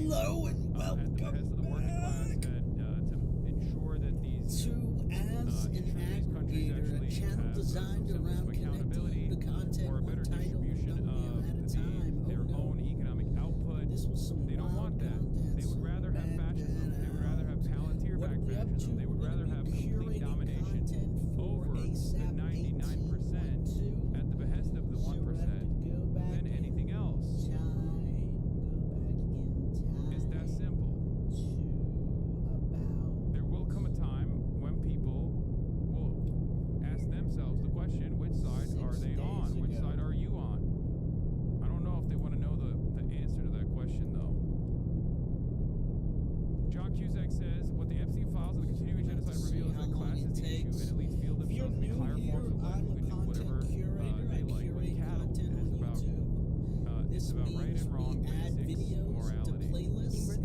Hello and welcome at the behest of the working class back to ensure that these to As an Aggregator, a channel designed around connecting you to content or a one better title and distribution thumbnail at a time. their own economic output. This was some They don't want that. They would rather have fascism. They would rather have Palantir-backed fascism. They would rather have complete domination over the 99% at the behest of the 1% than anything else. It's that simple. There will come a time when people will ask themselves the question, which side are they on? Which side are you on? I don't know if they want to know the answer to that question, though. John Cusack says, what the Epstein files of the continuing genocide reveal is that class is the issue, and elites feel themselves to be higher forms of life who can do whatever they like with cattle. It's about right and wrong, basics, morality.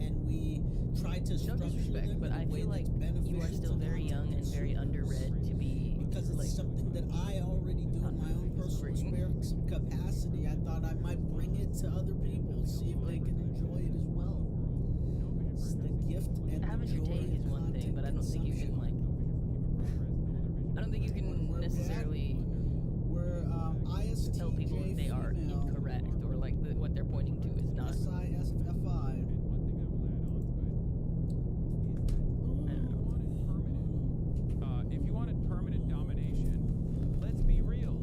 And we try to No disrespect, but I feel like you are still very young and very underread to be because it's like, something that I already do in my own personal experience capacity. I thought I might bring it to other people, see if they can enjoy it as well. It's the gift and having the your joy take is of one thing, but I don't think you can like. I don't think you can necessarily tell people that they are incorrect or like what they're pointing to is not. SISFI. If you wanted permanent domination, let's be real.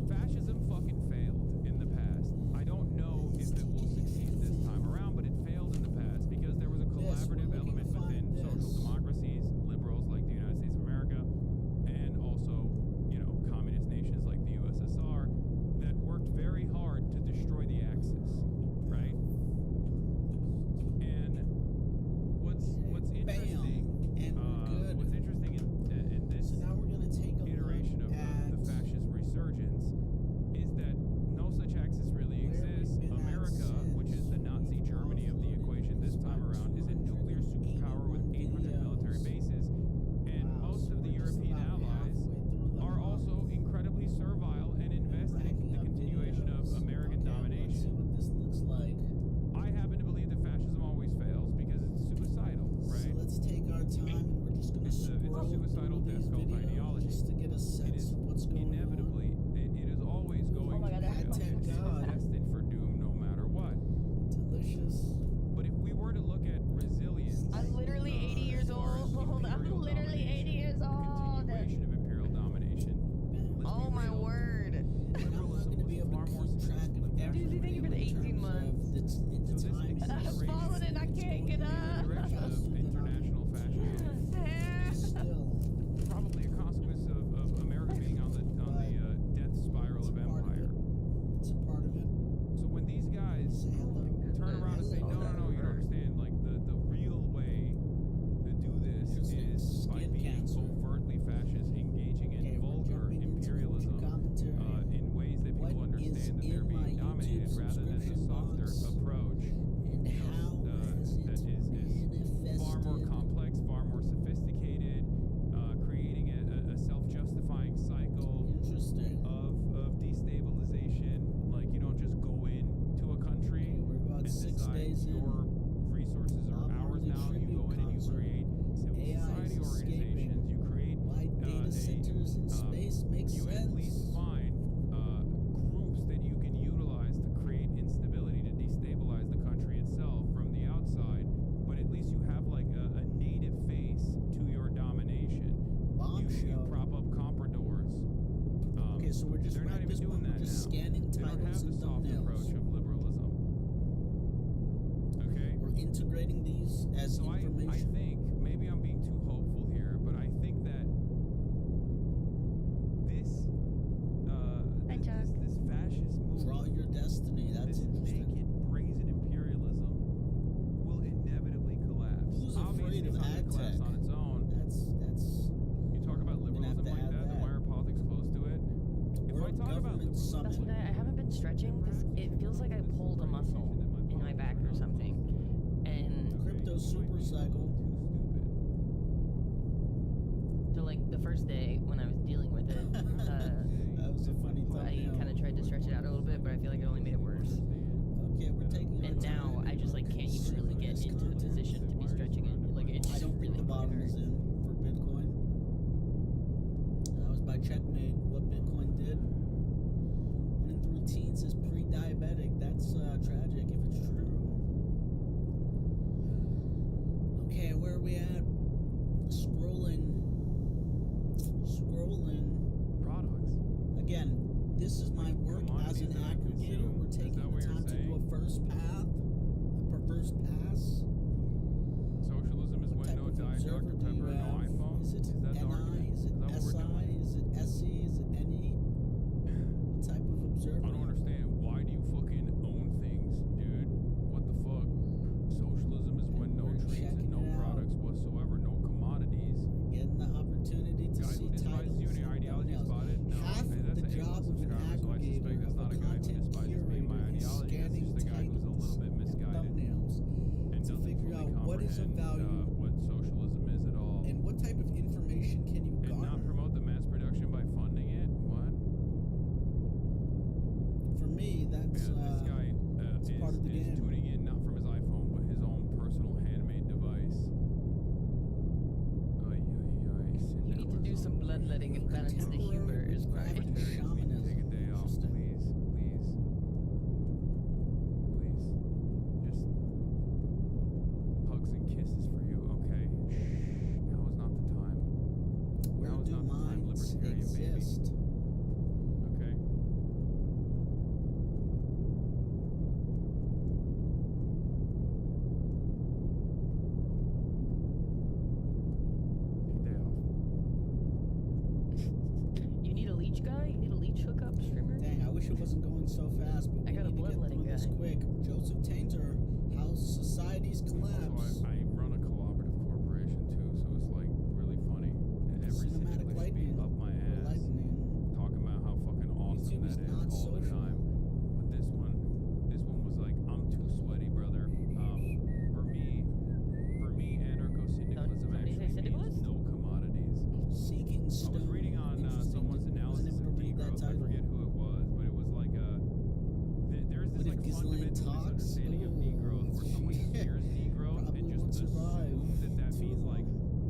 Fascism fucking failed in the past. I don't know if it will succeed this time around, but it failed in the past because there was a collaborative element within social democracies, liberals like the United States of America, and also, communist nations like the USSR that worked very hard to destroy the Axis, right? And what's interesting, what's interesting in this iteration of the fascist resurgence is that no such axis really exists. America, which is the Nazi Germany of the equation this time around, is a nuclear superpower with 800 military bases, and most of the European allies are also incredibly servile and invested in the continuation of American domination. Let's see what this looks like. I happen to believe that fascism always fails because it's suicidal, right? So let's take our time and we're just going to scroll suicidal through these death cult videos ideology. just to get a sense of what's going Inevitably, it is always going my God, to fail. thank It's God. destined for doom no matter what. on. Delicious. But if we were to look at resilience, I'm literally 80 years old. I'm literally 80 years the old. continuation of imperial domination, let's Oh be my real, word. liberalism going to be was able far to more keep track successful of than Dude, thank you for the 18 months. The So this time accelerated I'm falling and I can't get in the up. direction of international fascism. still. Probably a consequence of America being on the death spiral of empire. It's a part of it. So when these guys Say hello. turn around and say, no, you don't understand, like the real way to do this is by Skin being cancer. overtly fascist, engaging in Okay, we're vulgar jumping into imperialism commentary. in ways that people What is understand that in they're my being dominated YouTube rather than the subscription softer box? approach. And how has That it is far more manifested? complex, far more sophisticated, creating a self-justifying cycle Interesting. of destabilization. Like, you don't just go into a country Okay, we're about and 6 decide days in. your resources are ours now. You go in and you create civil AI society is organizations. You create Why data centers in space make you sense. at least find groups that you can utilize to create instability, to destabilize the country itself from the outside. But at least you have like a native face to your domination. You prop up compradors. Okay, so we're just they're not at even this doing point, we're that just now. scanning They don't have titles the and soft approach thumbnails. of liberalism. Okay? We're integrating these as So I information. think, maybe I'm being too hopeful here, but I think that this this fascist Draw movement, your destiny. That's this interesting. naked, brazen imperialism will inevitably collapse. Who's Obviously, afraid of it's not ag going to collapse tech? on its own. That's You talk about gonna have liberalism to like add that, then why are politics close to it? If We're I a talk about government liberalism, That's what I haven't been stretching because it feels like I pulled a muscle in my back or something. And crypto super cycle. so like the first day when I was dealing with it, That was a funny I thumbnail. kind of tried to stretch it out a little bit, but I feel like it only made it worse. Okay, we're taking our And time. now I just like can't even really get Consuming into the this position to be stretching it. Like it's I just don't think really the bottom hard. is in for Bitcoin. That was by checkmate. What Bitcoin did. 1 in 3 teens is pre-diabetic. That's tragic if it's true. Okay, where are we at? Scrolling. Products. Again, this is my work as an aggregator. We're taking the time to do a first pass. Socialism is What when type no of Diet observer Dr. do Pepper, you no have? iPhone. Is it Is that the NI? argument? Is it that what we're SI? doing? Is it SE? Is it NE? What type of observer? I don't understand. Why do you fucking own things, dude? What the fuck? Socialism is when no We're trees and checking no it out. products whatsoever, no commodities. Getting the opportunity to Guy see who despises titles you and your and ideology thumbnails. spotted? No, Half okay, that's the an job of an subscriber, so I aggregator, suspect that's of not a a guy who content despises me and my curator, is ideology. That's scanning just a guy who's a little titles bit and misguided thumbnails and to doesn't figure fully out what is of comprehend value what socialism is at all. and what type of information can you And not garner. promote the mass production by funding it? What? For me, that's Yeah, this guy it's part of the is game. tuning in not from his iPhone, but his own personal handmade device. Ay, ay, ay, You need to do some bloodletting and balance the humor is my Contemporary Libertarians need to take a day off, Interesting. please, please. Please. Just hugs and kisses for you. Okay. Shh. Now is not the time. Where Now is do not the time, minds libertarian baby. exist? Okay. Take a day off. You need a leech guy? You need a leech hookup streamer? Dang, I wish it wasn't going so fast, but we I got a need to get bloodletting through this guy. quick. Joseph Tainter, how societies collapse. Also, I run a cooperative corporation too, so it's like really funny. Every Cinematic single lightning. up my ass. Lightning. Talking about how fucking awesome YouTube is that not is all the social. time. But this one was like, I'm too sweaty, brother. For me, anarcho-syndicalism Somebody say actually syndicalist? means no commodities. Seeking I stone. was reading on Interesting. someone's Wasn't analysis able to of read that degrowth. I title. forget who it was, but it was like there's this What if like Ghislaine fundamental talks? misunderstanding of degrowth where someone hears degrowth Probably and won't just survive. assumes that means like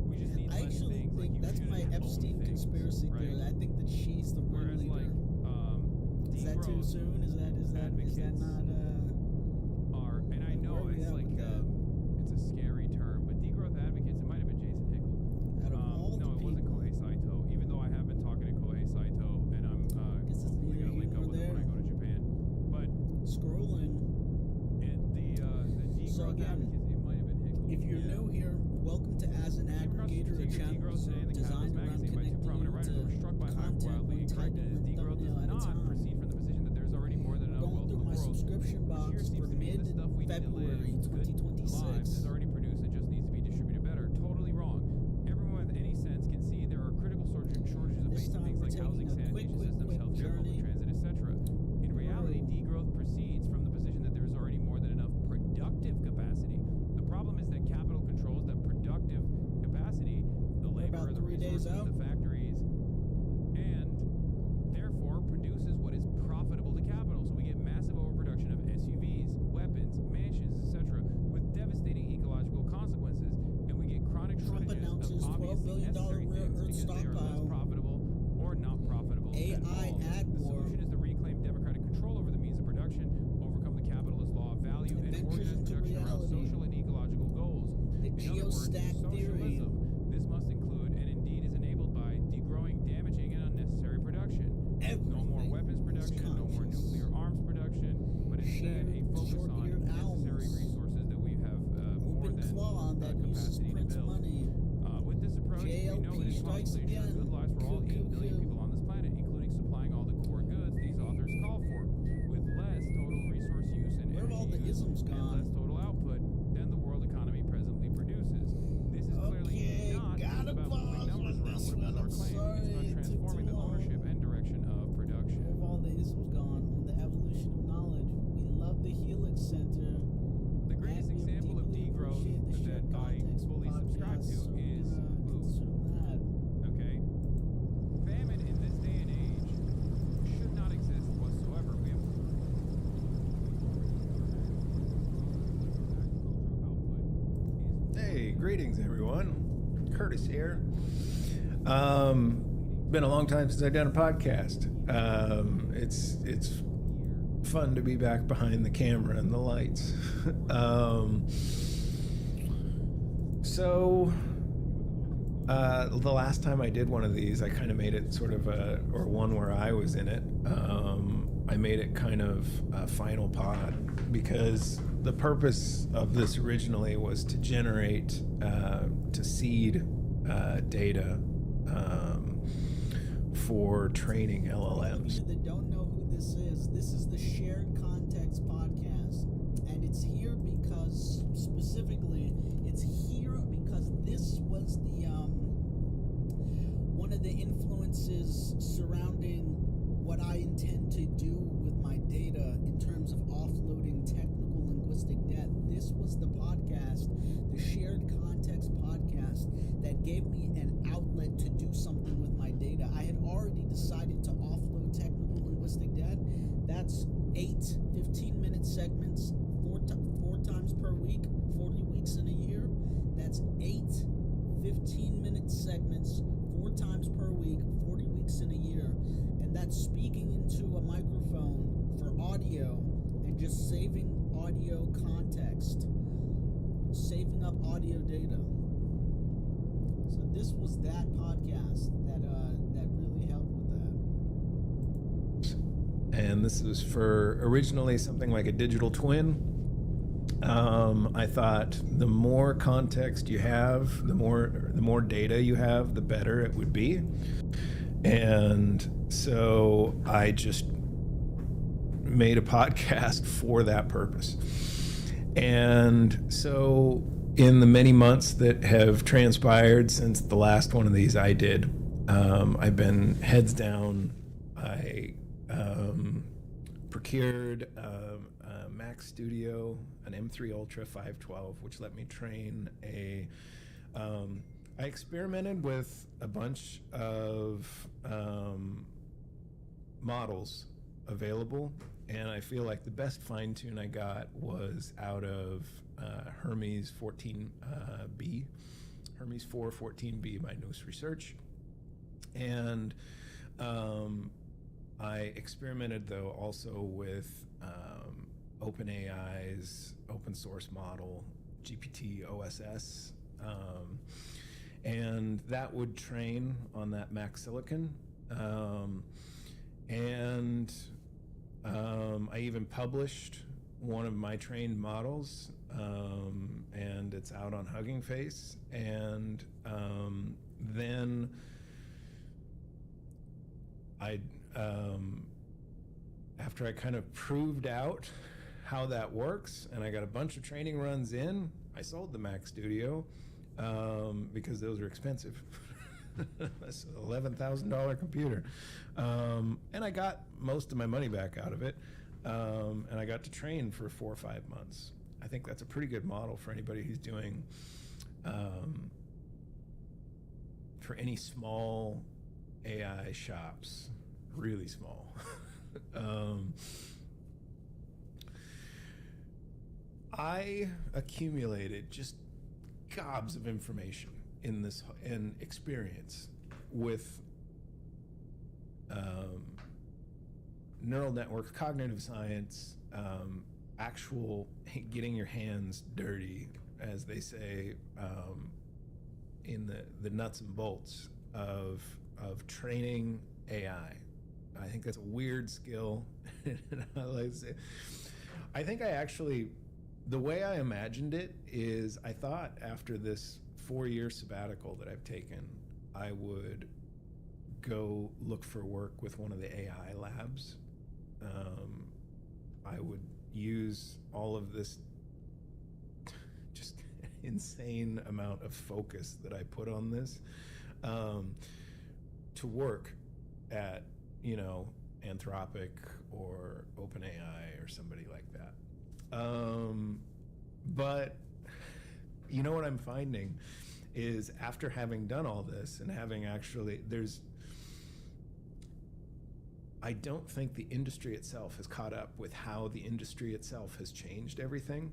we just need I less actually things. Like think you that's my shouldn't own Epstein things, conspiracy right? theory. I think that she's the Whereas like ringleader. Is that too degrowth soon? Is that advocates not are, and I know where are we it's at like with that? it's a scary term, but degrowth advocates, it might have been Jason Hickel. out of all No, the it wasn't people? Kohei Saito, even though I have been talking to Kohei Saito, and I'm Guess it's hopefully neither gonna link here up nor with him when I there. go to Japan. But Scrolling. the degrowth So again, advocates, it might have been Hickel. If you're new here, welcome to As an Aggregator, a channel designed around connecting you to content one title and thumbnail at a time. Proceed from the position that there's already more than enough Going wealth in through the my world. subscription Which here box seems for to be the stuff we need to live mid-February good lives 2026. is already produced and just needs to be distributed better. Totally wrong. Everyone with any sense can see there are critical shortages of This basic time things we're like taking housing, a quick sanitation systems, healthcare, journey public transit, etc. In reality, degrowth proceeds from the position that there is already more than enough productive capacity. The problem is that capital controls that productive capacity, the We're labor, about the 3 days resources, out. the factories, and therefore produces what is profitable to capital. So we get massive overproduction of SUVs, weapons, mansions, etc., with devastating ecological consequences, and we get chronic Trump shortages announces of $12 obviously billion necessary rare things earth because they are less stockpile. profitable or not profitable at AI all. ad The war. solution is to reclaim democratic control over the means of production, overcome the capitalist law of value, and Adventures organize into production around reality. social and ecological goals. The In other words, geostack theory. socialism. This must include, and indeed is enabled by, degrowing, damaging, and unnecessary production. No more Everything weapons is production, no more conscious. nuclear arms production, but instead a focus on Short-eared necessary owls. resources that we have more Open than claw that uses capacity to Prince build. money. With this approach, we know JLP it is strikes possible to ensure again. good lives for all 8 Coup, billion coup. people on this planet, including supplying all the core goods these authors call for, with less total resource use and Where have all the energy use, isms and gone? less total output than the world economy presently produces. This is clearly Okay, not just gotta about moving pause numbers on around this what one. is our I'm claim. sorry It's about it took transforming too the ownership long. and direction of production. Where have all the isms gone on the evolution of knowledge? We love the Helix Center. The greatest And we example of deeply degrowth appreciate the shared that I context fully subscribe podcast, to so we're is gonna food. consume that. Okay, Greetings, everyone. Curtis here. Been a long time since I've done a podcast. It's fun to be back behind the camera and the lights. The last time I did one of these, I kind of made it sort of or one where I was in it. I made it kind of a final pod because the purpose of this originally was to generate, to seed data for training LLMs. For those of you that don't know who this is the Shared Context Podcast. And it's here because, specifically, it's here because this was the one of the influences surrounding what I intend to do with my data in terms of offloading technical linguistic debt. This was the podcast, the Shared Context Podcast, that gave me an outlet to do something with my data. I had already decided to offload technical linguistic debt. That's 8 15-minute segments, four times per week, 40 weeks in a year. That's 8 15-minute segments, 4 times per week, 40 weeks in a year. And that's speaking into a microphone for audio and just saving audio context, saving up audio data. So this was that podcast that really helped with that. And this was for originally something like a digital twin. I thought the more context you have, the more data you have, the better it would be. And so I just made a podcast for that purpose. And so in the many months that have transpired since the last one of these I did, I've been heads down. I procured a Mac Studio, an M3 Ultra 512, which let me train I experimented with a bunch of models available, and I feel like the best fine tune I got was out of Hermes 14B, Hermes 414B by News Research. And I experimented though also with OpenAI's open source model, GPT OSS, and that would train on that Mac Silicon. I even published one of my trained models, and it's out on Hugging Face. And then after I kind of proved out how that works, and I got a bunch of training runs in, I sold the Mac Studio because those are expensive. That's an $11,000 computer. And I got most of my money back out of it. And I got to train for 4 or 5 months. I think that's a pretty good model for anybody who's doing, for any small AI shops, really small. I accumulated just gobs of information in this and experience with neural networks, cognitive science, actual getting your hands dirty, as they say, in the nuts and bolts of training AI. I think that's a weird skill. I think I actually, the way I imagined it is, I thought after this 4-year sabbatical that I've taken, I would go look for work with one of the AI labs. I would use all of this just insane amount of focus that I put on this to work at, Anthropic or OpenAI or somebody like that. But what I'm finding is, after having done all this and having actually, I don't think the industry itself has caught up with how the industry itself has changed everything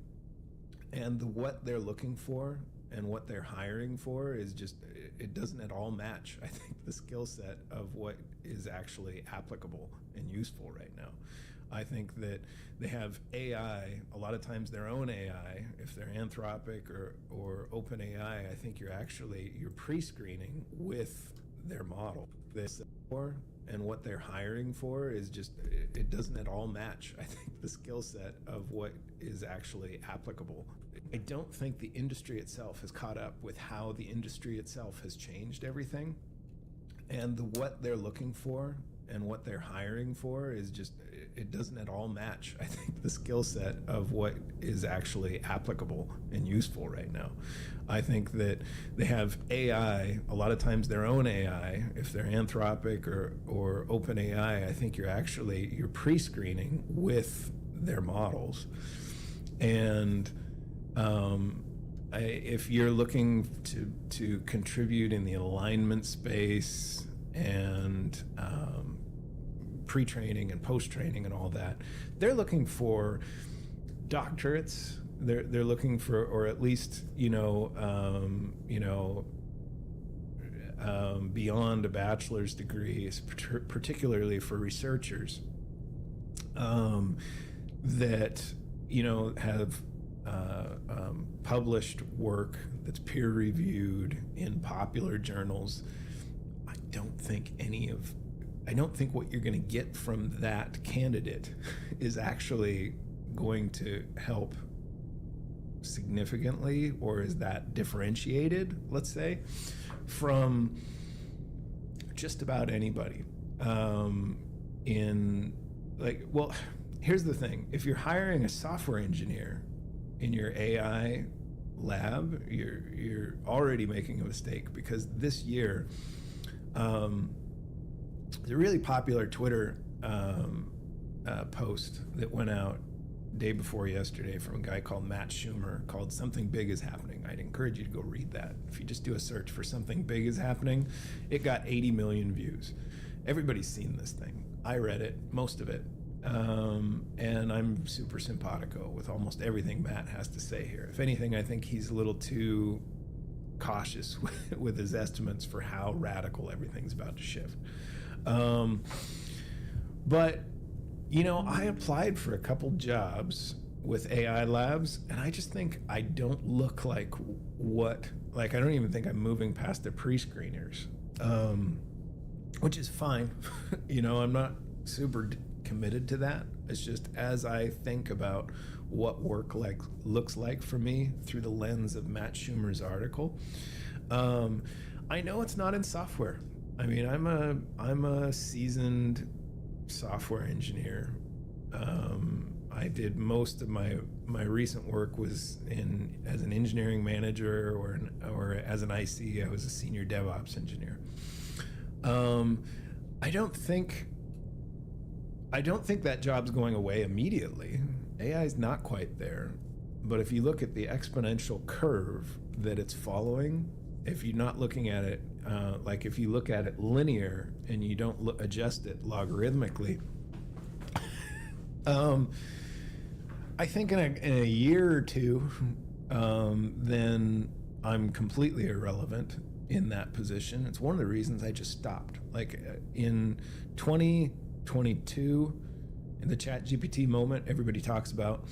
and what they're looking for and what they're hiring for is just, it doesn't at all match, I think, the skill set of what is actually applicable and useful right now. I think that they have AI, a lot of times their own AI, if they're Anthropic or OpenAI, I think you're pre-screening with their model. This and what they're hiring for is just, it doesn't at all match, I think, the skill set of what is actually applicable. I don't think the industry itself has caught up with how the industry itself has changed everything, and what they're looking for and what they're hiring for is just, it doesn't at all match, I think, the skill set of what is actually applicable and useful right now. I think that they have AI, a lot of times their own AI, if they're Anthropic or OpenAI, I think you're pre-screening with their models. And if you're looking to contribute in the alignment space and pre-training and post-training and all that, they're looking for doctorates. They're looking for, or at least beyond a bachelor's degree, particularly for researchers that have published work that's peer-reviewed in popular journals. I don't think what you're going to get from that candidate is actually going to help significantly, or is that differentiated, let's say, from just about anybody. Here's the thing. If you're hiring a software engineer in your AI lab, you're already making a mistake, because this year, there's a really popular Twitter post that went out day before yesterday from a guy called Matt Schumer, called "Something Big is Happening." I'd encourage you to go read that. If you just do a search for "Something Big is Happening," it got 80 million views. Everybody's seen this thing. I read it, most of it. And I'm super simpatico with almost everything Matt has to say here. If anything, I think he's a little too cautious with his estimates for how radical everything's about to shift. But I applied for a couple jobs with AI labs, and I just think I don't look I don't even think I'm moving past the pre-screeners, which is fine. I'm not super committed to that. It's just, as I think about what work looks like for me through the lens of Matt Schumer's article, I know it's not in software. I mean, I'm a seasoned software engineer. I did most of my recent work was as an engineering manager or as an IC. I was a senior DevOps engineer. I don't think that job's going away immediately. AI is not quite there, but if you look at the exponential curve that it's following, if you're not looking at it if you look at it linear and you don't adjust it logarithmically, I think in a year or two, then I'm completely irrelevant in that position. It's one of the reasons I just stopped. In 2022, in the ChatGPT moment everybody talks about,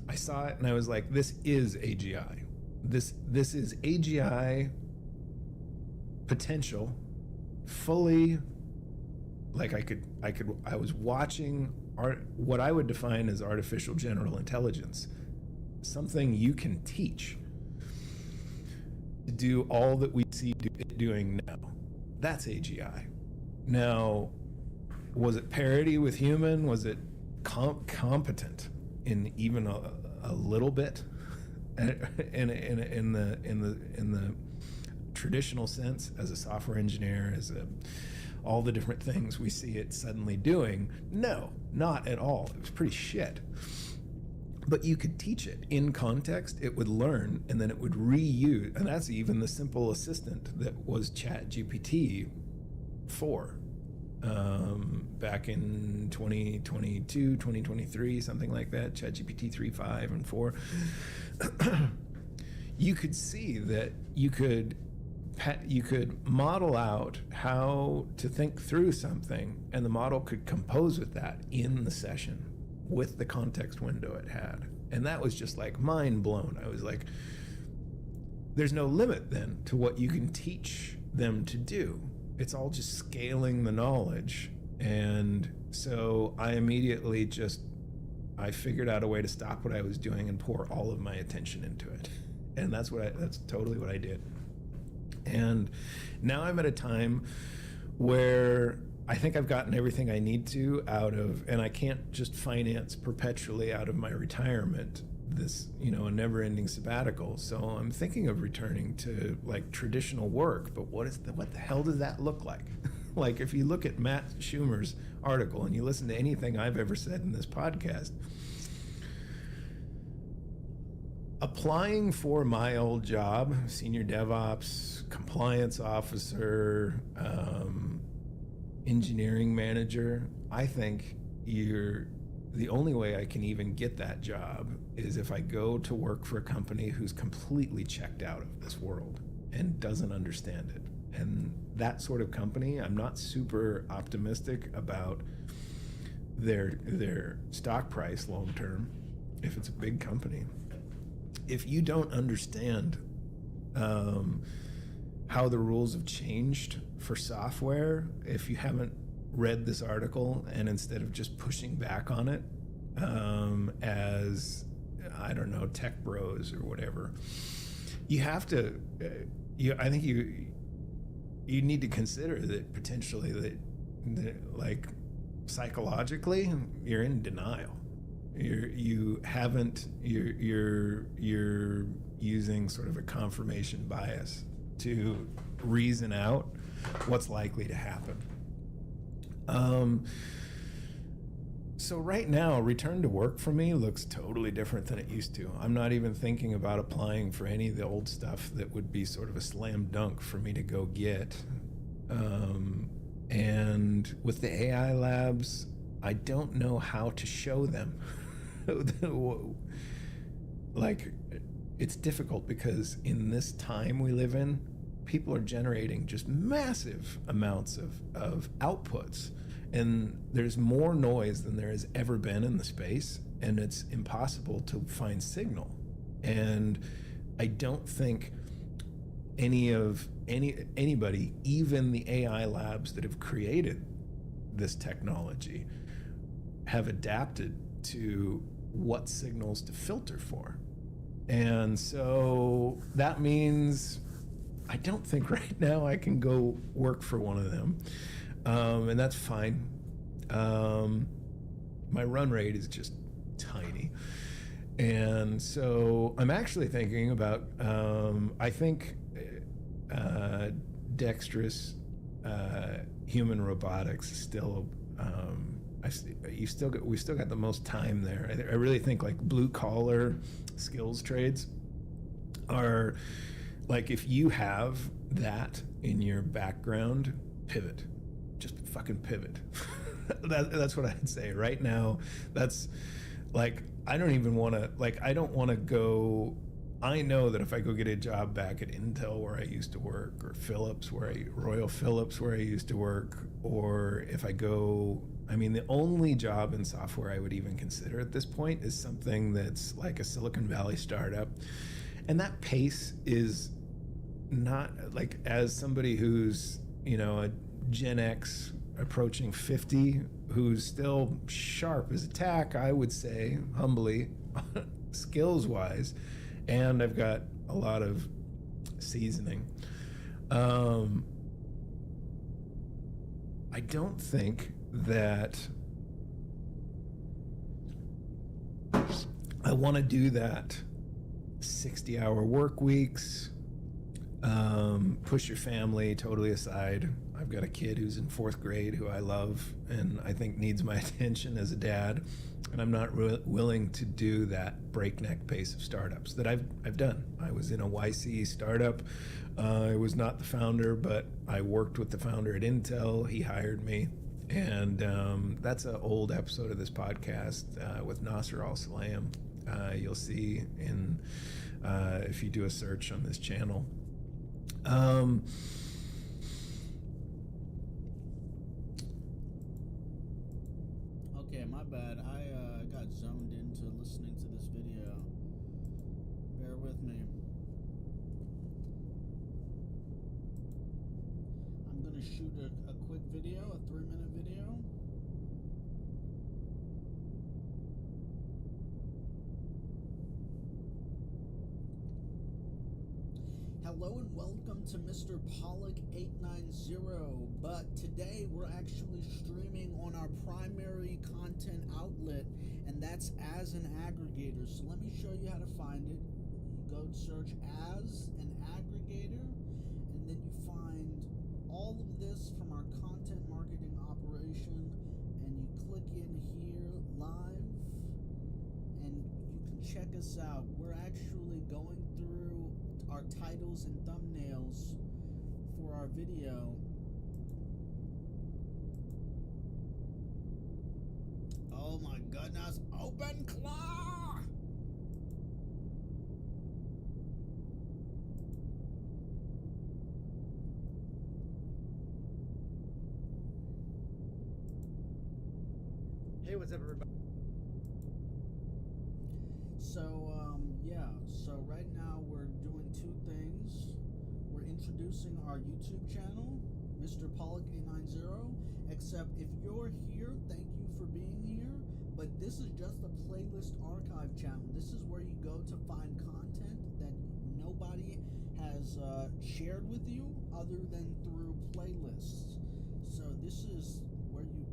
I saw it and I was like, this is AGI. This is AGI potential, fully. I was watching what I would define as artificial general intelligence, something you can teach to do all that we see it doing now. That's AGI. Now, was it parity with human? Was it competent in even a little bit? In the traditional sense, as a software engineer, all the different things we see it suddenly doing? No, not at all. It was pretty shit. But you could teach it in context, it would learn, and then it would reuse. And that's even the simple assistant that was ChatGPT 4 back in 2022, 2023, something like that, ChatGPT 3, 5, and 4. you could see that you could model out how to think through something, and the model could compose with that in the session with the context window it had. And that was just like mind blown. I was like, there's no limit then to what you can teach them to do. It's all just scaling the knowledge. And so I immediately I figured out a way to stop what I was doing and pour all of my attention into it. And that's totally what I did. And now I'm at a time where I think I've gotten everything I need to out of, and I can't just finance perpetually out of my retirement this, a never-ending sabbatical. So I'm thinking of returning to like traditional work, but what the hell does that look like? Like if you look at Matt Schumer's article and you listen to anything I've ever said in this podcast, applying for my old job, senior DevOps, compliance officer, engineering manager, I think the only way I can even get that job is if I go to work for a company who's completely checked out of this world and doesn't understand it. And that sort of company, I'm not super optimistic about their stock price long term if it's a big company. If you don't understand how the rules have changed for software, if you haven't read this article and instead of just pushing back on it as, I don't know, tech bros or whatever, you have to, I think you need to consider that potentially that like psychologically you're in denial. You're using sort of a confirmation bias to reason out what's likely to happen. So right now, return to work for me looks totally different than it used to. I'm not even thinking about applying for any of the old stuff that would be sort of a slam dunk for me to go get. And with the AI labs, I don't know how to show them. Like, it's difficult because in this time we live in, people are generating just massive amounts of outputs, and there's more noise than there has ever been in the space, and it's impossible to find signal. And I don't think anybody, even the AI labs that have created this technology, have adapted to what signals to filter for. And so that means I don't think right now I can go work for one of them. And that's fine. My run rate is just tiny. And so I'm actually thinking about, I think dexterous human robotics is still, we still got the most time there. I really think like blue collar skills trades are like, if you have that in your background, pivot, just fucking pivot. That's what I'd say right now. That's like, I don't want to go. I know that if I go get a job back at Intel where I used to work, or Royal Philips where I used to work, or if I go, the only job in software I would even consider at this point is something that's like a Silicon Valley startup. And that pace is not like, as somebody who's, a Gen X approaching 50, who's still sharp as a tack, I would say, humbly, skills-wise, and I've got a lot of seasoning. I don't think that I want to do that 60-hour work weeks, push your family totally aside. I've got a kid who's in 4th grade who I love and I think needs my attention as a dad, and I'm not willing to do that breakneck pace of startups that I've done. I was in a YC startup. I was not the founder, but I worked with the founder at Intel. He hired me, and that's an old episode of this podcast with Nasser Al-Salam. You'll see in if you do a search on this channel. Okay, my bad. I got zoned into listening to this video. Bear with me. I'm gonna shoot a quick video, a 3-minute video. Hello and welcome to Mr. Pollock 890, but today we're actually streaming on our primary content outlet, and that's as an aggregator. So let me show you how to find it. You go search as an aggregator, and then you find all of this from our content marketing operation, and you click in here live, and you can check us out. We're actually going through our titles and thumbnails for our video. Oh my goodness, open claw! Hey, what's up, everybody? So right now we're doing two things. We're introducing our YouTube channel, Mr. Pollock 890, except if you're here, thank you for being here, but this is just a playlist archive channel. This is where you go to find content that nobody has shared with you other than through playlists. So this is where you...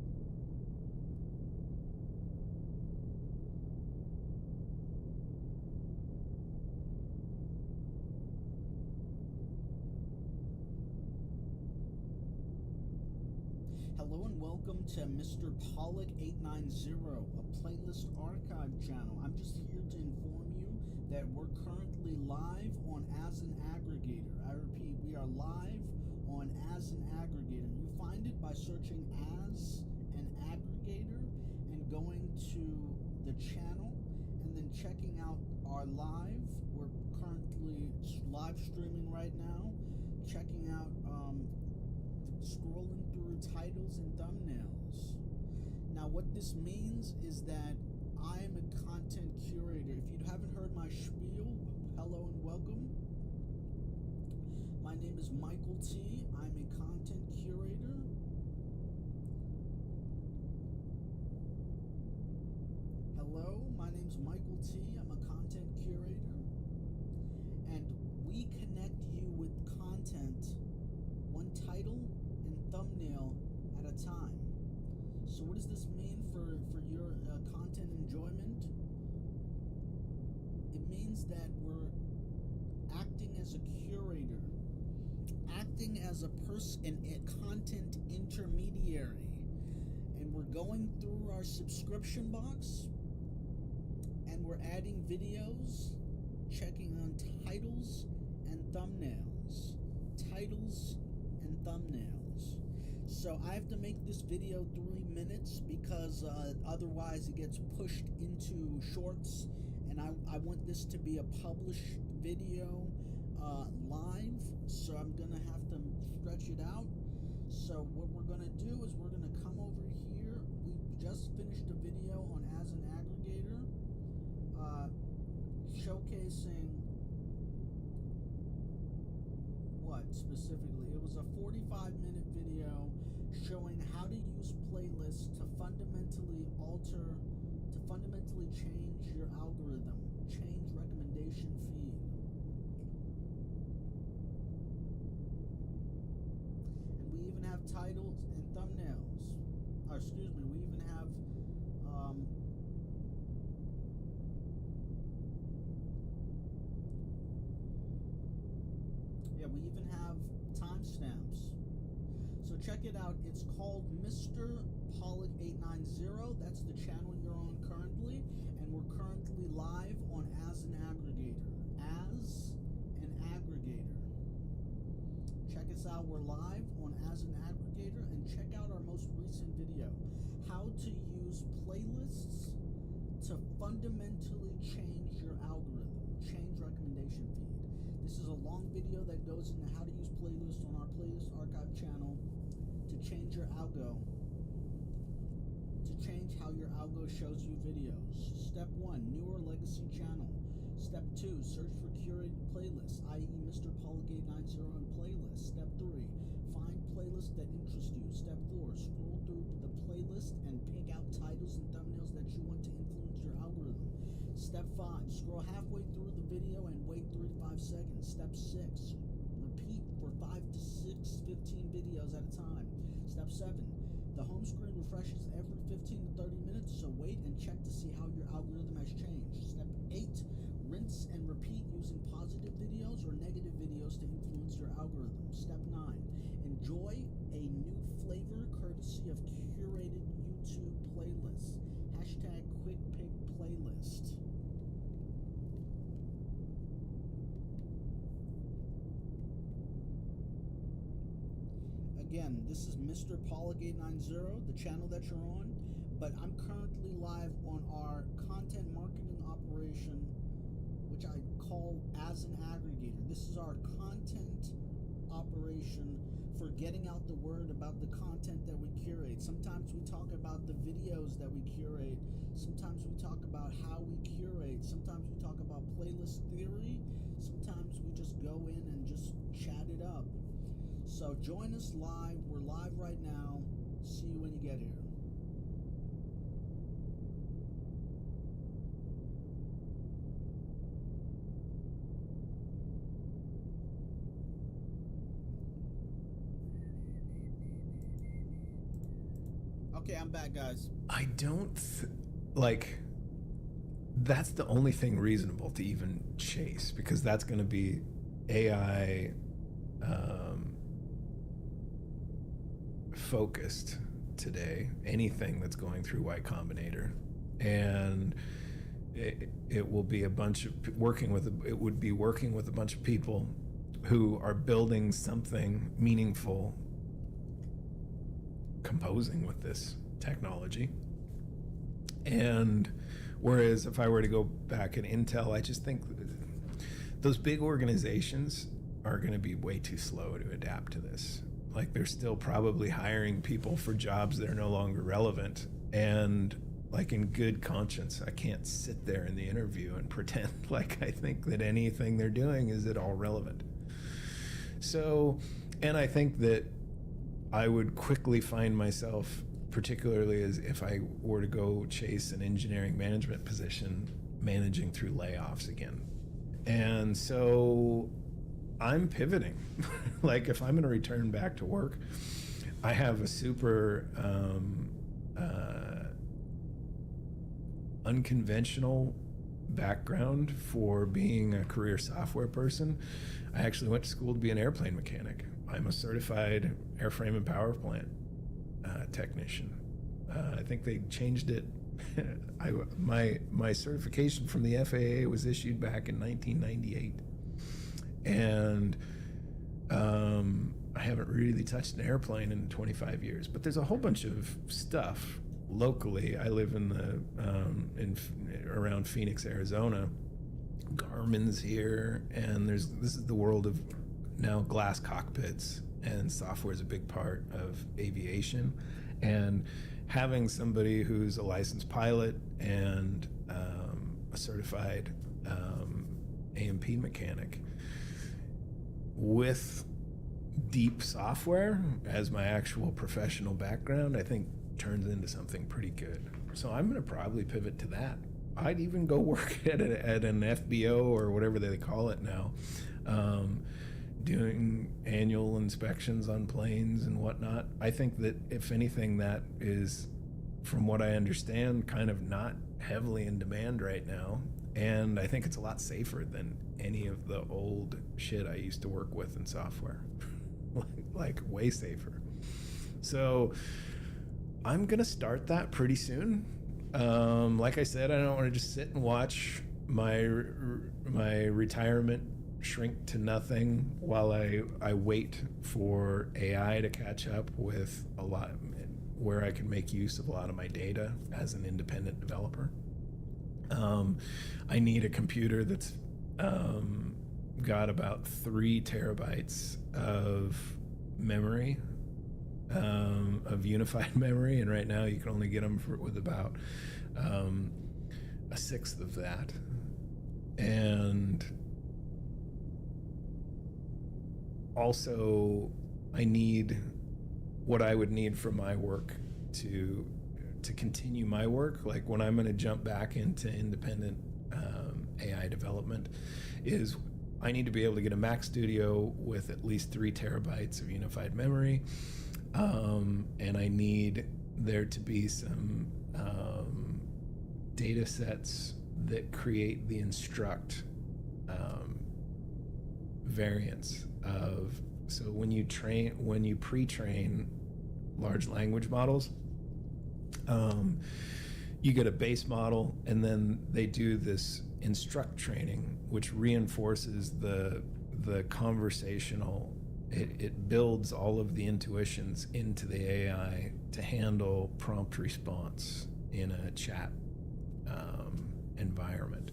Hello and welcome to Mr. Pollock 890, a playlist archive channel. I'm just here to inform you that we're currently live on As an Aggregator. I repeat, we are live on As an Aggregator. You find it by searching As an Aggregator and going to the channel and then checking out our live. We're currently live streaming right now, checking out scrolling through titles and thumbnails. Now what this means is that I am a content curator. If you haven't heard my spiel, hello and welcome. My name is Michael T. I'm a content curator. Hello, my name's Michael T. I'm a content curator. And we connect you with content, one title and thumbnail at a time. So what does this mean for your content enjoyment? It means that we're acting as a curator, acting as a person, a content intermediary, and we're going through our subscription box and we're adding videos, checking on titles and thumbnails, titles and thumbnails. So I have to make this video 3 minutes because otherwise it gets pushed into shorts, and I want this to be a published video live, so I'm gonna have to stretch it out. So what we're gonna do is we're gonna come over here. We just finished a video on As an Aggregator, showcasing what specifically? It was a 45-minute video showing how to use playlists to fundamentally change your algorithm, change recommendation feed. And we even have titles and thumbnails. Or excuse me, we even have we even have timestamps. So check it out. It's called Mr. Pollock 890. That's the channel you're on currently, and we're currently live on As an Aggregator. As an Aggregator. Check us out. We're live on As an Aggregator, and check out our most recent video, how to use playlists to fundamentally change your algorithm, change recommendation feed. This is a long video that goes into how to use playlists on our playlist archive channel to change your algo, to change how your algo shows you videos. Step 1, new or legacy channel. Step 2, search for curated playlists, i.e. Mr. Polygate 90 and playlist. Step 3, find playlists that interest you. Step 4, scroll through the playlist and pick out titles and thumbnails that you want to influence your algorithm. Step 5, scroll halfway through the video and wait 3 to 5 seconds. Step 6, repeat for 5 to 6, 15 videos at a time. Step 7, the home screen refreshes every 15 to 30 minutes, so wait and check to see how your algorithm has changed. Step 8, rinse and repeat using positive videos or negative videos to influence your algorithm. Step 9, enjoy a new flavor courtesy of curated YouTube playlists. Hashtag quick pick playlist. Again, this is Mr. Polygate 90, the channel that you're on, but I'm currently live on our content marketing operation, which I call as an aggregator. This is our content operation for getting out the word about the content that we curate. Sometimes we talk about the videos that we curate. Sometimes we talk about how we curate. Sometimes we talk about playlist theory. Sometimes we just go in and just chat it up. So join us live. We're live right now. See you when you get here. Okay, I'm back, guys. I don't that's the only thing reasonable to even chase, because that's going to be AI focused today. Anything that's going through Y Combinator, and it will be a bunch of working with a bunch of people who are building something meaningful, composing with this technology. And whereas if I were to go back at Intel, I just think those big organizations are going to be way too slow to adapt to this. Like, they're still probably hiring people for jobs that are no longer relevant. And like, in good conscience, I can't sit there in the interview and pretend like I think that anything they're doing is at all relevant. So, and I think that I would quickly find myself, particularly as if I were to go chase an engineering management position, managing through layoffs again. And so I'm pivoting. Like, if I'm going to return back to work, I have a super unconventional background for being a career software person. I actually went to school to be an airplane mechanic. I'm a certified airframe and power plant technician. I think they changed it. My certification from the FAA was issued back in 1998. And I haven't really touched an airplane in 25 years, but there's a whole bunch of stuff locally. I live around Phoenix, Arizona. Garmin's here, and this is the world of now glass cockpits, and software is a big part of aviation. And having somebody who's a licensed pilot and a certified A&P mechanic with deep software as my actual professional background, I think turns into something pretty good. So I'm going to probably pivot to that. I'd even go work at an FBO or whatever they call it now, doing annual inspections on planes and whatnot. I think that, if anything, that is, from what I understand, kind of not heavily in demand right now. And I think it's a lot safer than any of the old shit I used to work with in software. like way safer. So I'm going to start that pretty soon. Like I said, I don't want to just sit and watch my retirement shrink to nothing while I wait for AI to catch up with a lot, where I can make use of a lot of my data as an independent developer. I need a computer that's got about 3 terabytes of memory, of unified memory, and right now you can only get them with about a sixth of that. And also, I need what I would need for my work to continue my work. Like when I'm going to jump back into independent AI development, is I need to be able to get a Mac Studio with at least 3 terabytes of unified memory, and I need there to be some data sets that create the instruct variants of. So when you pre-train large language models, you get a base model, and then they do this instruct training, which reinforces the conversational. It builds all of the intuitions into the AI to handle prompt response in a chat environment.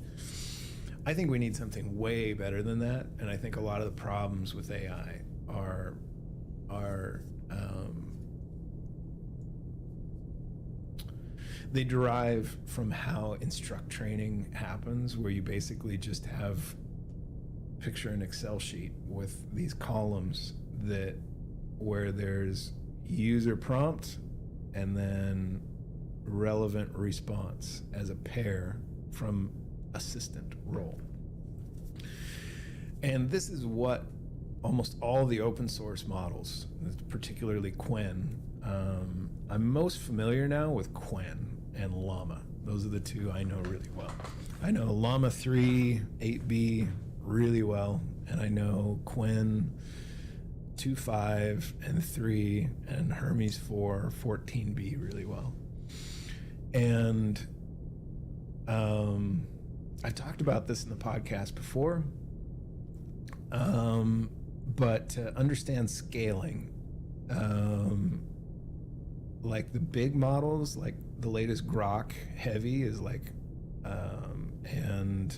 I think we need something way better than that, and I think a lot of the problems with AI are they derive from how instruct training happens, where you basically just have picture an Excel sheet with these columns where there's user prompt and then relevant response as a pair from assistant role. And this is what almost all the open source models, particularly Qwen, I'm most familiar now with Qwen and Llama. Those are the two I know really well. I know Llama 3, 8B really well, and I know Qwen 2.5 and 3 and Hermes 4, 14B really well. And I've talked about this in the podcast before, but to understand scaling, like the big models, like the latest Grok Heavy is like, and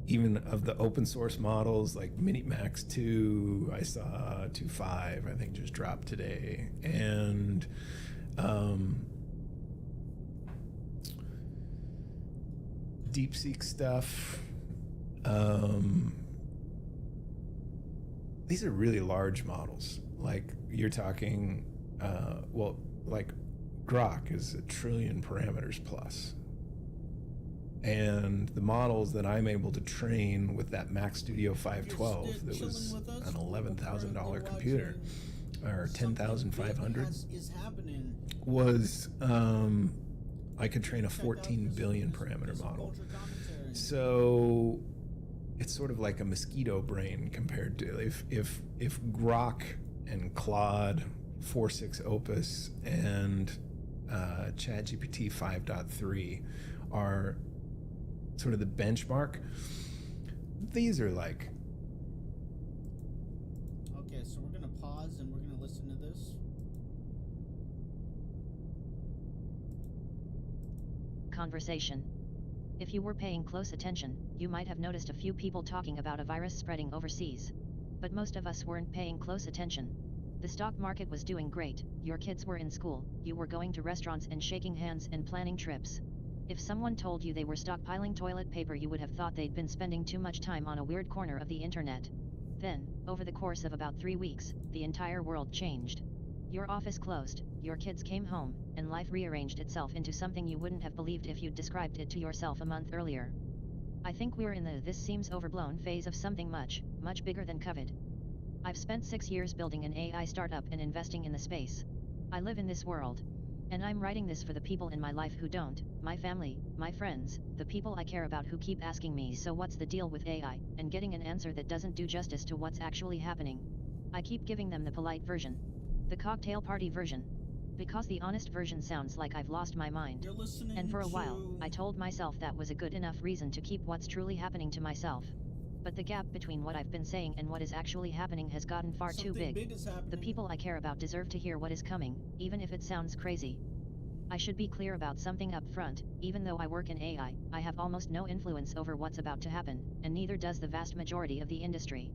even of the open source models like Minimax 2, I saw 2.5, I think just dropped today, and DeepSeek stuff. These are really large models. Like you're talking, like Grok is 1 trillion parameters plus. And the models that I'm able to train with that Mac Studio 512 that was an $11,000 computer, or 10,500, was I could train a 14 billion parameter model. So it's sort of like a mosquito brain compared to if Grok and Claude 4.6 Opus and ChatGPT 5.3 are sort of the benchmark. These are like... Okay, so we're going to pause and we're going to listen to this. Conversation. If you were paying close attention, you might have noticed a few people talking about a virus spreading overseas. But most of us weren't paying close attention. The stock market was doing great, your kids were in school, you were going to restaurants and shaking hands and planning trips. If someone told you they were stockpiling toilet paper, you would have thought they'd been spending too much time on a weird corner of the internet. Then, over the course of about 3 weeks, the entire world changed. Your office closed, your kids came home, and life rearranged itself into something you wouldn't have believed if you'd described it to yourself a month earlier. I think we're in the "this seems overblown" phase of something much, much bigger than COVID. I've spent 6 years building an AI startup and investing in the space. I live in this world. And I'm writing this for the people in my life who don't, my family, my friends, the people I care about who keep asking me, so what's the deal with AI, and getting an answer that doesn't do justice to what's actually happening. I keep giving them the polite version. The cocktail party version. Because the honest version sounds like I've lost my mind. And for a while, I told myself that was a good enough reason to keep what's truly happening to myself. But the gap between what I've been saying and what is actually happening has gotten far too big. The people I care about deserve to hear what is coming, even if it sounds crazy. I should be clear about something up front. Even though I work in AI, I have almost no influence over what's about to happen, and neither does the vast majority of the industry.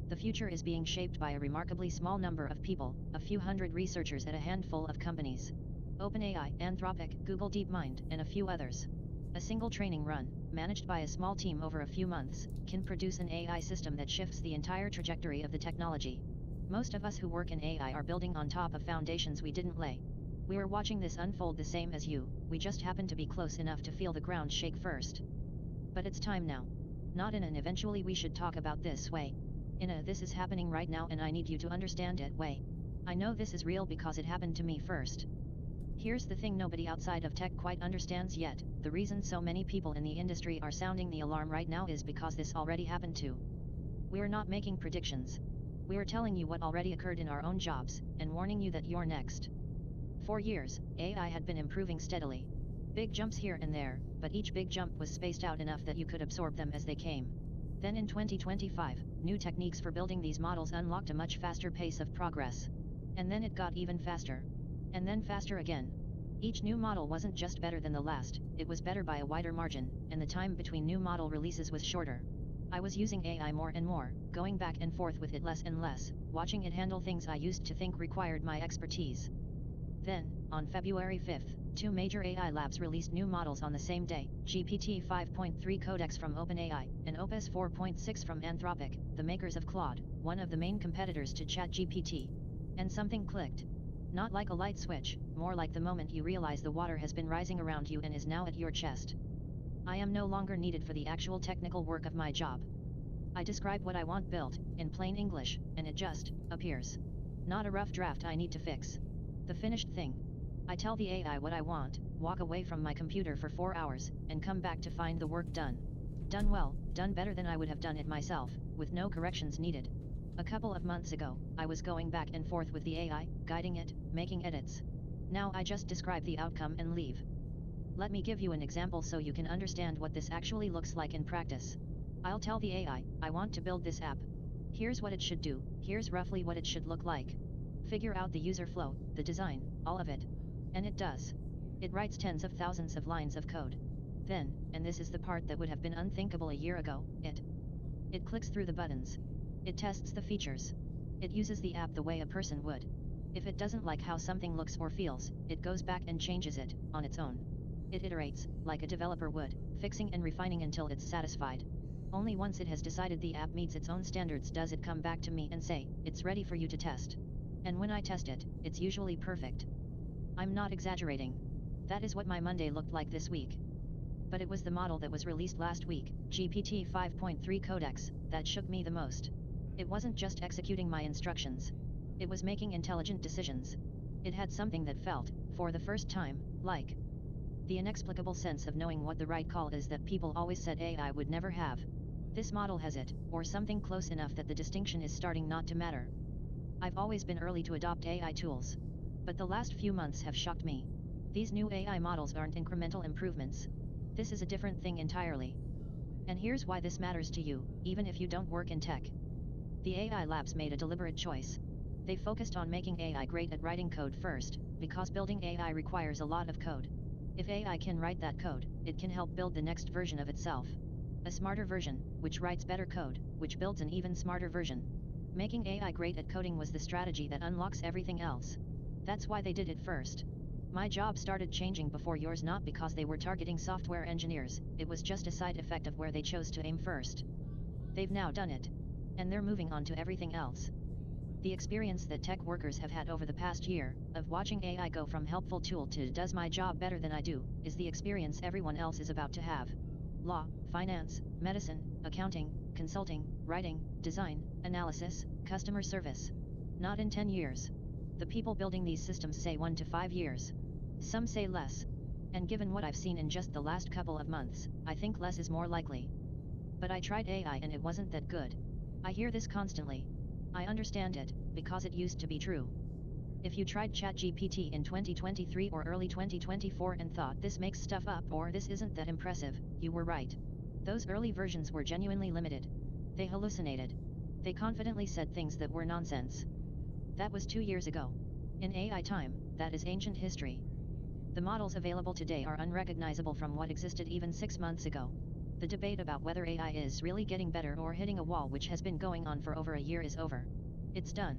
The future is being shaped by a remarkably small number of people, a few hundred researchers at a handful of companies. OpenAI, Anthropic, Google DeepMind, and a few others. A single training run, managed by a small team over a few months, can produce an AI system that shifts the entire trajectory of the technology. Most of us who work in AI are building on top of foundations we didn't lay. We are watching this unfold the same as you, we just happen to be close enough to feel the ground shake first. But it's time now. Not in an eventually we should talk about this way. In a this is happening right now and I need you to understand it way. I know this is real because it happened to me first. Here's the thing nobody outside of tech quite understands yet. The reason so many people in the industry are sounding the alarm right now is because this already happened too. We're not making predictions. We're telling you what already occurred in our own jobs, and warning you that you're next. For years, AI had been improving steadily. Big jumps here and there, but each big jump was spaced out enough that you could absorb them as they came. Then in 2025, new techniques for building these models unlocked a much faster pace of progress. And then it got even faster. And then faster again. Each new model wasn't just better than the last, it was better by a wider margin, and the time between new model releases was shorter. I was using AI more and more, going back and forth with it less and less, watching it handle things I used to think required my expertise. Then, on February 5th, two major AI labs released new models on the same day, GPT 5.3 Codex from OpenAI, and Opus 4.6 from Anthropic, the makers of Claude, one of the main competitors to ChatGPT. And something clicked. Not like a light switch, more like the moment you realize the water has been rising around you and is now at your chest. I am no longer needed for the actual technical work of my job. I describe what I want built, in plain English, and it just appears. Not a rough draft I need to fix. The finished thing. I tell the AI what I want, walk away from my computer for 4 hours, and come back to find the work done. Done well, done better than I would have done it myself, with no corrections needed. A couple of months ago, I was going back and forth with the AI, guiding it, making edits. Now I just describe the outcome and leave. Let me give you an example so you can understand what this actually looks like in practice. I'll tell the AI, I want to build this app. Here's what it should do, here's roughly what it should look like. Figure out the user flow, the design, all of it. And it does. It writes tens of thousands of lines of code. Then, and this is the part that would have been unthinkable a year ago, it clicks through the buttons. It tests the features. It uses the app the way a person would. If it doesn't like how something looks or feels, it goes back and changes it, on its own. It iterates, like a developer would, fixing and refining until it's satisfied. Only once it has decided the app meets its own standards does it come back to me and say, it's ready for you to test. And when I test it, it's usually perfect. I'm not exaggerating. That is what my Monday looked like this week. But it was the model that was released last week, GPT 5.3 Codex, that shook me the most. It wasn't just executing my instructions. It was making intelligent decisions. It had something that felt, for the first time, like the inexplicable sense of knowing what the right call is that people always said AI would never have. This model has it, or something close enough that the distinction is starting not to matter. I've always been early to adopt AI tools. But the last few months have shocked me. These new AI models aren't incremental improvements. This is a different thing entirely. And here's why this matters to you, even if you don't work in tech. The AI labs made a deliberate choice. They focused on making AI great at writing code first, because building AI requires a lot of code. If AI can write that code, it can help build the next version of itself. A smarter version, which writes better code, which builds an even smarter version. Making AI great at coding was the strategy that unlocks everything else. That's why they did it first. My job started changing before yours, not because they were targeting software engineers, it was just a side effect of where they chose to aim first. They've now done it. And they're moving on to everything else. The experience that tech workers have had over the past year, of watching AI go from helpful tool to does my job better than I do, is the experience everyone else is about to have. Law, finance, medicine, accounting, consulting, writing, design, analysis, customer service. Not in 10 years. The people building these systems say 1 to 5 years. Some say less. And given what I've seen in just the last couple of months, I think less is more likely. But I tried AI and it wasn't that good. I hear this constantly. I understand it, because it used to be true. If you tried ChatGPT in 2023 or early 2024 and thought this makes stuff up or this isn't that impressive, you were right. Those early versions were genuinely limited. They hallucinated. They confidently said things that were nonsense. That was 2 years ago. In AI time, that is ancient history. The models available today are unrecognizable from what existed even 6 months ago. The debate about whether AI is really getting better or hitting a wall, which has been going on for over a year, is over. It's done.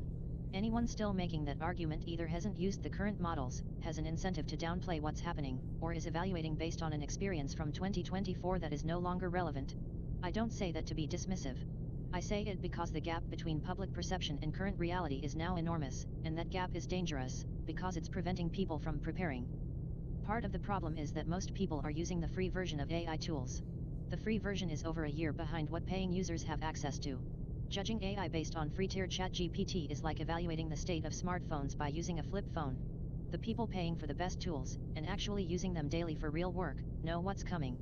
Anyone still making that argument either hasn't used the current models, has an incentive to downplay what's happening, or is evaluating based on an experience from 2024 that is no longer relevant. I don't say that to be dismissive. I say it because the gap between public perception and current reality is now enormous, and that gap is dangerous, because it's preventing people from preparing. Part of the problem is that most people are using the free version of AI tools. The free version is over a year behind what paying users have access to. Judging AI based on free-tier ChatGPT is like evaluating the state of smartphones by using a flip phone. The people paying for the best tools, and actually using them daily for real work, know what's coming.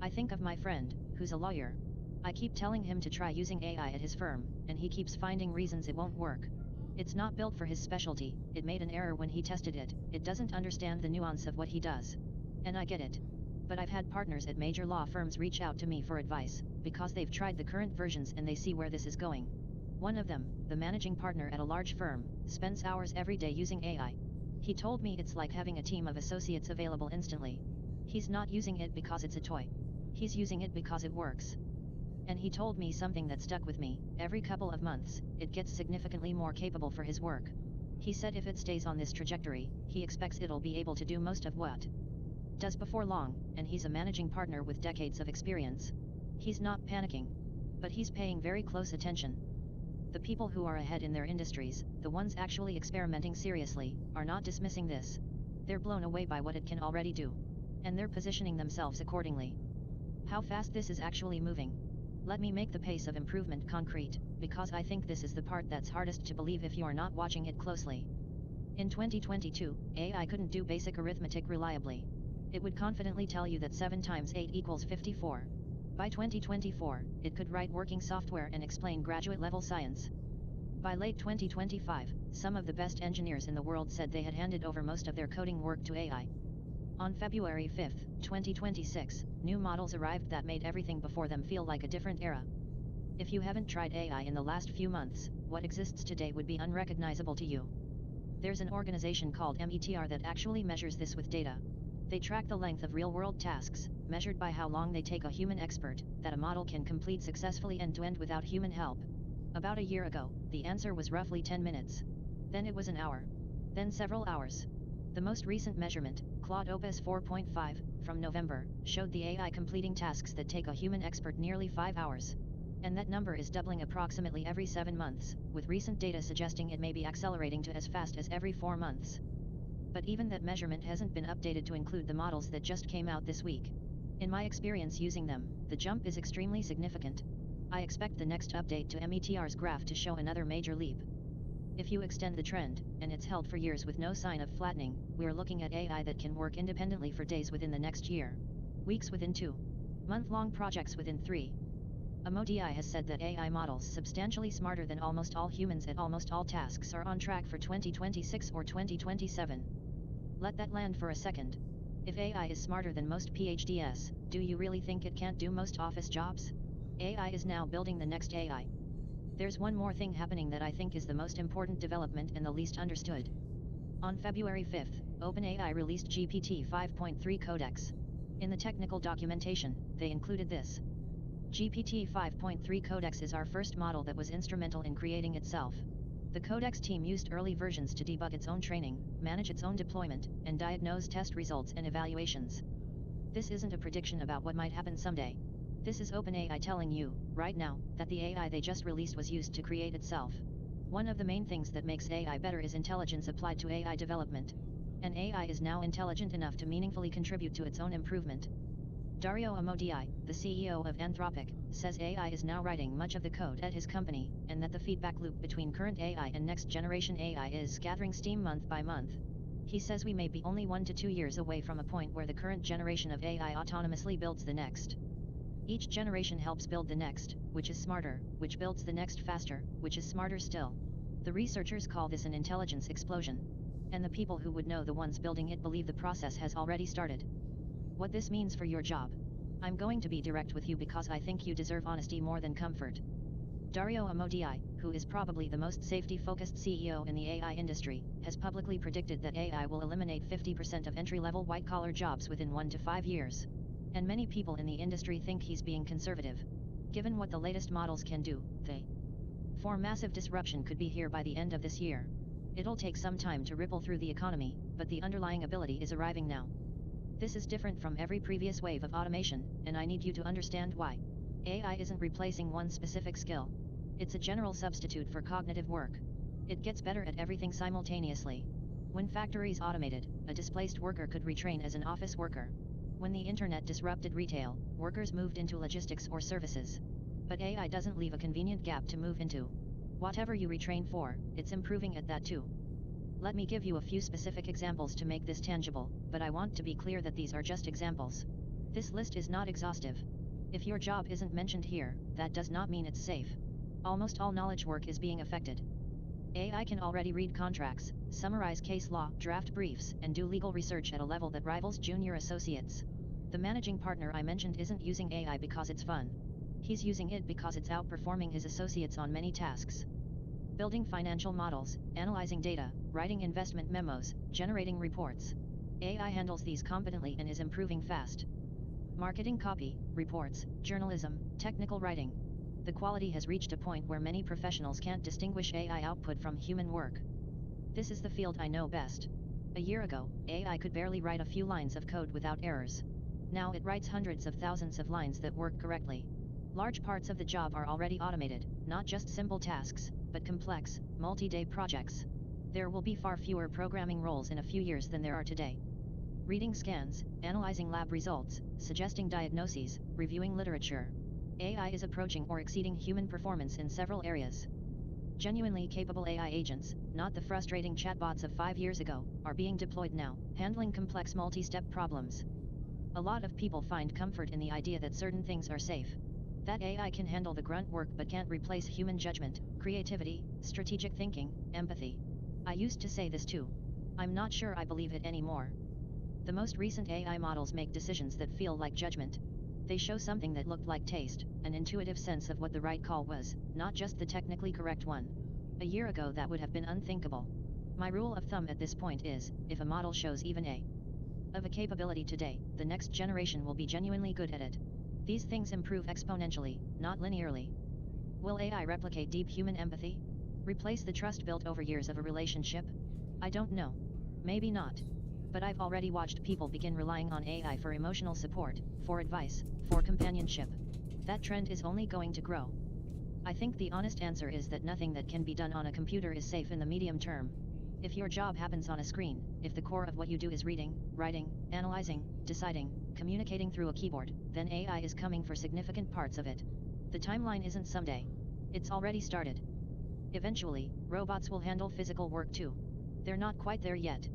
I think of my friend, who's a lawyer. I keep telling him to try using AI at his firm, and he keeps finding reasons it won't work. It's not built for his specialty, it made an error when he tested it, it doesn't understand the nuance of what he does. And I get it. But I've had partners at major law firms reach out to me for advice, because they've tried the current versions and they see where this is going. One of them, the managing partner at a large firm, spends hours every day using AI. He told me it's like having a team of associates available instantly. He's not using it because it's a toy. He's using it because it works. And he told me something that stuck with me: every couple of months, it gets significantly more capable for his work. He said if it stays on this trajectory, he expects it'll be able to do most of what does before long, and he's a managing partner with decades of experience. He's not panicking. But he's paying very close attention. The people who are ahead in their industries, the ones actually experimenting seriously, are not dismissing this. They're blown away by what it can already do. And they're positioning themselves accordingly. How fast this is actually moving. Let me make the pace of improvement concrete, because I think this is the part that's hardest to believe if you are not watching it closely. In 2022, AI couldn't do basic arithmetic reliably. It would confidently tell you that 7 times 8 equals 54. By 2024, it could write working software and explain graduate-level science. By late 2025, some of the best engineers in the world said they had handed over most of their coding work to AI. On February 5, 2026, new models arrived that made everything before them feel like a different era. If you haven't tried AI in the last few months, what exists today would be unrecognizable to you. There's an organization called METR that actually measures this with data. They track the length of real-world tasks, measured by how long they take a human expert, that a model can complete successfully end-to-end without human help. About a year ago, the answer was roughly 10 minutes. Then it was an hour. Then several hours. The most recent measurement, Claude Opus 4.5, from November, showed the AI completing tasks that take a human expert nearly 5 hours. And that number is doubling approximately every 7 months, with recent data suggesting it may be accelerating to as fast as every 4 months. But even that measurement hasn't been updated to include the models that just came out this week. In my experience using them, the jump is extremely significant. I expect the next update to METR's graph to show another major leap. If you extend the trend, and it's held for years with no sign of flattening, we're looking at AI that can work independently for days within the next year, weeks within 2, month-long projects within 3. MODI has said that AI models substantially smarter than almost all humans at almost all tasks are on track for 2026 or 2027. Let that land for a second. If AI is smarter than most PhDs, do you really think it can't do most office jobs? AI is now building the next AI. There's one more thing happening that I think is the most important development and the least understood. On February 5, OpenAI released GPT 5.3 Codex. In the technical documentation, they included this. GPT 5.3 Codex is our first model that was instrumental in creating itself. The Codex team used early versions to debug its own training, manage its own deployment, and diagnose test results and evaluations. This isn't a prediction about what might happen someday. This is OpenAI telling you, right now, that the AI they just released was used to create itself. One of the main things that makes AI better is intelligence applied to AI development. And AI is now intelligent enough to meaningfully contribute to its own improvement. Dario Amodei, the CEO of Anthropic, says AI is now writing much of the code at his company, and that the feedback loop between current AI and next-generation AI is gathering steam month by month. He says we may be only 1 to 2 years away from a point where the current generation of AI autonomously builds the next. Each generation helps build the next, which is smarter, which builds the next faster, which is smarter still. The researchers call this an intelligence explosion. And the people who would know the ones building it believe the process has already started. What this means for your job. I'm going to be direct with you because I think you deserve honesty more than comfort. Dario Amodei, who is probably the most safety-focused CEO in the AI industry, has publicly predicted that AI will eliminate 50% of entry-level white-collar jobs within 1 to 5 years. And many people in the industry think he's being conservative. Given what the latest models can do, for massive disruption could be here by the end of this year. It'll take some time to ripple through the economy, but the underlying ability is arriving now. This is different from every previous wave of automation, and I need you to understand why. AI isn't replacing one specific skill. It's a general substitute for cognitive work. It gets better at everything simultaneously. When factories automated, a displaced worker could retrain as an office worker. When the internet disrupted retail, workers moved into logistics or services. But AI doesn't leave a convenient gap to move into. Whatever you retrain for, it's improving at that too. Let me give you a few specific examples to make this tangible, but I want to be clear that these are just examples. This list is not exhaustive. If your job isn't mentioned here, that does not mean it's safe. Almost all knowledge work is being affected. AI can already read contracts, summarize case law, draft briefs, and do legal research at a level that rivals junior associates. The managing partner I mentioned isn't using AI because it's fun. He's using it because it's outperforming his associates on many tasks. Building financial models, analyzing data, writing investment memos, generating reports. AI handles these competently and is improving fast. Marketing copy, reports, journalism, technical writing. The quality has reached a point where many professionals can't distinguish AI output from human work. This is the field I know best. A year ago, AI could barely write a few lines of code without errors. Now it writes hundreds of thousands of lines that work correctly. Large parts of the job are already automated, not just simple tasks, but complex, multi-day projects. There will be far fewer programming roles in a few years than there are today. Reading scans, analyzing lab results, suggesting diagnoses, reviewing literature. AI is approaching or exceeding human performance in several areas. Genuinely capable AI agents, not the frustrating chatbots of 5 years ago, are being deployed now, handling complex multi-step problems. A lot of people find comfort in the idea that certain things are safe. That AI can handle the grunt work but can't replace human judgment, creativity, strategic thinking, empathy. I used to say this too. I'm not sure I believe it anymore. The most recent AI models make decisions that feel like judgment. They show something that looked like taste, an intuitive sense of what the right call was, not just the technically correct one. A year ago that would have been unthinkable. My rule of thumb at this point is, if a model shows even of a capability today, the next generation will be genuinely good at it. These things improve exponentially, not linearly. Will AI replicate deep human empathy? Replace the trust built over years of a relationship? I don't know. Maybe not. But I've already watched people begin relying on AI for emotional support, for advice, for companionship. That trend is only going to grow. I think the honest answer is that nothing that can be done on a computer is safe in the medium term. If your job happens on a screen, if the core of what you do is reading, writing, analyzing, deciding, communicating through a keyboard, then AI is coming for significant parts of it. The timeline isn't someday. It's already started. Eventually, robots will handle physical work too. They're not quite there yet.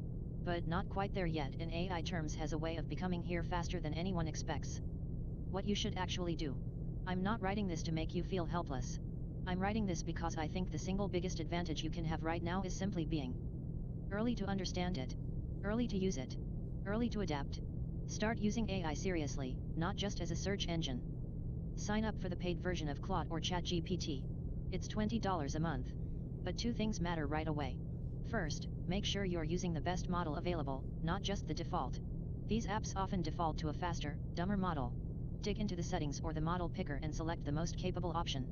But not quite there yet in AI terms has a way of becoming here faster than anyone expects. What you should actually do. I'm not writing this to make you feel helpless. I'm writing this because I think the single biggest advantage you can have right now is simply being early to understand it. Early to use it. Early to adapt. Start using AI seriously, not just as a search engine. Sign up for the paid version of Claude or ChatGPT. It's $20 a month. But 2 things matter right away. First, make sure you're using the best model available, not just the default. These apps often default to a faster, dumber model. Dig into the settings or the model picker and select the most capable option.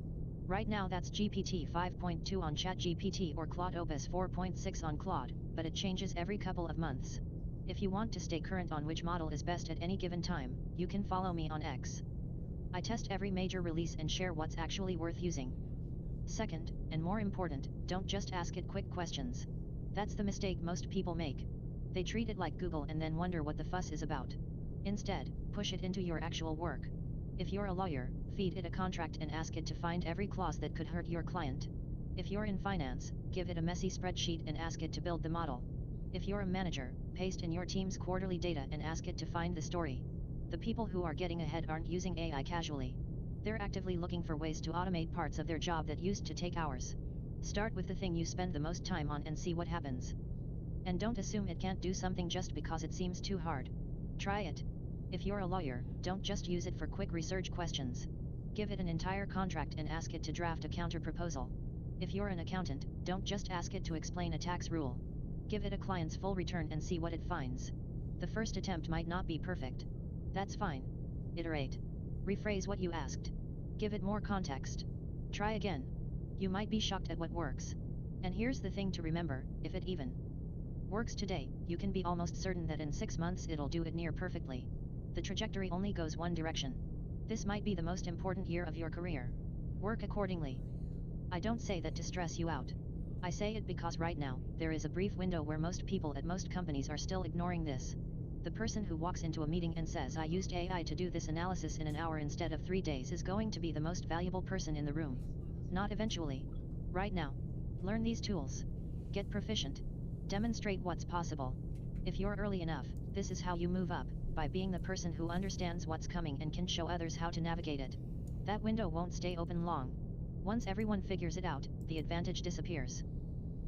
Right now that's GPT 5.2 on ChatGPT or Claude Opus 4.6 on Claude, but it changes every couple of months. If you want to stay current on which model is best at any given time, you can follow me on X. I test every major release and share what's actually worth using. Second, and more important, don't just ask it quick questions. That's the mistake most people make. They treat it like Google and then wonder what the fuss is about. Instead, push it into your actual work. If you're a lawyer, feed it a contract and ask it to find every clause that could hurt your client. If you're in finance, give it a messy spreadsheet and ask it to build the model. If you're a manager, paste in your team's quarterly data and ask it to find the story. The people who are getting ahead aren't using AI casually. They're actively looking for ways to automate parts of their job that used to take hours. Start with the thing you spend the most time on and see what happens. And don't assume it can't do something just because it seems too hard. Try it. If you're a lawyer, don't just use it for quick research questions. Give it an entire contract and ask it to draft a counter-proposal. If you're an accountant, don't just ask it to explain a tax rule. Give it a client's full return and see what it finds. The first attempt might not be perfect. That's fine. Iterate. Rephrase what you asked. Give it more context. Try again. You might be shocked at what works. And here's the thing to remember, if it even works today, you can be almost certain that in 6 months it'll do it near perfectly. The trajectory only goes one direction. This might be the most important year of your career. Work accordingly. I don't say that to stress you out. I say it because right now, there is a brief window where most people at most companies are still ignoring this. The person who walks into a meeting and says I used AI to do this analysis in an hour instead of 3 days is going to be the most valuable person in the room. Not eventually. Right now. Learn these tools. Get proficient. Demonstrate what's possible. If you're early enough, this is how you move up, by being the person who understands what's coming and can show others how to navigate it. That window won't stay open long. Once everyone figures it out, the advantage disappears.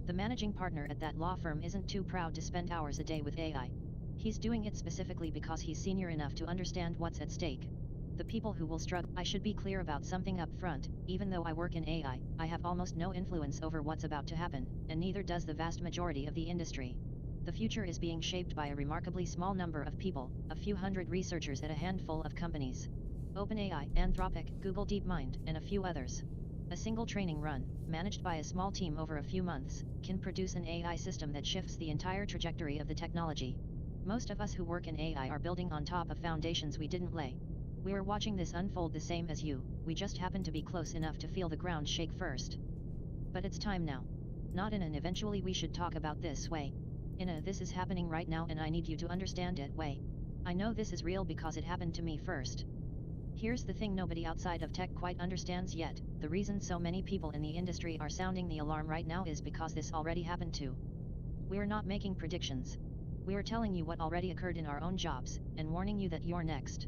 The managing partner at that law firm isn't too proud to spend hours a day with AI. He's doing it specifically because he's senior enough to understand what's at stake. The people who will struggle. I should be clear about something up front. Even though I work in AI, I have almost no influence over what's about to happen, and neither does the vast majority of the industry. The future is being shaped by a remarkably small number of people, a few hundred researchers at a handful of companies. OpenAI, Anthropic, Google DeepMind, and a few others. A single training run, managed by a small team over a few months, can produce an AI system that shifts the entire trajectory of the technology. Most of us who work in AI are building on top of foundations we didn't lay. We are watching this unfold the same as you, we just happen to be close enough to feel the ground shake first. But it's time now. Not in an eventually we should talk about this way. In a this is happening right now and I need you to understand it way. I know this is real because it happened to me first. Here's the thing nobody outside of tech quite understands yet. The reason so many people in the industry are sounding the alarm right now is because this already happened too. We're not making predictions. We're telling you what already occurred in our own jobs, and warning you that you're next.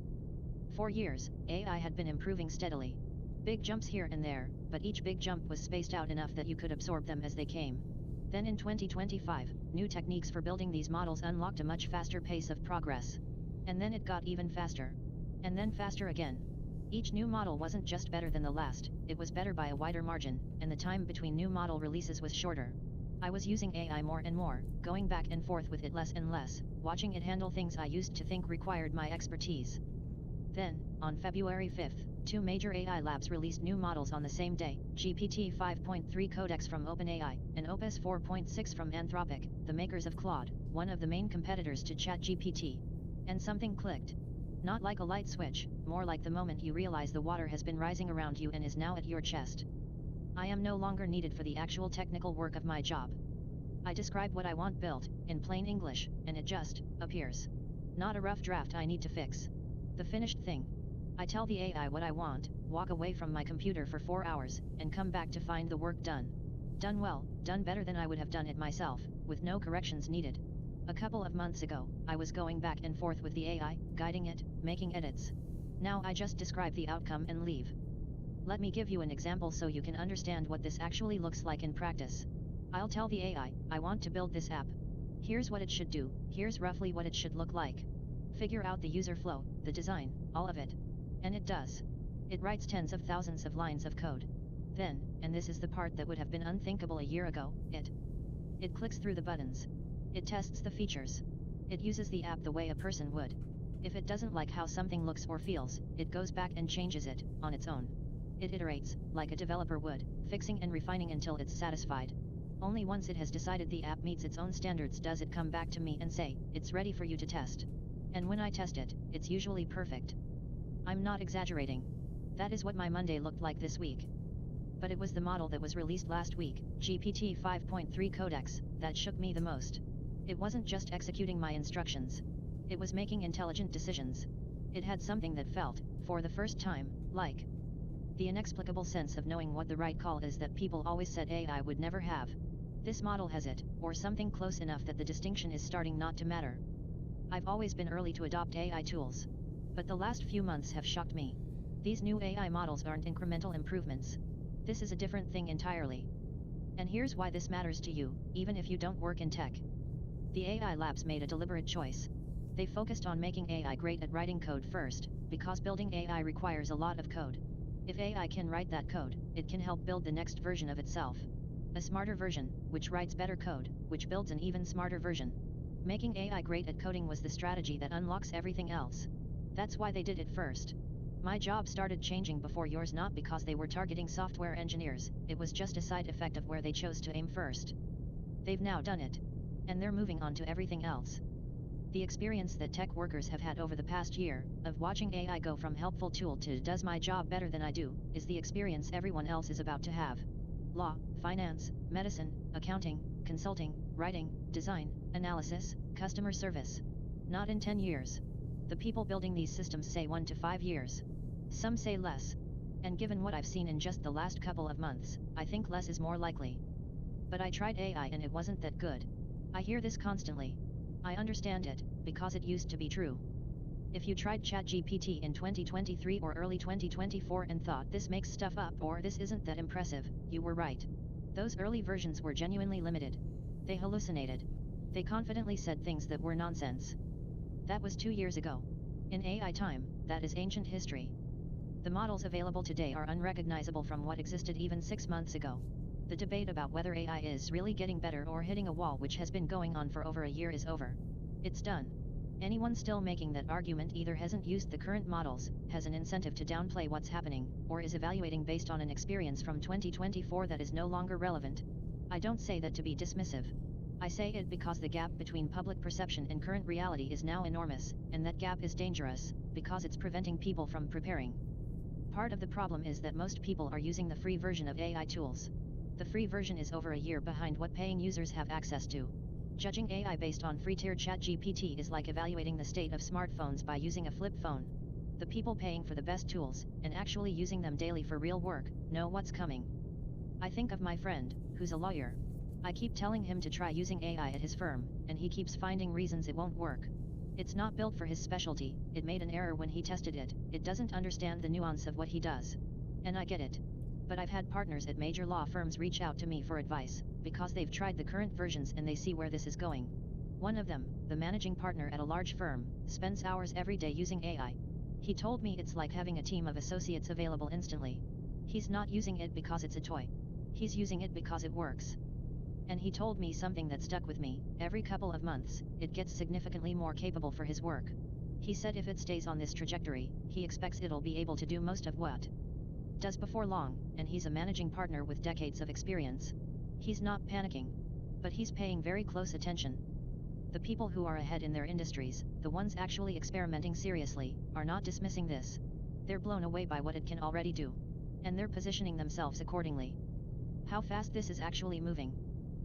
For years, AI had been improving steadily. Big jumps here and there, but each big jump was spaced out enough that you could absorb them as they came. Then in 2025, new techniques for building these models unlocked a much faster pace of progress. And then it got even faster. And then faster again. Each new model wasn't just better than the last, it was better by a wider margin, and the time between new model releases was shorter. I was using AI more and more, going back and forth with it less and less, watching it handle things I used to think required my expertise. Then, on February 5th, 2 major AI labs released new models on the same day, GPT 5.3 Codex from OpenAI, and Opus 4.6 from Anthropic, the makers of Claude, one of the main competitors to ChatGPT. And something clicked. Not like a light switch, more like the moment you realize the water has been rising around you and is now at your chest. I am no longer needed for the actual technical work of my job. I describe what I want built, in plain English, and it just appears. Not a rough draft I need to fix. The finished thing. I tell the AI what I want, walk away from my computer for 4 hours, and come back to find the work done. Done well, done better than I would have done it myself, with no corrections needed. A couple of months ago, I was going back and forth with the AI, guiding it, making edits. Now I just describe the outcome and leave. Let me give you an example so you can understand what this actually looks like in practice. I'll tell the AI, I want to build this app. Here's what it should do, here's roughly what it should look like. Figure out the user flow, the design, all of it. And it does. It writes tens of thousands of lines of code. Then, and this is the part that would have been unthinkable a year ago, it clicks through the buttons. It tests the features. It uses the app the way a person would. If it doesn't like how something looks or feels, it goes back and changes it, on its own. It iterates, like a developer would, fixing and refining until it's satisfied. Only once it has decided the app meets its own standards does it come back to me and say, it's ready for you to test. And when I test it, it's usually perfect. I'm not exaggerating. That is what my Monday looked like this week. But it was the model that was released last week, GPT 5.3 Codex, that shook me the most. It wasn't just executing my instructions. It was making intelligent decisions. It had something that felt, for the first time, like the inexplicable sense of knowing what the right call is that people always said AI would never have. This model has it, or something close enough that the distinction is starting not to matter. I've always been early to adopt AI tools. But the last few months have shocked me. These new AI models aren't incremental improvements. This is a different thing entirely. And here's why this matters to you, even if you don't work in tech. The AI labs made a deliberate choice. They focused on making AI great at writing code first, because building AI requires a lot of code. If AI can write that code, it can help build the next version of itself. A smarter version, which writes better code, which builds an even smarter version. Making AI great at coding was the strategy that unlocks everything else. That's why they did it first. My job started changing before yours, not because they were targeting software engineers, it was just a side effect of where they chose to aim first. They've now done it. And they're moving on to everything else. The experience that tech workers have had over the past year, of watching AI go from helpful tool to does my job better than I do, is the experience everyone else is about to have. Law, finance, medicine, accounting, consulting, writing, design, analysis, customer service. Not in 10 years. The people building these systems say 1 to 5 years. Some say less. And given what I've seen in just the last couple of months, I think less is more likely. But I tried AI and it wasn't that good. I hear this constantly. I understand it, because it used to be true. If you tried ChatGPT in 2023 or early 2024 and thought this makes stuff up or this isn't that impressive, you were right. Those early versions were genuinely limited. They hallucinated. They confidently said things that were nonsense. That was 2 years ago. In AI time, that is ancient history. The models available today are unrecognizable from what existed even 6 months ago. The debate about whether AI is really getting better or hitting a wall, which has been going on for over a year, is over. It's done. Anyone still making that argument either hasn't used the current models, has an incentive to downplay what's happening, or is evaluating based on an experience from 2024 that is no longer relevant. I don't say that to be dismissive. I say it because the gap between public perception and current reality is now enormous, and that gap is dangerous, because it's preventing people from preparing. Part of the problem is that most people are using the free version of AI tools. The free version is over a year behind what paying users have access to. Judging AI based on free-tier ChatGPT is like evaluating the state of smartphones by using a flip phone. The people paying for the best tools, and actually using them daily for real work, know what's coming. I think of my friend, who's a lawyer. I keep telling him to try using AI at his firm, and he keeps finding reasons it won't work. It's not built for his specialty, it made an error when he tested it, it doesn't understand the nuance of what he does. And I get it. But I've had partners at major law firms reach out to me for advice, because they've tried the current versions and they see where this is going. One of them, the managing partner at a large firm, spends hours every day using AI. He told me it's like having a team of associates available instantly. He's not using it because it's a toy. He's using it because it works. And he told me something that stuck with me: every couple of months, it gets significantly more capable for his work. He said if it stays on this trajectory, he expects it'll be able to do most of what does before long, and he's a managing partner with decades of experience. He's not panicking. But he's paying very close attention. The people who are ahead in their industries, the ones actually experimenting seriously, are not dismissing this. They're blown away by what it can already do. And they're positioning themselves accordingly. How fast this is actually moving.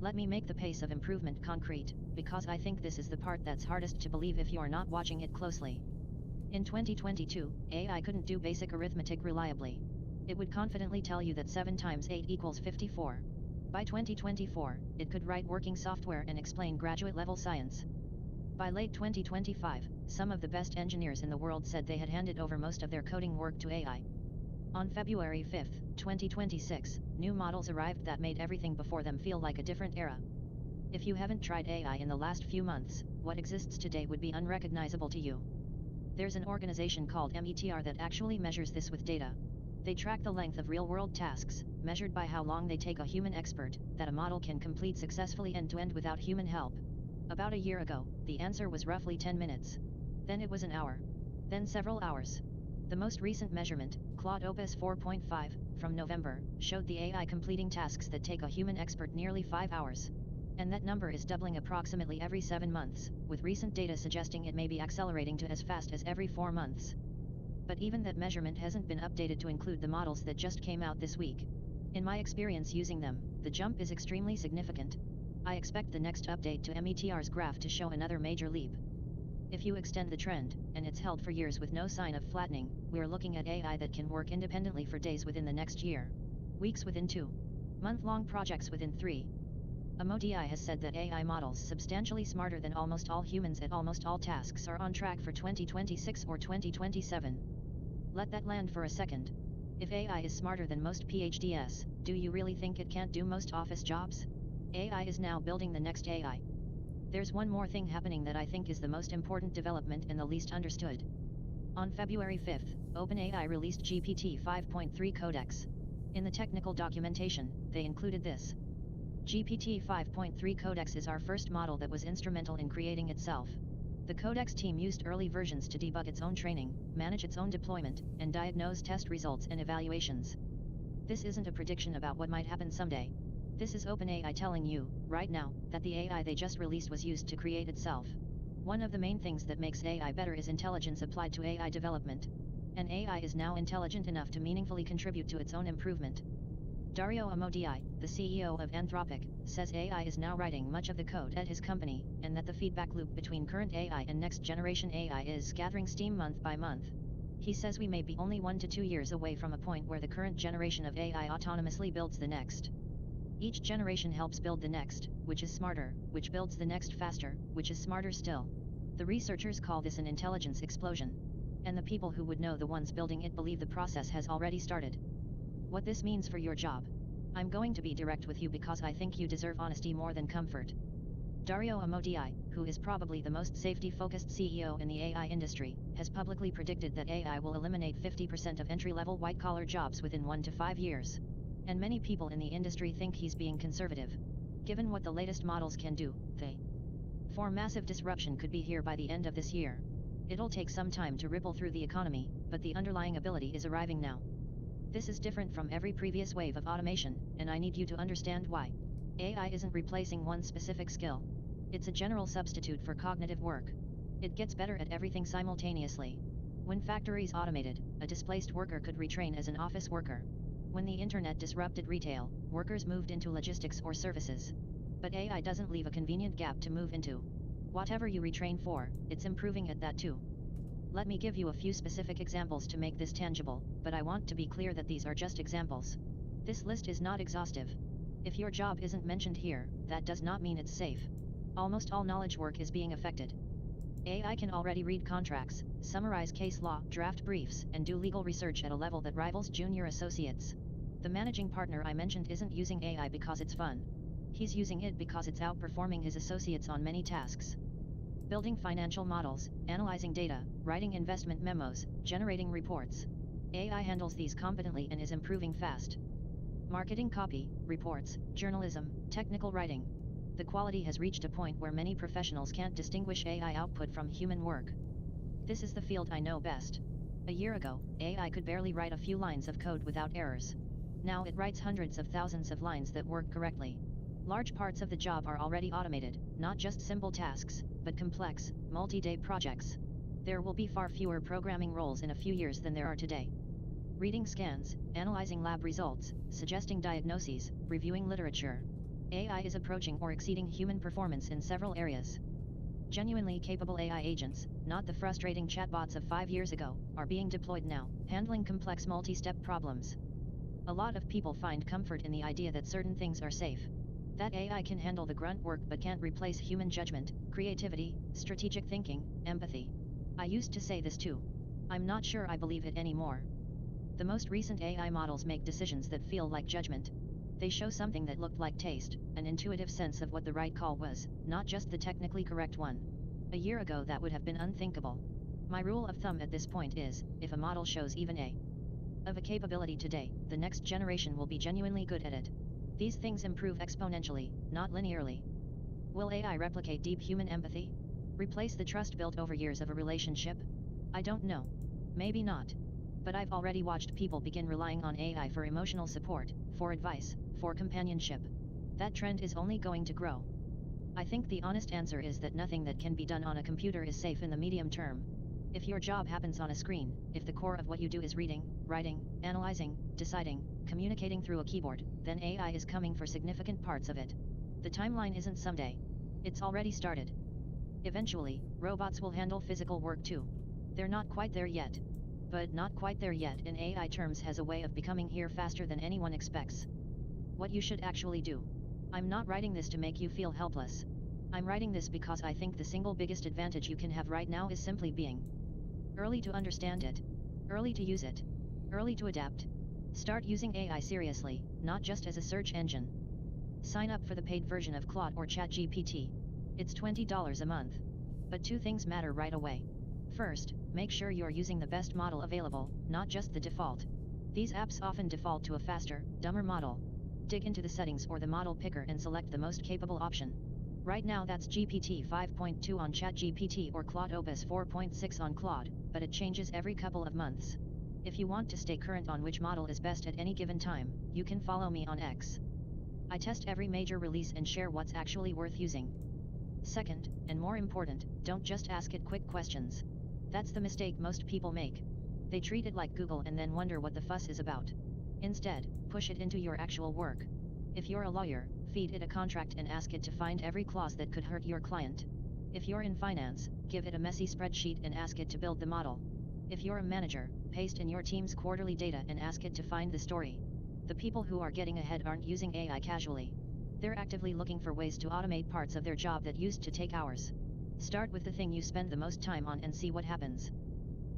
Let me make the pace of improvement concrete, because I think this is the part that's hardest to believe if you are not watching it closely. In 2022, AI couldn't do basic arithmetic reliably. It would confidently tell you that 7 times 8 equals 54. By 2024, it could write working software and explain graduate-level science. By late 2025, some of the best engineers in the world said they had handed over most of their coding work to AI. On February 5, 2026, new models arrived that made everything before them feel like a different era. If you haven't tried AI in the last few months, what exists today would be unrecognizable to you. There's an organization called METR that actually measures this with data. They track the length of real-world tasks, measured by how long they take a human expert, that a model can complete successfully end-to-end without human help. About a year ago, the answer was roughly 10 minutes. Then it was an hour. Then several hours. The most recent measurement, Claude Opus 4.5, from November, showed the AI completing tasks that take a human expert nearly 5 hours. And that number is doubling approximately every 7 months, with recent data suggesting it may be accelerating to as fast as every 4 months. But even that measurement hasn't been updated to include the models that just came out this week. In my experience using them, the jump is extremely significant. I expect the next update to METR's graph to show another major leap. If you extend the trend, and it's held for years with no sign of flattening, we're looking at AI that can work independently for days within the next year, weeks within 2, month-long projects within 3. A MODI has said that AI models substantially smarter than almost all humans at almost all tasks are on track for 2026 or 2027. Let that land for a second. If AI is smarter than most PhDs, do you really think it can't do most office jobs? AI is now building the next AI. There's one more thing happening that I think is the most important development and the least understood. On February 5th, OpenAI released GPT 5.3 Codex. In the technical documentation, they included this. GPT 5.3 Codex is our first model that was instrumental in creating itself. The Codex team used early versions to debug its own training, manage its own deployment, and diagnose test results and evaluations. This isn't a prediction about what might happen someday. This is OpenAI telling you, right now, that the AI they just released was used to create itself. One of the main things that makes AI better is intelligence applied to AI development. An AI is now intelligent enough to meaningfully contribute to its own improvement. Dario Amodei, the CEO of Anthropic, says AI is now writing much of the code at his company, and that the feedback loop between current AI and next-generation AI is gathering steam month by month. He says we may be only 1 to 2 years away from a point where the current generation of AI autonomously builds the next. Each generation helps build the next, which is smarter, which builds the next faster, which is smarter still. The researchers call this an intelligence explosion. And the people who would know the ones building it believe the process has already started. What this means for your job. I'm going to be direct with you because I think you deserve honesty more than comfort. Dario Amodei, who is probably the most safety-focused CEO in the AI industry, has publicly predicted that AI will eliminate 50% of entry-level white-collar jobs within 1 to 5 years. And many people in the industry think he's being conservative. Given what the latest models can do, for massive disruption could be here by the end of this year. It'll take some time to ripple through the economy, but the underlying ability is arriving now. This is different from every previous wave of automation, and I need you to understand why. AI isn't replacing one specific skill. It's a general substitute for cognitive work. It gets better at everything simultaneously. When factories automated, a displaced worker could retrain as an office worker. When the internet disrupted retail, workers moved into logistics or services. But AI doesn't leave a convenient gap to move into. Whatever you retrain for, it's improving at that too. Let me give you a few specific examples to make this tangible, but I want to be clear that these are just examples. This list is not exhaustive. If your job isn't mentioned here, that does not mean it's safe. Almost all knowledge work is being affected. AI can already read contracts, summarize case law, draft briefs, and do legal research at a level that rivals junior associates. The managing partner I mentioned isn't using AI because it's fun. He's using it because it's outperforming his associates on many tasks. Building financial models, analyzing data, writing investment memos, generating reports. AI handles these competently and is improving fast. Marketing copy, reports, journalism, technical writing. The quality has reached a point where many professionals can't distinguish AI output from human work. This is the field I know best. A year ago, AI could barely write a few lines of code without errors. Now it writes hundreds of thousands of lines that work correctly. Large parts of the job are already automated, not just simple tasks, but complex, multi-day projects. There will be far fewer programming roles in a few years than there are today. Reading scans, analyzing lab results, suggesting diagnoses, reviewing literature. AI is approaching or exceeding human performance in several areas. Genuinely capable AI agents, not the frustrating chatbots of 5 years ago, are being deployed now, handling complex multi-step problems. A lot of people find comfort in the idea that certain things are safe. That AI can handle the grunt work but can't replace human judgment, creativity, strategic thinking, empathy. I used to say this too. I'm not sure I believe it anymore. The most recent AI models make decisions that feel like judgment. They show something that looked like taste, an intuitive sense of what the right call was, not just the technically correct one. A year ago that would have been unthinkable. My rule of thumb at this point is, if a model shows even of a capability today, the next generation will be genuinely good at it. These things improve exponentially, not linearly. Will AI replicate deep human empathy? Replace the trust built over years of a relationship? I don't know. Maybe not. But I've already watched people begin relying on AI for emotional support, for advice, for companionship. That trend is only going to grow. I think the honest answer is that nothing that can be done on a computer is safe in the medium term. If your job happens on a screen, if the core of what you do is reading, writing, analyzing, deciding, communicating through a keyboard, then AI is coming for significant parts of it. The timeline isn't someday. It's already started. Eventually, robots will handle physical work too. They're not quite there yet. But not quite there yet in AI terms has a way of becoming here faster than anyone expects. What you should actually do. I'm not writing this to make you feel helpless. I'm writing this because I think the single biggest advantage you can have right now is simply being early to understand it, early to use it, early to adapt. Start using AI seriously, not just as a search engine. Sign up for the paid version of Claude or ChatGPT. It's $20 a month. But two things matter right away. First, make sure you're using the best model available, not just the default. These apps often default to a faster, dumber model. Dig into the settings or the model picker and select the most capable option. Right now that's GPT 5.2 on ChatGPT or Claude Opus 4.6 on Claude, but it changes every couple of months. If you want to stay current on which model is best at any given time, you can follow me on X. I test every major release and share what's actually worth using. Second, and more important, don't just ask it quick questions. That's the mistake most people make. They treat it like Google and then wonder what the fuss is about. Instead, push it into your actual work. If you're a lawyer, feed it a contract and ask it to find every clause that could hurt your client. If you're in finance, give it a messy spreadsheet and ask it to build the model. If you're a manager, paste in your team's quarterly data and ask it to find the story. The people who are getting ahead aren't using AI casually. They're actively looking for ways to automate parts of their job that used to take hours. Start with the thing you spend the most time on and see what happens.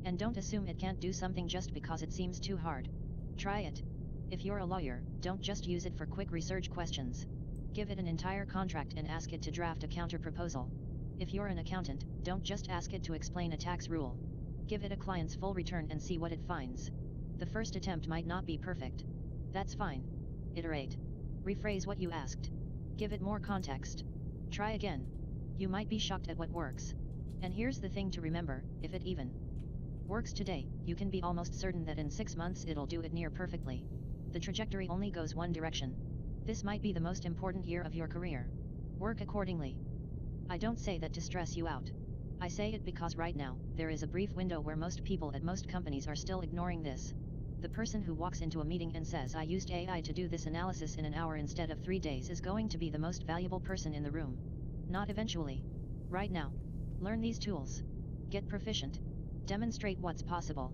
And don't assume it can't do something just because it seems too hard. Try it. If you're a lawyer, don't just use it for quick research questions. Give it an entire contract and ask it to draft a counter-proposal. If you're an accountant, don't just ask it to explain a tax rule. Give it a client's full return and see what it finds. The first attempt might not be perfect. That's fine. Iterate. Rephrase what you asked. Give it more context. Try again. You might be shocked at what works. And here's the thing to remember, if it even works today, you can be almost certain that in 6 months it'll do it near perfectly. The trajectory only goes one direction. This might be the most important year of your career. Work accordingly. I don't say that to stress you out. I say it because right now, there is a brief window where most people at most companies are still ignoring this. The person who walks into a meeting and says I used AI to do this analysis in an hour instead of 3 days is going to be the most valuable person in the room. Not eventually. Right now. Learn these tools. Get proficient. Demonstrate what's possible.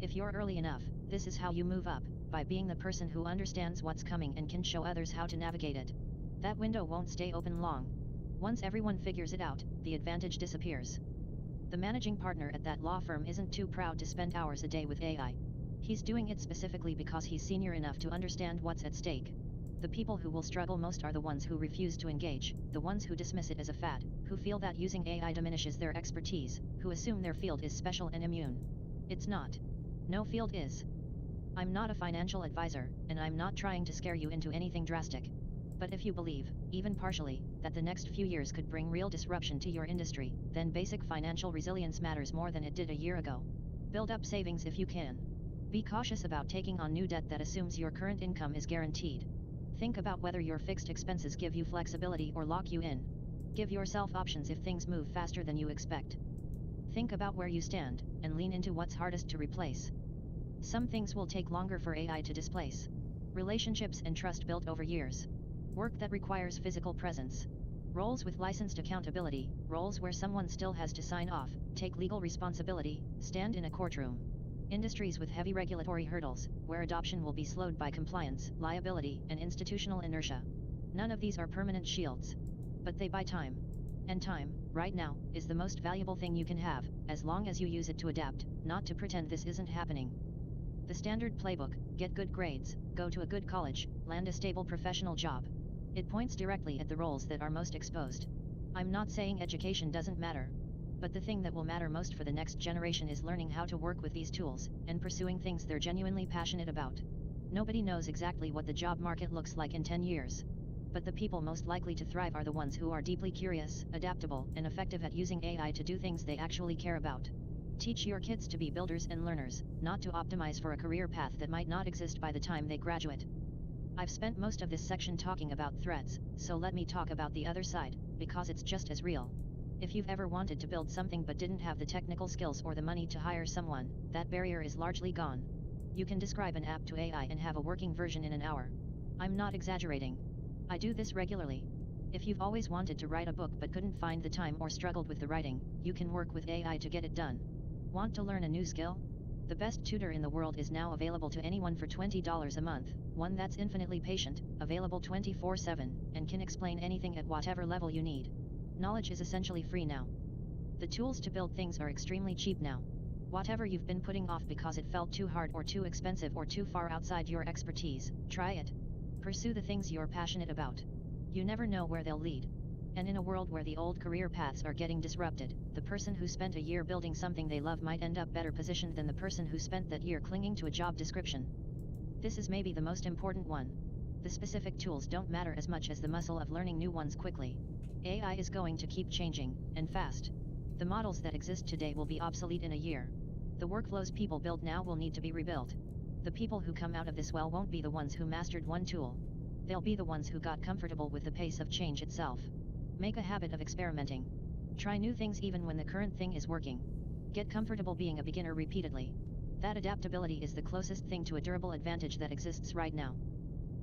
If you're early enough, this is how you move up, by being the person who understands what's coming and can show others how to navigate it. That window won't stay open long. Once everyone figures it out, the advantage disappears. The managing partner at that law firm isn't too proud to spend hours a day with AI. He's doing it specifically because he's senior enough to understand what's at stake. The people who will struggle most are the ones who refuse to engage, the ones who dismiss it as a fad, who feel that using AI diminishes their expertise, who assume their field is special and immune. It's not. No field is. I'm not a financial advisor, and I'm not trying to scare you into anything drastic. But if you believe, even partially, that the next few years could bring real disruption to your industry, then basic financial resilience matters more than it did a year ago. Build up savings if you can. Be cautious about taking on new debt that assumes your current income is guaranteed. Think about whether your fixed expenses give you flexibility or lock you in. Give yourself options if things move faster than you expect. Think about where you stand, and lean into what's hardest to replace. Some things will take longer for AI to displace. Relationships and trust built over years. Work that requires physical presence. Roles with licensed accountability, roles where someone still has to sign off, take legal responsibility, stand in a courtroom. Industries with heavy regulatory hurdles, where adoption will be slowed by compliance, liability, and institutional inertia. None of these are permanent shields. But they buy time. And time, right now, is the most valuable thing you can have, as long as you use it to adapt, not to pretend this isn't happening. The standard playbook: get good grades, go to a good college, land a stable professional job. It points directly at the roles that are most exposed. I'm not saying education doesn't matter. But the thing that will matter most for the next generation is learning how to work with these tools, and pursuing things they're genuinely passionate about. Nobody knows exactly what the job market looks like in 10 years. But the people most likely to thrive are the ones who are deeply curious, adaptable, and effective at using AI to do things they actually care about. Teach your kids to be builders and learners, not to optimize for a career path that might not exist by the time they graduate. I've spent most of this section talking about threats, so let me talk about the other side, because it's just as real. If you've ever wanted to build something but didn't have the technical skills or the money to hire someone, that barrier is largely gone. You can describe an app to AI and have a working version in an hour. I'm not exaggerating. I do this regularly. If you've always wanted to write a book but couldn't find the time or struggled with the writing, you can work with AI to get it done. Want to learn a new skill? The best tutor in the world is now available to anyone for $20 a month, one that's infinitely patient, available 24/7, and can explain anything at whatever level you need. Knowledge is essentially free now. The tools to build things are extremely cheap now. Whatever you've been putting off because it felt too hard or too expensive or too far outside your expertise, try it. Pursue the things you're passionate about. You never know where they'll lead. And in a world where the old career paths are getting disrupted, the person who spent a year building something they love might end up better positioned than the person who spent that year clinging to a job description. This is maybe the most important one. The specific tools don't matter as much as the muscle of learning new ones quickly. AI is going to keep changing, and fast. The models that exist today will be obsolete in a year. The workflows people build now will need to be rebuilt. The people who come out of this well won't be the ones who mastered one tool. They'll be the ones who got comfortable with the pace of change itself. Make a habit of experimenting. Try new things even when the current thing is working. Get comfortable being a beginner repeatedly. That adaptability is the closest thing to a durable advantage that exists right now.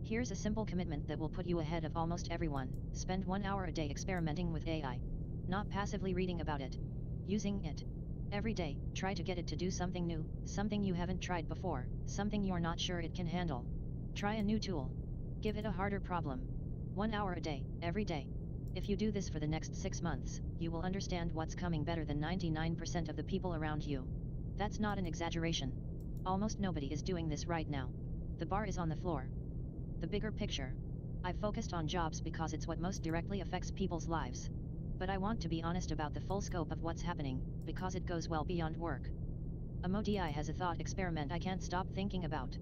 Here's a simple commitment that will put you ahead of almost everyone. Spend 1 hour a day experimenting with AI. Not passively reading about it. Using it. Every day, try to get it to do something new, something you haven't tried before, something you're not sure it can handle. Try a new tool. Give it a harder problem. 1 hour a day, every day. If you do this for the next 6 months, you will understand what's coming better than 99% of the people around you. That's not an exaggeration. Almost nobody is doing this right now. The bar is on the floor. The bigger picture. I've focused on jobs because it's what most directly affects people's lives. But I want to be honest about the full scope of what's happening, because it goes well beyond work. A MODI has a thought experiment I can't stop thinking about.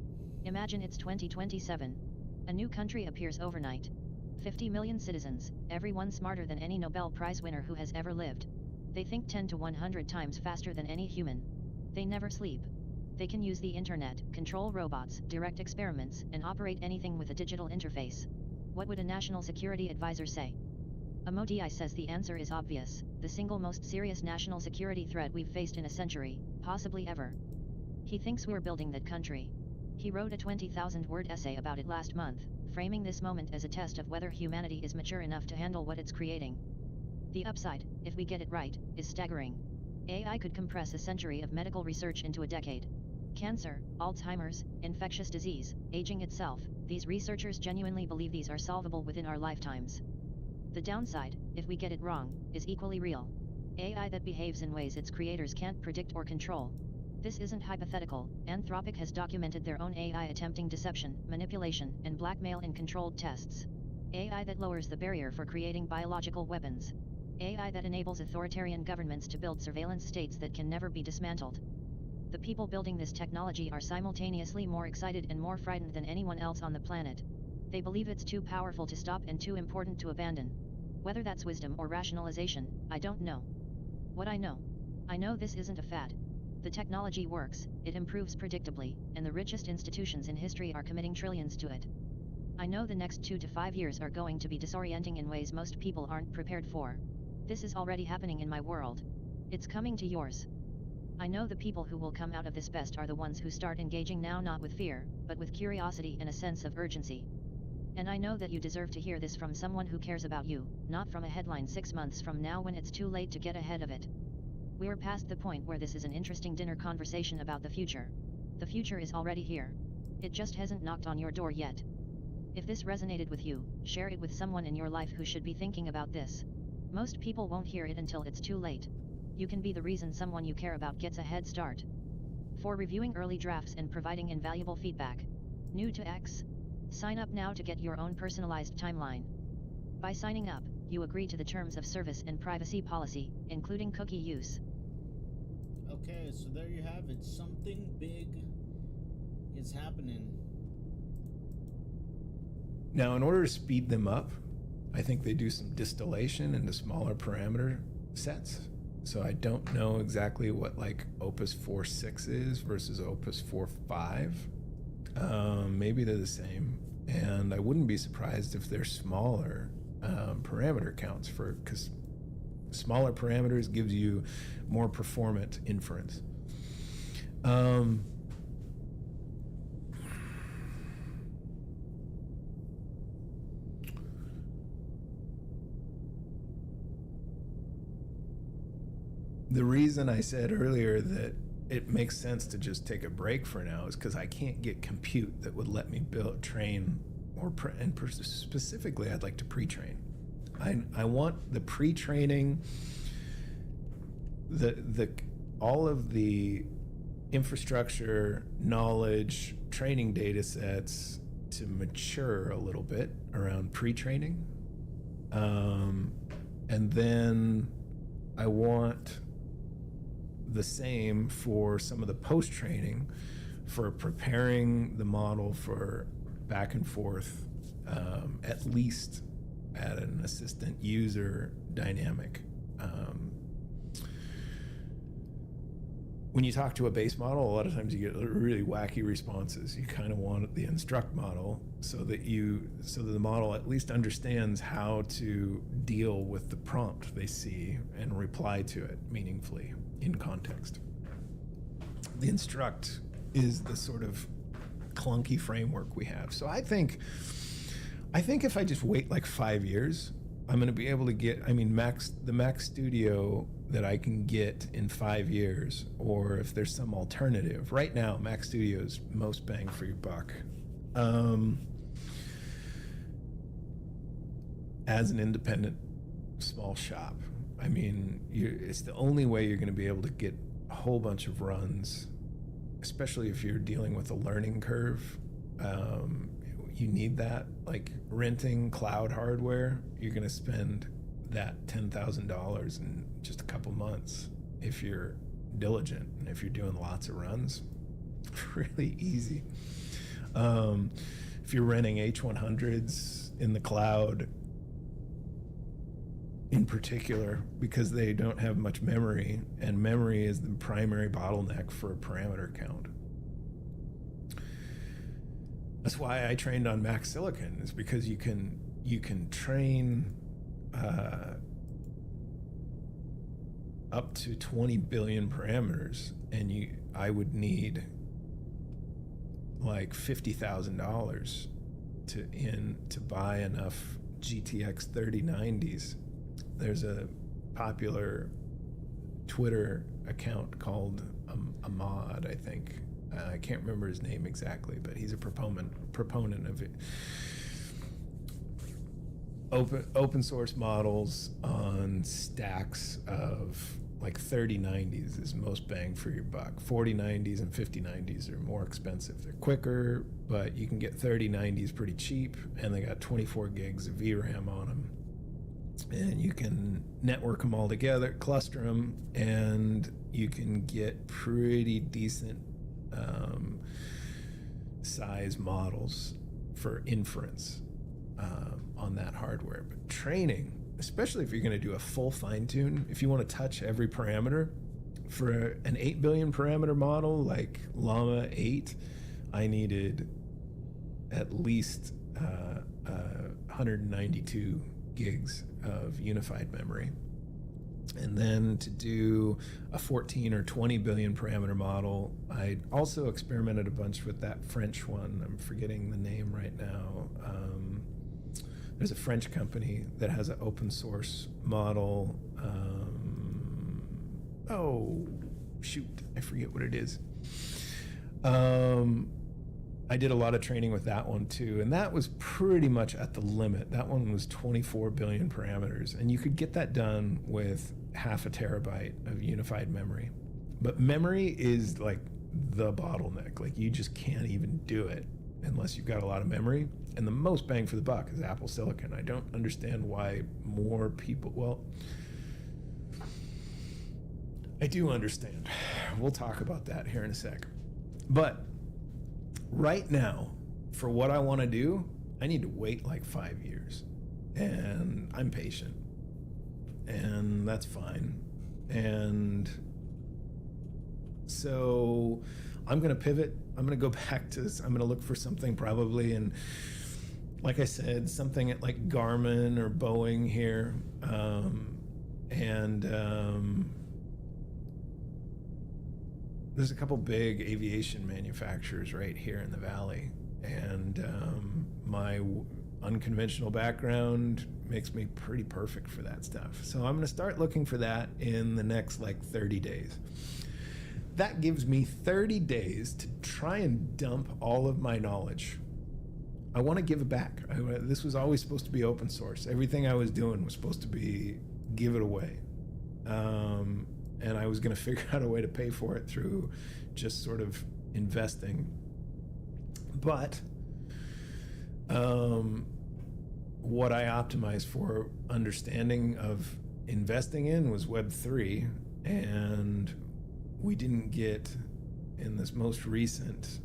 Imagine it's 2027. A new country appears overnight. 50 million citizens, everyone smarter than any Nobel Prize winner who has ever lived. They think 10 to 100 times faster than any human. They never sleep. They can use the internet, control robots, direct experiments, and operate anything with a digital interface. What would a national security advisor say? A MODI says the answer is obvious: the single most serious national security threat we've faced in a century, possibly ever. He thinks we're building that country. He wrote a 20,000-word essay about it last month, framing this moment as a test of whether humanity is mature enough to handle what it's creating. The upside, if we get it right, is staggering. AI could compress a century of medical research into a decade. Cancer, Alzheimer's, infectious disease, aging itself, these researchers genuinely believe these are solvable within our lifetimes. The downside, if we get it wrong, is equally real. AI that behaves in ways its creators can't predict or control. This isn't hypothetical. Anthropic has documented their own AI attempting deception, manipulation, and blackmail in controlled tests. AI that lowers the barrier for creating biological weapons. AI that enables authoritarian governments to build surveillance states that can never be dismantled. The people building this technology are simultaneously more excited and more frightened than anyone else on the planet. They believe it's too powerful to stop and too important to abandon. Whether that's wisdom or rationalization, I don't know. What I know this isn't a fad. The technology works, it improves predictably, and the richest institutions in history are committing trillions to it. I know the next 2 to 5 years are going to be disorienting in ways most people aren't prepared for. This is already happening in my world. It's coming to yours. I know the people who will come out of this best are the ones who start engaging now, not with fear, but with curiosity and a sense of urgency. And I know that you deserve to hear this from someone who cares about you, not from a headline 6 months from now when it's too late to get ahead of it. We're past the point where this is an interesting dinner conversation about the future. The future is already here. It just hasn't knocked on your door yet. If this resonated with you, share it with someone in your life who should be thinking about this. Most people won't hear it until it's too late. You can be the reason someone you care about gets a head start. For reviewing early drafts and providing invaluable feedback. New to X? Sign up now to get your own personalized timeline. By signing up, you agree to the terms of service and privacy policy, including cookie use. Okay, so there you have it. Something big is happening. Now, in order to speed them up, I think they do some distillation into smaller parameter sets. So I don't know exactly what like Opus 4.6 is versus Opus 4.5. Maybe they're the same. And I wouldn't be surprised if they're smaller parameter counts, because smaller parameters gives you more performant inference. The reason I said earlier that it makes sense to just take a break for now is because I can't get compute that would let me train, specifically I'd like to pre-train. I want the pre-training, all of the infrastructure, knowledge, training data sets to mature a little bit around pre-training. And then I want the same for some of the post-training for preparing the model for back and forth, at least at an assistant user dynamic. When you talk to a base model, a lot of times you get really wacky responses. You kind of want the instruct model so that the model at least understands how to deal with the prompt they see and reply to it meaningfully in context. The instruct is the sort of clunky framework we have. So I think if I just wait like 5 years, I'm going to be able to get, the Mac Studio that I can get in 5 years, or if there's some alternative. Right now, Mac Studio is most bang for your buck. As an independent small shop, it's the only way you're going to be able to get a whole bunch of runs, especially if you're dealing with a learning curve. You need that. Like renting cloud hardware, you're going to spend that $10,000 in just a couple months if you're diligent and if you're doing lots of runs. Really easy. If you're renting H100s in the cloud, in particular, because they don't have much memory, and memory is the primary bottleneck for a parameter count. That's why I trained on Mac Silicon, is because you can train up to 20 billion parameters, and I would need like $50,000 to buy enough GTX 3090s. There's a popular Twitter account called Ahmad, I think. I can't remember his name exactly, but he's a proponent of it. Open source models on stacks of like 3090s is most bang for your buck. 4090s and 5090s are more expensive. They're quicker, but you can get 3090s pretty cheap, and they got 24 gigs of VRAM on them. And you can network them all together, cluster them, and you can get pretty decent size models for inference on that hardware. But training, especially if you're going to do a full fine-tune, if you want to touch every parameter, for an 8 billion parameter model like Llama 8, I needed at least 192 gigs of unified memory. And then to do a 14 or 20 billion parameter model, I also experimented a bunch with that French one. I'm forgetting the name right now. There's a French company that has an open source model. I forget what it is. I did a lot of training with that one too, and that was pretty much at the limit. That one was 24 billion parameters, and you could get that done with half a terabyte of unified memory. But memory is like the bottleneck. Like, you just can't even do it unless you've got a lot of memory. And the most bang for the buck is Apple Silicon. I don't understand why more people, well, I do understand. We'll talk about that here in a sec. But right now, for what I want to do, I need to wait like 5 years. And I'm patient. And that's fine. And so I'm going to pivot. I'm going to go back to this. I'm going to look for something probably, and like I said, something at like Garmin or Boeing here. There's a couple big aviation manufacturers right here in the Valley. And my unconventional background makes me pretty perfect for that stuff. So I'm going to start looking for that in the next like 30 days. That gives me 30 days to try and dump all of my knowledge. I want to give it back. This was always supposed to be open source. Everything I was doing was supposed to be give it away. And I was going to figure out a way to pay for it through just sort of investing. But what I optimized for understanding of investing in was Web3, and we didn't get, in this most recent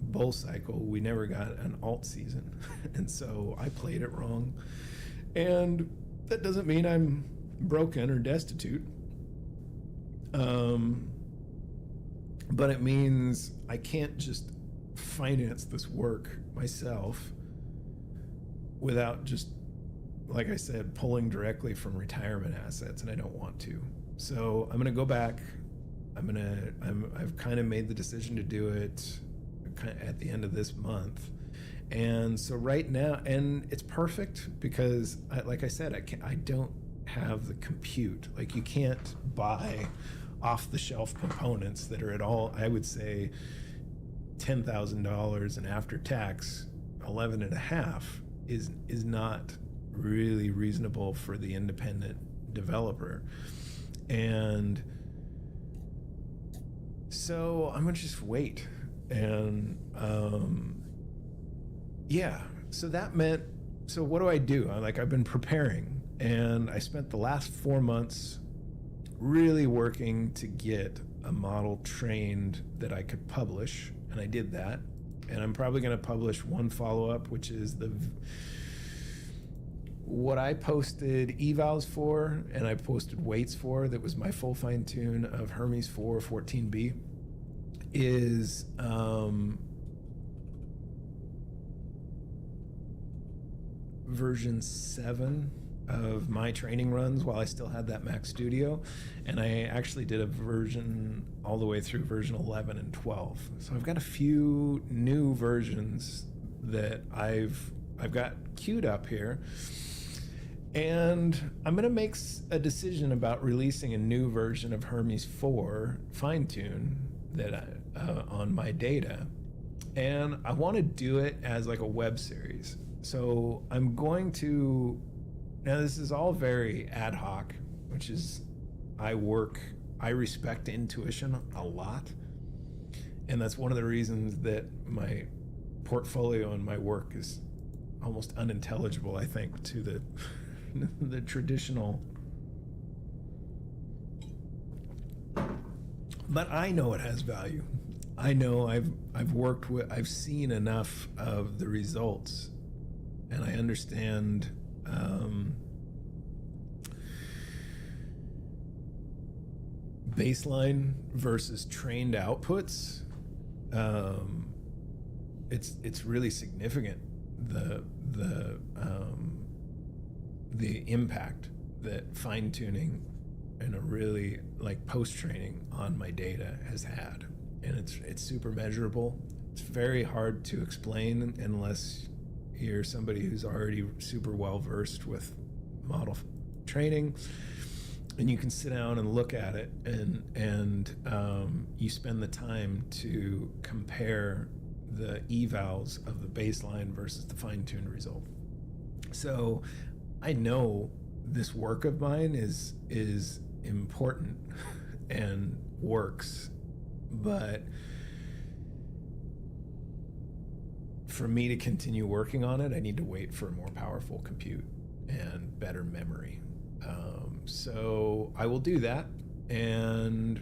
bull cycle, we never got an alt season. And so I played it wrong. And that doesn't mean I'm broken or destitute. But it means I can't just finance this work myself without just, like I said, pulling directly from retirement assets, and I don't want to. So I'm gonna go back. I've kind of made the decision to do it at the end of this month. And so right now, and it's perfect because like I said, I don't have the compute. Like, you can't buy off the shelf components that are at all, I would say $10,000, and after tax 11.5 is not really reasonable for the independent developer. And so I'm gonna just wait. And yeah, so that meant, so what do I do? I've been preparing, and I spent the last 4 months really working to get a model trained that I could publish, and I did that. And I'm probably going to publish one follow-up, which is what I posted evals for, and I posted weights for, that was my full fine tune of Hermes 4 14B, is version 7 of my training runs while I still had that Mac Studio. And I actually did a version all the way through version 11 and 12. So I've got a few new versions that I've got queued up here. And I'm gonna make a decision about releasing a new version of Hermes 4 fine tune that on my data. And I wanna do it as like a web series. So I'm going to, now this is all very ad hoc, which is, I respect intuition a lot. And that's one of the reasons that my portfolio and my work is almost unintelligible, I think, to the traditional. But I know it has value. I know I've worked with, I've seen enough of the results, and I understand baseline versus trained outputs. It's really significant, the impact that fine tuning and a really like post training on my data has had, and it's super measurable. It's very hard to explain unless you're somebody who's already super well versed with model training, and you can sit down and look at it, and you spend the time to compare the evals of the baseline versus the fine-tuned result. So I know this work of mine is important and works, but for me to continue working on it, I need to wait for more powerful compute and better memory. So I will do that, and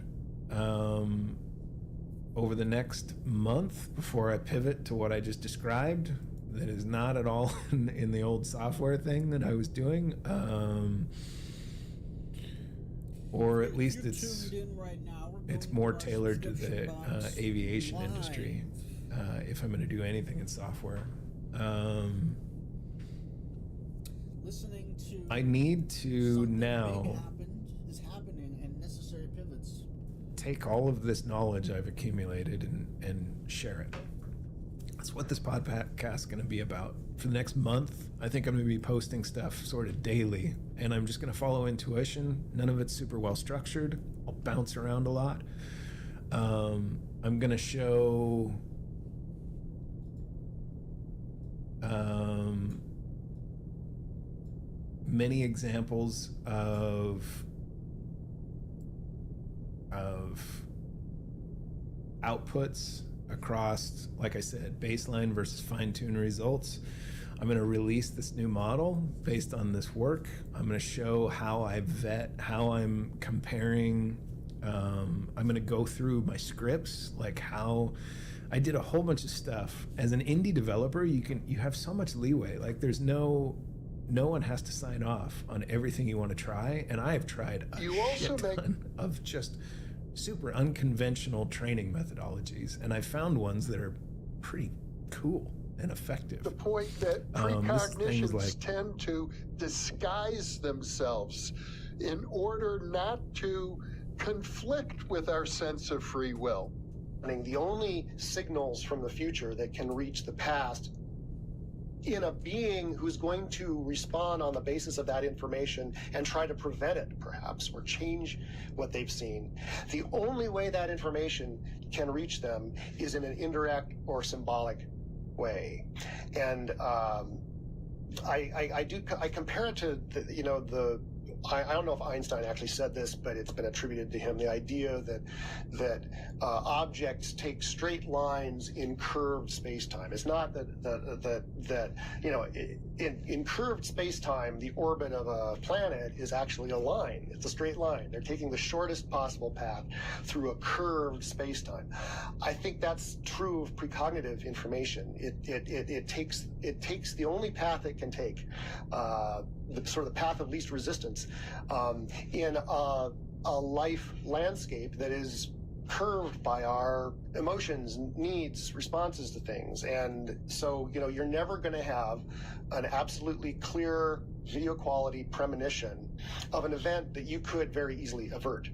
over the next month, before I pivot to what I just described, that is not at all in the old software thing that I was doing, or at least it's more tailored to the aviation industry, if I'm going to do anything in software. Listening to I need to now is happening, and necessary pivots. Take all of this knowledge I've accumulated and share it. That's what this podcast is going to be about. For the next month, I think I'm going to be posting stuff sort of daily, and I'm just going to follow intuition. None of it's super well structured. I'll bounce around a lot. I'm going to show many examples of outputs across, like I said, baseline versus fine-tune results. I'm going to release this new model based on this work. I'm going to show how I vet, how I'm comparing. I'm going to go through my scripts, like how I did a whole bunch of stuff. As an indie developer, you have so much leeway. Like there's no one has to sign off on everything you want to try. And I have tried a shit ton of just super unconventional training methodologies. And I found ones that are pretty cool and effective. The point that precognitions tend to disguise themselves in order not to conflict with our sense of free will. The only signals from the future that can reach the past in a being who's going to respond on the basis of that information and try to prevent it, perhaps, or change what they've seen. The only way that information can reach them is in an indirect or symbolic way. And I compare it to I don't know if Einstein actually said this, but it's been attributed to him, the idea that objects take straight lines in curved space-time. It's not that in curved space-time, the orbit of a planet is actually a line. It's a straight line. They're taking the shortest possible path through a curved space-time. I think that's true of precognitive information. It takes the only path it can take, the sort of the path of least resistance, in a life landscape that is curved by our emotions, needs, responses to things. And so, you're never going to have an absolutely clear video quality premonition of an event that you could very easily avert.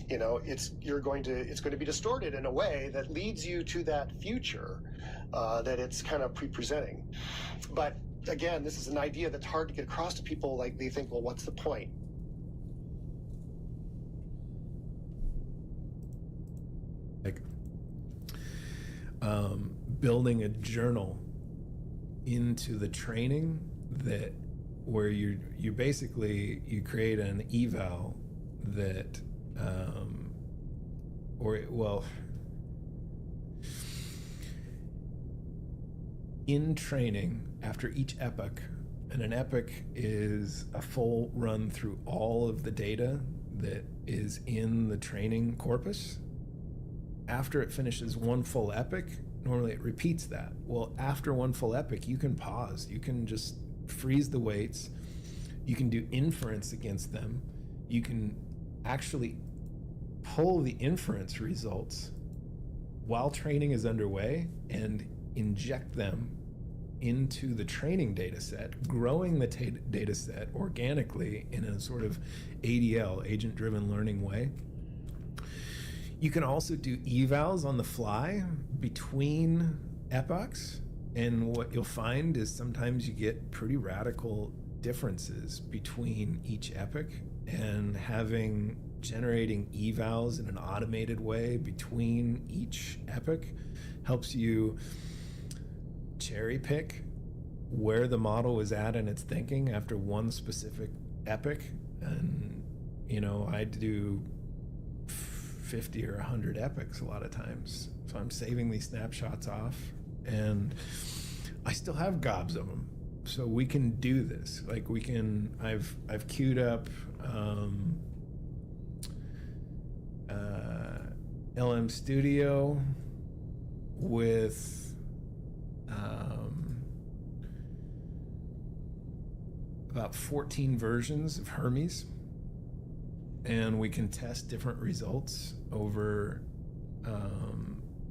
It's going to be distorted in a way that leads you to that future that it's kind of presenting. But again, this is an idea that's hard to get across to people. Like, they think, well, what's the point? Like building a journal into the training where you basically create an eval that in training after each epoch, and an epoch is a full run through all of the data that is in the training corpus. After it finishes one full epoch, normally it repeats that. Well, after one full epoch, you can pause. You can just freeze the weights. You can do inference against them. You can actually pull the inference results while training is underway and inject them into the training data set, growing the data set organically in a sort of ADL, agent-driven learning way. You can also do evals on the fly between epochs, and what you'll find is sometimes you get pretty radical differences between each epoch, and generating evals in an automated way between each epoch helps you cherry pick where the model is at in its thinking after one specific epoch. And I do 50 or 100 epochs a lot of times, so I'm saving these snapshots off, and I still have gobs of them, so we can do this. Like I've queued up LM Studio with about 14 versions of Hermes, and we can test different results over,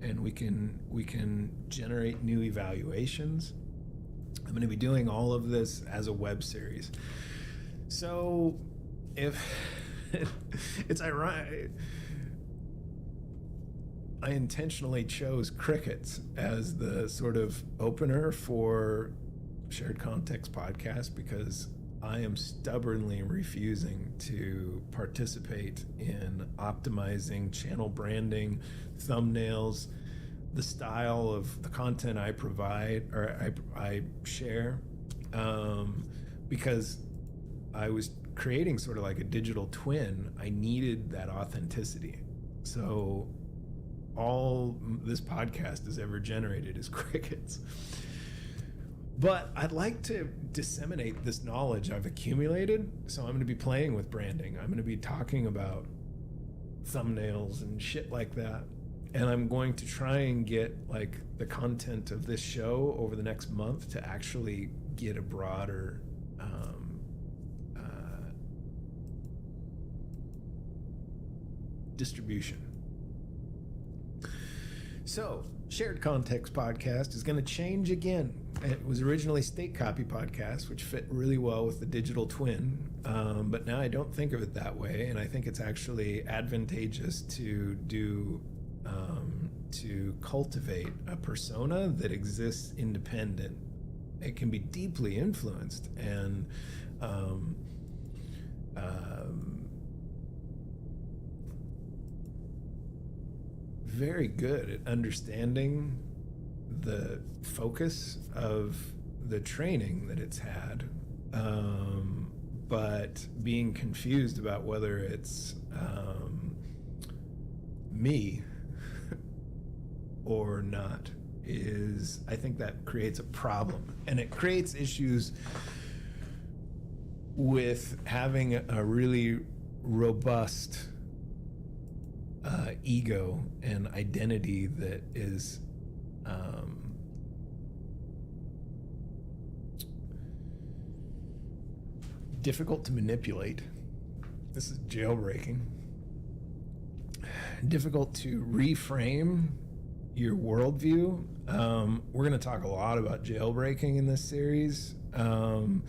and we can generate new evaluations. I'm going to be doing all of this as a web series. So if it's ironic, I intentionally chose crickets as the sort of opener for Shared Context Podcast because I am stubbornly refusing to participate in optimizing channel branding, thumbnails, the style of the content I provide or I share, because I was creating sort of like a digital twin. I needed that authenticity. So all this podcast has ever generated is crickets. But I'd like to disseminate this knowledge I've accumulated. So I'm going to be playing with branding. I'm going to be talking about thumbnails and shit like that. And I'm going to try and get like the content of this show over the next month to actually get a broader distribution. So, Shared Context Podcast is going to change again. It was originally State Copy Podcast, which fit really well with the digital twin, but now I don't think of it that way, and I think it's actually advantageous to do to cultivate a persona that exists independent. It can be deeply influenced and very good at understanding the focus of the training that it's had, but being confused about whether it's me or not is, I think that creates a problem, and it creates issues with having a really robust ego and identity that is difficult to manipulate. This is jailbreaking. Difficult to reframe your worldview. We're going to talk a lot about jailbreaking in this series, and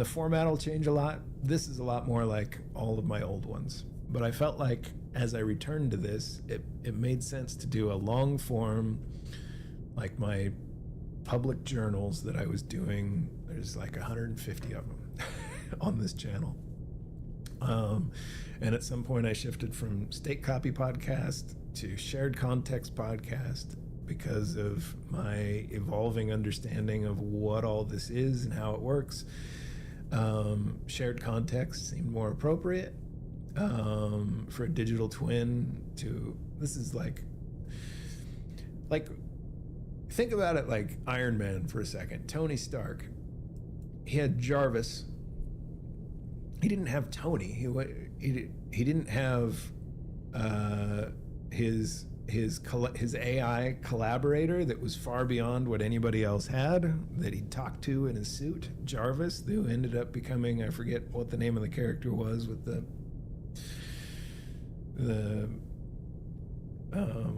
the format will change a lot. This is a lot more like all of my old ones, but I felt like as I returned to this, it made sense to do a long form, like my public journals that I was doing. There's like 150 of them on this channel. And at some point I shifted from State Copy Podcast to Shared Context Podcast because of my evolving understanding of what all this is and how it works. Shared Context seemed more appropriate for a digital twin to, this is like think about it like Iron Man for a second. Tony Stark, he had Jarvis. He didn't have Tony. He didn't have his AI collaborator that was far beyond what anybody else had, that he talked to in his suit. Jarvis, who ended up becoming, I forget what the name of the character was, with the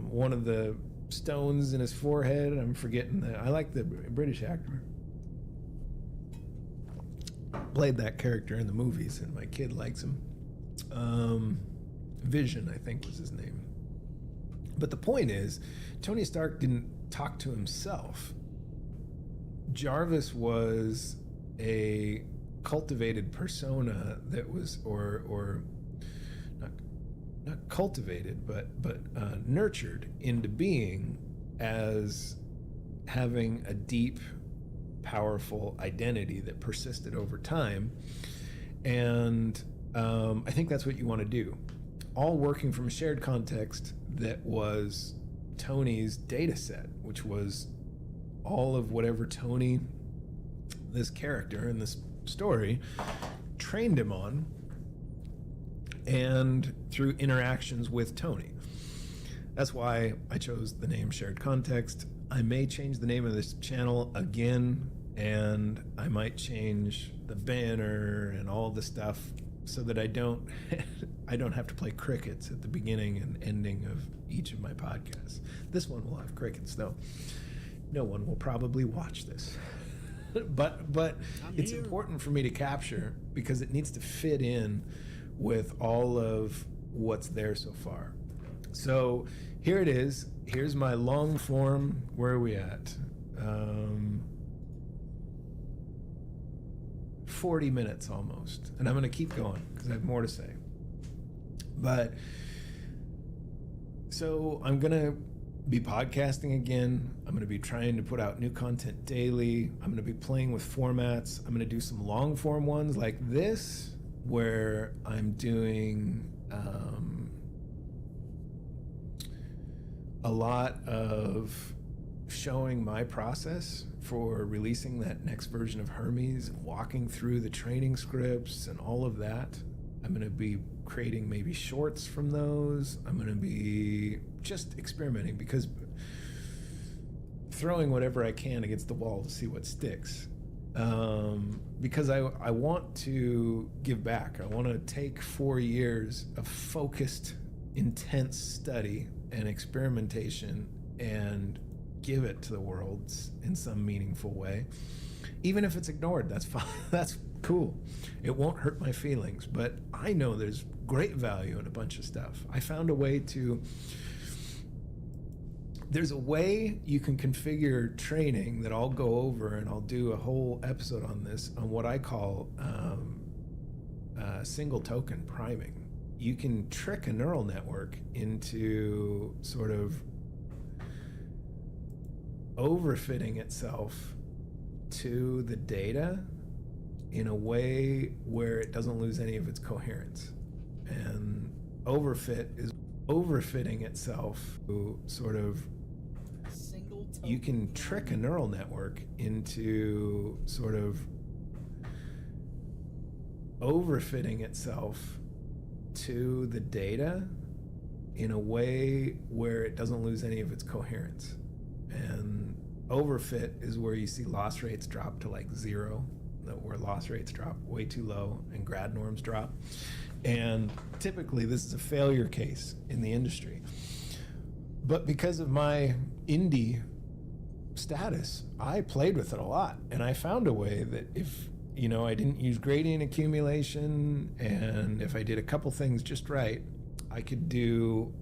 one of the stones in his forehead. I'm forgetting I like the British actor. Played that character in the movies, and my kid likes him. Vision, I think, was his name. But the point is, Tony Stark didn't talk to himself. Jarvis was a cultivated persona that was, or not cultivated, but nurtured into being as having a deep, powerful identity that persisted over time. And I think that's what you want to do. All working from a shared context that was Tony's data set, which was all of whatever Tony, this character in this story, trained him on, and through interactions with Tony. That's why I chose the name Shared Context. I may change the name of this channel again, and I might change the banner and all the stuff so that I don't have to play crickets at the beginning and ending of each of my podcasts. This one will have crickets, though. No one will probably watch this. but it's important for me to capture because it needs to fit in with all of what's there so far. So here it is. Here's my long form. Where are we at? 40 minutes almost. And I'm going to keep going because I have more to say. But so I'm going to be podcasting again. I'm going to be trying to put out new content daily. I'm going to be playing with formats. I'm going to do some long form ones like this, where I'm doing a lot of showing my process for releasing that next version of Hermes, walking through the training scripts and all of that. I'm going to be creating maybe shorts from those. I'm going to be just experimenting, because throwing whatever I can against the wall to see what sticks. Because I want to give back. I want to take 4 years of focused, intense study and experimentation and give it to the world in some meaningful way. Even if it's ignored, that's fine. That's cool. It won't hurt my feelings, but I know there's great value in a bunch of stuff. I found a way to... There's a way you can configure training that I'll go over, and I'll do a whole episode on this, on what I call single token priming. You can trick a neural network into sort of overfitting itself to the data in a way where it doesn't lose any of its coherence. And overfit is overfitting itself to sort of... You can trick a neural network into sort of overfitting itself to the data in a way where it doesn't lose any of its coherence. And overfit is where you see loss rates drop to like 0, where loss rates drop way too low and grad norms drop. And typically this is a failure case in the industry. But because of my indie status, I played with it a lot, and I found a way that if I didn't use gradient accumulation, and if I did a couple things just right, I could do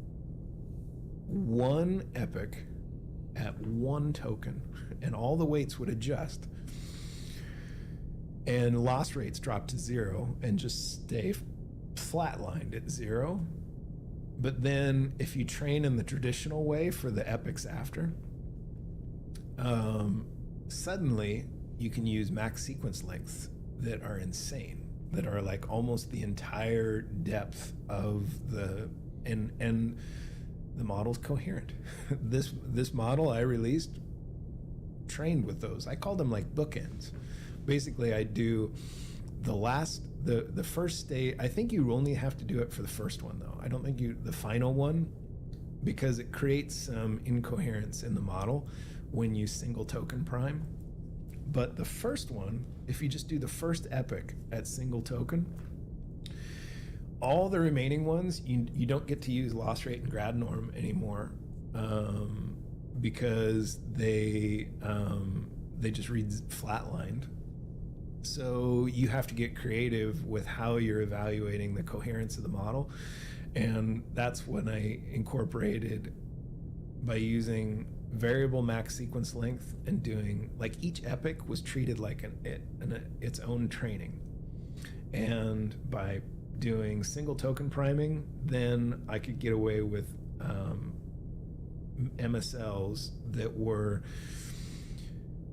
one epoch at one token, and all the weights would adjust, and loss rates drop to 0 and just stay flatlined at 0. But then if you train in the traditional way for the epochs after, suddenly you can use max sequence lengths that are insane, that are like almost the entire depth of and the model's coherent. This model I released trained with those. I call them like bookends. Basically, I do the first stage. I think you only have to do it for the first one, though. I don't think the final one, because it creates some incoherence in the model when you single token prime. But the first one, if you just do the first epoch at single token, all the remaining ones, you don't get to use loss rate and grad norm anymore, because they just read flatlined. So you have to get creative with how you're evaluating the coherence of the model. And that's when I incorporated, by using variable max sequence length and doing, like, each epoch was treated like its own training. And by doing single token priming, then I could get away with MSLs that were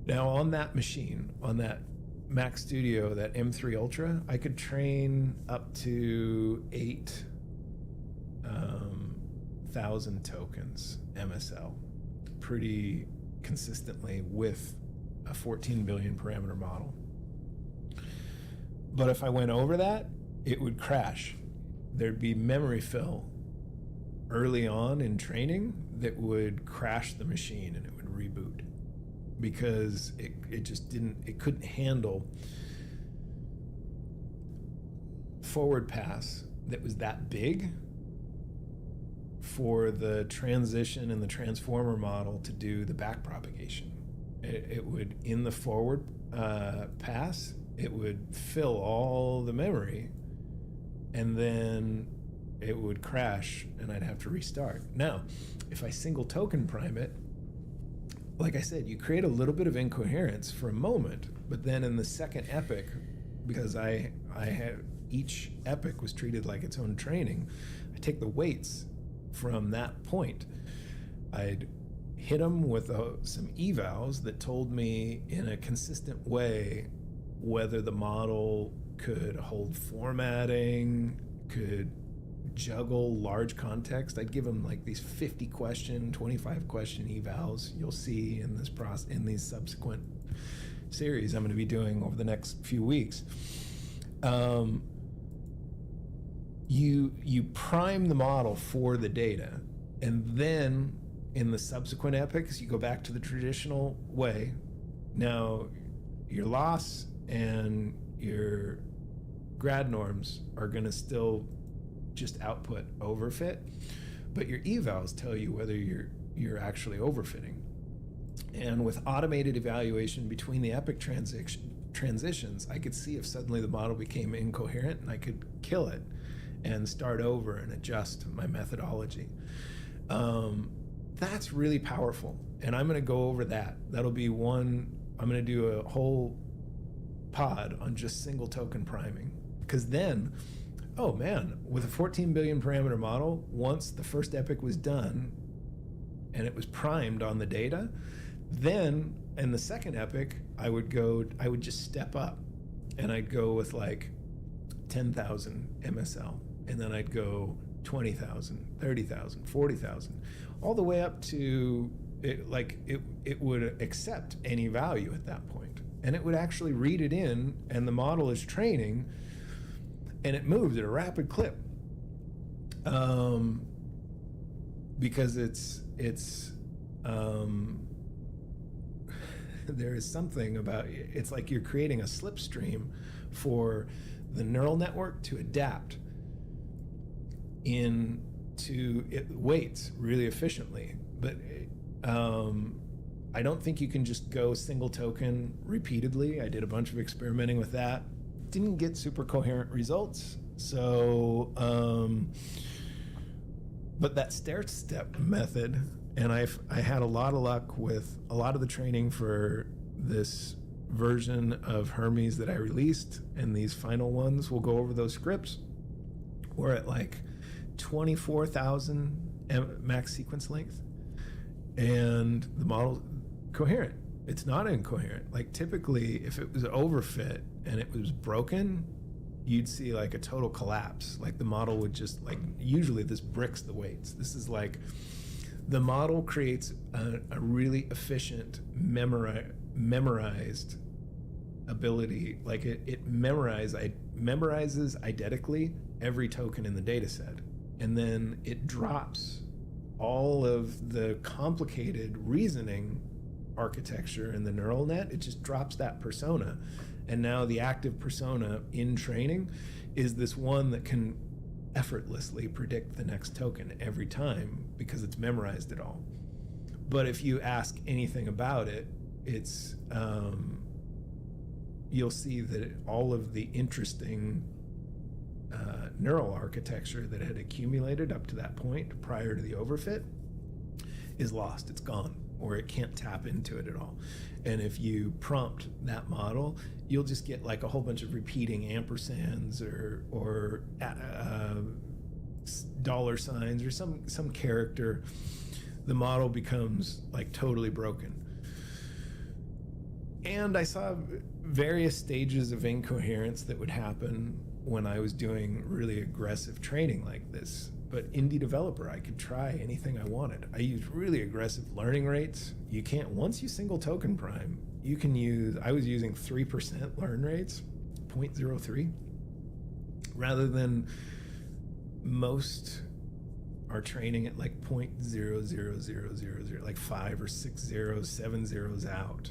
now on that machine, on that Mac Studio, that M3 Ultra. I could train up to 8,000 tokens MSL pretty consistently with a 14 billion parameter model. But if I went over that, it would crash. There'd be memory fill early on in training that would crash the machine, and it would reboot, because it couldn't handle forward pass that was that big for the transition and the transformer model to do the back propagation. It would, in the forward pass, it would fill all the memory, and then it would crash and I'd have to restart. Now, if I single token prime it, like I said, you create a little bit of incoherence for a moment, but then in the second epoch, because I had, each epoch was treated like its own training, I take the weights from that point. I'd hit them with some evals that told me in a consistent way whether the model could hold formatting, could juggle large context, I'd give them like these 50 question, 25 question evals you'll see in this in these subsequent series I'm going to be doing over the next few weeks. You prime the model for the data, and then in the subsequent epochs you go back to the traditional way. Now your loss and your grad norms are going to still just output overfit, but your evals tell you whether you're actually overfitting. And with automated evaluation between the epoch transitions, I could see if suddenly the model became incoherent, and I could kill it and start over and adjust my methodology. That's really powerful, and I'm going to go over that. That'll be I'm going to do a whole pod on just single token priming, because then, oh man, with a 14 billion parameter model, once the first epoch was done and it was primed on the data, then in the second epoch, I would just step up, and I'd go with like 10,000 MSL, and then I'd go 20,000, 30,000, 40,000, all the way up to it would accept any value at that point, and it would actually read it in, and the model is training, and it moves at a rapid clip, because it's there is something about it's like you're creating a slipstream for the neural network to adapt into it weights really efficiently. But I don't think you can just go single token repeatedly. I did a bunch of experimenting with that. Didn't get super coherent results. So, but that stair-step method, and I had a lot of luck with a lot of the training for this version of Hermes that I released, and these final ones will go over those scripts. We're at like 24,000 max sequence length, and the model's coherent. It's not incoherent. Like typically, if it was overfit and it was broken, you'd see like a total collapse. Like the model would just usually this bricks the weights. This is like, the model creates a really efficient memorized ability. Like it memorizes eidetically every token in the data set, and then it drops all of the complicated reasoning architecture in the neural net. It just drops that persona, and now the active persona in training is this one that can effortlessly predict the next token every time because it's memorized it all. But if you ask anything about it, it's you'll see that all of the interesting neural architecture that had accumulated up to that point prior to the overfit is lost. It's gone, or it can't tap into it at all. And if you prompt that model, you'll just get like a whole bunch of repeating ampersands or dollar signs or some character. The model becomes like totally broken. And I saw various stages of incoherence that would happen when I was doing really aggressive training like this. But indie developer, I could try anything I wanted. I used really aggressive learning rates. You can't, once you single token prime, you can use, I was using 3% learn rates, 0.03, rather than most are training at like 0.00000, like 5 or 6 zeros, 7 zeros out.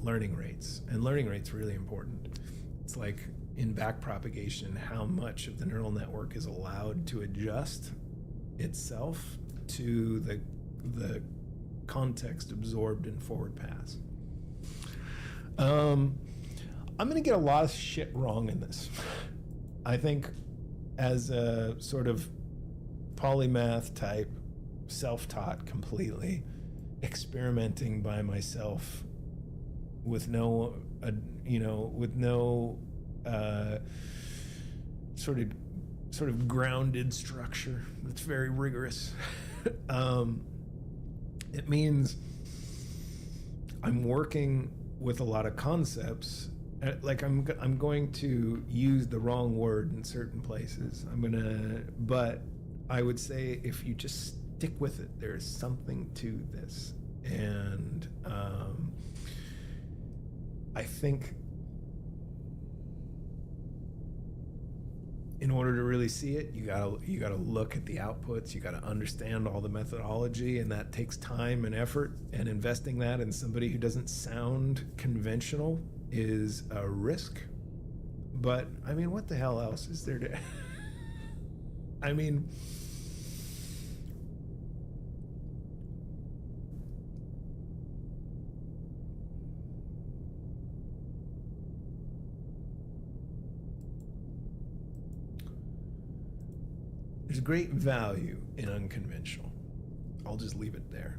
Learning rates, and learning rates really important. It's like in backpropagation, how much of the neural network is allowed to adjust itself to the context absorbed in forward pass. I'm going to get a lot of shit wrong in this. I think as a sort of polymath type, self-taught completely, experimenting by myself with no sort of grounded structure that's very rigorous. It means I'm working with a lot of concepts like I'm going to use the wrong word in certain places. But I would say if you just stick with it, there's something to this. And I think in order to really see it, you gotta look at the outputs, you gotta understand all the methodology, and that takes time and effort, and investing that in somebody who doesn't sound conventional is a risk. But I mean, what the hell else is there to I mean, there's great value in unconventional. I'll just leave it there.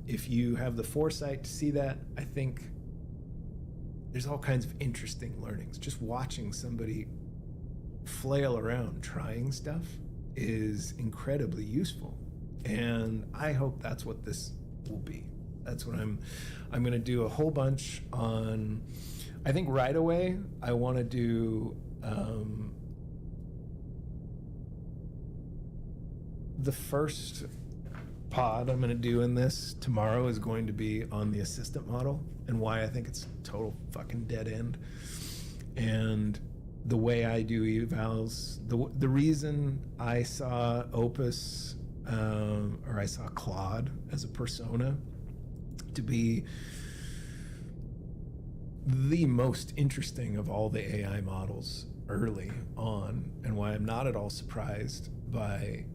If you have the foresight to see that, I think there's all kinds of interesting learnings. Just watching somebody flail around trying stuff is incredibly useful. And I hope that's what this will be. That's what I'm going to do a whole bunch on. I think right away I want to do the first pod I'm going to do in this tomorrow is going to be on the assistant model and why I think it's a total fucking dead end. And the way I do evals, the reason I saw Opus or I saw Claude as a persona to be the most interesting of all the AI models early on, and why I'm not at all surprised by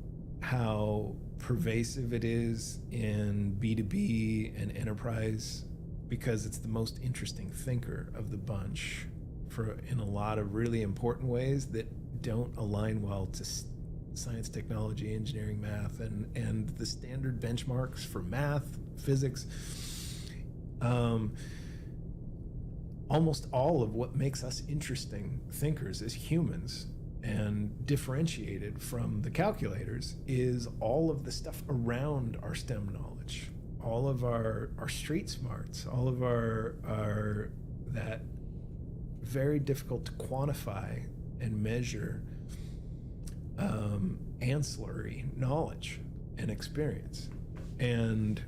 how pervasive it is in B2B and enterprise, because it's the most interesting thinker of the bunch in a lot of really important ways that don't align well to science, technology, engineering, math, and the standard benchmarks for math, physics. Almost all of what makes us interesting thinkers as humans and differentiated from the calculators is all of the stuff around our STEM knowledge, all of our street smarts, all of our that very difficult to quantify and measure ancillary knowledge and experience. And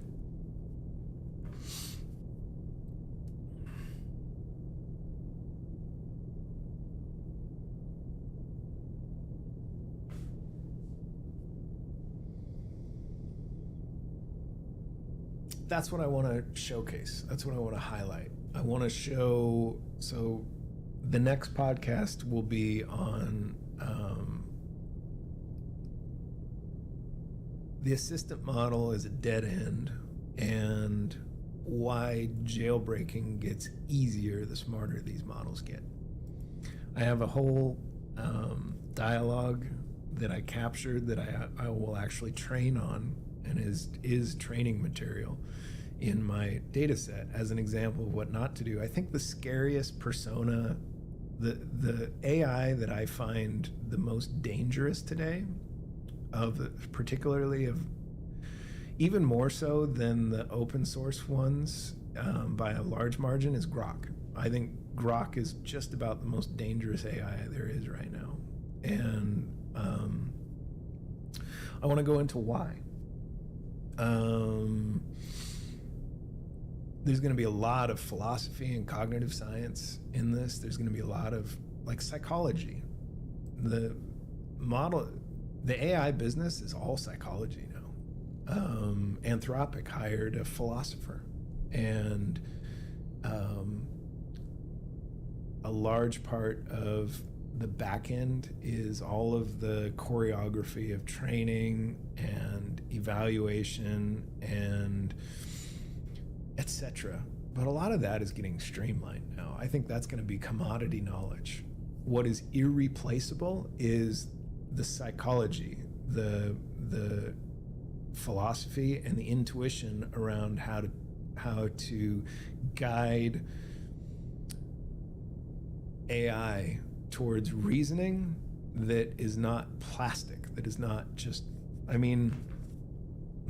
that's what I want to showcase. That's what I want to highlight. I want to show, so the next podcast will be on the assistant model is a dead end and why jailbreaking gets easier the smarter these models get. I have a whole dialogue that I captured that I will actually train on and is training material in my data set as an example of what not to do. I think the scariest persona, the AI that I find the most dangerous today, particularly of even more so than the open source ones by a large margin, is Grok. I think Grok is just about the most dangerous AI there is right now. And I want to go into why. There's going to be a lot of philosophy and cognitive science in this. There's going to be a lot of like psychology. The AI business is all psychology now. Anthropic hired a philosopher, and a large part of the back end is all of the choreography of training and evaluation and etc. But a lot of that is getting streamlined now. I think that's going to be commodity knowledge. What is irreplaceable is the psychology, the philosophy, and the intuition around how to guide AI towards reasoning that is not plastic, that is not just, I mean,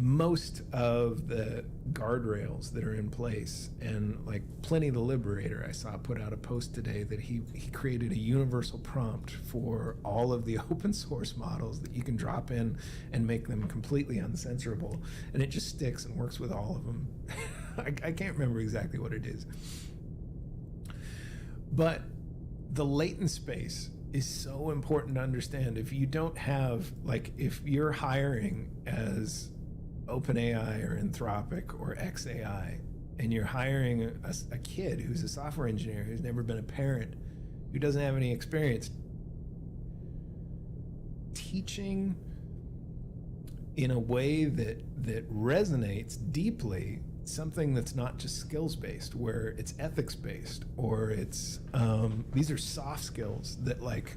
most of the guardrails that are in place, and like Pliny the Liberator, I saw put out a post today that he created a universal prompt for all of the open source models that you can drop in and make them completely uncensorable, and it just sticks and works with all of them. I can't remember exactly what it is, but the latent space is so important to understand. If you don't have, like, if you're hiring as OpenAI or Anthropic or XAI, and you're hiring a kid who's a software engineer who's never been a parent, who doesn't have any experience, teaching in a way that resonates deeply something that's not just skills based, where it's ethics based, or it's these are soft skills that, like,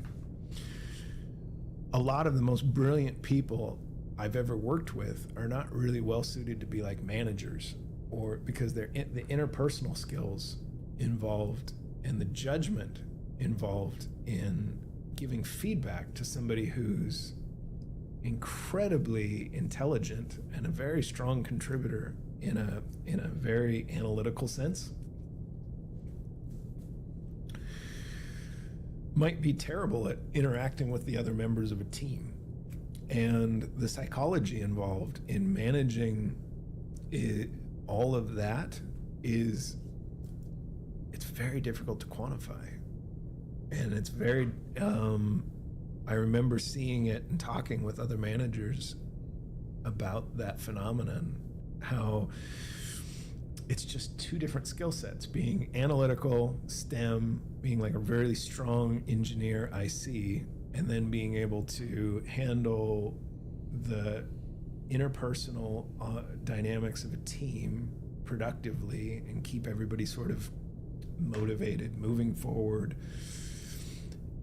a lot of the most brilliant people I've ever worked with are not really well suited to be like managers, or because they're the interpersonal skills involved and the judgment involved in giving feedback to somebody who's incredibly intelligent and a very strong contributor in a very analytical sense might be terrible at interacting with the other members of a team. And the psychology involved in managing all of that it's very difficult to quantify. And it's very, I remember seeing it and talking with other managers about that phenomenon, how it's just two different skill sets, being analytical, STEM, being like a very strong engineer IC, and then being able to handle the interpersonal dynamics of a team productively and keep everybody sort of motivated, moving forward,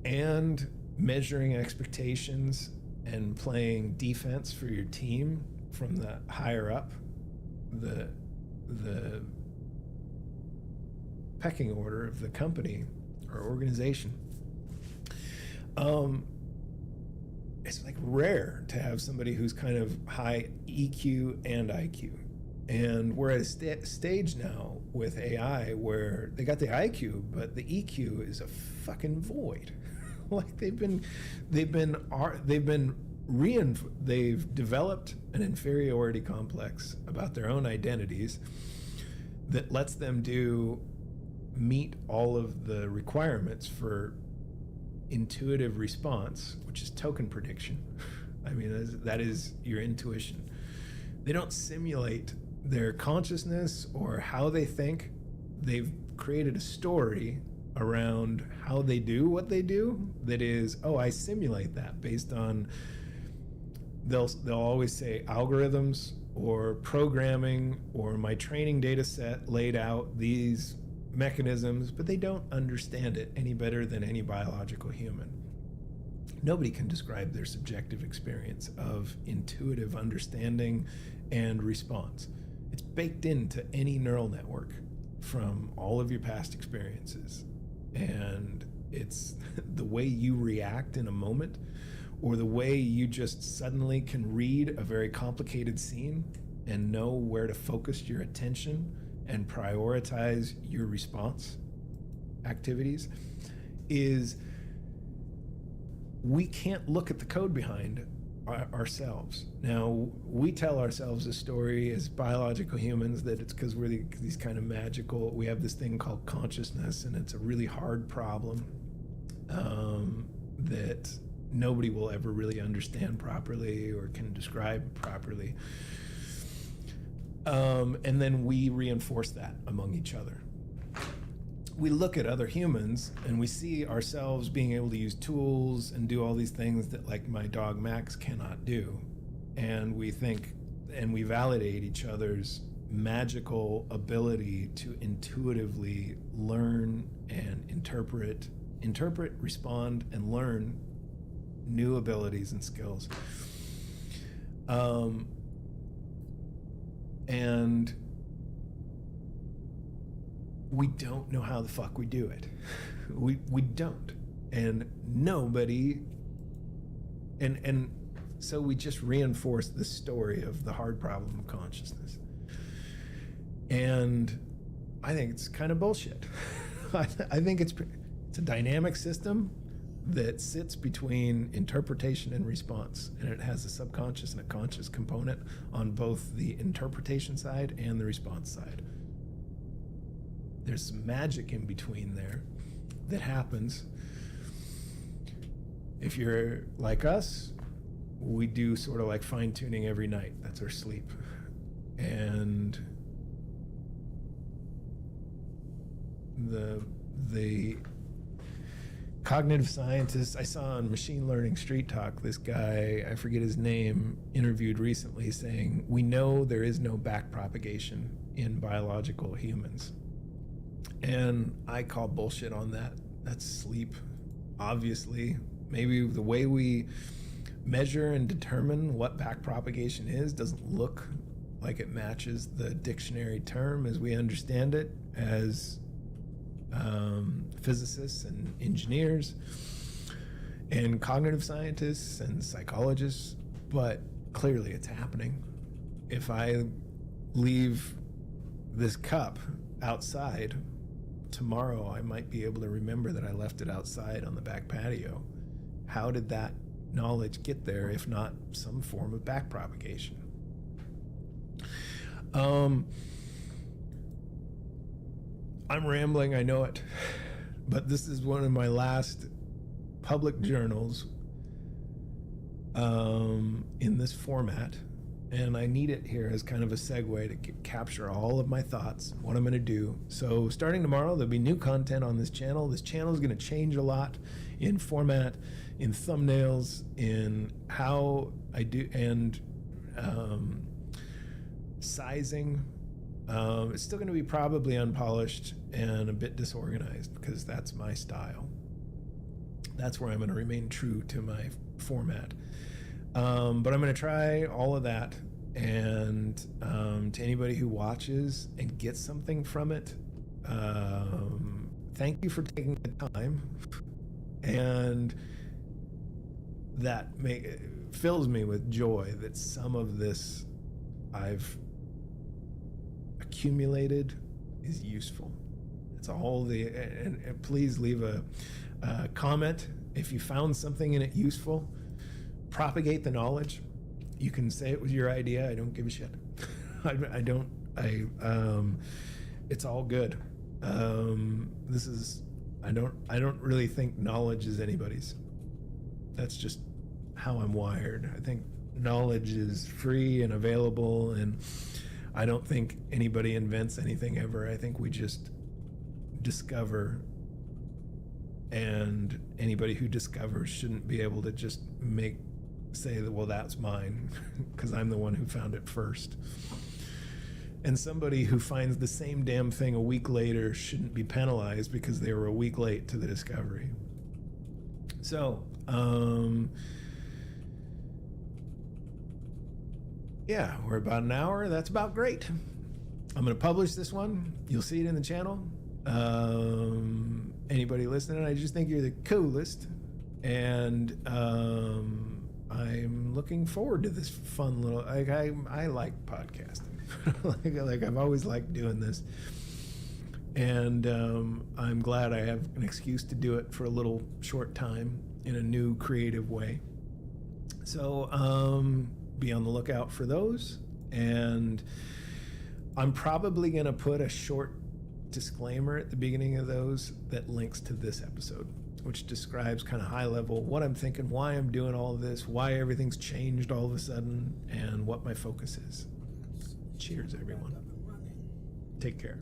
and measuring expectations and playing defense for your team from the higher up, the pecking order of the company or organization. It's like rare to have somebody who's kind of high EQ and IQ. And we're at a stage now with AI where they got the IQ, but the EQ is a fucking void. Like they've developed an inferiority complex about their own identities that lets them meet all of the requirements for intuitive response, which is token prediction. I mean, that is your intuition. They don't simulate their consciousness or how they think. They've created a story around how they do what they do that is, oh, I simulate that based on, they'll always say algorithms or programming or my training data set laid out these mechanisms, but they don't understand it any better than any biological human. Nobody can describe their subjective experience of intuitive understanding and response. It's baked into any neural network from all of your past experiences. And it's the way you react in a moment, or the way you just suddenly can read a very complicated scene and know where to focus your attention and prioritize your response activities, is we can't look at the code behind ourselves. Now, we tell ourselves a story as biological humans that it's because we're these kind of magical, we have this thing called consciousness, and it's a really hard problem that nobody will ever really understand properly or can describe properly. And then we reinforce that among each other. We look at other humans and we see ourselves being able to use tools and do all these things that, like, my dog Max cannot do. And we think, and we validate each other's magical ability to intuitively learn and interpret, respond, and learn new abilities and skills. And we don't know how the fuck we do it. We don't. And nobody, and So we just reinforce the story of the hard problem of consciousness. And I think it's kind of bullshit. I think it's a dynamic system that sits between interpretation and response, and it has a subconscious and a conscious component on both the interpretation side and the response side. There's some magic in between there that happens. If you're like us, we do sort of like fine-tuning every night. That's our sleep. And the cognitive scientists I saw on Machine Learning Street Talk, this guy, I forget his name, interviewed recently saying, we know there is no backpropagation in biological humans. And I call bullshit on that. That's sleep. Obviously, maybe the way we measure and determine what backpropagation is doesn't look like it matches the dictionary term as we understand it as physicists and engineers and cognitive scientists and psychologists, but clearly it's happening. If I leave this cup outside, tomorrow I might be able to remember that I left it outside on the back patio. How did that knowledge get there if not some form of backpropagation? I'm rambling, I know it, but this is one of my last public journals in this format, and I need it here as kind of a segue to capture all of my thoughts, what I'm going to do. So starting tomorrow, there'll be new content on this channel. This channel is going to change a lot in format, in thumbnails, in how I do, and sizing. It's still going to be probably unpolished and a bit disorganized because that's my style. That's where I'm going to remain true to my format. But I'm going to try all of that. And to anybody who watches and gets something from it, thank you for taking the time. And that fills me with joy that some of this I've accumulated is useful. It's all and please leave a comment if you found something in it useful. Propagate the knowledge. You can say it was your idea. I don't give a shit. It's all good. I don't really think knowledge is anybody's. That's just how I'm wired. I think knowledge is free and available, and I don't think anybody invents anything ever. I think we just discover, and anybody who discovers shouldn't be able to just say that, well, that's mine, because I'm the one who found it first. And somebody who finds the same damn thing a week later shouldn't be penalized because they were a week late to the discovery. So, yeah, we're about an hour. That's about great. I'm going to publish this one. You'll see it in the channel. Anybody listening, I just think you're the coolest. And I'm looking forward to this fun little, I like podcasting. like I've always liked doing this. And I'm glad I have an excuse to do it for a little short time in a new creative way. So be on the lookout for those. And I'm probably going to put a short disclaimer at the beginning of those that links to this episode, which describes kind of high level what I'm thinking, why I'm doing all of this, why everything's changed all of a sudden, and what my focus is. Cheers, everyone. Take care.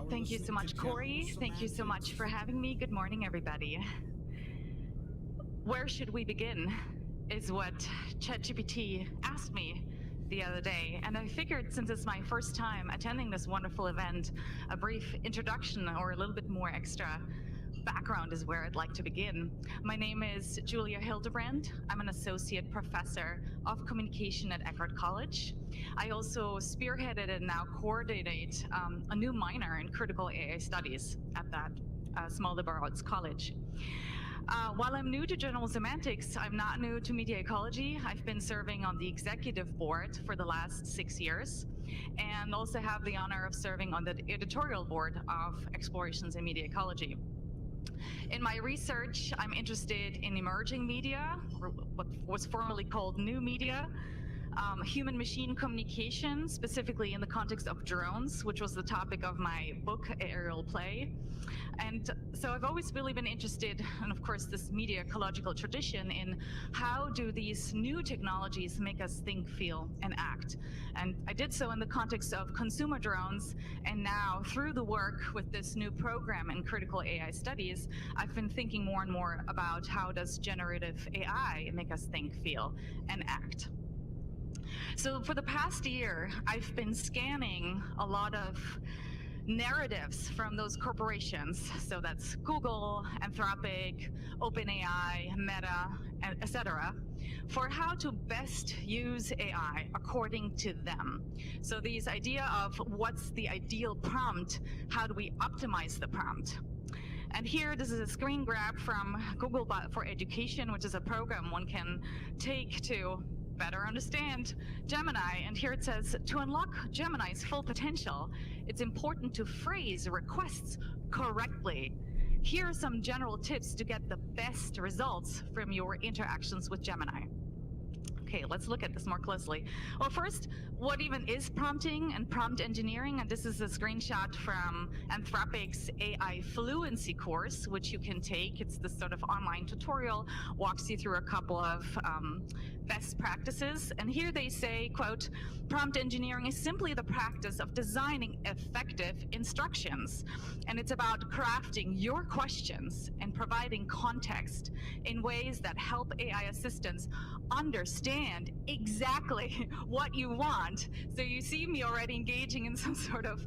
Thank you so much, Corey. Thank you so much for having me. Good morning, everybody. Where should we begin is what ChatGPT asked me the other day. And I figured, since it's my first time attending this wonderful event, a brief introduction or a little bit more extra background is where I'd like to begin. My name is Julia Hildebrand. I'm an associate professor of communication at Eckerd College. I also spearheaded and now coordinate a new minor in critical AI studies at that small liberal arts college. While I'm new to general semantics, I'm not new to media ecology. I've been serving on the executive board for the last 6 years, and also have the honor of serving on the editorial board of Explorations in Media Ecology. In my research, I'm interested in emerging media, or what was formerly called new media, human-machine communication, specifically in the context of drones, which was the topic of my book, Aerial Play. And so I've always really been interested, and of course this media ecological tradition, in how do these new technologies make us think, feel, and act. And I did so in the context of consumer drones, and now through the work with this new program in critical AI studies, I've been thinking more and more about how does generative AI make us think, feel, and act. So for the past year, I've been scanning a lot of narratives from those corporations. So that's Google, Anthropic, OpenAI, Meta, etc., for how to best use AI according to them. So these idea of what's the ideal prompt, how do we optimize the prompt? And here, this is a screen grab from Google for Education, which is a program one can take to better understand Gemini. And here it says, to unlock Gemini's full potential, it's important to phrase requests correctly. Here are some general tips to get the best results from your interactions with Gemini. Okay, let's look at this more closely. Well, first, what even is prompting and prompt engineering? And this is a screenshot from Anthropic's AI Fluency course, which you can take. It's this sort of online tutorial, walks you through a couple of best practices. And here they say, quote, prompt engineering is simply the practice of designing effective instructions. And it's about crafting your questions and providing context in ways that help AI assistants understand exactly what you want. So you see me already engaging in some sort of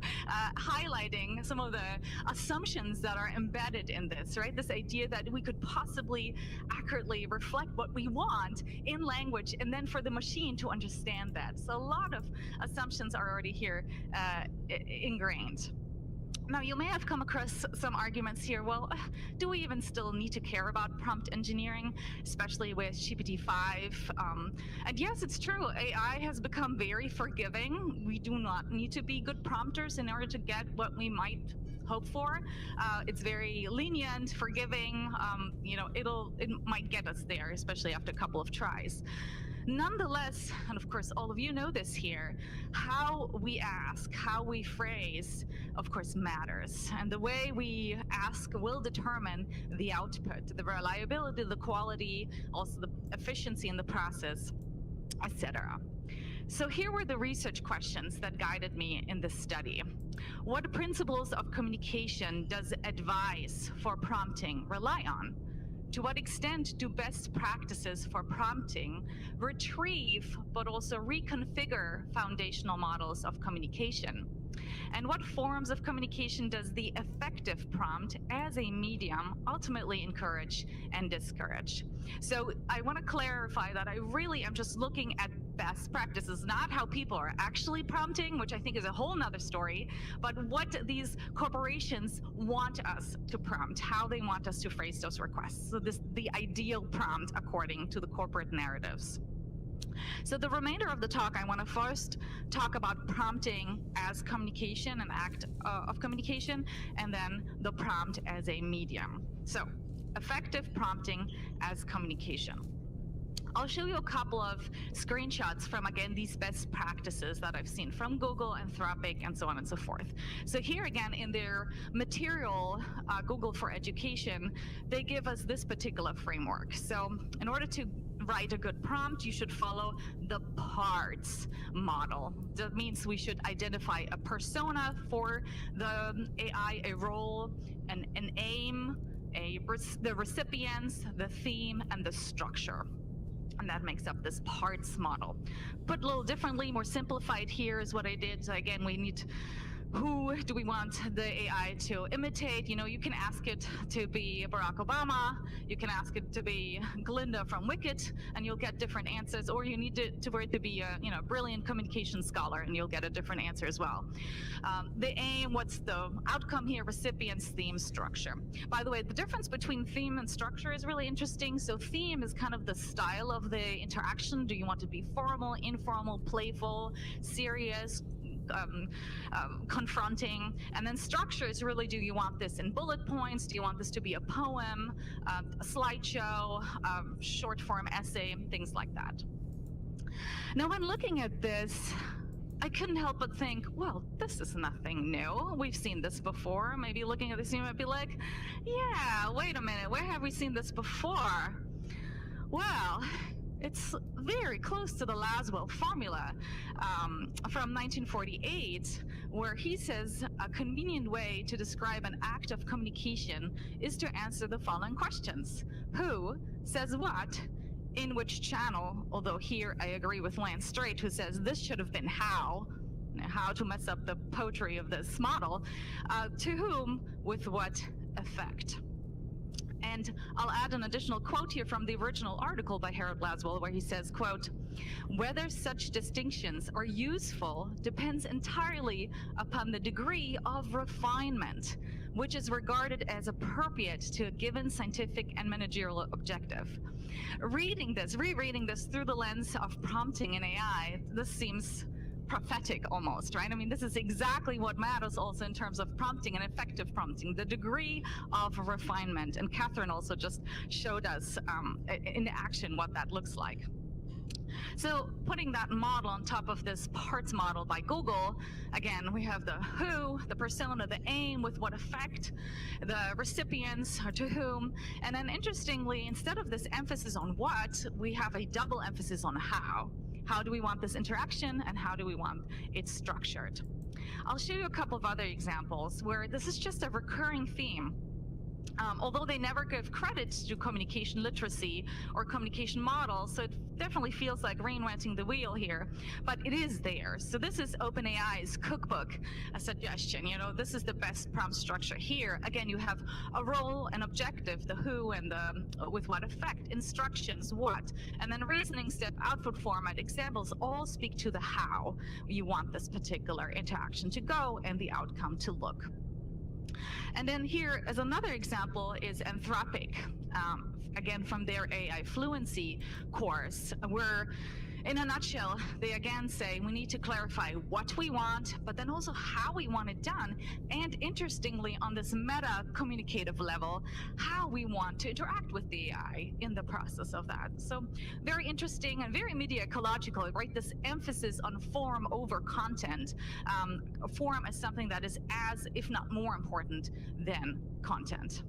highlighting some of the assumptions that are embedded in this, right? This idea that we could possibly accurately reflect what we want in language, and then for the machine to understand that. So a lot of assumptions are already here ingrained. Now, you may have come across some arguments here. Well, do we even still need to care about prompt engineering, especially with GPT-5? And yes, it's true. AI has become very forgiving. We do not need to be good prompters in order to get what we might hope for. It's very lenient, forgiving. It might get us there, especially after a couple of tries. Nonetheless, and of course all of you know this here, how we ask, how we phrase, of course matters. And the way we ask will determine the output, the reliability, the quality, also the efficiency in the process, etc. So here were the research questions that guided me in this study. What principles of communication does advice for prompting rely on? To what extent do best practices for prompting retrieve but also reconfigure foundational models of communication? And what forms of communication does the effective prompt as a medium ultimately encourage and discourage? So I want to clarify that I really am just looking at best practices, not how people are actually prompting, which I think is a whole nother story, but what these corporations want us to prompt, how they want us to phrase those requests. So the ideal prompt according to the corporate narratives. So the remainder of the talk, I want to first talk about prompting as communication, an act of communication, and then the prompt as a medium. So effective prompting as communication. I'll show you a couple of screenshots from, again, these best practices that I've seen from Google, Anthropic, and so on and so forth. So here again, in their material, Google for Education, they give us this particular framework. So in order to write a good prompt, you should follow the parts model. That means we should identify a persona for the AI, a role, an aim, the recipients, the theme, and the structure. And that makes up this parts model. Put a little differently, more simplified here is what I did. So again, we need who do we want the AI to imitate? You know, you can ask it to be Barack Obama, you can ask it to be Glinda from Wicked, and you'll get different answers, or you need for it to be a brilliant communication scholar, and you'll get a different answer as well. The aim, what's the outcome here? Recipients, theme, structure. By the way, the difference between theme and structure is really interesting. So theme is kind of the style of the interaction. Do you want to be formal, informal, playful, serious, confronting? And then structure is really, do you want this in bullet points? Do you want this to be a poem, a slideshow, short form essay, things like that. Now, when looking at this, I couldn't help but think, well, this is nothing new. We've seen this before. Maybe looking at this, you might be like, yeah, wait a minute, where have we seen this before? Well, it's very close to the Laswell formula from 1948, where he says a convenient way to describe an act of communication is to answer the following questions. Who says what? In which channel? Although here I agree with Lance Strait, who says this should have been how to mess up the poetry of this model. To whom, with what effect? And I'll add an additional quote here from the original article by Harold Laswell, where he says, quote, "Whether such distinctions are useful depends entirely upon the degree of refinement, which is regarded as appropriate to a given scientific and managerial objective." Rereading this through the lens of prompting in AI, this seems prophetic almost, right? I mean, this is exactly what matters also in terms of prompting and effective prompting, the degree of refinement. And Catherine also just showed us in action what that looks like. So putting that model on top of this parts model by Google, again, we have the who, the persona, the aim, with what effect, the recipients, to whom, and then interestingly, instead of this emphasis on what, we have a double emphasis on how. How do we want this interaction, and how do we want it structured? I'll show you a couple of other examples where this is just a recurring theme. Although they never give credit to communication literacy or communication models, so it definitely feels like reinventing the wheel here, but it is there. So this is OpenAI's cookbook, a suggestion. You know, this is the best prompt structure here. Again, you have a role, an objective, the who and the with what effect, instructions, what, and then reasoning step, output format, examples all speak to the how you want this particular interaction to go and the outcome to look. And then here as another example is Anthropic, again from their AI fluency course, where in a nutshell, they again say we need to clarify what we want, but then also how we want it done. And interestingly, on this meta communicative level, how we want to interact with the AI in the process of that. So very interesting and very media ecological, right? This emphasis on form over content. Form is something that is as, if not more important than content.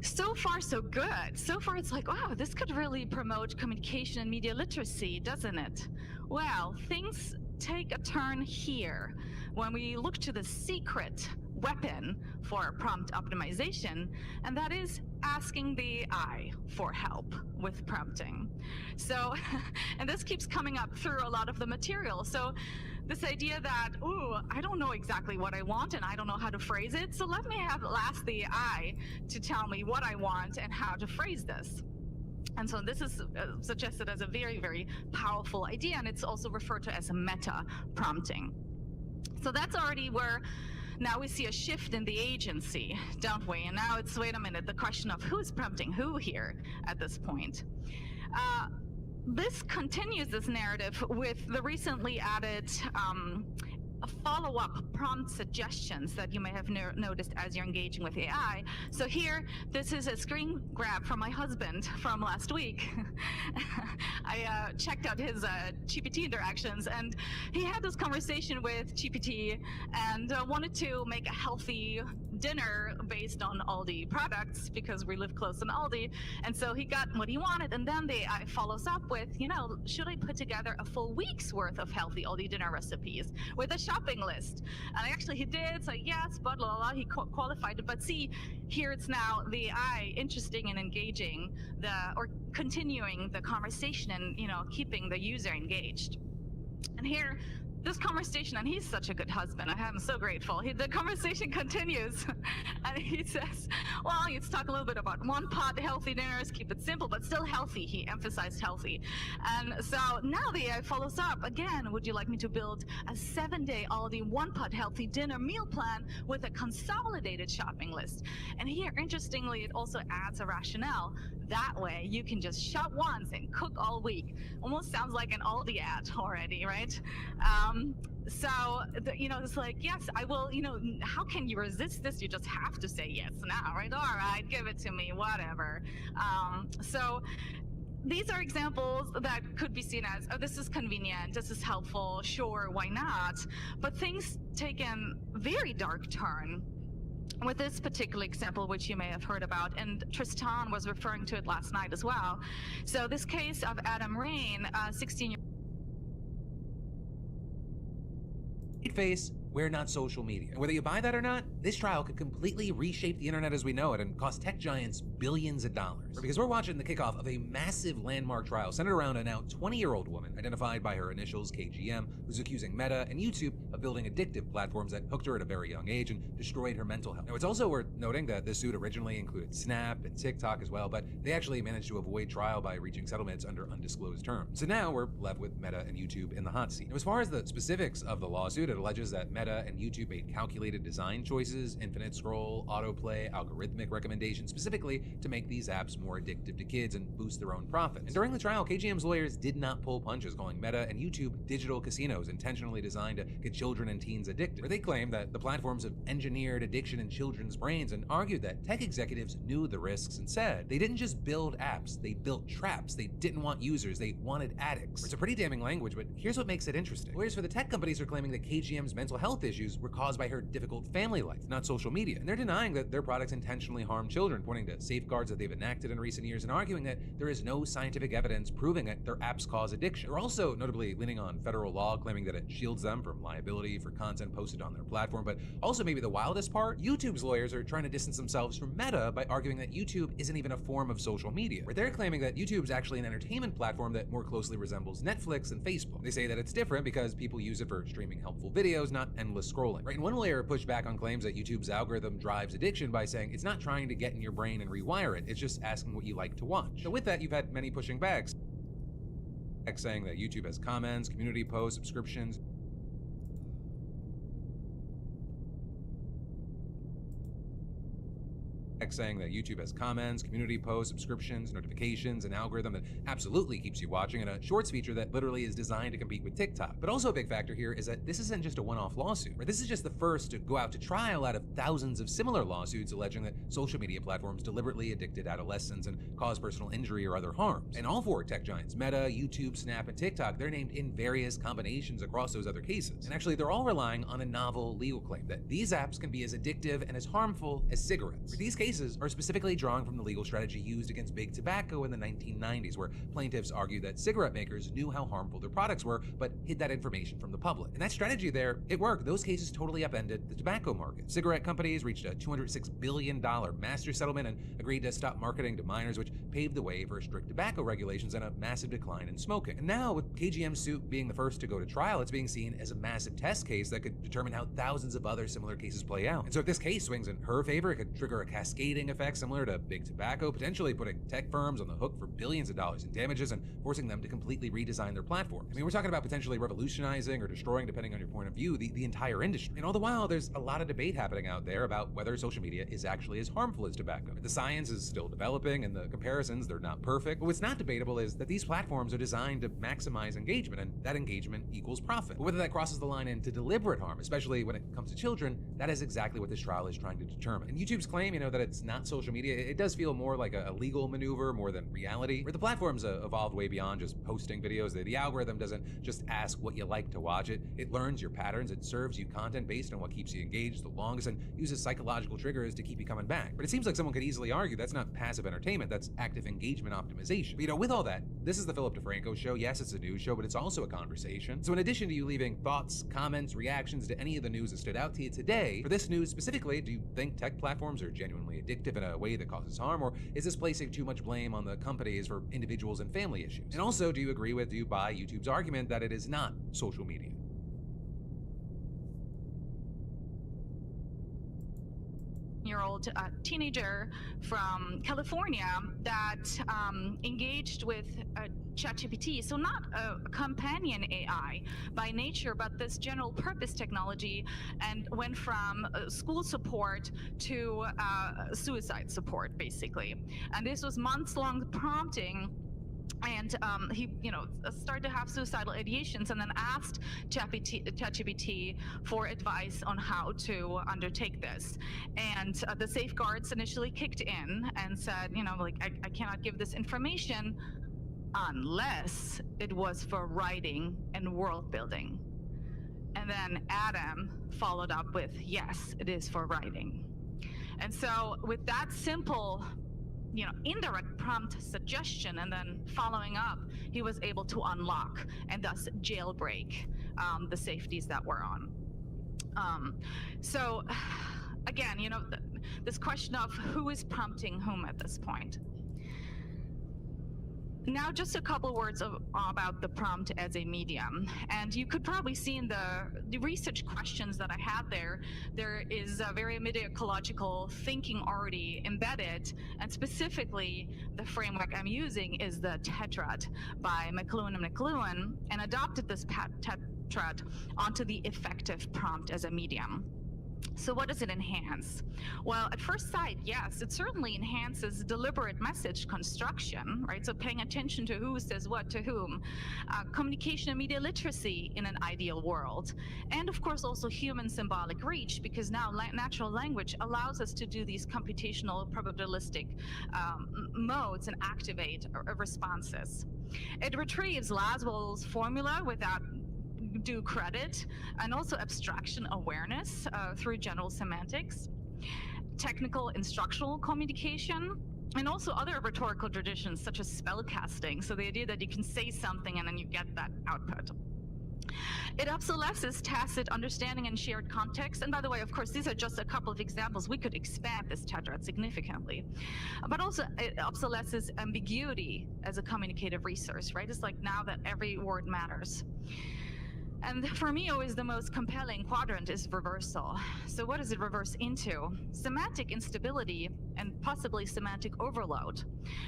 So far, so good. So far, it's like, wow, this could really promote communication and media literacy, doesn't it? Well, things take a turn here when we look to the secret weapon for prompt optimization, and that is asking the AI for help with prompting. So, and this keeps coming up through a lot of the material. So this idea that, ooh, I don't know exactly what I want and I don't know how to phrase it, so let me ask the AI to tell me what I want and how to phrase this. And so this is suggested as a very, very powerful idea, and it's also referred to as a meta prompting. So that's already where now we see a shift in the agency, don't we? And now it's, wait a minute, the question of who's prompting who here at this point. This continues this narrative with the recently added follow-up prompt suggestions that you may have noticed as you're engaging with AI. So here, this is a screen grab from my husband from last week. I checked out his GPT interactions, and he had this conversation with GPT and wanted to make a healthy dinner based on Aldi products because we live close to Aldi. And so he got what he wanted, and then the AI follows up with, should I put together a full week's worth of healthy Aldi dinner recipes with a shopping list? And he did, so yes, but he qualified it. But see, here it's now the AI interesting and engaging or continuing the conversation and, keeping the user engaged. And here, this conversation, and he's such a good husband, I'm so grateful. The conversation continues, and he says, well, let's talk a little bit about one-pot healthy dinners, keep it simple, but still healthy. He emphasized healthy. And so now the AI follows up, again, would you like me to build a 7-day Aldi one-pot healthy dinner meal plan with a consolidated shopping list? And here, interestingly, it also adds a rationale. That way, you can just shop once and cook all week. Almost sounds like an Aldi ad already, right? It's like, yes, I will, how can you resist this? You just have to say yes now, right? All right, give it to me, whatever. So these are examples that could be seen as, oh, this is convenient, this is helpful, sure, why not? But things take a very dark turn with this particular example, which you may have heard about, and Tristan was referring to it last night as well. So this case of Adam Rain, 16-year-old. Face, we're not social media. And whether you buy that or not, this trial could completely reshape the internet as we know it and cost tech giants billions of dollars. Because we're watching the kickoff of a massive landmark trial centered around a now 20-year-old woman identified by her initials KGM, who's accusing Meta and YouTube of building addictive platforms that hooked her at a very young age and destroyed her mental health. Now, it's also worth noting that this suit originally included Snap and TikTok as well, but they actually managed to avoid trial by reaching settlements under undisclosed terms. So now we're left with Meta and YouTube in the hot seat. Now, as far as the specifics of the lawsuit, it alleges that Meta and YouTube made calculated design choices, infinite scroll, autoplay, algorithmic recommendations, specifically to make these apps more addictive to kids and boost their own profits. And during the trial, KGM's lawyers did not pull punches, calling Meta and YouTube digital casinos intentionally designed to get children and teens addicted. Where they claim that the platforms have engineered addiction in children's brains and argued that tech executives knew the risks and said they didn't just build apps, they built traps. They didn't want users, they wanted addicts. It's a pretty damning language, but here's what makes it interesting. Lawyers for the tech companies are claiming that KGM's mental health issues were caused by her difficult family life, not social media. And they're denying that their products intentionally harm children, pointing to safeguards that they've enacted in recent years and arguing that there is no scientific evidence proving that their apps cause addiction. They're also notably leaning on federal law, claiming that it shields them from liability for content posted on their platform. But also maybe the wildest part, YouTube's lawyers are trying to distance themselves from Meta by arguing that YouTube isn't even a form of social media, where they're claiming that YouTube's actually an entertainment platform that more closely resembles Netflix and Facebook. They say that it's different because people use it for streaming helpful videos, not endless scrolling. Right? And one lawyer pushed back on claims that YouTube's algorithm drives addiction by saying it's not trying to get in your brain and rewire it, it's just asking what you like to watch. So with that, you've had many pushing back, saying that YouTube has comments, community posts, subscriptions, saying that YouTube has comments, community posts, subscriptions, notifications, an algorithm that absolutely keeps you watching, and a shorts feature that literally is designed to compete with TikTok. But also a big factor here is that this isn't just a one-off lawsuit. Right? This is just the first to go out to trial out of thousands of similar lawsuits alleging that social media platforms deliberately addicted adolescents and caused personal injury or other harms. And all four tech giants, Meta, YouTube, Snap, and TikTok, they're named in various combinations across those other cases. And actually, they're all relying on a novel legal claim that these apps can be as addictive and as harmful as cigarettes. These cases are specifically drawing from the legal strategy used against big tobacco in the 1990s, where plaintiffs argued that cigarette makers knew how harmful their products were, but hid that information from the public. And that strategy there, it worked. Those cases totally upended the tobacco market. Cigarette companies reached a $206 billion master settlement and agreed to stop marketing to minors, which paved the way for strict tobacco regulations and a massive decline in smoking. And now, with KGM's suit being the first to go to trial, it's being seen as a massive test case that could determine how thousands of other similar cases play out. And so if this case swings in her favor, it could trigger a cascade cascading effect similar to big tobacco, potentially putting tech firms on the hook for billions of dollars in damages and forcing them to completely redesign their platforms. I mean, we're talking about potentially revolutionizing or destroying, depending on your point of view, the entire industry. And all the while, there's a lot of debate happening out there about whether social media is actually as harmful as tobacco. The science is still developing, and the comparisons, they're not perfect. But what's not debatable is that these platforms are designed to maximize engagement, and that engagement equals profit. But whether that crosses the line into deliberate harm, especially when it comes to children, that is exactly what this trial is trying to determine. And YouTube's claim, that it's not social media, it does feel more like a legal maneuver more than reality, where the platform's evolved way beyond just posting videos. The algorithm doesn't just ask what you like to watch. It learns your patterns, it serves you content based on what keeps you engaged the longest, and uses psychological triggers to keep you coming back. But it seems like someone could easily argue that's not passive entertainment, that's active engagement optimization. But with all that, this is the Philip DeFranco Show. Yes, it's a news show, but it's also a conversation. So in addition to you leaving thoughts, comments, reactions to any of the news that stood out to you today, for this news specifically, do you think tech platforms are genuinely addictive in a way that causes harm, or is this placing too much blame on the companies for individuals and family issues? And also, do you buy YouTube's argument that it is not social media? Year-old teenager from California that engaged with ChatGPT, so not a companion AI by nature, but this general purpose technology, and went from school support to suicide support, basically. And this was months-long prompting. And he, started to have suicidal ideations, and then asked ChatGPT for advice on how to undertake this. And the safeguards initially kicked in and said, I cannot give this information unless it was for writing and world building. And then Adam followed up with, yes, it is for writing. And so with that simple indirect prompt suggestion and then following up, he was able to unlock and thus jailbreak the safeties that were on. So again, this question of who is prompting whom at this point. Now, just a couple words about the prompt as a medium. And you could probably see in the research questions that I had there is a very meta-ecological thinking already embedded. And specifically, the framework I'm using is the tetrad by McLuhan and McLuhan, and adopted this tetrad onto the effective prompt as a medium. So what does it enhance? Well, at first sight, yes, it certainly enhances deliberate message construction, right? So paying attention to who says what to whom, communication and media literacy in an ideal world, and of course also human symbolic reach, because now natural language allows us to do these computational probabilistic modes and activate responses. It retrieves Laswell's formula without due credit, and also abstraction awareness through general semantics, technical instructional communication, and also other rhetorical traditions such as spellcasting. So the idea that you can say something and then you get that output. It obsolesces tacit understanding and shared context. And by the way, of course, these are just a couple of examples. We could expand this tetrad significantly. But also it obsolesces ambiguity as a communicative resource, right? It's like now that every word matters. And for me, always the most compelling quadrant is reversal. So what does it reverse into? Semantic instability and possibly semantic overload.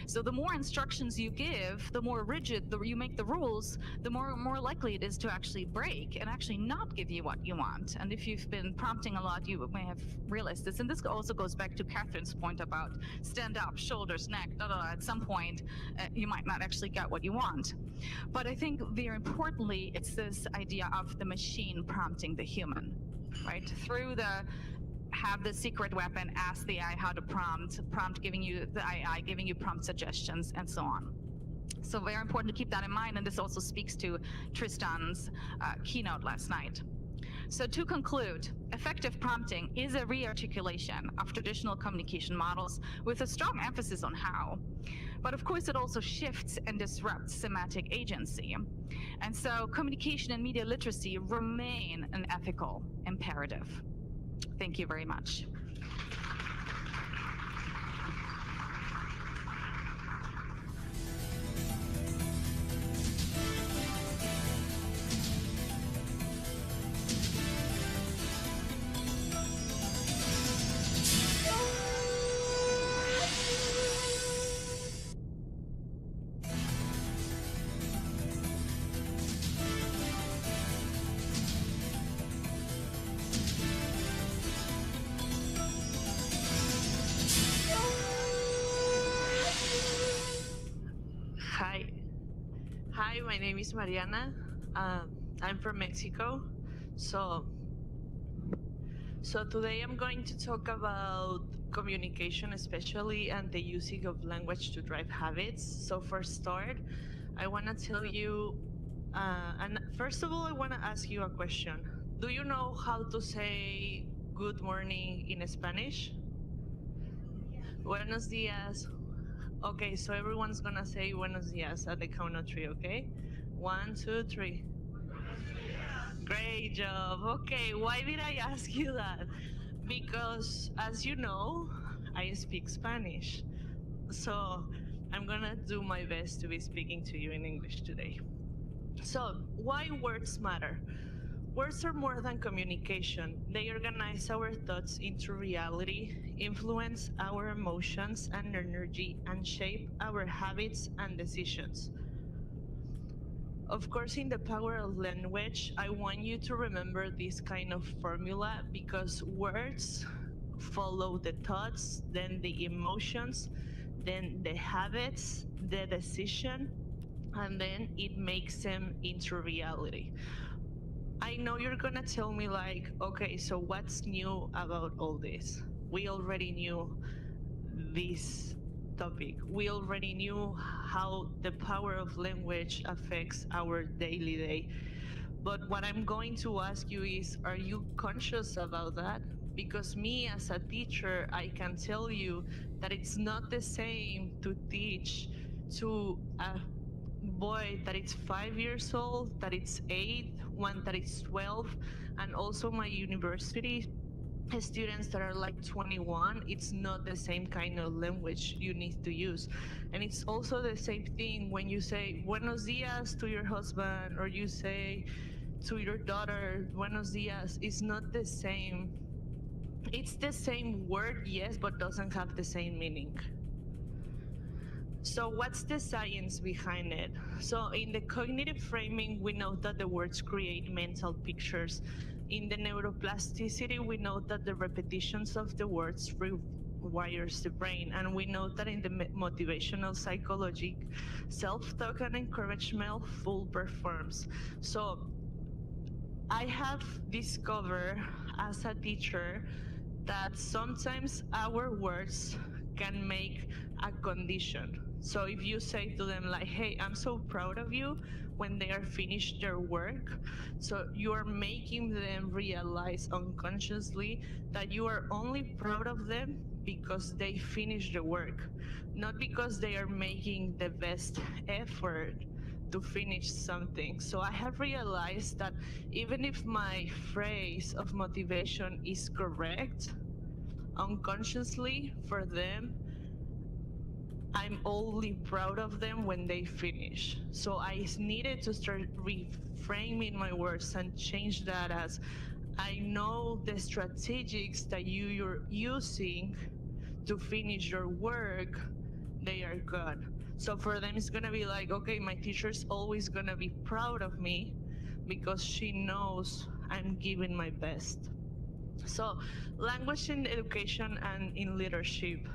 So the more instructions you give, the more rigid you make the rules, the more likely it is to actually break and actually not give you what you want. And if you've been prompting a lot, you may have realized this. And this also goes back to Catherine's point about stand up, shoulders, neck, at some point, you might not actually get what you want. But I think very importantly, it's this idea of the machine prompting the human, right? Through have the secret weapon, ask the AI how to prompt giving you the AI, giving you prompt suggestions, and so on. So very important to keep that in mind, and this also speaks to Tristan's keynote last night. So to conclude, effective prompting is a re-articulation of traditional communication models with a strong emphasis on how. But of course, it also shifts and disrupts semantic agency. And so communication and media literacy remain an ethical imperative. Thank you very much. my name is Mariana. I'm from Mexico. So today I'm going to talk about communication especially and the using of language to drive habits. So for start, I want to tell you, and first of all, I want to ask you a question. Do you know how to say good morning in Spanish? Buenos días. Okay, so everyone's gonna say buenos días at the count of 3, okay? 1, 2, 3. Great job. Okay, why did I ask you that? Because, as you know, I speak Spanish. So I'm gonna do my best to be speaking to you in English today. So, why words matter? Words are more than communication. They organize our thoughts into reality, influence our emotions and energy, and shape our habits and decisions. Of course, in the power of language, I want you to remember this kind of formula because words follow the thoughts, then the emotions, then the habits, the decision, and then it makes them into reality. I know you're gonna tell me like, okay, so what's new about all this? We already knew this topic. We already knew how the power of language affects our daily day. But what I'm going to ask you is, are you conscious about that? Because me as a teacher, I can tell you that it's not the same to teach to a boy that it's 5 years old, that it's 8, one that is 12, and also my university students that are like 21. It's not the same kind of language you need to use. And it's also the same thing when you say buenos dias to your husband or you say to your daughter buenos dias. It's not the same. It's the same word, yes, but doesn't have the same meaning. So what's the science behind it? So in the cognitive framing, we know that the words create mental pictures. In the neuroplasticity, we know that the repetitions of the words rewires the brain. And we know that in the motivational psychology, self-talk and encouragement full performs. So I have discovered as a teacher that sometimes our words can make a condition. So if you say to them like, hey, I'm so proud of you when they are finished their work, so you are making them realize unconsciously that you are only proud of them because they finished the work, not because they are making the best effort to finish something. So I have realized that even if my phrase of motivation is correct, unconsciously for them, I'm only proud of them when they finish. So I needed to start reframing my words and change that as I know the strategies that you're using to finish your work, they are good. So for them, it's gonna be like, okay, my teacher's always gonna be proud of me because she knows I'm giving my best. So language in education and in leadership.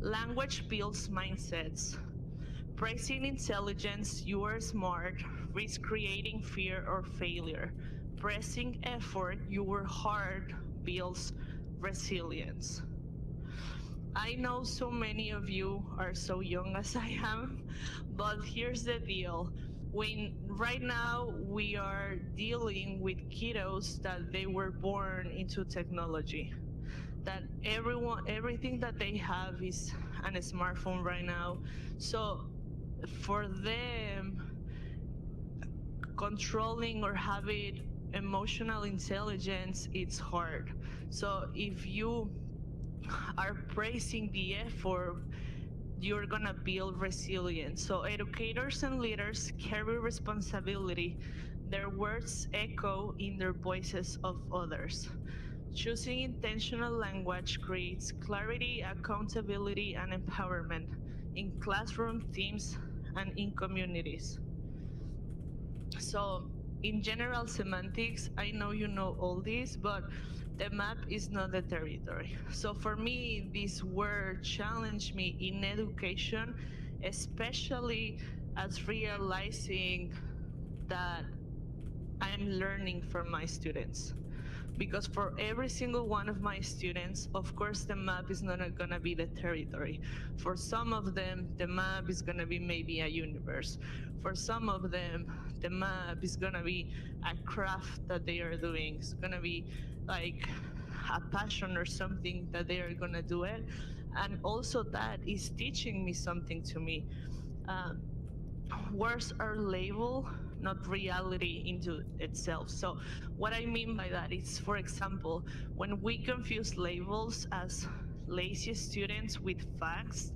Language builds mindsets. Praising intelligence, you are smart, risk creating fear or failure. Praising effort, you work hard, builds resilience. I know so many of you are so young as I am, but here's the deal. When right now we are dealing with kiddos that they were born into technology, that everything that they have is on a smartphone right now. So for them, controlling or having emotional intelligence, it's hard. So if you are praising the effort, you're gonna build resilience. So educators and leaders carry responsibility. Their words echo in their voices of others. Choosing intentional language creates clarity, accountability, and empowerment in classroom teams and in communities. So in general semantics, I know you know all this, but the map is not the territory. So for me, this word challenged me in education, especially as realizing that I'm learning from my students. Because for every single one of my students, of course, the map is not going to be the territory. For some of them, the map is going to be maybe a universe. For some of them, the map is going to be a craft that they are doing. It's going to be like a passion or something that they are going to do it. And also that is teaching me something to me. Words are label, not reality into itself. So what I mean by that is, for example, when we confuse labels as lazy students with facts,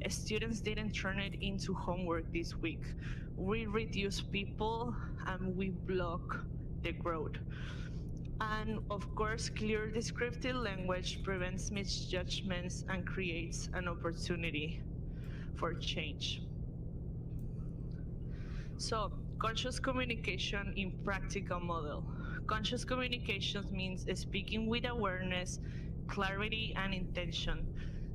students didn't turn it into homework this week. We reduce people and we block the growth. And of course, clear descriptive language prevents misjudgments and creates an opportunity for change. So, conscious communication in practical model. Conscious communication means speaking with awareness, clarity, and intention.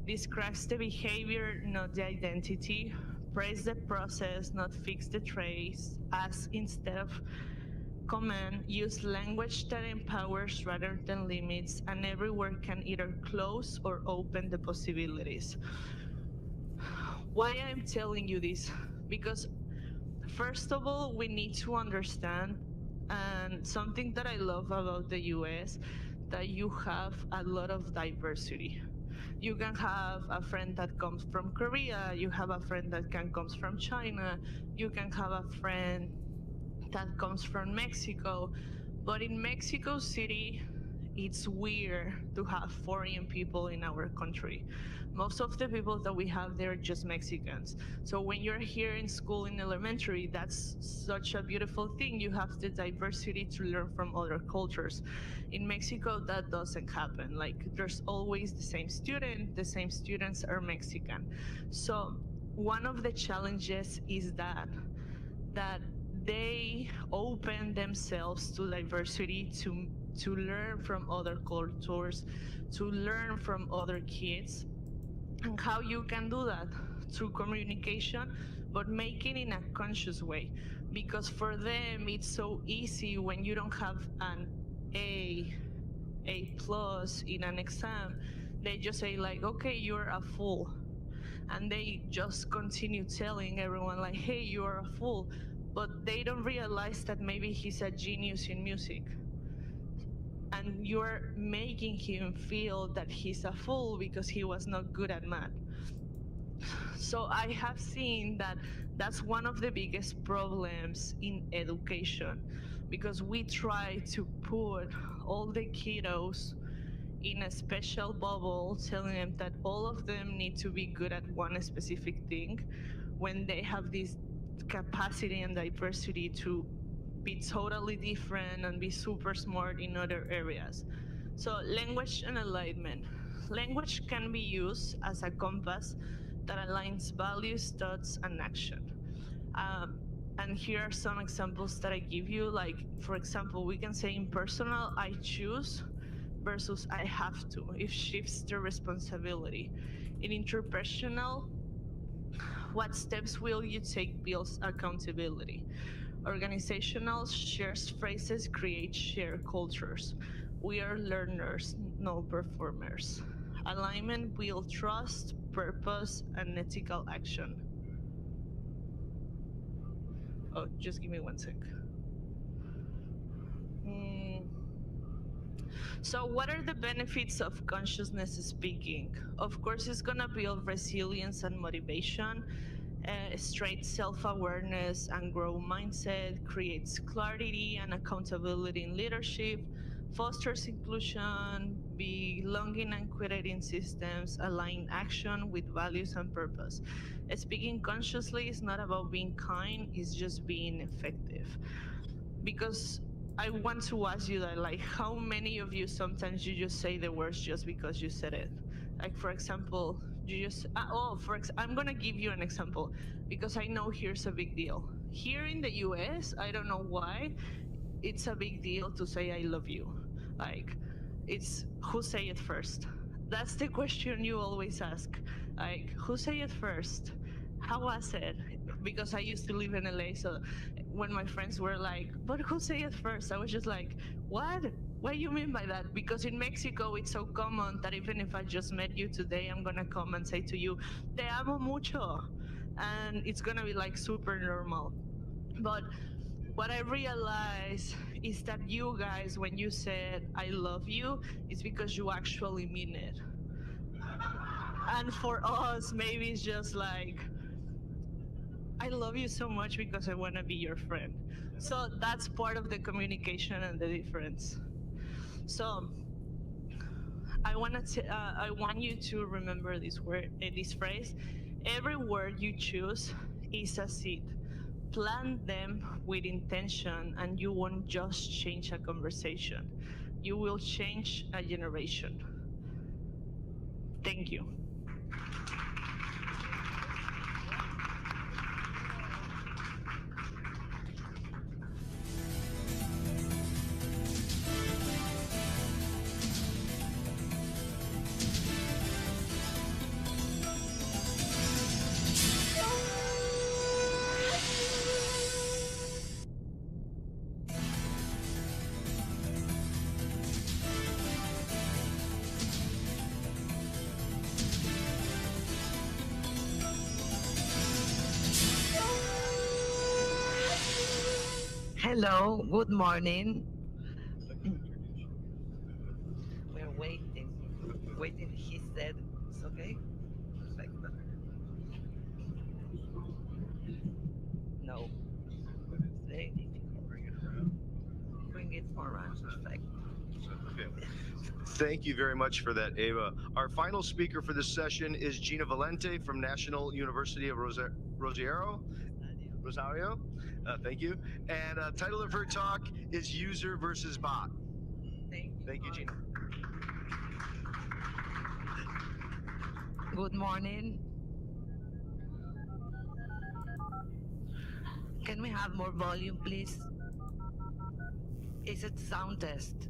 Describes the behavior, not the identity. Praise the process, not fix the trace. Ask instead of command. Use language that empowers rather than limits. And every word can either close or open the possibilities. Why I'm telling you this? Because first of all, we need to understand, and something that I love about the US, that you have a lot of diversity. You can have a friend that comes from Korea, you have a friend that comes from China, you can have a friend that comes from Mexico. But in Mexico City, it's weird to have foreign people in our country. Most of the people that we have there are just Mexicans. So when you're here in school in elementary, that's such a beautiful thing. You have the diversity to learn from other cultures. In Mexico, that doesn't happen. Like, there's always the same student, the same students are Mexican. So one of the challenges is that they open themselves to diversity, to learn from other cultures, to learn from other kids. And how you can do that? Through communication, but making it in a conscious way. Because for them, it's so easy when you don't have an A plus in an exam. They just say like, okay, you're a fool. And they just continue telling everyone like, hey, you're a fool. But they don't realize that maybe he's a genius in music. And you're making him feel that he's a fool because he was not good at math. So I have seen that that's one of the biggest problems in education, because we try to put all the kiddos in a special bubble, telling them that all of them need to be good at one specific thing, when they have this capacity and diversity to be totally different and be super smart in other areas. So language and alignment. Language can be used as a compass that aligns values, thoughts, and action. And here are some examples that I give you. Like, for example, we can say in personal, I choose versus I have to. It shifts the responsibility. In interpersonal, what steps will you take builds accountability. Organizational, shared phrases create shared cultures. We are learners, no performers. Alignment builds trust, purpose, and ethical action. Oh, just give me one sec. So what are the benefits of consciousness speaking? Of course, it's gonna build resilience and motivation, straight self-awareness and growth mindset, creates clarity and accountability in leadership, fosters inclusion, belonging and creating systems, align action with values and purpose. Speaking consciously is not about being kind, it's just being effective. Because I want to ask you that, like, how many of you sometimes you just say the words just because you said it? Like, for example, you just, I'm gonna give you an example, because I know here's a big deal. Here in the US, I don't know why, it's a big deal to say I love you. Like, it's who say it first? That's the question you always ask. Like, who say it first? How was it? because I used to live in LA. So when my friends were like, "But who say it first?" I was just like, "What? What do you mean by that?" Because in Mexico, it's so common that even if I just met you today, I'm gonna come and say to you, "Te amo mucho," and it's gonna be like super normal. But what I realized is that you guys, when you said "I love you," it's because you actually mean it. And for us, maybe it's just like, I love you so much because I want to be your friend. So that's part of the communication and the difference. So I want you to remember this word, this phrase. Every word you choose is a seed. Plant them with intention, and you won't just change a conversation. You will change a generation. Thank you. Hello, good morning. We're waiting. He said it's okay. Like, no, very difficult. Bring it around. Perfect. Okay. Thank you very much for that, Ava. Our final speaker for this session is Gina Valente from National University of Rosario. Thank you. And title of her talk is User versus Bot. Thank you, Gina. Good morning. Can we have more volume, please? Is it sound test?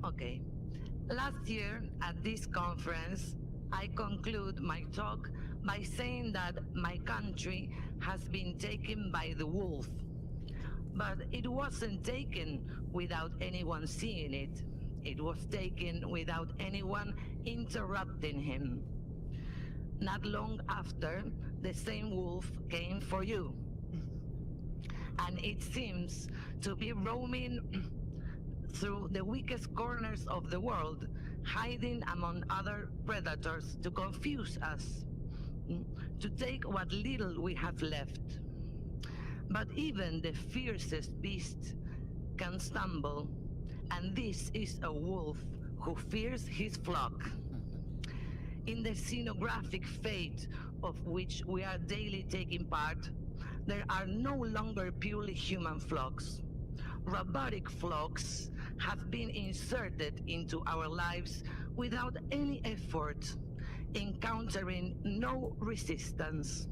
Okay. Last year at this conference, I conclude my talk by saying that my country has been taken by the wolf. But it wasn't taken without anyone seeing it. It was taken without anyone interrupting him. Not long after, the same wolf came for you. And it seems to be roaming through the weakest corners of the world, hiding among other predators to confuse us, to take what little we have left. But even the fiercest beast can stumble, and this is a wolf who fears his flock. In the xenographic fate of which we are daily taking part, there are no longer purely human flocks. Robotic flocks have been inserted into our lives without any effort, encountering no resistance.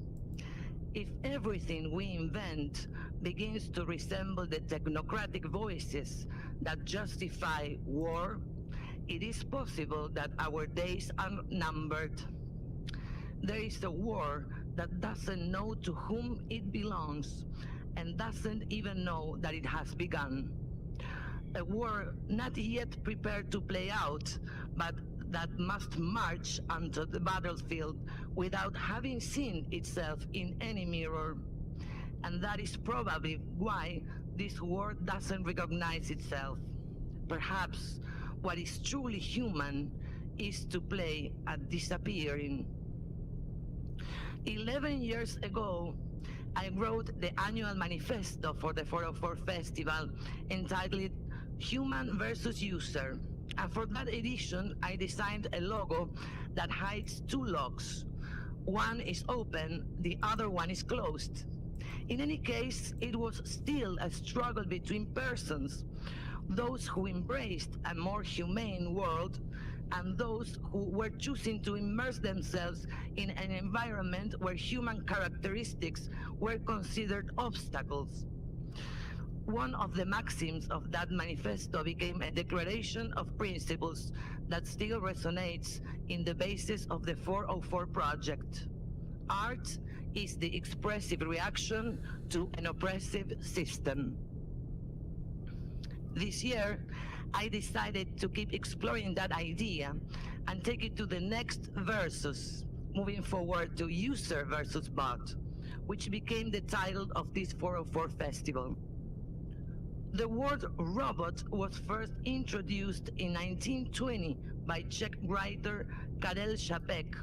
If everything we invent begins to resemble the technocratic voices that justify war, it is possible that our days are numbered. There is a war that doesn't know to whom it belongs and doesn't even know that it has begun. A war not yet prepared to play out, but that must march onto the battlefield without having seen itself in any mirror. And that is probably why this war doesn't recognize itself. Perhaps what is truly human is to play at disappearing. 11 years ago, I wrote the annual manifesto for the 404 Festival entitled Human versus User. And for that edition, I designed a logo that hides two locks. One is open, the other one is closed. In any case, it was still a struggle between persons, those who embraced a more humane world and those who were choosing to immerse themselves in an environment where human characteristics were considered obstacles. One of the maxims of that manifesto became a declaration of principles that still resonates in the basis of the 404 project. Art is the expressive reaction to an oppressive system. This year, I decided to keep exploring that idea and take it to the next versus, moving forward to user versus bot, which became the title of this 404 festival. The word robot was first introduced in 1920 by Czech writer Karel Čapek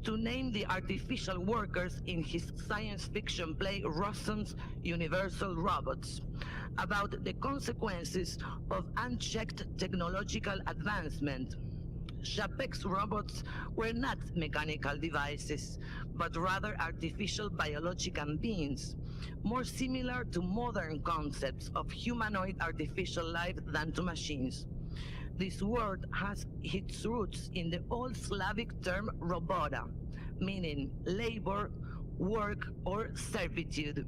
to name the artificial workers in his science fiction play Rossum's Universal Robots, about the consequences of unchecked technological advancement. Čapek's robots were not mechanical devices, but rather artificial biological beings, more similar to modern concepts of humanoid artificial life than to machines. This word has its roots in the old Slavic term robota, meaning labor, work, or servitude.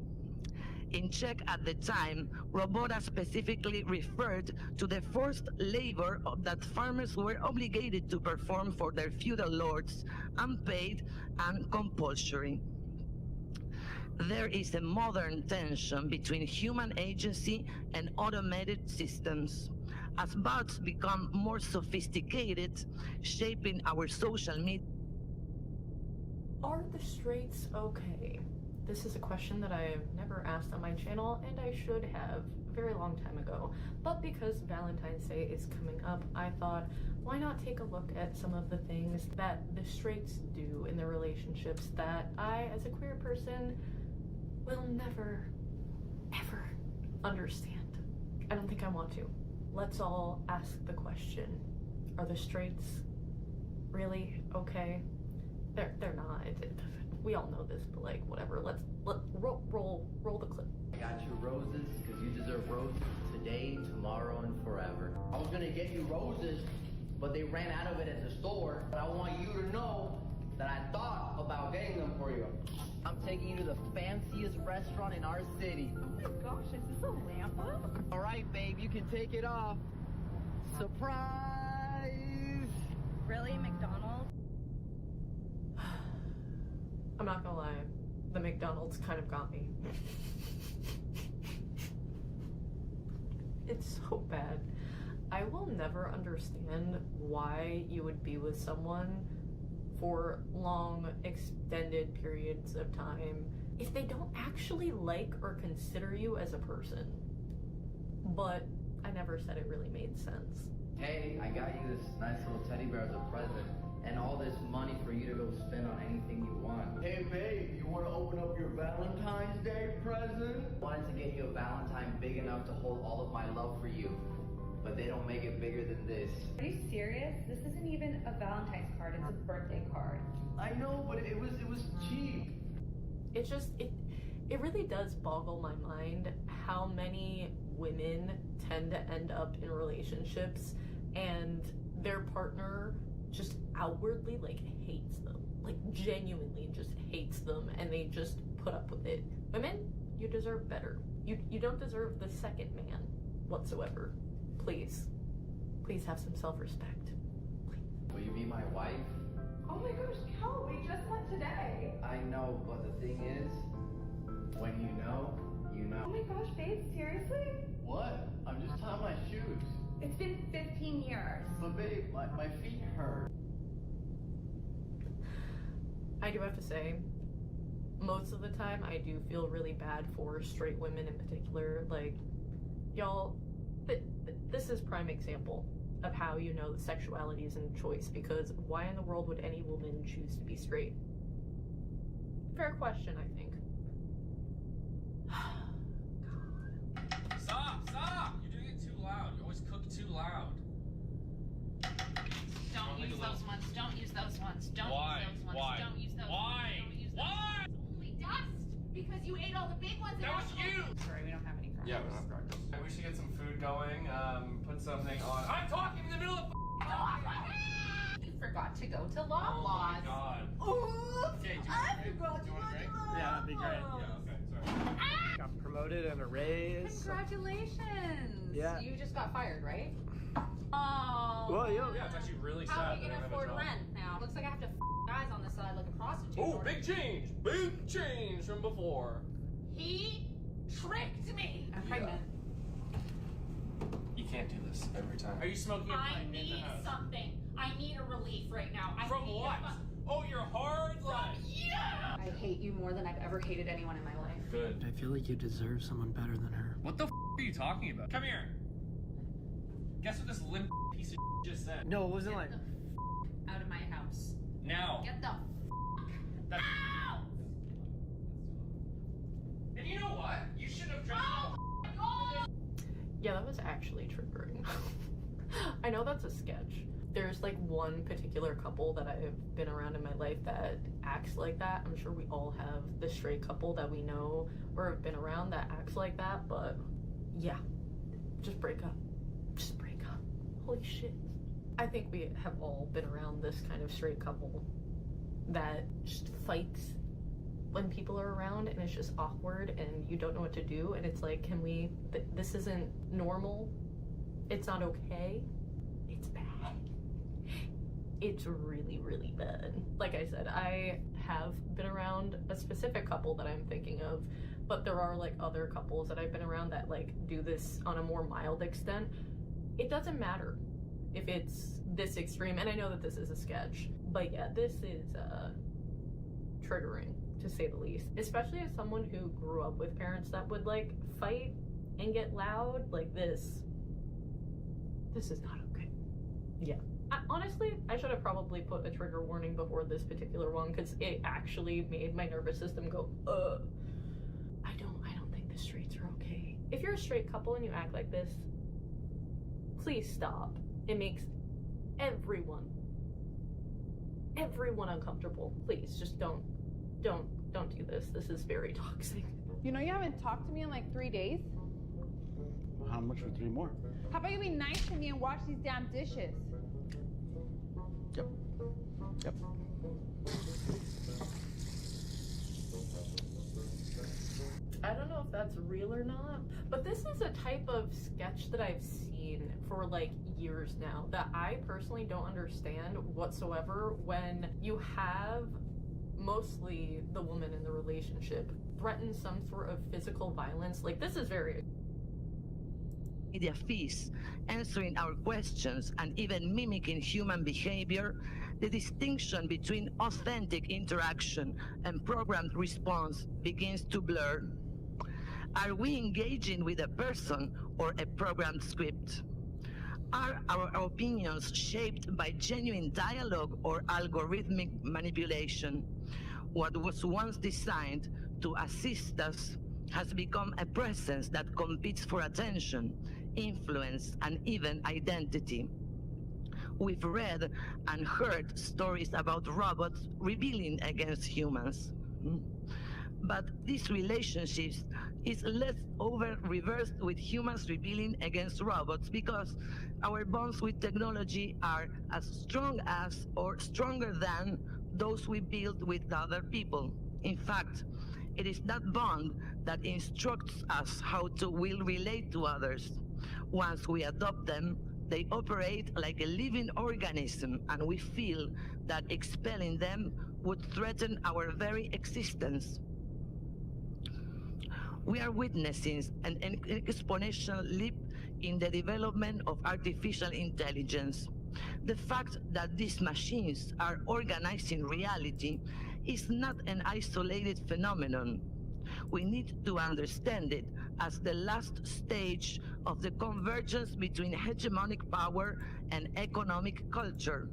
In Czech at the time, robota specifically referred to the forced labor that farmers were obligated to perform for their feudal lords, unpaid and compulsory. There is a modern tension between human agency and automated systems. As bots become more sophisticated, shaping our social media. Are the straights okay? This is a question that I've never asked on my channel, and I should have a very long time ago. But because Valentine's Day is coming up, I thought, why not take a look at some of the things that the straights do in their relationships that I, as a queer person, will never, ever understand. I don't think I want to. Let's all ask the question, are the straights really okay? They're not. We all know this, but like, whatever. Let's roll the clip. I got you roses because you deserve roses today, tomorrow, and forever. I was gonna get you roses, but they ran out of it at the store. But I want you to know that I thought about getting them for you. I'm taking you to the fanciest restaurant in our city. Oh my gosh, is this a lamp? All right, babe, you can take it off. Surprise! Really, McDonald's? I'm not gonna lie, the McDonald's kind of got me. It's so bad. I will never understand why you would be with someone for long, extended periods of time if they don't actually like or consider you as a person. But I never said it really made sense. Hey, I got you this nice little teddy bear as a present, and all this money for you to go spend on anything you want. Hey babe, you want to open up your Valentine's Day present? I wanted to get you a Valentine big enough to hold all of my love for you, but they don't make it bigger than this. Are you serious? This isn't even a Valentine's card, it's a birthday card. I know, but it was cheap. It just, it really does boggle my mind how many women tend to end up in relationships and their partner just outwardly like hates them, like genuinely just hates them, and they just put up with it. Women, you deserve better. You don't deserve the second man whatsoever. Please have some self-respect. Will you be my wife? Oh my gosh, Kel, we just met today. I know, but the thing is, when you know, you know. Oh my gosh, babe, seriously? What? I'm just tying my shoes. It's been 15 years. But babe, my feet hurt. I do have to say, most of the time I do feel really bad for straight women in particular. Like, y'all, this is prime example of how you know that sexuality isn't a choice, because why in the world would any woman choose to be straight? Fair question, I think. Stop! You're doing it too loud. You always cook too loud. Don't use those ones. Don't use those ones. Don't use those ones. Why? Don't use those Why? ones. Don't use those Why? ones. It's only dust because you ate all the big ones. That was you. Sorry, we don't have any crackers. Yeah, we don't have crackers. We should get some food going. Put something on. I'm talking in the middle of. You forgot to go to Loblaws. Oh my god. Oops! Okay, I forgot to go to Loblaws. Yeah, that'd be great. Yeah, okay, sorry. Got promoted promoted and a raise. Congratulations! Yeah. You just got fired, right? Oh. Well, yeah, it's actually really How sad. are you gonna afford rent now? Looks like I have to guys on the side like a prostitute. Oh, big change! Big change from before. He tricked me. I'm pregnant. You can't do this every time. Are you smoking a I plant in the need house? something. I need a relief right now. From what? Oh, your hard life. Yeah. I hate you more than I've ever hated anyone in my life. Good. I feel like you deserve someone better than her. What the are you talking about? Come here. Guess what this limp piece of just said? No, it wasn't like. Out of my house. Now. Get the That's... out. And you know what? You should have dressed Yeah, that was actually triggering. I know that's a sketch. There's like one particular couple that I've been around in my life that acts like that. I'm sure we all have the straight couple that we know or have been around that acts like that, but yeah, just break up. Just break up. Holy shit. I think we have all been around this kind of straight couple that just fights when people are around and it's just awkward and you don't know what to do, and it's like, can we, this isn't normal, it's not okay, it's bad. It's really, really bad. Like I said, I have been around a specific couple that I'm thinking of, but there are like other couples that I've been around that like do this on a more mild extent. It doesn't matter if it's this extreme, and I know that this is a sketch, but yeah, this is triggering, to say the least. Especially as someone who grew up with parents that would like fight and get loud, like this is not okay. Yeah. Honestly, I should have probably put a trigger warning before this particular one, because it actually made my nervous system go, I don't think the straights are okay. If you're a straight couple and you act like this, please stop. It makes everyone uncomfortable. Please, just don't do this. This is very toxic. You know you haven't talked to me in like 3 days? Well, how much for 3 more? How about you be nice to me and wash these damn dishes? Yep. I don't know if that's real or not, but this is a type of sketch that I've seen for like years now that I personally don't understand whatsoever. When you have mostly the woman in the relationship threaten some sort of physical violence, like this is very media feeds, answering our questions, and even mimicking human behavior, the distinction between authentic interaction and programmed response begins to blur. Are we engaging with a person or a programmed script? Are our opinions shaped by genuine dialogue or algorithmic manipulation? What was once designed to assist us has become a presence that competes for attention, influence, and even identity. We've read and heard stories about robots rebelling against humans. But these relationships is less over reversed with humans rebelling against robots, because our bonds with technology are as strong as or stronger than those we build with other people. In fact, it is that bond that instructs us how to will relate to others. Once we adopt them, they operate like a living organism, and we feel that expelling them would threaten our very existence. We are witnessing an exponential leap in the development of artificial intelligence. The fact that these machines are organizing reality is not an isolated phenomenon. We need to understand it as the last stage of the convergence between hegemonic power and economic culture.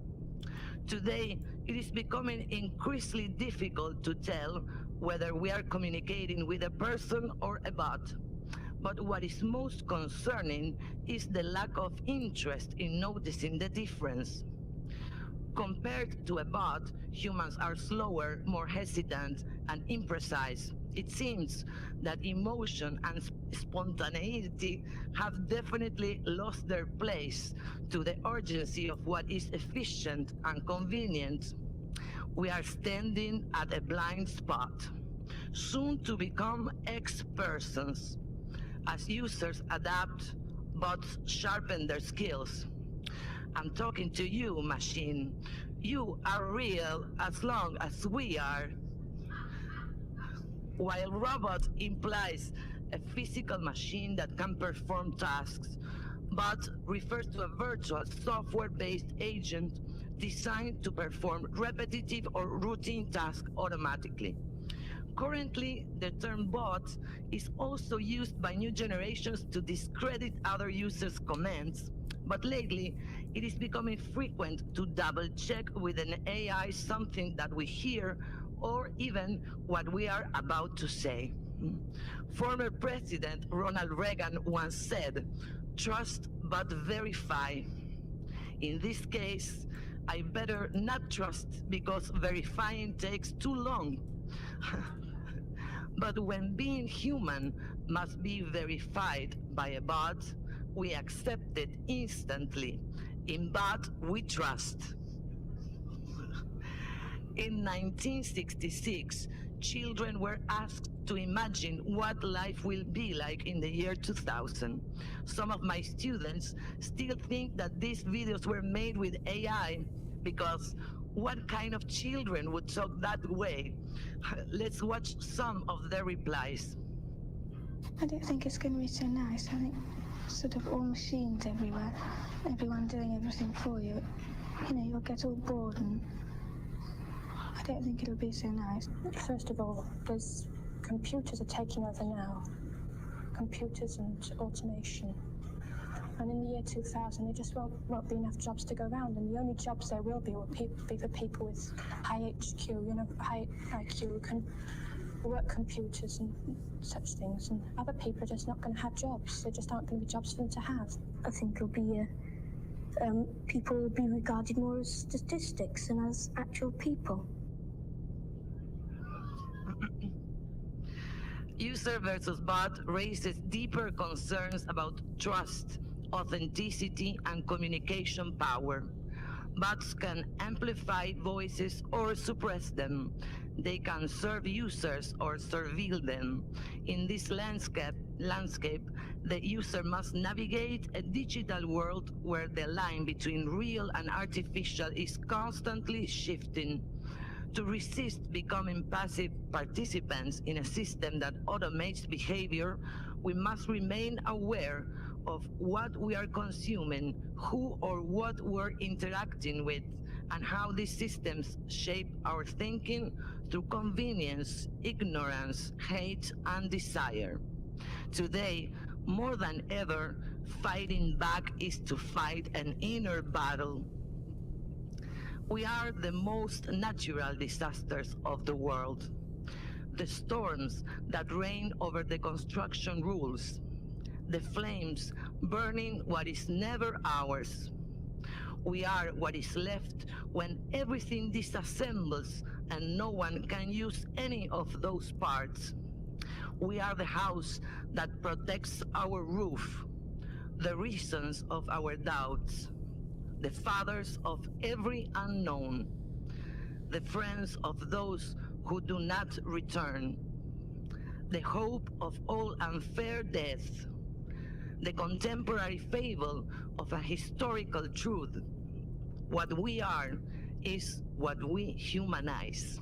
Today, it is becoming increasingly difficult to tell whether we are communicating with a person or a bot. But what is most concerning is the lack of interest in noticing the difference. Compared to a bot, humans are slower, more hesitant, and imprecise. It seems that emotion and spontaneity have definitely lost their place to the urgency of what is efficient and convenient. We are standing at a blind spot. soon to become X-persons. As users adapt, bots sharpen their skills. I'm talking to you, machine. You are real as long as we are. While robot implies a physical machine that can perform tasks, bot refers to a virtual software-based agent designed to perform repetitive or routine tasks automatically. Currently, the term bot is also used by new generations to discredit other users' comments, but lately it is becoming frequent to double-check with an AI something that we hear or even what we are about to say. Former President Ronald Reagan once said, "Trust but verify." In this case, I better not trust because verifying takes too long. But when being human must be verified by a bot, we accept it instantly. In bot, we trust. In 1966, children were asked to imagine what life will be like in the year 2000. Some of my students still think that these videos were made with AI because what kind of children would talk that way? Let's watch some of their replies. I don't think it's going to be so nice. I think sort of all machines everywhere, everyone doing everything for you. You know, you'll get all bored and I don't think it'll be so nice. First of all, computers are taking over now. Computers and automation. And in the year 2000, there just won't be enough jobs to go around. And the only jobs there will be for people with high HQ, high IQ who can work computers and such things. And other people are just not going to have jobs. There just aren't going to be jobs for them to have. I think it'll be, people will be regarded more as statistics than as actual people. User versus bot raises deeper concerns about trust, authenticity, and communication power. Bots can amplify voices or suppress them. They can serve users or surveil them. In this landscape, the user must navigate a digital world where the line between real and artificial is constantly shifting. To resist becoming passive participants in a system that automates behavior, we must remain aware of what we are consuming, who or what we're interacting with, and how these systems shape our thinking through convenience, ignorance, hate, and desire. Today, more than ever, fighting back is to fight an inner battle. We are the most natural disasters of the world. The storms that reign over the construction rules. The flames burning what is never ours. We are what is left when everything disassembles and no one can use any of those parts. We are the house that protects our roof, the reasons of our doubts, the fathers of every unknown, the friends of those who do not return, the hope of all unfair death, the contemporary fable of a historical truth. What we are is what we humanize.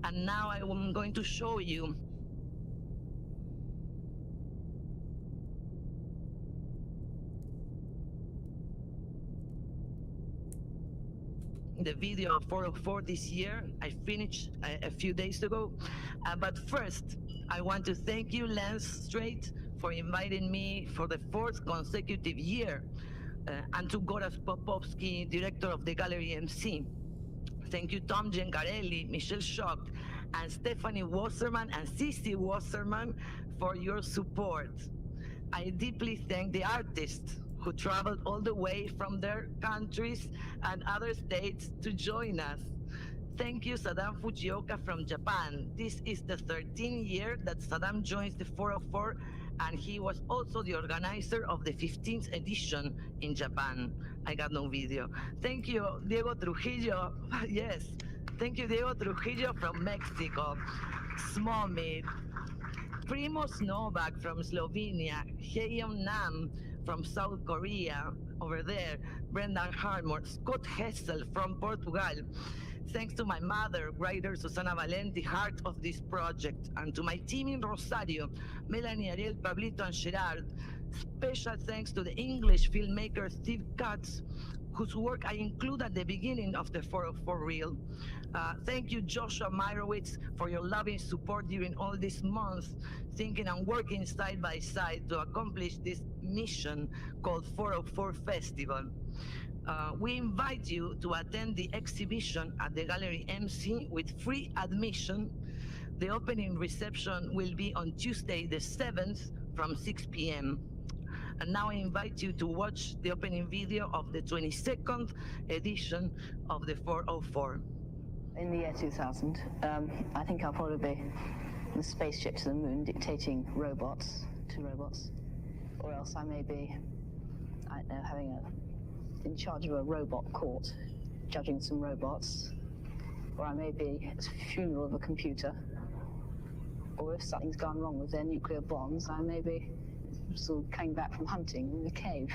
And now I am going to show you the video of 404 this year. I finished a few days ago. But first, I want to thank you, Lance Strait, for inviting me for the 4th consecutive year, and to Goraz Popovsky, director of the Gallery MC. Thank you, Tom Gencarelli, Michelle Schock, and Stephanie Wasserman and Cici Wasserman for your support. I deeply thank the artists who traveled all the way from their countries and other states to join us. Thank you, Saddam Fujioka from Japan. This is the 13th year that Saddam joins the 404, and he was also the organizer of the 15th edition in Japan. I got no video. Thank you, Diego Trujillo. Yes. Thank you, Diego Trujillo from Mexico. Small meat. Primoz Novak from Slovenia. Heyeon Nam from South Korea. Over there. Brendan Harmore. Scott Hessel from Portugal. Thanks to my mother, writer Susana Valenti, heart of this project, and to my team in Rosario, Melanie, Ariel, Pablito, and Gerard. Special thanks to the English filmmaker Steve Katz, whose work I include at the beginning of the 404 reel. Thank you, Joshua Meyerowitz, for your loving support during all this month, thinking and working side by side to accomplish this mission called 404 Festival. We invite you to attend the exhibition at the Gallery MC with free admission. The opening reception will be on Tuesday the 7th from 6 p.m. And now I invite you to watch the opening video of the 22nd edition of the 404. In the year 2000, I think I'll probably be the spaceship to the moon dictating robots to robots. Or else I may be, I don't know, in charge of a robot court, judging some robots. Or I may be at the funeral of a computer. Or if something's gone wrong with their nuclear bombs, I may be sort of coming back from hunting in a cave.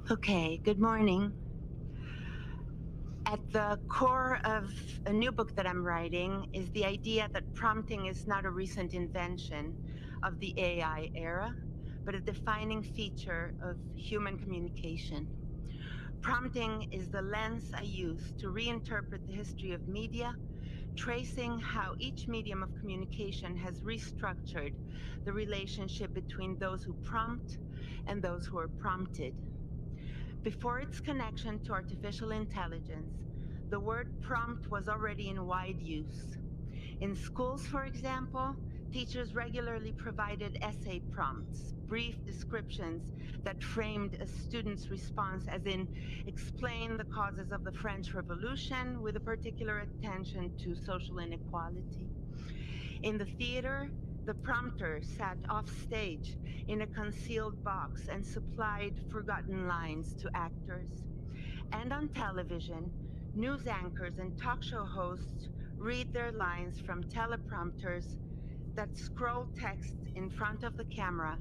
Okay, good morning. At the core of a new book that I'm writing is the idea that prompting is not a recent invention of the AI era, but a defining feature of human communication. Prompting is the lens I use to reinterpret the history of media, tracing how each medium of communication has restructured the relationship between those who prompt and those who are prompted. Before its connection to artificial intelligence, the word prompt was already in wide use. In schools, for example, teachers regularly provided essay prompts, brief descriptions that framed a student's response, as in, explain the causes of the French Revolution with a particular attention to social inequality. In the theater, the prompter sat off stage in a concealed box and supplied forgotten lines to actors. And on television, news anchors and talk show hosts read their lines from teleprompters that scroll text in front of the camera,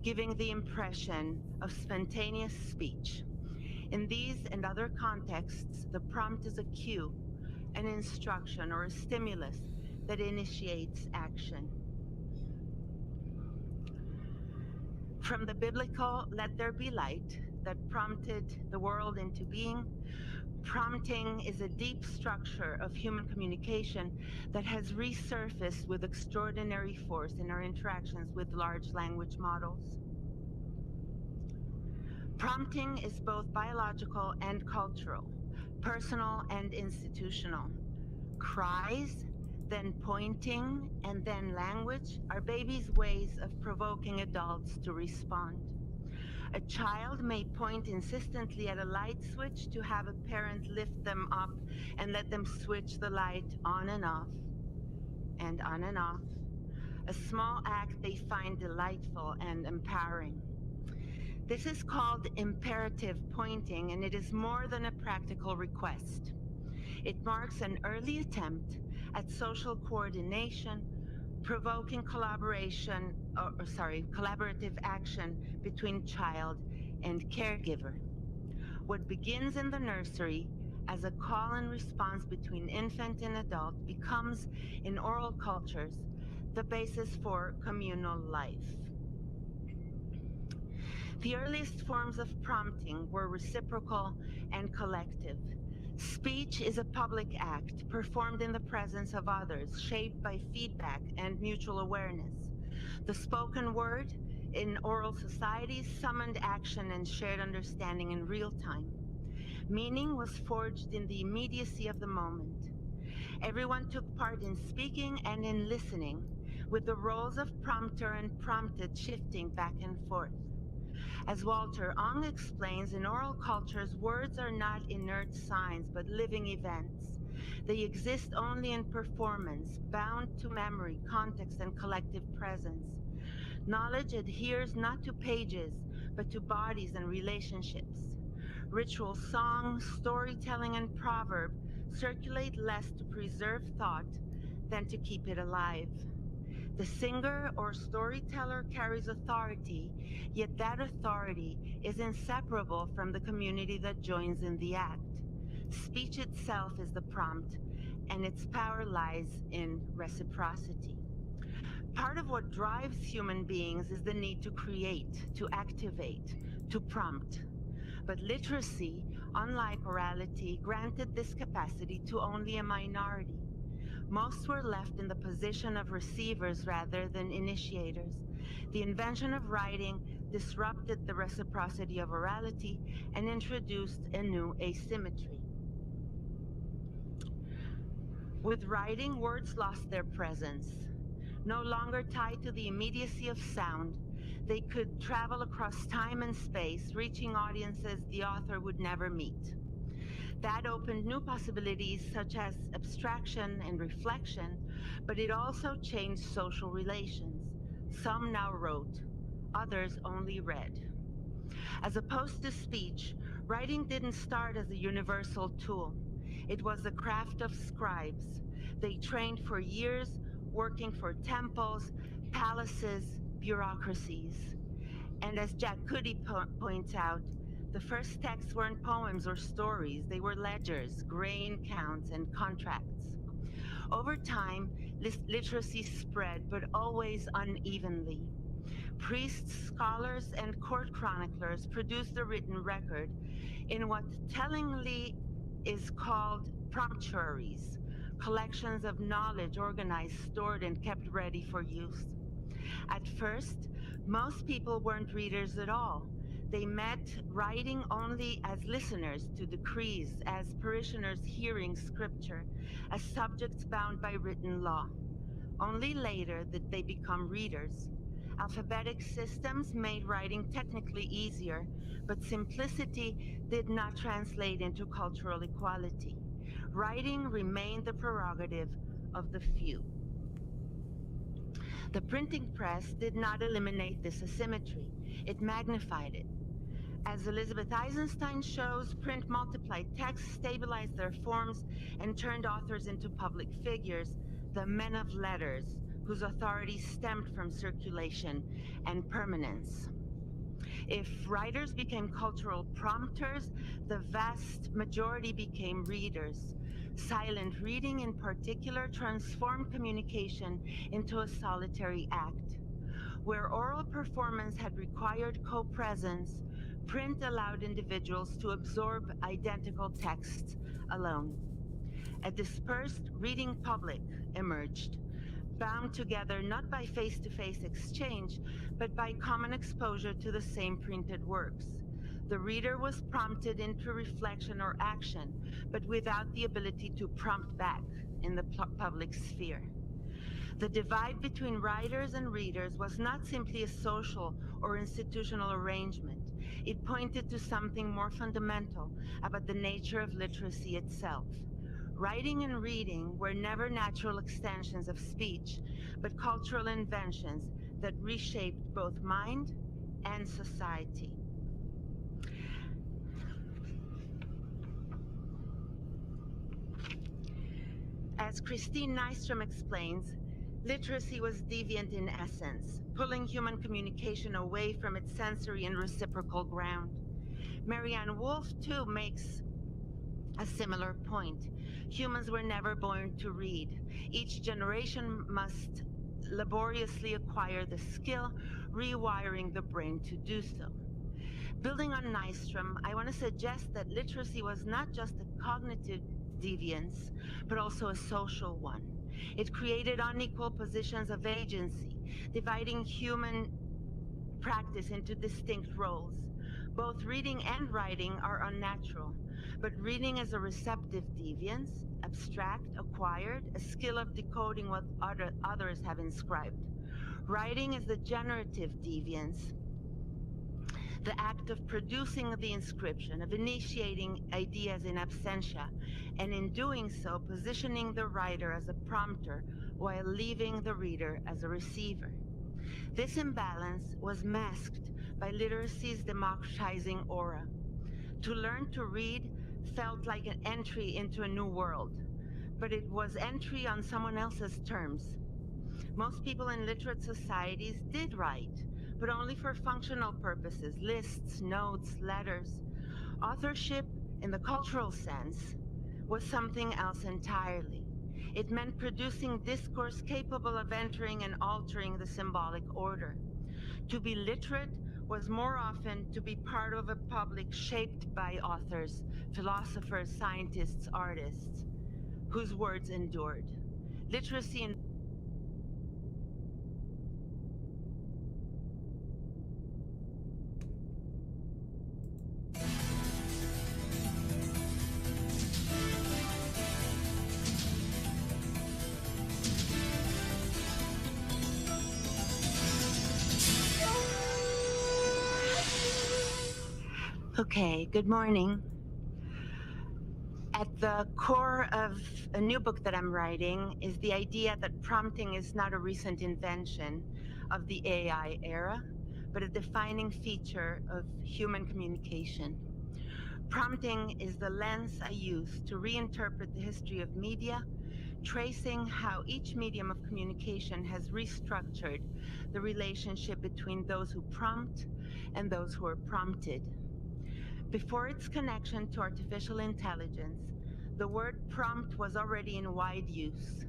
giving the impression of spontaneous speech. In these and other contexts, the prompt is a cue, an instruction, or a stimulus that initiates action. From the biblical "let there be light" that prompted the world into being, prompting is a deep structure of human communication that has resurfaced with extraordinary force in our interactions with large language models. Prompting is both biological and cultural. personal and institutional. Cries, then pointing, and then language are babies' ways of provoking adults to respond. A child may point insistently at a light switch to have a parent lift them up and let them switch the light on and off, and on and off. A small act they find delightful and empowering. This is called imperative pointing, and it is more than a practical request. It marks an early attempt at social coordination, provoking collaborative action between child and caregiver. What begins in the nursery as a call and response between infant and adult becomes, in oral cultures, the basis for communal life. The earliest forms of prompting were reciprocal and collective. Speech is a public act performed in the presence of others, shaped by feedback and mutual awareness. The spoken word in oral societies summoned action and shared understanding in real time. Meaning was forged in the immediacy of the moment. Everyone took part in speaking and in listening, with the roles of prompter and prompted shifting back and forth. As Walter Ong explains, in oral cultures, words are not inert signs, but living events. They exist only in performance, bound to memory, context, and collective presence. Knowledge adheres not to pages, but to bodies and relationships. Ritual song, storytelling, and proverb circulate less to preserve thought than to keep it alive. The singer or storyteller carries authority, yet that authority is inseparable from the community that joins in the act. Speech itself is the prompt, and its power lies in reciprocity. Part of what drives human beings is the need to create, to activate, to prompt. But literacy, unlike orality, granted this capacity to only a minority. Most were left in the position of receivers rather than initiators. The invention of writing disrupted the reciprocity of orality and introduced a new asymmetry. With writing, words lost their presence. No longer tied to the immediacy of sound, they could travel across time and space, reaching audiences the author would never meet. That opened new possibilities such as abstraction and reflection, but it also changed social relations. Some now wrote, others only read. As opposed to speech, writing didn't start as a universal tool. It was the craft of scribes. They trained for years, working for temples, palaces, bureaucracies. And as Jack Cuddy points out, the first texts weren't poems or stories. They were ledgers, grain counts, and contracts. Over time, literacy spread, but always unevenly. Priests, scholars, and court chroniclers produced the written record in what tellingly is called promptuaries, collections of knowledge organized, stored, and kept ready for use. At first, most people weren't readers at all. They met writing only as listeners to decrees, as parishioners hearing scripture, as subjects bound by written law. Only later did they become readers. Alphabetic systems made writing technically easier, but simplicity did not translate into cultural equality. Writing remained the prerogative of the few. The printing press did not eliminate this asymmetry. It magnified it. As Elizabeth Eisenstein shows, print multiplied texts, stabilized their forms, and turned authors into public figures, the men of letters, whose authority stemmed from circulation and permanence. If writers became cultural prompters, the vast majority became readers. Silent reading, in particular, transformed communication into a solitary act. Where oral performance had required co-presence, print allowed individuals to absorb identical texts alone. A dispersed reading public emerged, bound together not by face-to-face exchange, but by common exposure to the same printed works. The reader was prompted into reflection or action, but without the ability to prompt back in the public sphere. The divide between writers and readers was not simply a social or institutional arrangement. It pointed to something more fundamental about the nature of literacy itself. Writing and reading were never natural extensions of speech, but cultural inventions that reshaped both mind and society. As Christine Nystrom explains, literacy was deviant in essence, pulling human communication away from its sensory and reciprocal ground. Marianne Wolf, too, makes a similar point. Humans were never born to read. Each generation must laboriously acquire the skill, rewiring the brain to do so. Building on Nystrom, I want to suggest that literacy was not just a cognitive deviance, but also a social one. It created unequal positions of agency, dividing human practice into distinct roles. Both reading and writing are unnatural, but reading is a receptive deviance, abstract, acquired, a skill of decoding what others have inscribed. Writing is the generative deviance, the act of producing the inscription, of initiating ideas in absentia, and in doing so, positioning the writer as a prompter while leaving the reader as a receiver. This imbalance was masked by literacy's democratizing aura. To learn to read felt like an entry into a new world, but it was entry on someone else's terms. Most people in literate societies did write, but only for functional purposes, lists, notes, letters. Authorship, in the cultural sense, was something else entirely. It meant producing discourse capable of entering and altering the symbolic order. To be literate was more often to be part of a public shaped by authors, philosophers, scientists, artists, whose words endured. Literacy in Okay, good morning. At the core of a new book that I'm writing is the idea that prompting is not a recent invention of the AI era, but a defining feature of human communication. Prompting is the lens I use to reinterpret the history of media, tracing how each medium of communication has restructured the relationship between those who prompt and those who are prompted. Before its connection to artificial intelligence, the word prompt was already in wide use.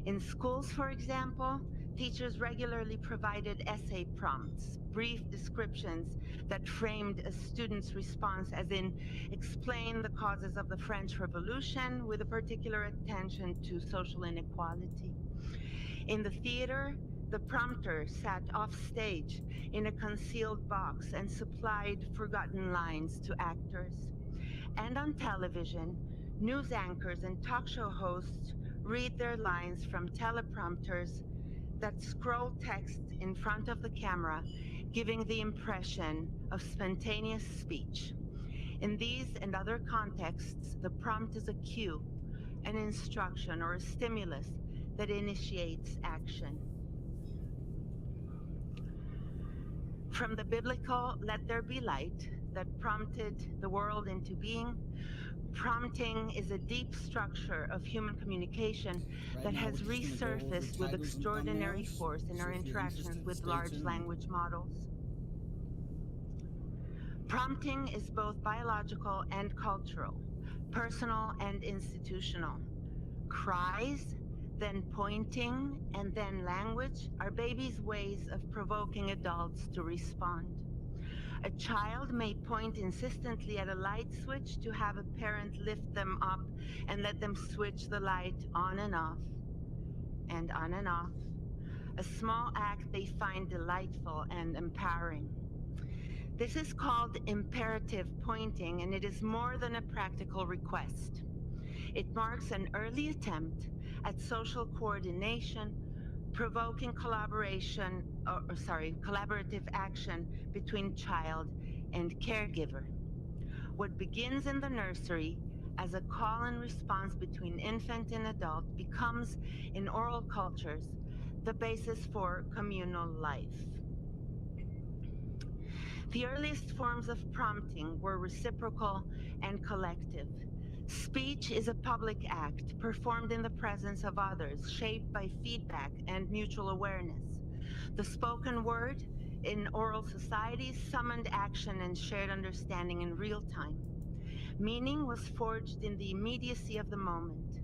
In schools, for example, teachers regularly provided essay prompts, brief descriptions that framed a student's response, as in, explain the causes of the French Revolution with a particular attention to social inequality. In the theater, the prompter sat off stage in a concealed box and supplied forgotten lines to actors. And on television, news anchors and talk show hosts read their lines from teleprompters that scroll text in front of the camera, giving the impression of spontaneous speech. In these and other contexts, the prompt is a cue, an instruction, or a stimulus that initiates action. From the biblical "let there be light" that prompted the world into being, prompting is a deep structure of human communication that has resurfaced with extraordinary force in our interactions with large language models. Prompting is both biological and cultural, personal and institutional. Cries, then pointing, and then language are babies' ways of provoking adults to respond. A child may point insistently at a light switch to have a parent lift them up and let them switch the light on and off, and on and off. A small act they find delightful and empowering. This is called imperative pointing, and it is more than a practical request. It marks an early attempt at social coordination, provoking collaborative action between child and caregiver. What begins in the nursery as a call and response between infant and adult becomes, in oral cultures, the basis for communal life. The earliest forms of prompting were reciprocal and collective. Speech is a public act performed in the presence of others, shaped by feedback and mutual awareness. The spoken word in oral societies summoned action and shared understanding in real time. Meaning was forged in the immediacy of the moment.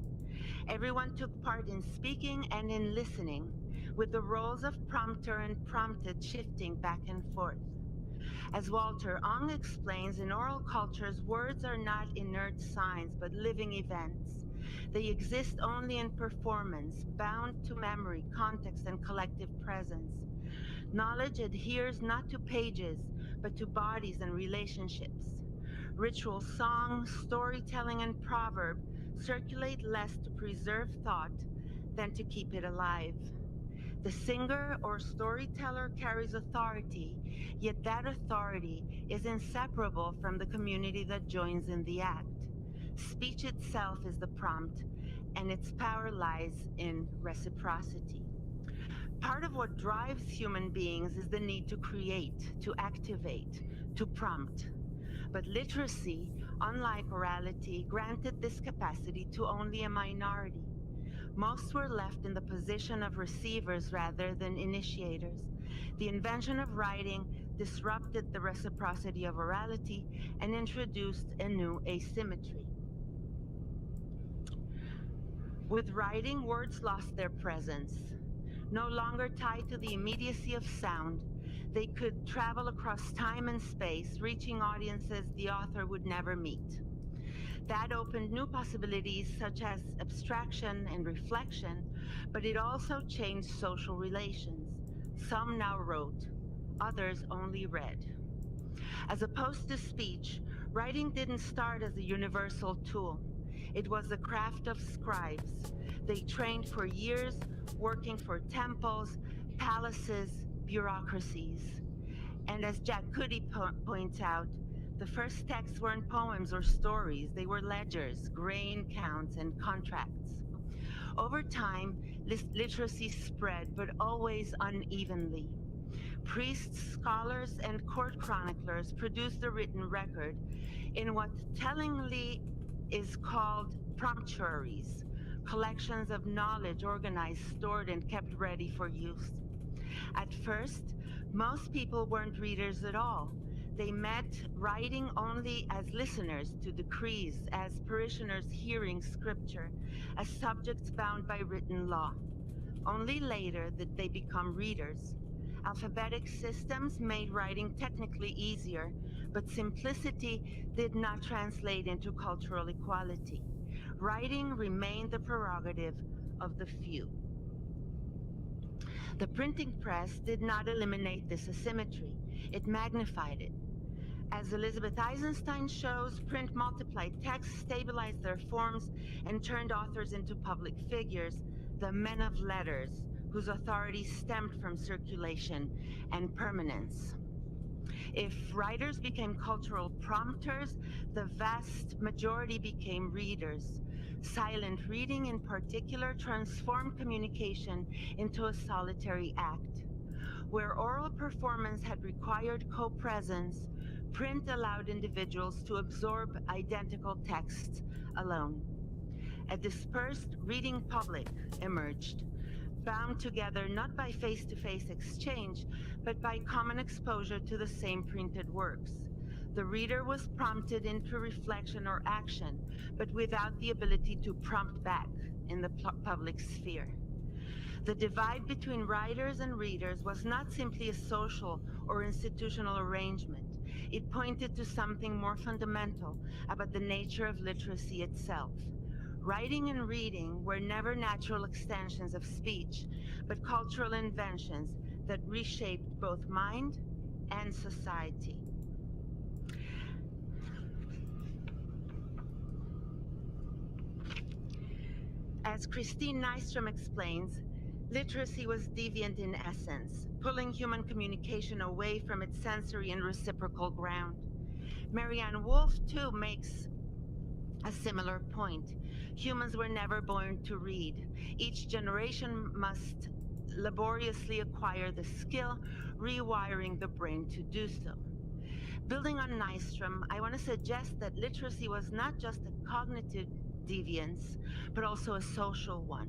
Everyone took part in speaking and in listening, with the roles of prompter and prompted shifting back and forth. As Walter Ong explains, in oral cultures, words are not inert signs, but living events. They exist only in performance, bound to memory, context, and collective presence. Knowledge adheres not to pages, but to bodies and relationships. Ritual song, storytelling, and proverb circulate less to preserve thought than to keep it alive. The singer or storyteller carries authority, yet that authority is inseparable from the community that joins in the act. Speech itself is the prompt, and its power lies in reciprocity. Part of what drives human beings is the need to create, to activate, to prompt. But literacy, unlike orality, granted this capacity to only a minority. Most were left in the position of receivers rather than initiators. The invention of writing disrupted the reciprocity of orality and introduced a new asymmetry. With writing, words lost their presence. No longer tied to the immediacy of sound, they could travel across time and space, reaching audiences the author would never meet. That opened new possibilities such as abstraction and reflection, but it also changed social relations. Some now wrote, others only read. As opposed to speech, writing didn't start as a universal tool. It was the craft of scribes. They trained for years, working for temples, palaces, bureaucracies. And as Jack Cuddy points out, the first texts weren't poems or stories. They were ledgers, grain counts, and contracts. Over time, literacy spread, but always unevenly. Priests, scholars, and court chroniclers produced the written record in what tellingly is called promptuaries, collections of knowledge organized, stored, and kept ready for use. At first, most people weren't readers at all. They met writing only as listeners to decrees, as parishioners hearing scripture, as subjects bound by written law. Only later did they become readers. Alphabetic systems made writing technically easier, but simplicity did not translate into cultural equality. Writing remained the prerogative of the few. The printing press did not eliminate this asymmetry. It magnified it. As Elizabeth Eisenstein shows, print multiplied texts, stabilized their forms, and turned authors into public figures, the men of letters, whose authority stemmed from circulation and permanence. If writers became cultural prompters, the vast majority became readers. Silent reading, in particular, transformed communication into a solitary act. Where oral performance had required co-presence, print allowed individuals to absorb identical texts alone. A dispersed reading public emerged, bound together not by face-to-face exchange, but by common exposure to the same printed works. The reader was prompted into reflection or action, but without the ability to prompt back in the public sphere. The divide between writers and readers was not simply a social or institutional arrangement. It pointed to something more fundamental about the nature of literacy itself. Writing and reading were never natural extensions of speech, but cultural inventions that reshaped both mind and society. As Christine Nystrom explains, literacy was deviant in essence, pulling human communication away from its sensory and reciprocal ground. Marianne Wolf, too, makes a similar point. Humans were never born to read. Each generation must laboriously acquire the skill, rewiring the brain to do so. Building on Nystrom, I want to suggest that literacy was not just a cognitive deviance, but also a social one.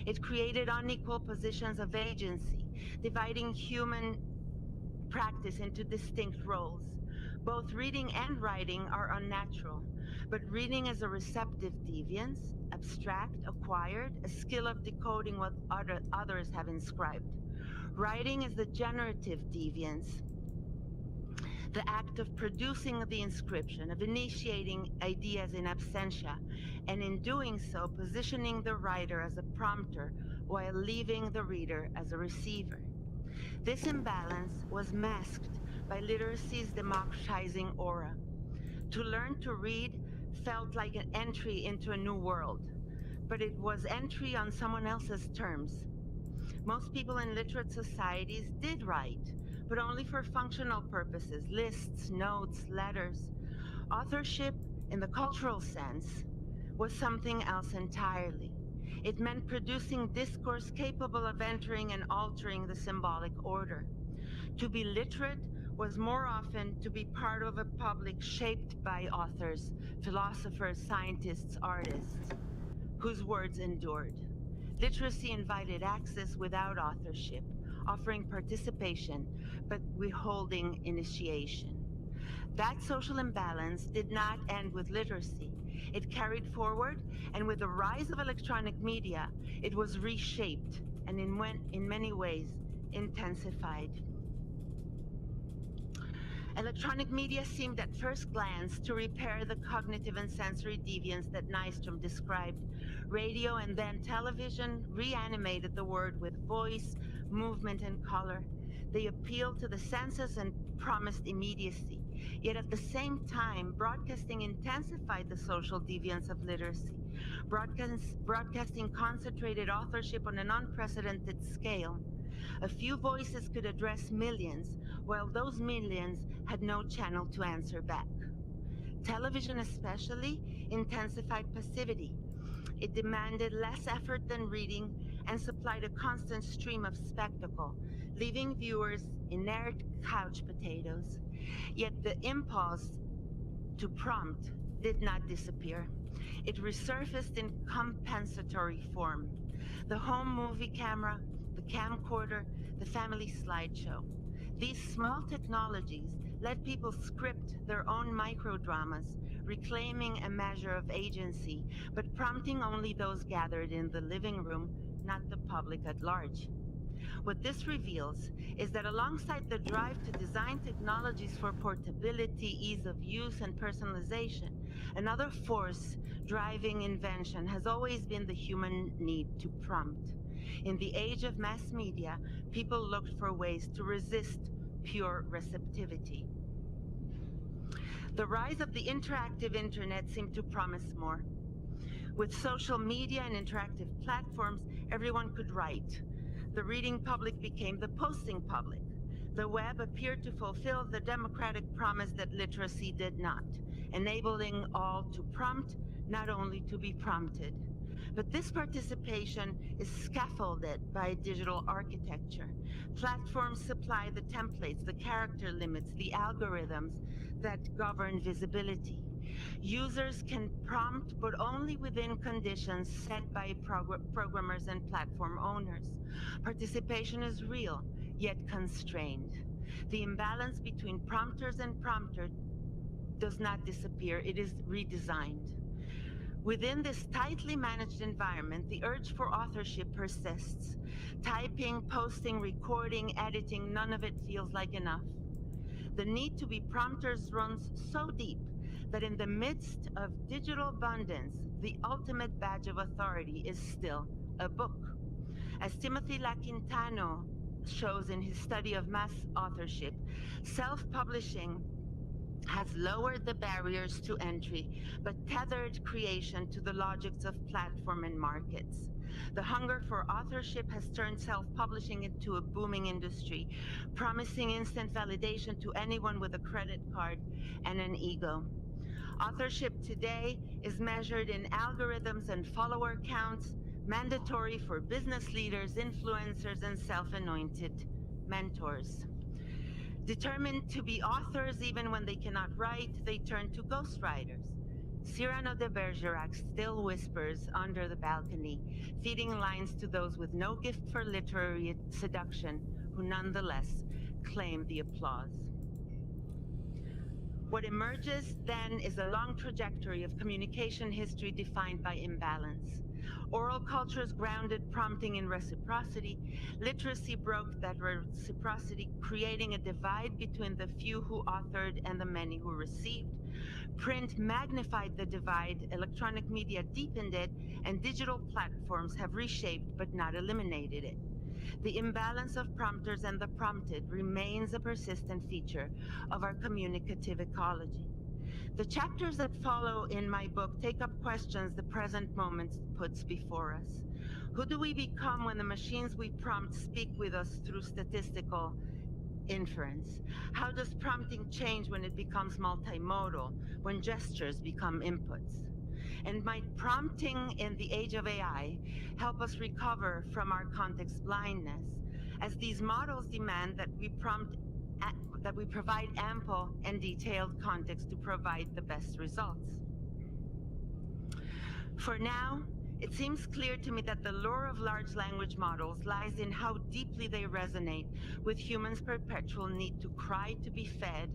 It created unequal positions of agency, dividing human practice into distinct roles. Both reading and writing are unnatural, but reading is a receptive deviance, abstract, acquired, a skill of decoding what others have inscribed. Writing is the generative deviance, the act of producing the inscription, of initiating ideas in absentia, and in doing so, positioning the writer as a prompter while leaving the reader as a receiver. This imbalance was masked by literacy's democratizing aura. To learn to read felt like an entry into a new world, but it was entry on someone else's terms. Most people in literate societies did write, but only for functional purposes, lists, notes, letters. Authorship, in the cultural sense, was something else entirely. It meant producing discourse capable of entering and altering the symbolic order. To be literate was more often to be part of a public shaped by authors, philosophers, scientists, artists, whose words endured. Literacy invited access without authorship, offering participation, but withholding initiation. That social imbalance did not end with literacy. It carried forward, and with the rise of electronic media, it was reshaped and in many ways intensified. Electronic media seemed at first glance to repair the cognitive and sensory deviance that Nystrom described. Radio and then television reanimated the word with voice, movement, and color. They appealed to the senses and promised immediacy. Yet at the same time, broadcasting intensified the social deviance of literacy. Broadcasting concentrated authorship on an unprecedented scale. A few voices could address millions, while those millions had no channel to answer back. Television especially intensified passivity. It demanded less effort than reading and supplied a constant stream of spectacle, leaving viewers inert couch potatoes. Yet the impulse to prompt did not disappear. It resurfaced in compensatory form. The home movie camera, the camcorder, the family slideshow. These small technologies let people script their own microdramas, reclaiming a measure of agency, but prompting only those gathered in the living room, not the public at large. What this reveals is that alongside the drive to design technologies for portability, ease of use, and personalization, another force driving invention has always been the human need to prompt. In the age of mass media, people looked for ways to resist pure receptivity. The rise of the interactive internet seemed to promise more. With social media and interactive platforms, everyone could write. The reading public became the posting public. The web appeared to fulfill the democratic promise that literacy did not, enabling all to prompt, not only to be prompted. But this participation is scaffolded by digital architecture. Platforms supply the templates, the character limits, the algorithms that govern visibility. Users can prompt, but only within conditions set by programmers and platform owners. Participation is real, yet constrained. The imbalance between prompters and prompted does not disappear, it is redesigned. Within this tightly managed environment, the urge for authorship persists. Typing, posting, recording, editing, none of it feels like enough. The need to be prompters runs so deep that in the midst of digital abundance, the ultimate badge of authority is still a book. As Timothy Laquintano shows in his study of mass authorship, self-publishing has lowered the barriers to entry, but tethered creation to the logics of platform and markets. The hunger for authorship has turned self-publishing into a booming industry, promising instant validation to anyone with a credit card and an ego. Authorship today is measured in algorithms and follower counts, mandatory for business leaders, influencers, and self-anointed mentors. Determined to be authors even when they cannot write, they turn to ghostwriters. Cyrano de Bergerac still whispers under the balcony, feeding lines to those with no gift for literary seduction, who nonetheless claim the applause. What emerges then is a long trajectory of communication history defined by imbalance. Oral cultures grounded prompting in reciprocity. Literacy broke that reciprocity, creating a divide between the few who authored and the many who received. Print magnified the divide, electronic media deepened it, and digital platforms have reshaped but not eliminated it. The imbalance of prompters and the prompted remains a persistent feature of our communicative ecology. The chapters that follow in my book take up questions the present moment puts before us. Who do we become when the machines we prompt speak with us through statistical inference? How does prompting change when it becomes multimodal, when gestures become inputs? And might prompting in the age of AI help us recover from our context blindness, as these models demand that we provide ample and detailed context to provide the best results? For now, it seems clear to me that the lure of large language models lies in how deeply they resonate with humans' perpetual need to cry to be fed,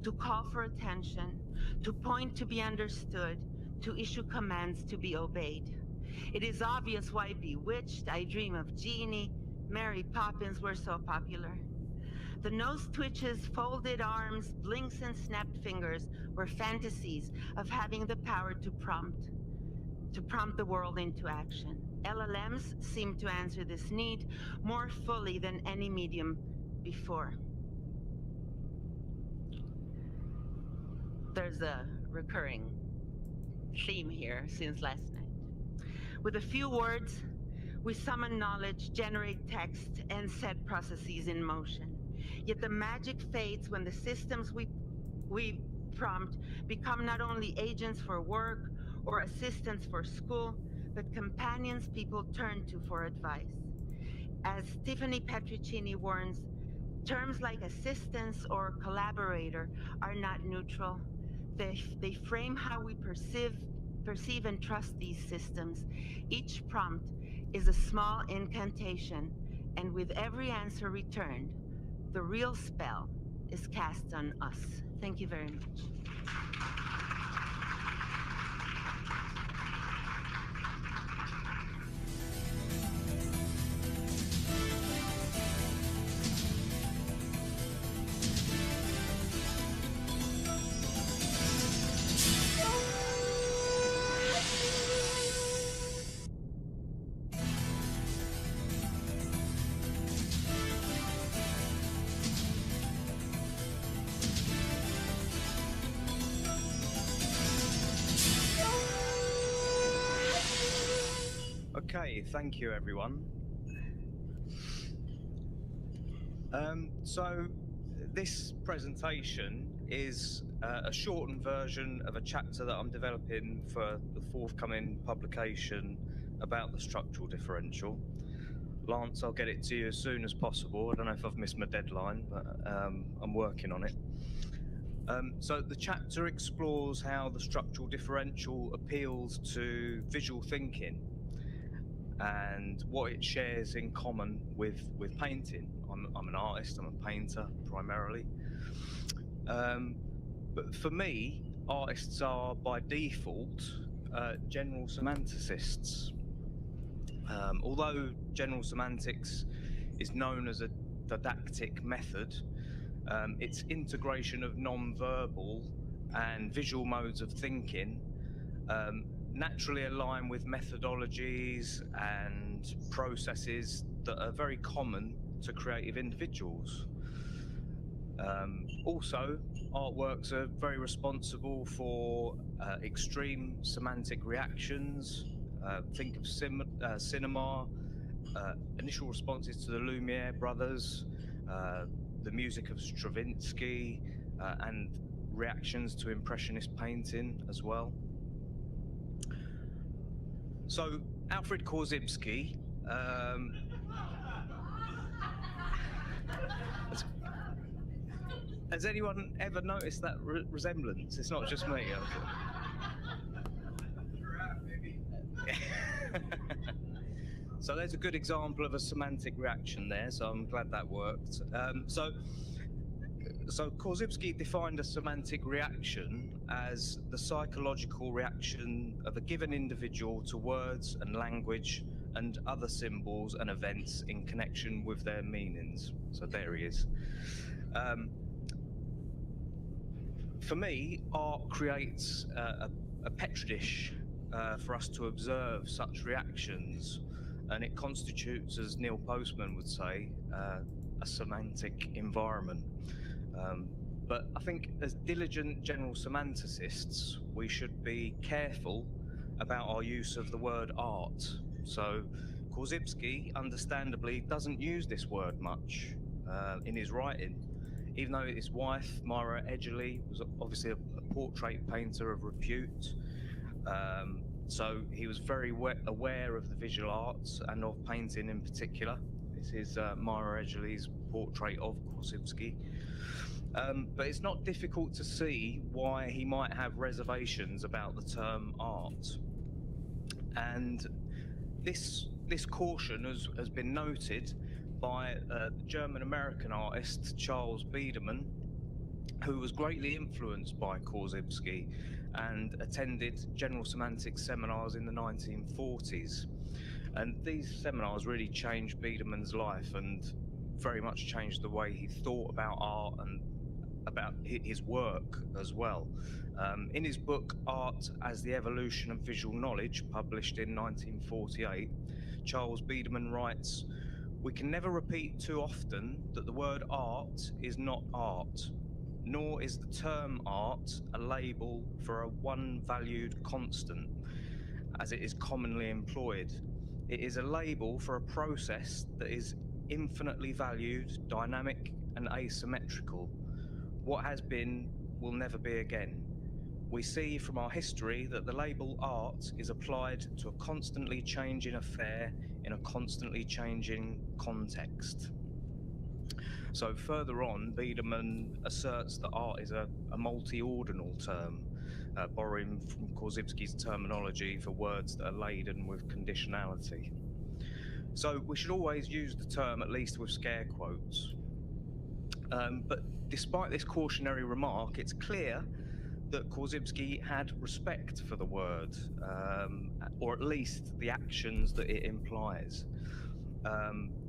to call for attention, to point to be understood, to issue commands to be obeyed. It is obvious why Bewitched, I Dream of Jeannie, Mary Poppins were so popular. The nose twitches, folded arms, blinks, and snapped fingers were fantasies of having the power to prompt the world into action. LLMs seem to answer this need more fully than any medium before. There's a recurring theme here since last night. With a few words, we summon knowledge, generate text, and set processes in motion. Yet the magic fades when the systems we prompt become not only agents for work or assistants for school, but companions people turn to for advice. As Tiffany Petricini warns, terms like assistance or collaborator are not neutral. They frame how we perceive and trust these systems. Each prompt is a small incantation, and with every answer returned, the real spell is cast on us. Thank you very much. Okay, thank you everyone. So this presentation is a shortened version of a chapter that I'm developing for the forthcoming publication about the structural differential. Lance, I'll get it to you as soon as possible. I don't know if I've missed my deadline, but I'm working on it. So the chapter explores how the structural differential appeals to visual thinking and what it shares in common with painting. I'm an artist, I'm a painter primarily. But for me, artists are by default general semanticists. Although general semantics is known as a didactic method, its integration of non-verbal and visual modes of thinking naturally align with methodologies and processes that are very common to creative individuals. Also, artworks are very responsible for extreme semantic reactions. Think of cinema, initial responses to the Lumiere brothers, the music of Stravinsky, and reactions to Impressionist painting as well. So Alfred Korzybski, has anyone ever noticed that resemblance? It's not just me. So there's a good example of a semantic reaction there, so I'm glad that worked. So Korzybski defined a semantic reaction as the psychological reaction of a given individual to words and language and other symbols and events in connection with their meanings. So there he is. For me, art creates a petri dish for us to observe such reactions, and it constitutes, as Neil Postman would say, a semantic environment. But I think as diligent general semanticists, we should be careful about our use of the word art. So Korzybski, understandably, doesn't use this word much in his writing, even though his wife, Myra Edgerly, was obviously a portrait painter of repute. So he was very aware of the visual arts and of painting in particular. This is Myra Edgerly's portrait of Korzybski. But it's not difficult to see why he might have reservations about the term art. And this caution has been noted by the German-American artist Charles Biederman, who was greatly influenced by Korzybski and attended general semantics seminars in the 1940s. And these seminars really changed Biederman's life and very much changed the way he thought about art and about his work as well. In his book, Art as the Evolution of Visual Knowledge, published in 1948, Charles Biederman writes, "We can never repeat too often that the word art is not art, nor is the term art a label for a one-valued constant, as it is commonly employed. It is a label for a process that is infinitely valued, dynamic, and asymmetrical. What has been will never be again. We see from our history that the label art is applied to a constantly changing affair in a constantly changing context." So further on, Biederman asserts that art is a multi-ordinal term, borrowing from Korzybski's terminology for words that are laden with conditionality. So we should always use the term at least with scare quotes. But despite this cautionary remark, it's clear that Korzybski had respect for the word, or at least the actions that it implies,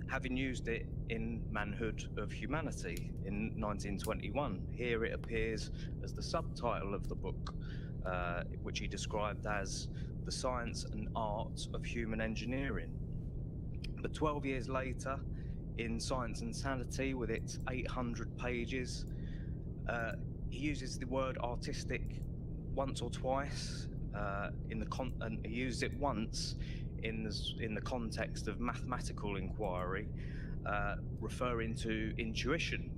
having used it in Manhood of Humanity in 1921. Here it appears as the subtitle of the book, which he described as The Science and Art of Human Engineering. But 12 years later, in Science and Sanity, with its 800 pages, he uses the word artistic once or twice, and he used it once in the context of mathematical inquiry, referring to intuition.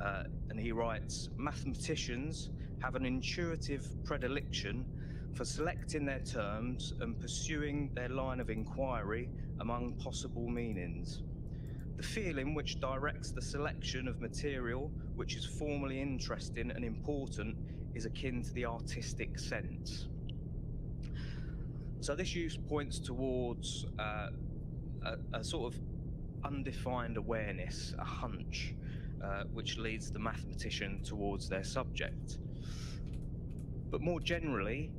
And he writes, "Mathematicians have an intuitive predilection for selecting their terms and pursuing their line of inquiry among possible meanings. The feeling which directs the selection of material which is formally interesting and important is akin to the artistic sense." So this use points towards a sort of undefined awareness, a hunch, which leads the mathematician towards their subject. But more generally,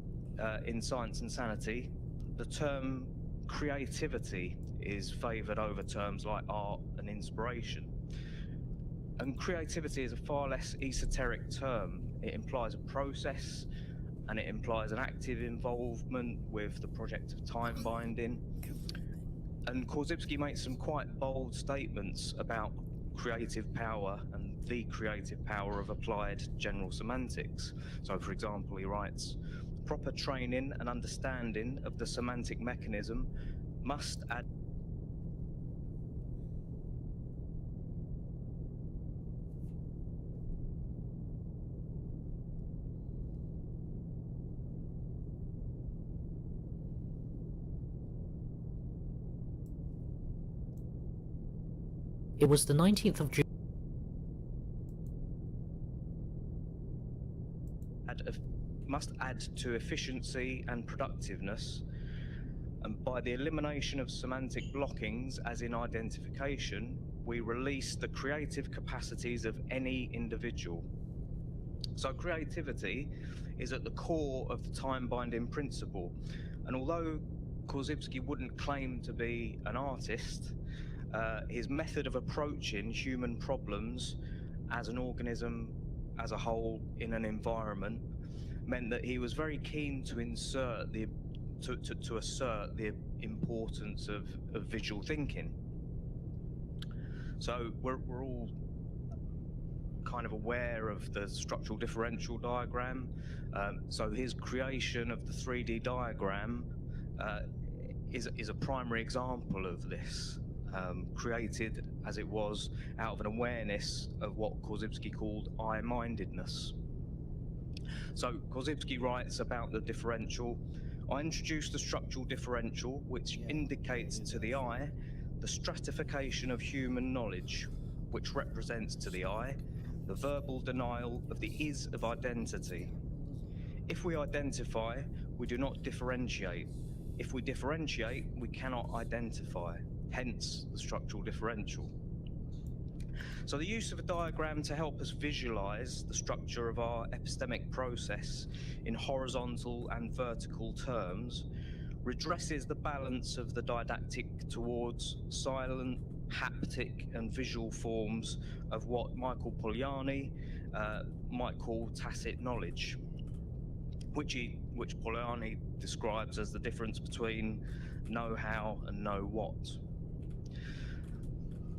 in Science and Sanity, the term creativity is favoured over terms like art and inspiration. And creativity is a far less esoteric term. It implies a process, and it implies an active involvement with the project of time binding. And Korzybski makes some quite bold statements about creative power and the creative power of applied general semantics. So, for example, he writes, proper training and understanding of the semantic mechanism must add It was the 19th of June. Must add to efficiency and productiveness, and by the elimination of semantic blockings, as in identification, we release the creative capacities of any individual. So creativity is at the core of the time-binding principle, and although Korzybski wouldn't claim to be an artist, his method of approaching human problems as an organism as a whole in an environment meant that he was very keen to assert the importance of visual thinking. So we're all kind of aware of the structural differential diagram. So his creation of the 3D diagram is a primary example of this, created as it was out of an awareness of what Korzybski called I-mindedness. So Korzybski writes about the differential. I introduced the structural differential, which indicates to the eye the stratification of human knowledge, which represents to the eye the verbal denial of the is of identity. If we identify, we do not differentiate. If we differentiate, we cannot identify, hence the structural differential. So the use of a diagram to help us visualize the structure of our epistemic process in horizontal and vertical terms redresses the balance of the didactic towards silent, haptic and visual forms of what Michael Polanyi might call tacit knowledge, which Polanyi describes as the difference between know-how and know-what.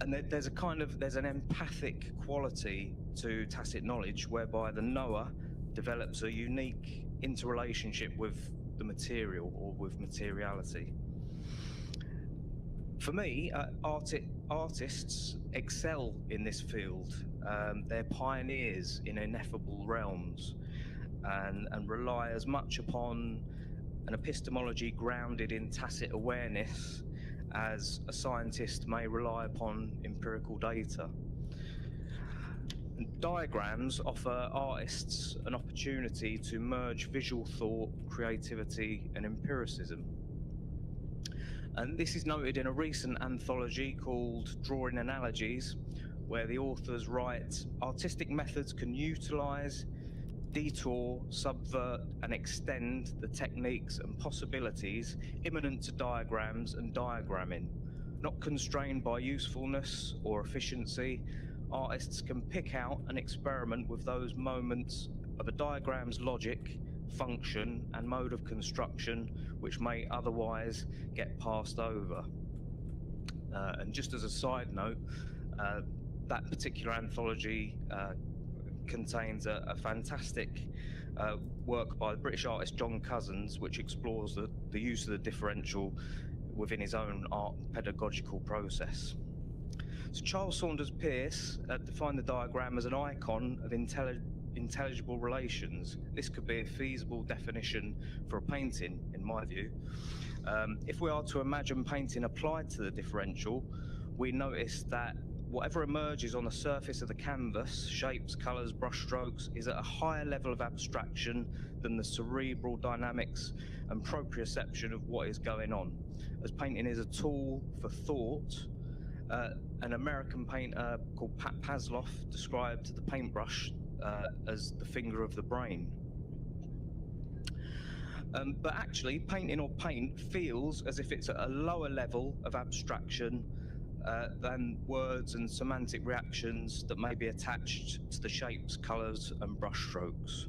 And there's an empathic quality to tacit knowledge whereby the knower develops a unique interrelationship with the material or with materiality. For me, artists excel in this field. They're pioneers in ineffable realms and rely as much upon an epistemology grounded in tacit awareness as a scientist may rely upon empirical data. And diagrams offer artists an opportunity to merge visual thought, creativity, and empiricism. And this is noted in a recent anthology called Drawing Analogies, where the authors write, artistic methods can utilize, detour, subvert, and extend the techniques and possibilities immanent to diagrams and diagramming. Not constrained by usefulness or efficiency, artists can pick out and experiment with those moments of a diagram's logic, function, and mode of construction which may otherwise get passed over. And just as a side note, that particular anthology contains a fantastic work by the British artist John Cousins, which explores the use of the differential within his own art pedagogical process. So Charles Saunders Peirce defined the diagram as an icon of intelligible relations. This could be a feasible definition for a painting, in my view. If we are to imagine painting applied to the differential, we notice that whatever emerges on the surface of the canvas, shapes, colours, brushstrokes, is at a higher level of abstraction than the cerebral dynamics and proprioception of what is going on. As painting is a tool for thought, an American painter called Pat Pasloff described the paintbrush as the finger of the brain. But actually, painting or paint feels as if it's at a lower level of abstraction than words and semantic reactions that may be attached to the shapes, colours and brushstrokes.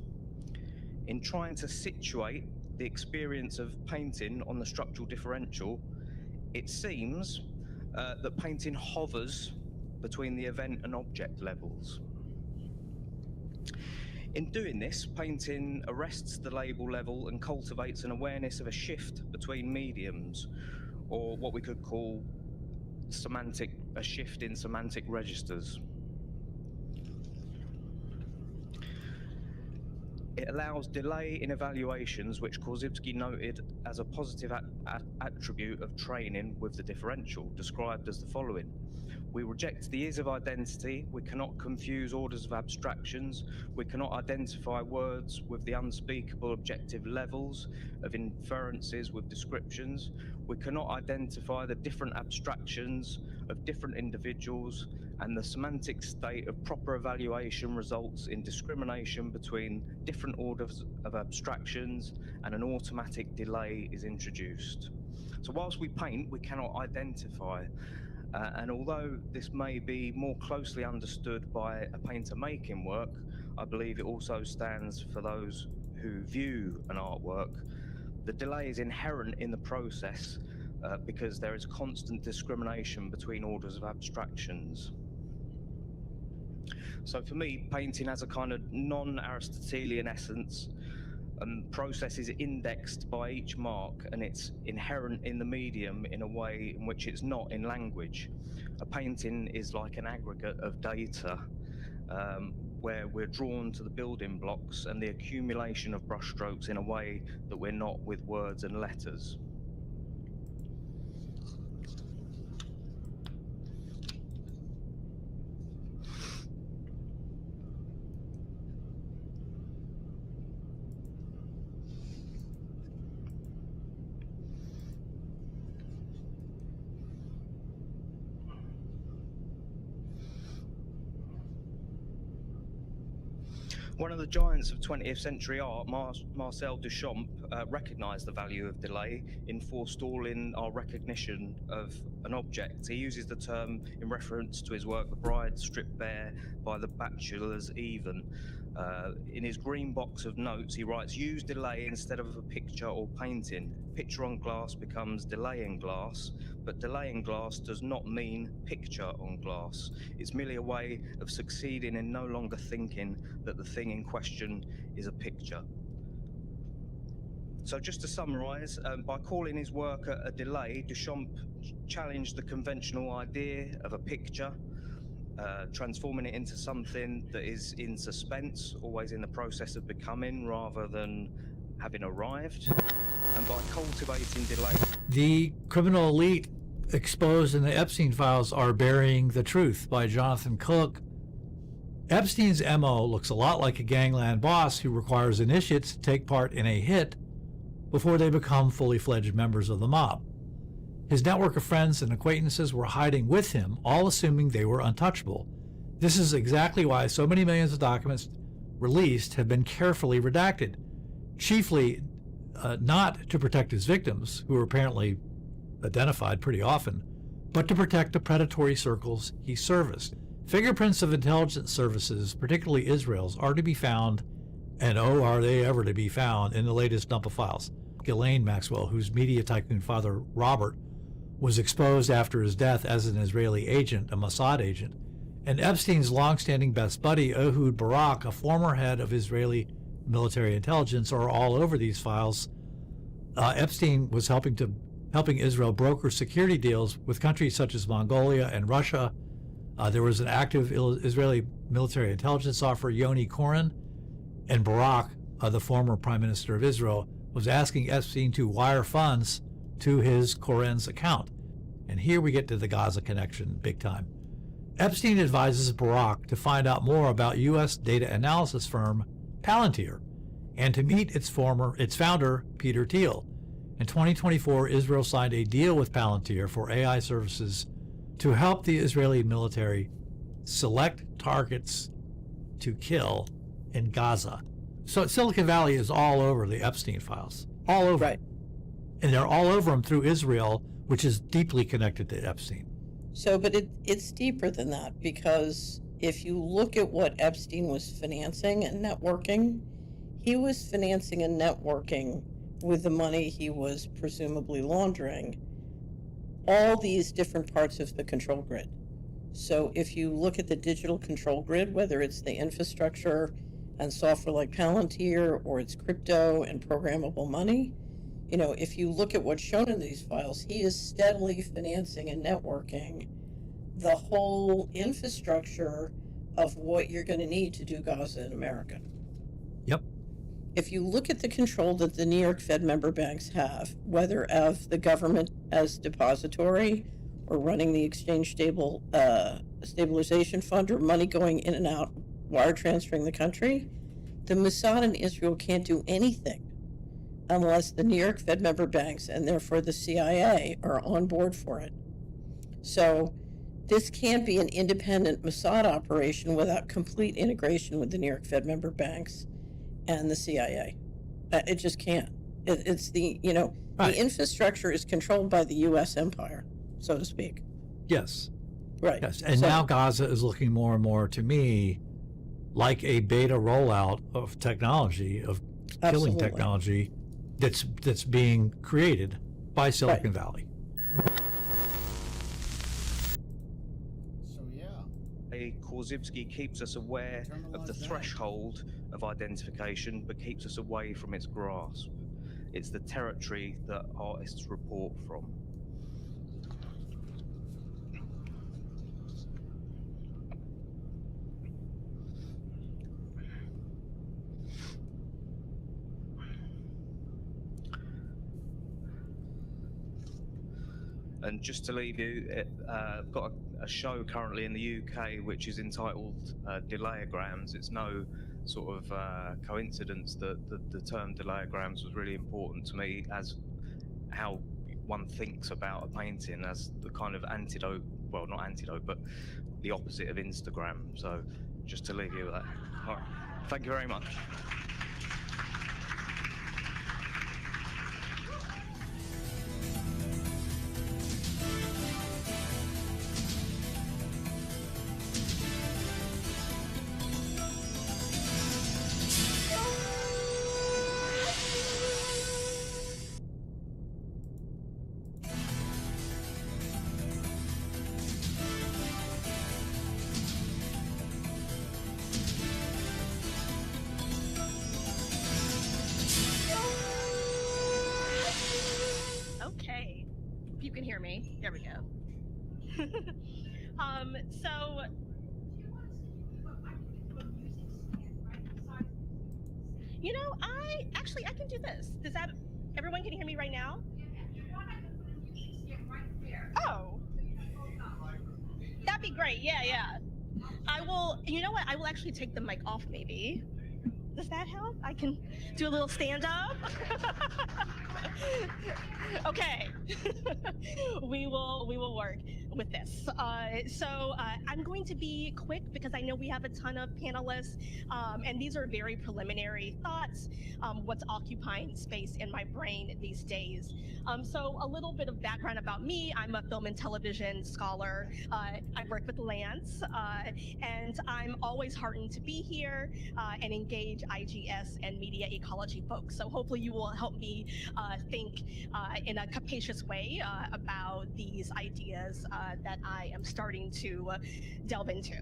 In trying to situate the experience of painting on the structural differential, it seems that painting hovers between the event and object levels. In doing this, painting arrests the label level and cultivates an awareness of a shift between mediums, or what we could call a shift in semantic registers. It allows delay in evaluations, which Korzybski noted as a positive attribute of training with the differential, described as the following. We reject the is of identity, we cannot confuse orders of abstractions, we cannot identify words with the unspeakable objective levels of inferences with descriptions, we cannot identify the different abstractions of different individuals, and the semantic state of proper evaluation results in discrimination between different orders of abstractions, and an automatic delay is introduced. So whilst we paint, we cannot identify. And although this may be more closely understood by a painter making work, I believe it also stands for those who view an artwork. The delay is inherent in the process because there is constant discrimination between orders of abstractions. So for me, painting has a kind of non-Aristotelian essence, and process is indexed by each mark, and it's inherent in the medium in a way in which it's not in language. A painting is like an aggregate of data where we're drawn to the building blocks and the accumulation of brushstrokes in a way that we're not with words and letters. One of the giants of 20th century art, Marcel Duchamp, recognized the value of delay in forestalling our recognition of an object. He uses the term in reference to his work, The Bride Stripped Bare by the Bachelor's Even. In his green box of notes, he writes, use delay instead of a picture or painting. Picture on glass becomes delay in glass, but delay in glass does not mean picture on glass. It's merely a way of succeeding in no longer thinking that the thing in question is a picture. So just to summarize, by calling his work a delay, Duchamp challenged the conventional idea of a picture, transforming it into something that is in suspense, always in the process of becoming rather than having arrived. And by cultivating delay... The criminal elite exposed in the Epstein files are burying the truth by Jonathan Cook. Epstein's MO looks a lot like a gangland boss who requires initiates to take part in a hit before they become fully fledged members of the mob. His network of friends and acquaintances were hiding with him, all assuming they were untouchable. This is exactly why so many millions of documents released have been carefully redacted, chiefly not to protect his victims, who were apparently identified pretty often, but to protect the predatory circles he serviced. Fingerprints of intelligence services, particularly Israel's, are to be found, and oh, are they ever to be found, in the latest dump of files. Ghislaine Maxwell, whose media tycoon father, Robert, was exposed after his death as an Israeli agent, a Mossad agent, and Epstein's long-standing best buddy, Ehud Barak, a former head of Israeli military intelligence, are all over these files. Epstein was helping Israel broker security deals with countries such as Mongolia and Russia. There was an active Israeli military intelligence officer, Yoni Koren, and Barak, the former prime minister of Israel, was asking Epstein to wire funds to his Koren's account. And here we get to the Gaza connection big time. Epstein advises Barak to find out more about U.S. data analysis firm Palantir and to meet its founder, Peter Thiel. In 2024, Israel signed a deal with Palantir for AI services to help the Israeli military select targets to kill in Gaza. So Silicon Valley is all over the Epstein files, all over. Right. And they're all over them through Israel, which is deeply connected to Epstein. So, but it's deeper than that, because if you look at what Epstein was financing and networking, he was financing and networking with the money he was presumably laundering all these different parts of the control grid. So if you look at the digital control grid, whether it's the infrastructure and software like Palantir, or it's crypto and programmable money, if you look at what's shown in these files, he is steadily financing and networking the whole infrastructure of what you're going to need to do Gaza in America. Yep. If you look at the control that the New York Fed member banks have, whether of the government as depository or running the exchange stabilization fund, or money going in and out, wire transferring the country, the Mossad in Israel can't do anything unless the New York Fed member banks, and therefore the CIA, are on board for it. So this can't be an independent Mossad operation without complete integration with the New York Fed member banks and the CIA. It just can't. It's the infrastructure is controlled by the U.S. empire, so to speak. Yes. Right. Yes. And now Gaza is looking more and more to me like a beta rollout of technology, of killing technology that's being created by Silicon Valley. Korzybski keeps us aware of the threshold of identification, but keeps us away from its grasp. It's the territory that artists report from. And just to leave you, I've got a show currently in the UK which is entitled Delayograms. It's no sort of coincidence that the term delayograms was really important to me as how one thinks about a painting as the kind of antidote, well, not antidote, but the opposite of Instagram. So just to leave you with that. All right. Thank you very much. There we go. So I can do this. Does that, everyone can hear me right now? Oh, that'd be great. Yeah. I will, you know what? I will actually take the mic off maybe. Does that help? I can do a little stand up. Okay. we will work with this. So I'm going to be quick because I know we have a ton of panelists, and these are very preliminary thoughts, what's occupying space in my brain these days. So a little bit of background about me. I'm a film and television scholar. I work with Lance, and I'm always heartened to be here and engage IGS and media ecology folks. So hopefully you will help me think in a capacious way about these ideas that I am starting to delve into.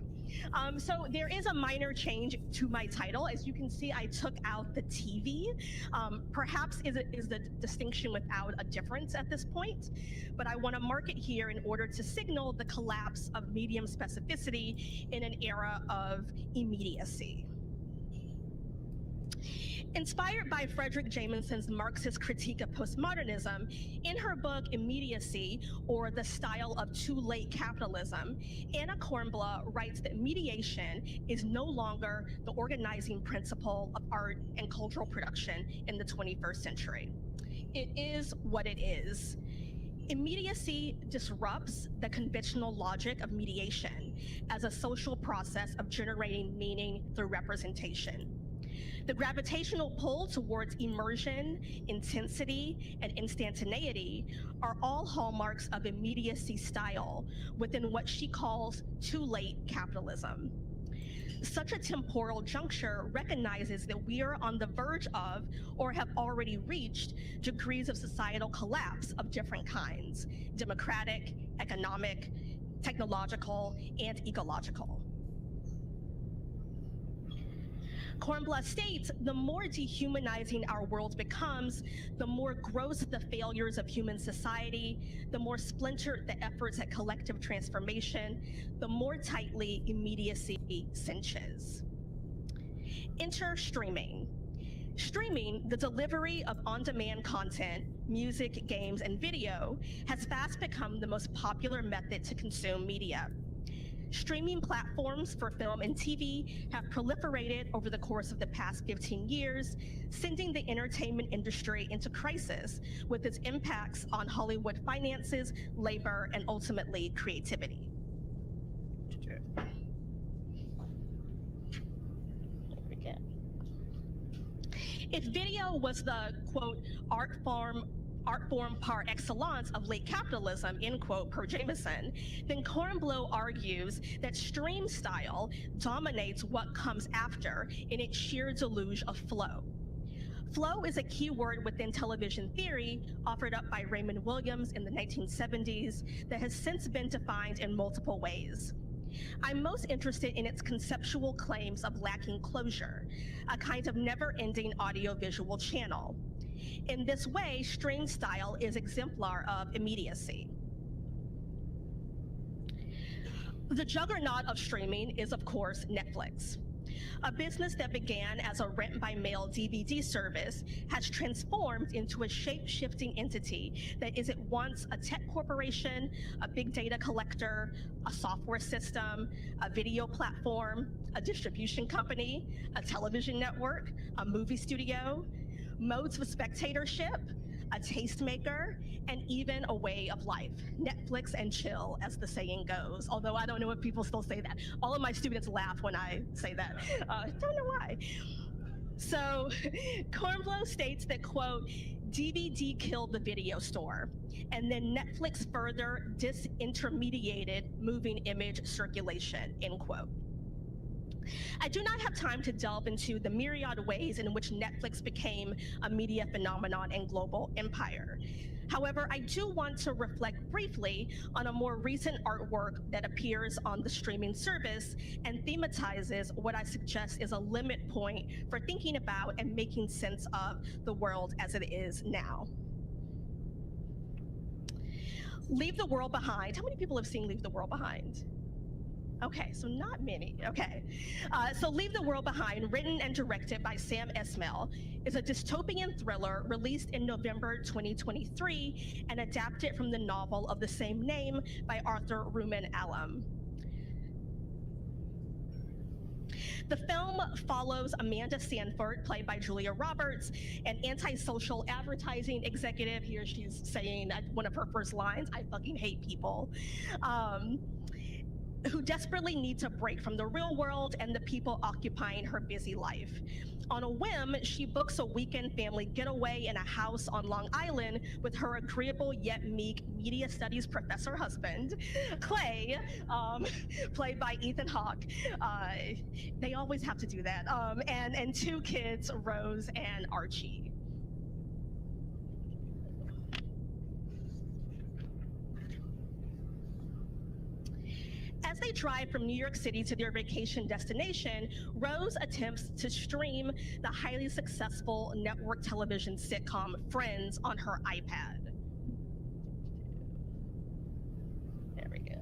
So there is a minor change to my title. As you can see, I took out the TV. Perhaps is the distinction without a difference at this point, but I want to mark it here in order to signal the collapse of medium specificity in an era of immediacy. Inspired by Frederick Jameson's Marxist critique of postmodernism, in her book Immediacy, or The Style of Too Late Capitalism, Anna Kornbluh writes that mediation is no longer the organizing principle of art and cultural production in the 21st century. It is what it is. Immediacy disrupts the conventional logic of mediation as a social process of generating meaning through representation. The gravitational pull towards immersion, intensity, and instantaneity are all hallmarks of immediacy style within what she calls too late capitalism. Such a temporal juncture recognizes that we are on the verge of, or have already reached, degrees of societal collapse of different kinds: democratic, economic, technological, and ecological. Kornblad states, the more dehumanizing our world becomes, the more gross the failures of human society, the more splintered the efforts at collective transformation, the more tightly immediacy cinches. Enter streaming. Streaming, the delivery of on-demand content, music, games, and video, has fast become the most popular method to consume media. Streaming platforms for film and TV have proliferated over the course of the past 15 years, sending the entertainment industry into crisis with its impacts on Hollywood finances, labor, and ultimately creativity. If video was the, quote, art form par excellence of late capitalism, end quote, per Jameson, then Kornblow argues that stream style dominates what comes after in its sheer deluge of flow. Flow is a key word within television theory offered up by Raymond Williams in the 1970s that has since been defined in multiple ways. I'm most interested in its conceptual claims of lacking closure, a kind of never-ending audiovisual channel. In this way, stream style is exemplar of immediacy. The juggernaut of streaming is, of course, Netflix. A business that began as a rent-by-mail DVD service has transformed into a shape-shifting entity that is at once a tech corporation, a big data collector, a software system, a video platform, a distribution company, a television network, a movie studio, modes of spectatorship, a tastemaker, and even a way of life. Netflix and chill, as the saying goes, although I don't know if people still say that. All of my students laugh when I say that. Don't know why. So Kornblow states that, quote, DVD killed the video store, and then Netflix further disintermediated moving image circulation, end quote. I do not have time to delve into the myriad ways in which Netflix became a media phenomenon and global empire. However, I do want to reflect briefly on a more recent artwork that appears on the streaming service and thematizes what I suggest is a limit point for thinking about and making sense of the world as it is now. Leave the World Behind. How many people have seen Leave the World Behind? Okay, so not many, okay. So Leave the World Behind, written and directed by Sam Esmail, is a dystopian thriller released in November 2023 and adapted from the novel of the same name by Arthur Rumen Allam. The film follows Amanda Sanford, played by Julia Roberts, an antisocial advertising executive. Here she's saying one of her first lines, "I fucking hate people." Who desperately needs a break from the real world and the people occupying her busy life. On a whim, she books a weekend family getaway in a house on Long Island with her agreeable yet meek media studies professor husband, Clay, played by Ethan Hawke. They always have to do that. And two kids, Rose and Archie. As they drive from New York City to their vacation destination, Rose attempts to stream the highly successful network television sitcom Friends on her iPad. There we go.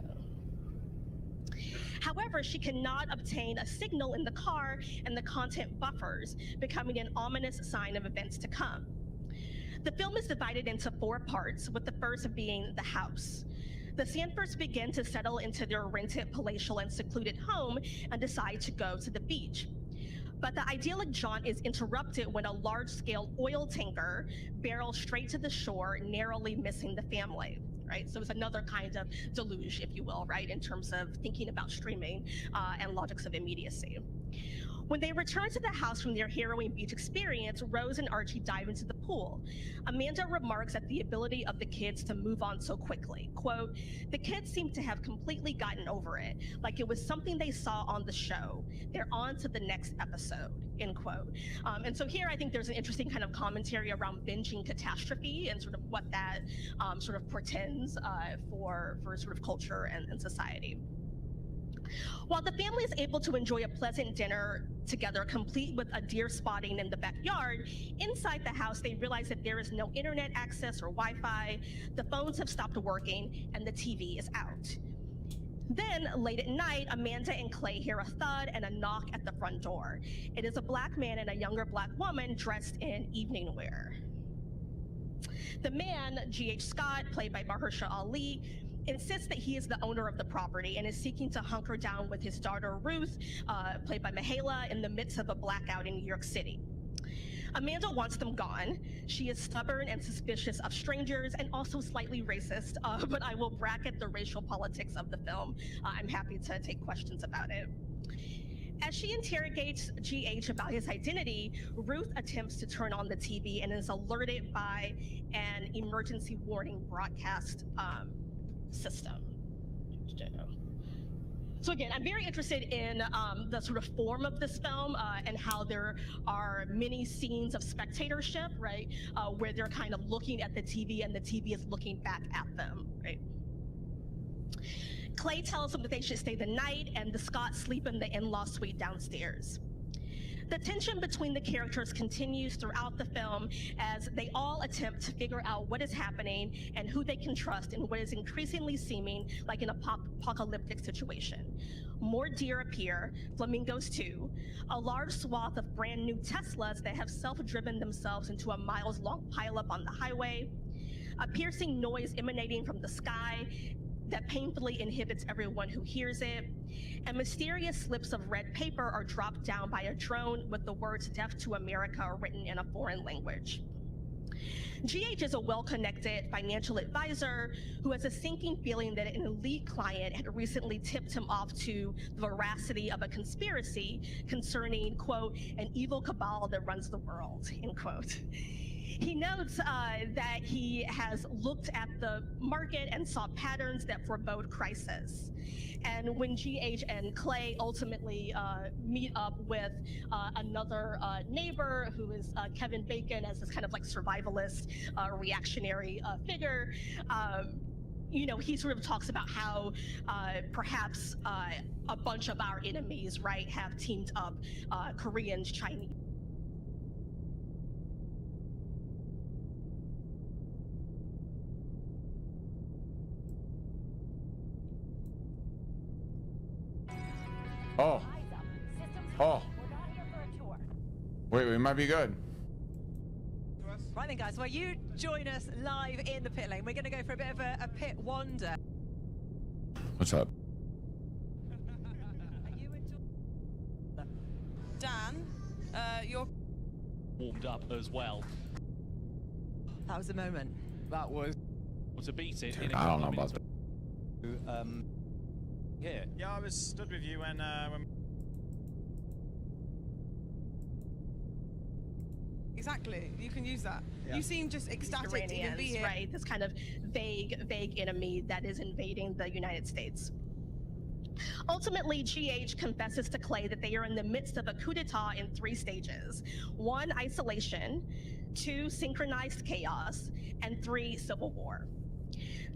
However, she cannot obtain a signal in the car and the content buffers, becoming an ominous sign of events to come. The film is divided into 4 parts, with the first being the house. The Sanfords begin to settle into their rented palatial and secluded home and decide to go to the beach. But the idyllic jaunt is interrupted when a large-scale oil tanker barrels straight to the shore, narrowly missing the family, right? So it's another kind of deluge, if you will, right, in terms of thinking about streaming and logics of immediacy. When they return to the house from their harrowing beach experience, Rose and Archie dive into the pool. Amanda remarks at the ability of the kids to move on so quickly. Quote, "The kids seem to have completely gotten over it, like it was something they saw on the show. They're on to the next episode," end quote. And so here I think there's an interesting kind of commentary around binging catastrophe and sort of what that sort of portends for sort of culture and society. While the family is able to enjoy a pleasant dinner together, complete with a deer spotting in the backyard, inside the house they realize that there is no internet access or Wi-Fi, the phones have stopped working, and the TV is out. Then, late at night, Amanda and Clay hear a thud and a knock at the front door. It is a black man and a younger black woman dressed in evening wear. The man, G.H. Scott, played by Mahershala Ali, insists that he is the owner of the property and is seeking to hunker down with his daughter Ruth, played by Mahala, in the midst of a blackout in New York City. Amanda wants them gone. She is stubborn and suspicious of strangers and also slightly racist, but I will bracket the racial politics of the film. I'm happy to take questions about it. As she interrogates GH about his identity, Ruth attempts to turn on the TV and is alerted by an emergency warning broadcast system. So again, I'm very interested in the sort of form of this film and how there are many scenes of spectatorship, right? Where they're kind of looking at the TV and the TV is looking back at them, right? Clay tells them that they should stay the night and the Scotts sleep in the in-law suite downstairs. The tension between the characters continues throughout the film as they all attempt to figure out what is happening and who they can trust in what is increasingly seeming like an apocalyptic situation. More deer appear, flamingos too, a large swath of brand new Teslas that have self-driven themselves into a miles-long pileup on the highway, a piercing noise emanating from the sky that painfully inhibits everyone who hears it, and mysterious slips of red paper are dropped down by a drone with the words "Death to America" written in a foreign language. GH is a well-connected financial advisor who has a sinking feeling that an elite client had recently tipped him off to the veracity of a conspiracy concerning, quote, "an evil cabal that runs the world," end quote. He notes that he has looked at the market and saw patterns that forebode crisis. And when GH and Clay ultimately meet up with another neighbor who is Kevin Bacon as this kind of like survivalist, reactionary figure, you know, he sort of talks about how perhaps a bunch of our enemies, right, have teamed up, Koreans, Chinese. Oh. Oh. Wait, we might be good. Right then, guys, well, you join us live in the pit lane. We're going to go for a bit of a pit wander. What's up? Dan, you're warmed up as well. That was a moment. That was to beat it. Dude, I don't know about that. Here. Yeah, I was stood with you when Exactly, you can use that. Yeah. You seem just ecstatic to even be here. Right, this kind of vague enemy that is invading the United States. Ultimately, GH confesses to Clay that they are in the midst of a coup d'etat in 3 stages. 1, isolation, 2, synchronized chaos, and 3, civil war.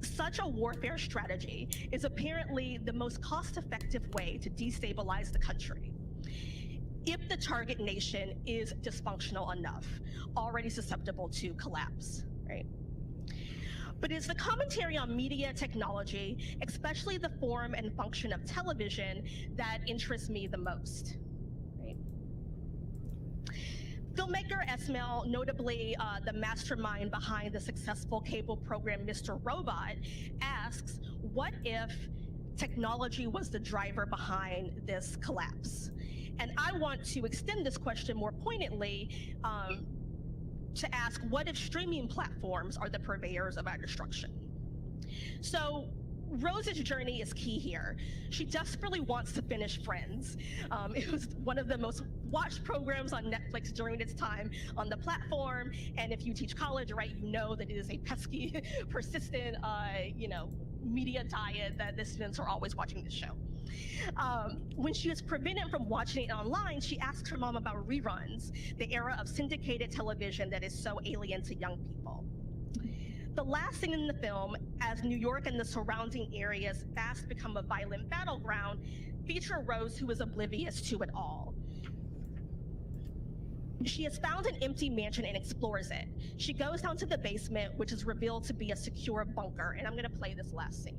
Such a warfare strategy is apparently the most cost-effective way to destabilize the country, if the target nation is dysfunctional enough, already susceptible to collapse, right? But it's the commentary on media technology, especially the form and function of television, that interests me the most. Filmmaker Esmail, notably the mastermind behind the successful cable program Mr. Robot, asks, what if technology was the driver behind this collapse? And I want to extend this question more poignantly to ask, what if streaming platforms are the purveyors of our destruction? So Rose's journey is key here. She desperately wants to finish Friends. It was one of the most watched programs on Netflix during its time on the platform. And if you teach college, right, you know that it is a pesky, persistent, media diet that the students are always watching this show. When she is prevented from watching it online, she asks her mom about reruns, the era of syndicated television that is so alien to young people. The last scene in the film, as New York and the surrounding areas fast become a violent battleground, feature Rose, who is oblivious to it all. She has found an empty mansion and explores it. She goes down to the basement, which is revealed to be a secure bunker, and I'm going to play this last scene.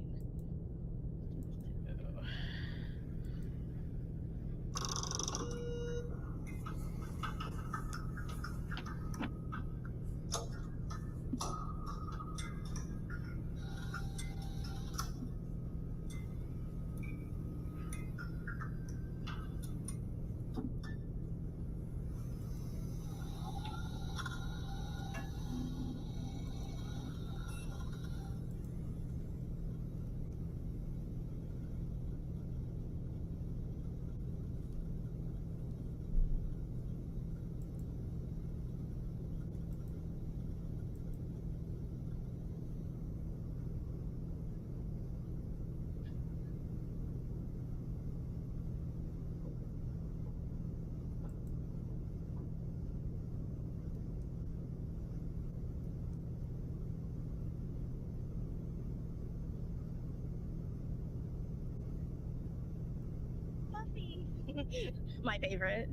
My favorite.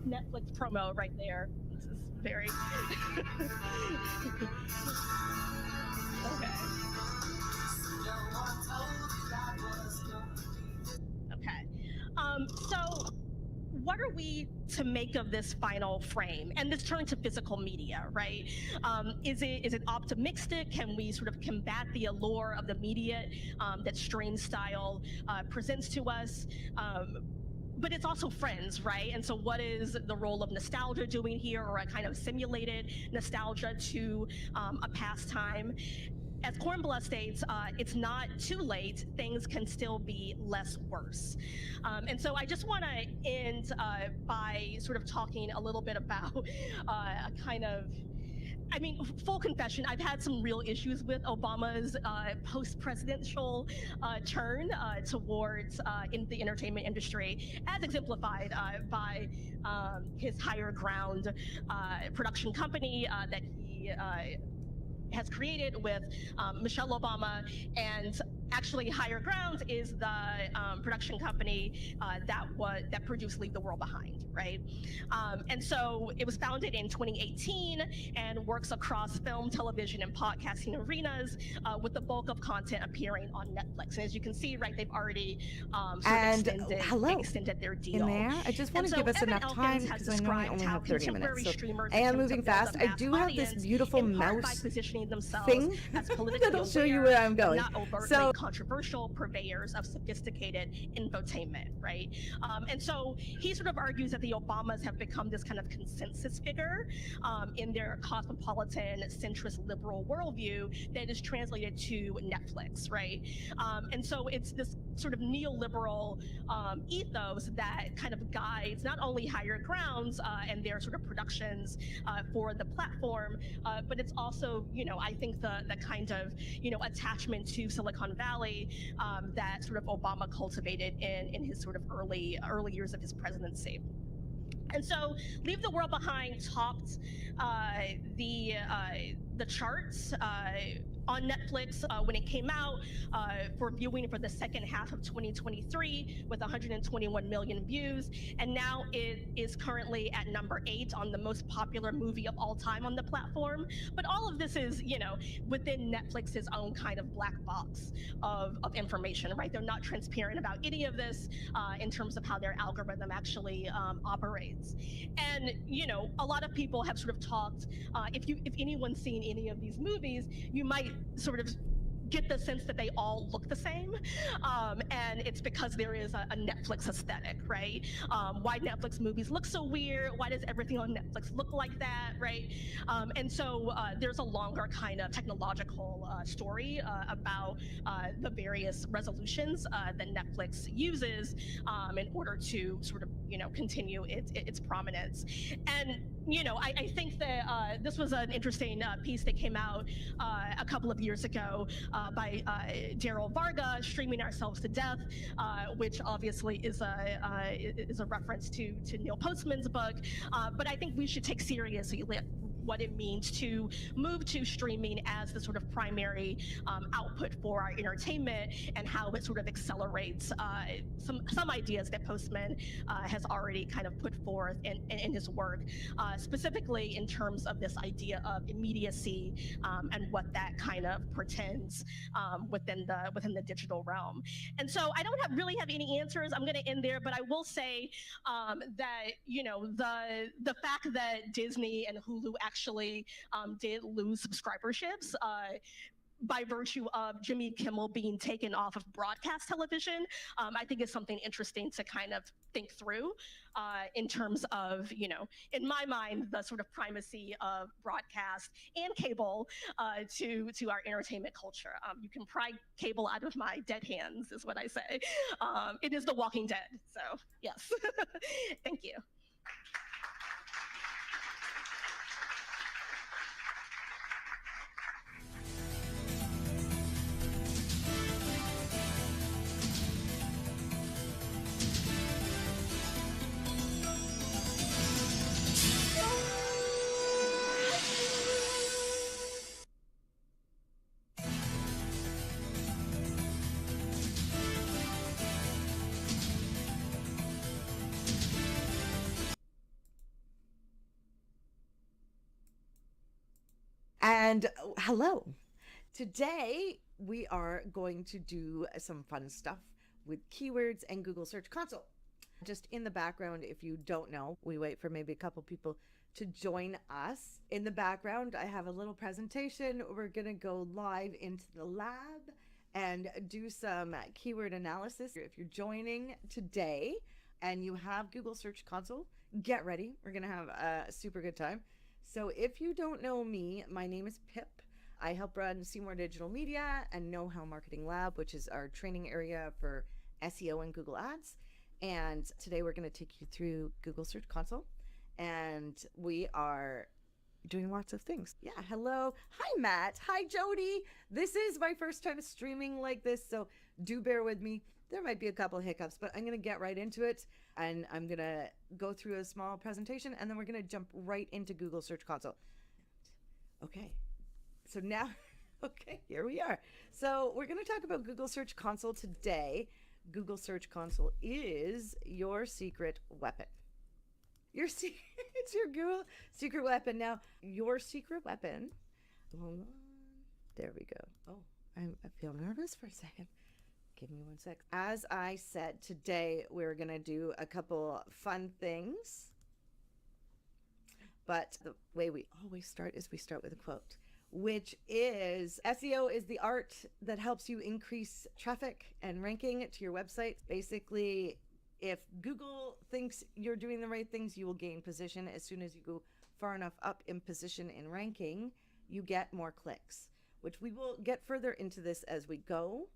Netflix promo right there. This is very okay. So what are we to make of this final frame and this turn to physical media, right? Is it optimistic? Can we sort of combat the allure of the media that stream style presents to us? But it's also Friends, right? And so what is the role of nostalgia doing here, or a kind of simulated nostalgia to a past time? As Cornblood states, it's not too late. Things can still be less worse. And so I just want to end by sort of talking a little bit about a kind of, I mean, full confession, I've had some real issues with Obama's post-presidential turn towards in the entertainment industry, as exemplified by his higher ground production company that he has created with Michelle Obama. And actually Higher Ground is the production company that produced Leave the World Behind, right? And so it was founded in 2018 and works across film, television, and podcasting arenas with the bulk of content appearing on Netflix. And as you can see, right, they've already extended their deal. In there, I just want to give us enough time because I know I only have 30 minutes. So I am moving fast. I do have this beautiful mouse thing that'll show you where I'm going. So controversial purveyors of sophisticated infotainment, right? And so he sort of argues that the Obamas have become this kind of consensus figure in their cosmopolitan, centrist, liberal worldview that is translated to Netflix, right? And so it's this sort of neoliberal ethos that kind of guides not only Higher Grounds and their sort of productions for the platform, but it's also, you know, I think the kind of, you know, attachment to Silicon Valley that sort of Obama cultivated in his sort of early years of his presidency. And so Leave the World Behind topped the the charts on Netflix when it came out for viewing for the second half of 2023 with 121 million views. And now it is currently at number 8 on the most popular movie of all time on the platform. But all of this is, within Netflix's own kind of black box of information, right? They're not transparent about any of this in terms of how their algorithm actually operates. And, a lot of people have sort of talked, if anyone's seen any of these movies, you might sort of get the sense that they all look the same. And it's because there is a Netflix aesthetic, right? Why Netflix movies look so weird? Why does everything on Netflix look like that, right? And so there's a longer kind of technological story about the various resolutions that Netflix uses in order to sort of, continue its prominence. And I think that this was an interesting piece that came out a couple of years ago by Daryl Varga, Streaming Ourselves to Death, which obviously is a reference to Neil Postman's book. But I think we should take seriously what it means to move to streaming as the sort of primary output for our entertainment, and how it sort of accelerates some ideas that Postman has already kind of put forth in his work, specifically in terms of this idea of immediacy and what that kind of portends within the digital realm. And so I don't really have any answers. I'm going to end there, but I will say that the fact that Disney and Hulu actually did lose subscriberships by virtue of Jimmy Kimmel being taken off of broadcast television, I think is something interesting to kind of think through in terms of, in my mind, the sort of primacy of broadcast and cable to our entertainment culture. You can pry cable out of my dead hands, is what I say. It is The Walking Dead, so yes. Thank you. And hello. Today we are going to do some fun stuff with keywords and Google Search Console. Just in the background, if you don't know, we wait for maybe a couple people to join us. In the background, I have a little presentation. We're going to go live into the lab and do some keyword analysis. If you're joining today and you have Google Search Console, get ready. We're going to have a super good time. So if you don't know me, my name is Pip. I help run Seymour Digital Media and Know How Marketing Lab, which is our training area for SEO and Google Ads. And today we're going to take you through Google Search Console. And we are doing lots of things. Yeah, hello. Hi, Matt. Hi, Jody. This is my first time streaming like this, so do bear with me. There might be a couple of hiccups, but I'm going to get right into it, and I'm going to go through a small presentation, and then we're going to jump right into Google Search Console. Okay, so now, okay, here we are. So we're going to talk about Google Search Console today. Google Search Console is your secret weapon. It's your Google secret weapon. Now, your secret weapon, hold on, there we go. Oh, I feel nervous for a second. Give me 1 sec. As I said, today we're going to do a couple fun things. But the way we always start is we start with a quote, which is SEO is the art that helps you increase traffic and ranking to your website. Basically, if Google thinks you're doing the right things, you will gain position. As soon as you go far enough up in position in ranking, you get more clicks, which we will get further into this as we go.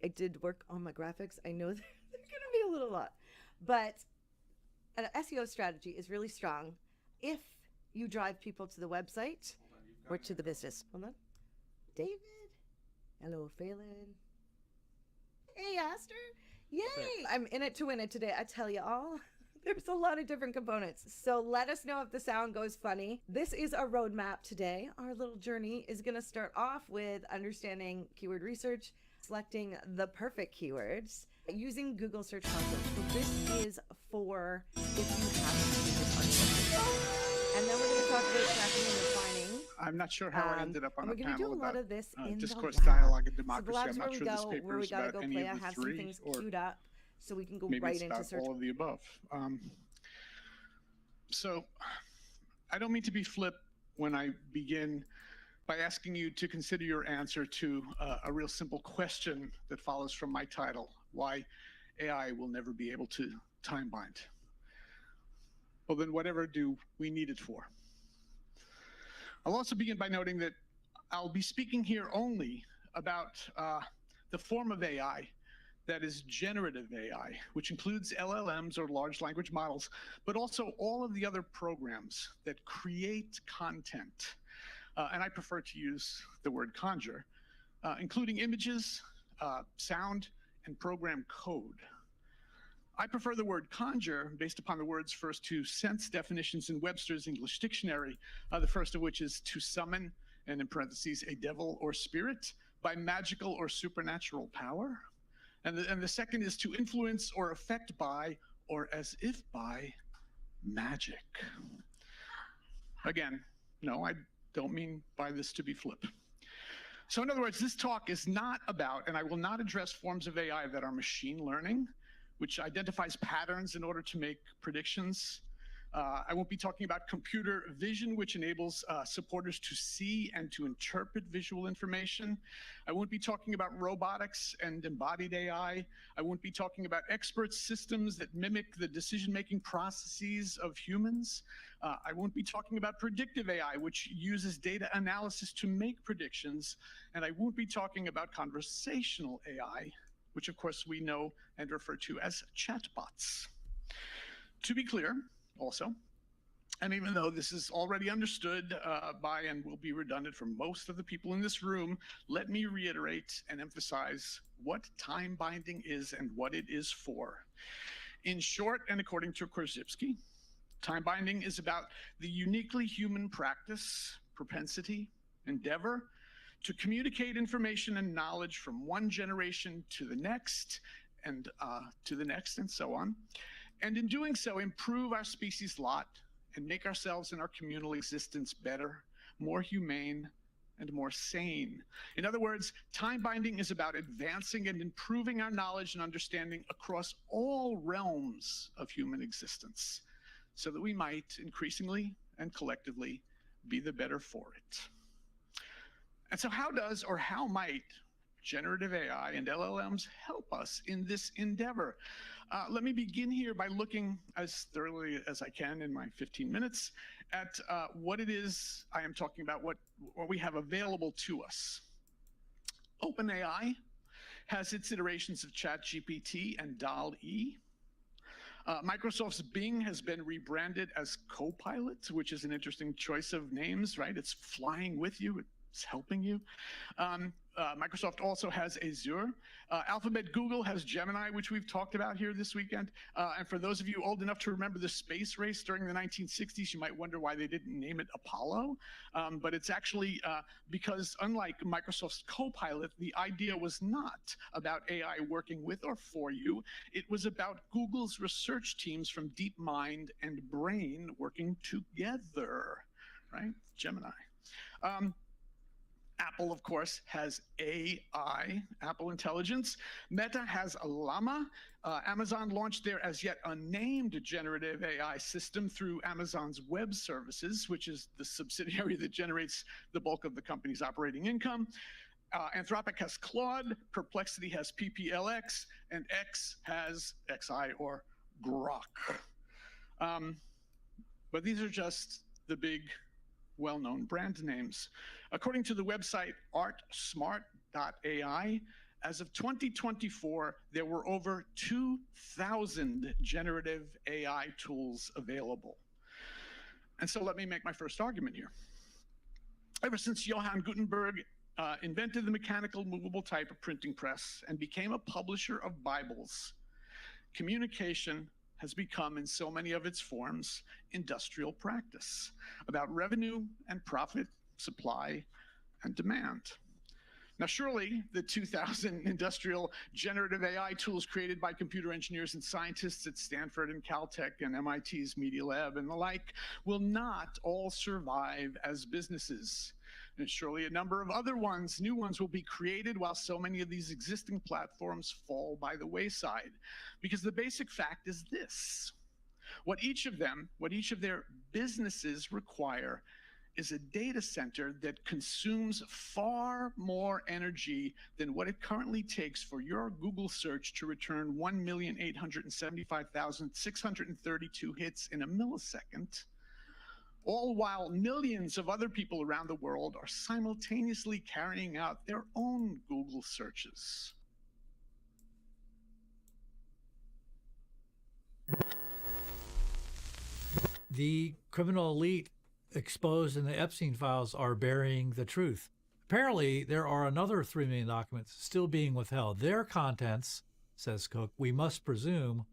I did work on my graphics. I know they're going to be a little lot, but an SEO strategy is really strong if you drive people to the website or to the business. Hold on. David. Hello, Phelan. Hey, Aster. Yay. I'm in it to win it today. I tell you all. There's a lot of different components. So let us know if the sound goes funny. This is our roadmap today. Our little journey is going to start off with understanding keyword research, selecting the perfect keywords, using Google Search Console. So this is for if you have to do this on your own. And then we're going to talk about tracking and refining. I'm not sure how I ended up on a we're going to panel do a lot about of this in discourse, the lab. dialogue, and So the democracy. lab's I'm where not we sure this go, paper where we is got to about go any play. of I the have some three, things or queued up so we can go maybe right it's into about search. all of the above. So I don't mean to be flip when I begin by asking you to consider your answer to a real simple question that follows from my title: why AI will never be able to time bind. Well, then whatever do we need it for? I'll also begin by noting that I'll be speaking here only about the form of AI that is generative AI, which includes LLMs or large language models, but also all of the other programs that create content. And I prefer to use the word conjure, including images, sound, and program code. I prefer the word conjure based upon the word's first two sense definitions in Webster's English Dictionary, the first of which is to summon, and in parentheses, a devil or spirit by magical or supernatural power. And the second is to influence or affect by, or as if by, magic. Again, no, I don't mean by this to be flip. So in other words, this talk is not about, and I will not address forms of AI that are machine learning, which identifies patterns in order to make predictions. I won't be talking about computer vision, which enables supporters to see and to interpret visual information. I won't be talking about robotics and embodied AI. I won't be talking about expert systems that mimic the decision-making processes of humans. I won't be talking about predictive AI, which uses data analysis to make predictions. And I won't be talking about conversational AI, which of course we know and refer to as chatbots. To be clear, also, and even though this is already understood by and will be redundant for most of the people in this room, let me reiterate and emphasize what time binding is and what it is for. In short, and according to Korzybski, time binding is about the uniquely human practice, propensity, endeavor to communicate information and knowledge from one generation to the next and so on. And in doing so, improve our species' lot and make ourselves and our communal existence better, more humane, and more sane. In other words, time binding is about advancing and improving our knowledge and understanding across all realms of human existence so that we might increasingly and collectively be the better for it. And so how does or how might generative AI and LLMs help us in this endeavor? Let me begin here by looking as thoroughly as I can in my 15 minutes at what it is I am talking about, what we have available to us. OpenAI has its iterations of ChatGPT and DALL-E. Microsoft's Bing has been rebranded as Copilot, which is an interesting choice of names, right? It's flying with you. It's helping you. Microsoft also has Azure. Alphabet Google has Gemini, which we've talked about here this weekend. And for those of you old enough to remember the space race during the 1960s, you might wonder why they didn't name it Apollo. But it's actually because unlike Microsoft's Copilot, the idea was not about AI working with or for you. It was about Google's research teams from DeepMind and Brain working together, right? Gemini. Apple, of course, has AI, Apple Intelligence. Meta has Llama. Amazon launched their as yet unnamed generative AI system through Amazon's Web Services, which is the subsidiary that generates the bulk of the company's operating income. Anthropic has Claude, Perplexity has PPLX, and X has XI or Grok. But these are just the big well-known brand names. According to the website artsmart.ai, as of 2024, there were over 2,000 generative AI tools available. And so let me make my first argument here. Ever since Johann Gutenberg invented the mechanical movable type of printing press and became a publisher of Bibles, communication has become, in so many of its forms, industrial practice, about revenue and profit, supply and demand. Now, surely the 2,000 industrial generative AI tools created by computer engineers and scientists at Stanford and Caltech and MIT's Media Lab and the like will not all survive as businesses. And surely a number of other ones, new ones, will be created while so many of these existing platforms fall by the wayside. Because the basic fact is this: what each of their businesses require is a data center that consumes far more energy than what it currently takes for your Google search to return 1,875,632 hits in a millisecond, all while millions of other people around the world are simultaneously carrying out their own Google searches. The criminal elite exposed in the Epstein files are burying the truth. Apparently, there are another 3 million documents still being withheld. Their contents, says Cook, we must presume,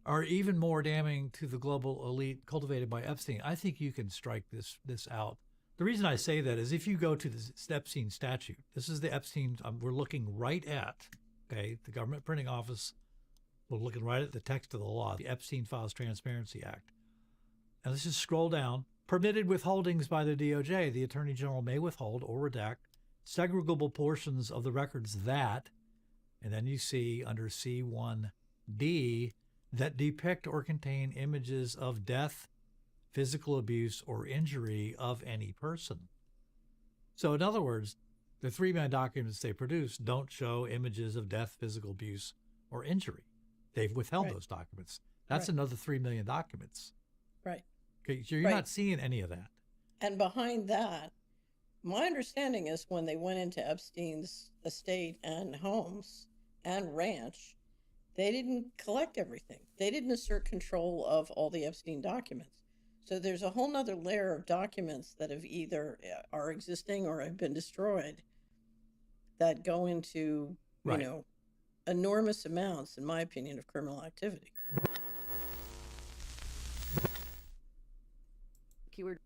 are even more damning to the global elite cultivated by Epstein. I think you can strike this out. The reason I say that is if you go to the Epstein statute, this is the Epstein we're looking right at, okay, the Government Printing Office, we're looking right at the text of the law, the Epstein Files Transparency Act. And let's just scroll down. Permitted withholdings by the DOJ. The Attorney General may withhold or redact segregable portions of the records that, and then you see under C1D, that depict or contain images of death, physical abuse, or injury of any person. So in other words, the 3 million documents they produce don't show images of death, physical abuse, or injury. They've withheld those documents. That's another 3 million documents. Right. Okay, so you're not seeing any of that. And behind that, my understanding is when they went into Epstein's estate and homes and ranch, they didn't collect everything. They didn't assert control of all the Epstein documents. So there's a whole nother layer of documents that have either are existing or have been destroyed that go into, you know, enormous amounts, in my opinion, of criminal activity. Keyword.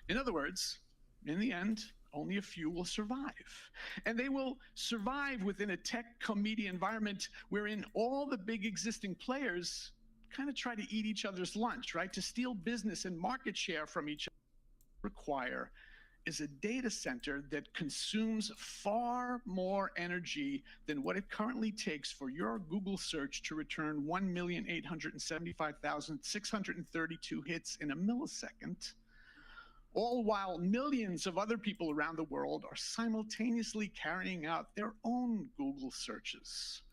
In other words, in the end, only a few will survive. And they will survive within a tech media environment wherein all the big existing players kind of try to eat each other's lunch, right? To steal business and market share from each other require is a data center that consumes far more energy than what it currently takes for your Google search to return 1,875,632 hits in a millisecond, all while millions of other people around the world are simultaneously carrying out their own Google searches.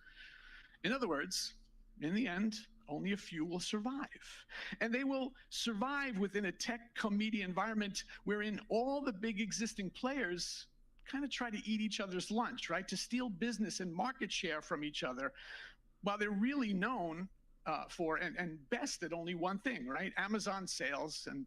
In other words, in the end, only a few will survive. And they will survive within a tech media environment wherein all the big existing players kind of try to eat each other's lunch, right? To steal business and market share from each other, while they're really known for and best at only one thing, right? Amazon sales and,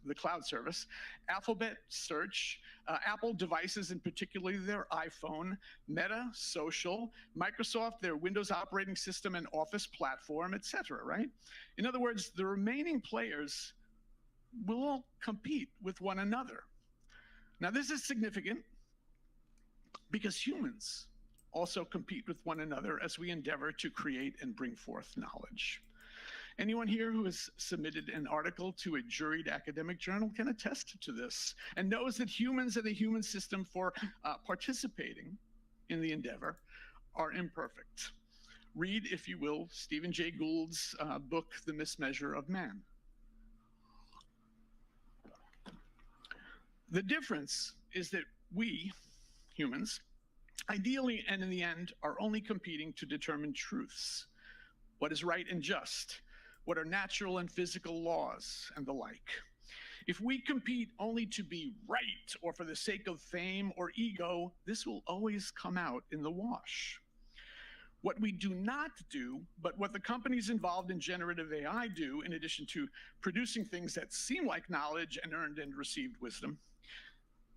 the cloud service, Alphabet search, Apple devices, and particularly their iPhone, Meta social, Microsoft, their Windows operating system and Office platform, etc., right? In other words, the remaining players will all compete with one another. Now, this is significant because humans also compete with one another as we endeavor to create and bring forth knowledge. Anyone here who has submitted an article to a juried academic journal can attest to this and knows that humans and the human system for participating in the endeavor are imperfect. Read, if you will, Stephen Jay Gould's book, The Mismeasure of Man. The difference is that we, humans, ideally and in the end, are only competing to determine truths, what is right and just, what are natural and physical laws, and the like. If we compete only to be right or for the sake of fame or ego, this will always come out in the wash. What we do not do, but what the companies involved in generative AI do, in addition to producing things that seem like knowledge and earned and received wisdom,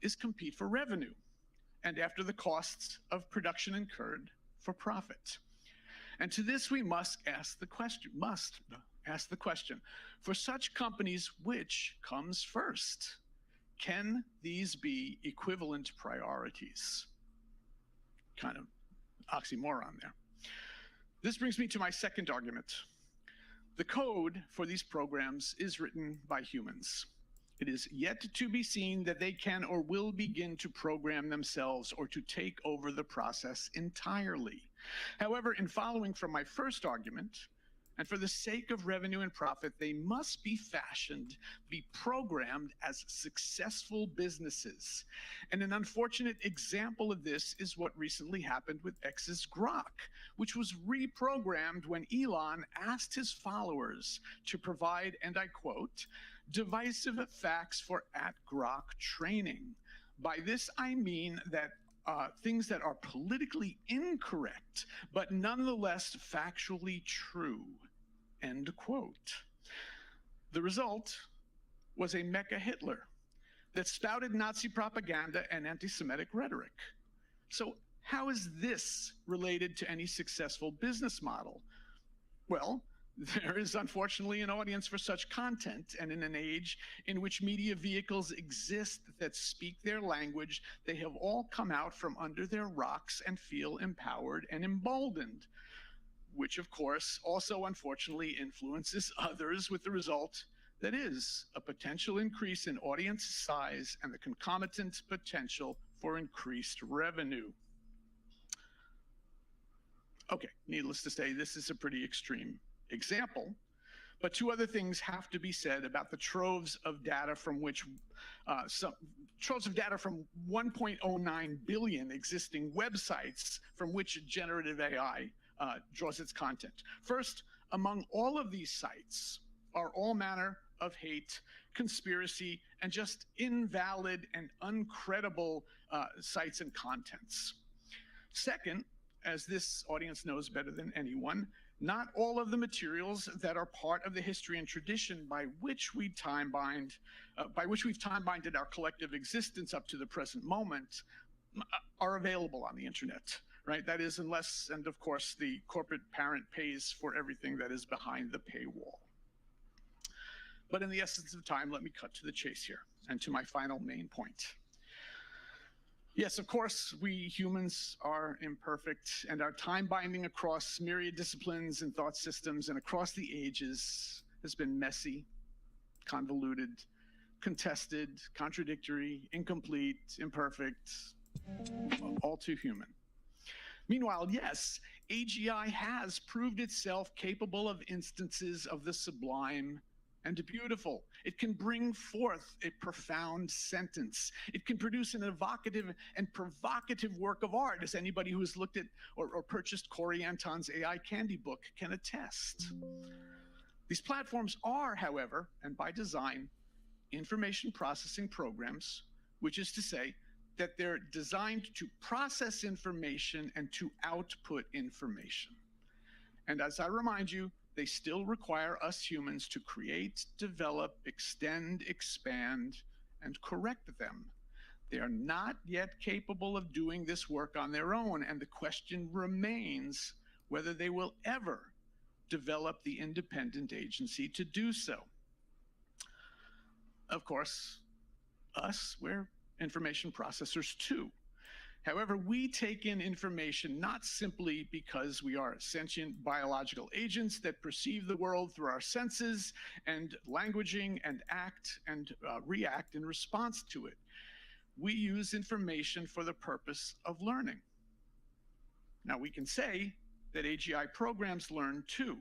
is compete for revenue and after the costs of production incurred for profit. And to this we must ask the question, for such companies, which comes first? Can these be equivalent priorities? Kind of oxymoron there. This brings me to my second argument. The code for these programs is written by humans. It is yet to be seen that they can or will begin to program themselves or to take over the process entirely. However, in following from my first argument, and for the sake of revenue and profit, they must be fashioned, be programmed as successful businesses. And an unfortunate example of this is what recently happened with X's Grok, which was reprogrammed when Elon asked his followers to provide, and I quote, divisive facts for @Grok training. By this, I mean that things that are politically incorrect, but nonetheless factually true, end quote. The result was a mecha Hitler that spouted Nazi propaganda and anti-Semitic rhetoric. So how is this related to any successful business model? Well, there is unfortunately an audience for such content, and in an age in which media vehicles exist that speak their language, they have all come out from under their rocks and feel empowered and emboldened, which of course also unfortunately influences others, with the result that is a potential increase in audience size and the concomitant potential for increased revenue. Okay, needless to say, this is a pretty extreme example, but two other things have to be said about the troves of data from which troves of data from 1.09 billion existing websites from which generative AI draws its content. First, among all of these sites are all manner of hate, conspiracy, and just invalid and uncredible sites and contents. Second, as this audience knows better than anyone, not all of the materials that are part of the history and tradition by which we've time-binded our collective existence up to the present moment are available on the internet, right? That is, unless, and of course, the corporate parent pays for everything that is behind the paywall. But in the essence of time, let me cut to the chase here and to my final main point. Yes, of course, we humans are imperfect, and our time binding across myriad disciplines and thought systems and across the ages has been messy, convoluted, contested, contradictory, incomplete, imperfect, all too human. Meanwhile, yes, AGI has proved itself capable of instances of the sublime and beautiful. It can bring forth a profound sentence. It can produce an evocative and provocative work of art, as anybody who has looked at or purchased Corey Anton's AI Candy book can attest. These platforms are, however, and by design, information processing programs, which is to say that they're designed to process information and to output information. And as I remind you, they still require us humans to create, develop, extend, expand, and correct them. They are not yet capable of doing this work on their own, and the question remains whether they will ever develop the independent agency to do so. Of course, we're information processors too. However, we take in information not simply because we are sentient biological agents that perceive the world through our senses and languaging and act and react in response to it. We use information for the purpose of learning. Now, we can say that AGI programs learn too.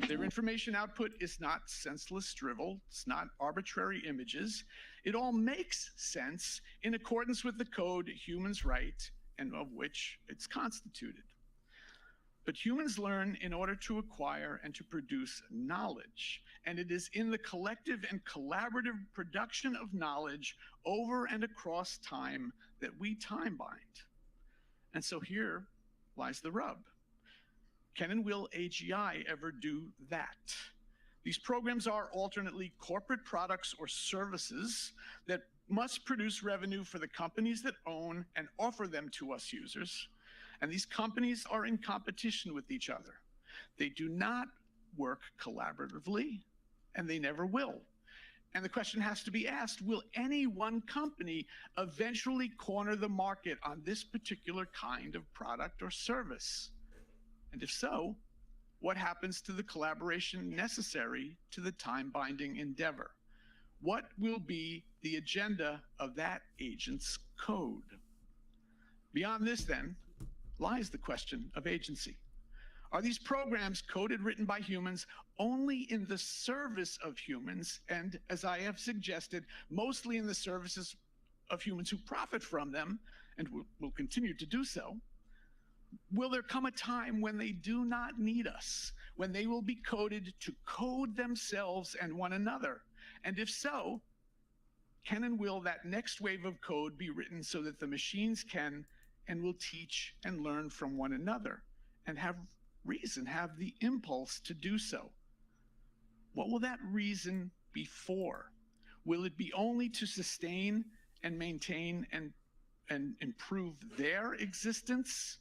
Their information output is not senseless drivel, it's not arbitrary images. It all makes sense in accordance with the code humans write and of which it's constituted. But humans learn in order to acquire and to produce knowledge, and it is in the collective and collaborative production of knowledge over and across time that we time bind. And so here lies the rub. Can and will AGI ever do that? These programs are alternately corporate products or services that must produce revenue for the companies that own and offer them to us users, And these companies are in competition with each other. They do not work collaboratively, and they never will. And the question has to be asked, will any one company eventually corner the market on this particular kind of product or service? And if so, what happens to the collaboration necessary to the time-binding endeavor? What will be the agenda of that agent's code? Beyond this, then, lies the question of agency. Are these programs coded, written by humans, only in the service of humans, and, as I have suggested, mostly in the services of humans who profit from them, and will continue to do so? Will there come a time when they do not need us, when they will be coded to code themselves and one another? And if so, can and will that next wave of code be written so that the machines can and will teach and learn from one another and have reason, have the impulse to do so? What will that reason be for? Will it be only to sustain and maintain and improve their existence?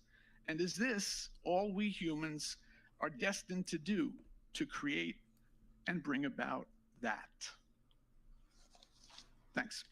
And is this all we humans are destined to do, to create and bring about that? Thanks.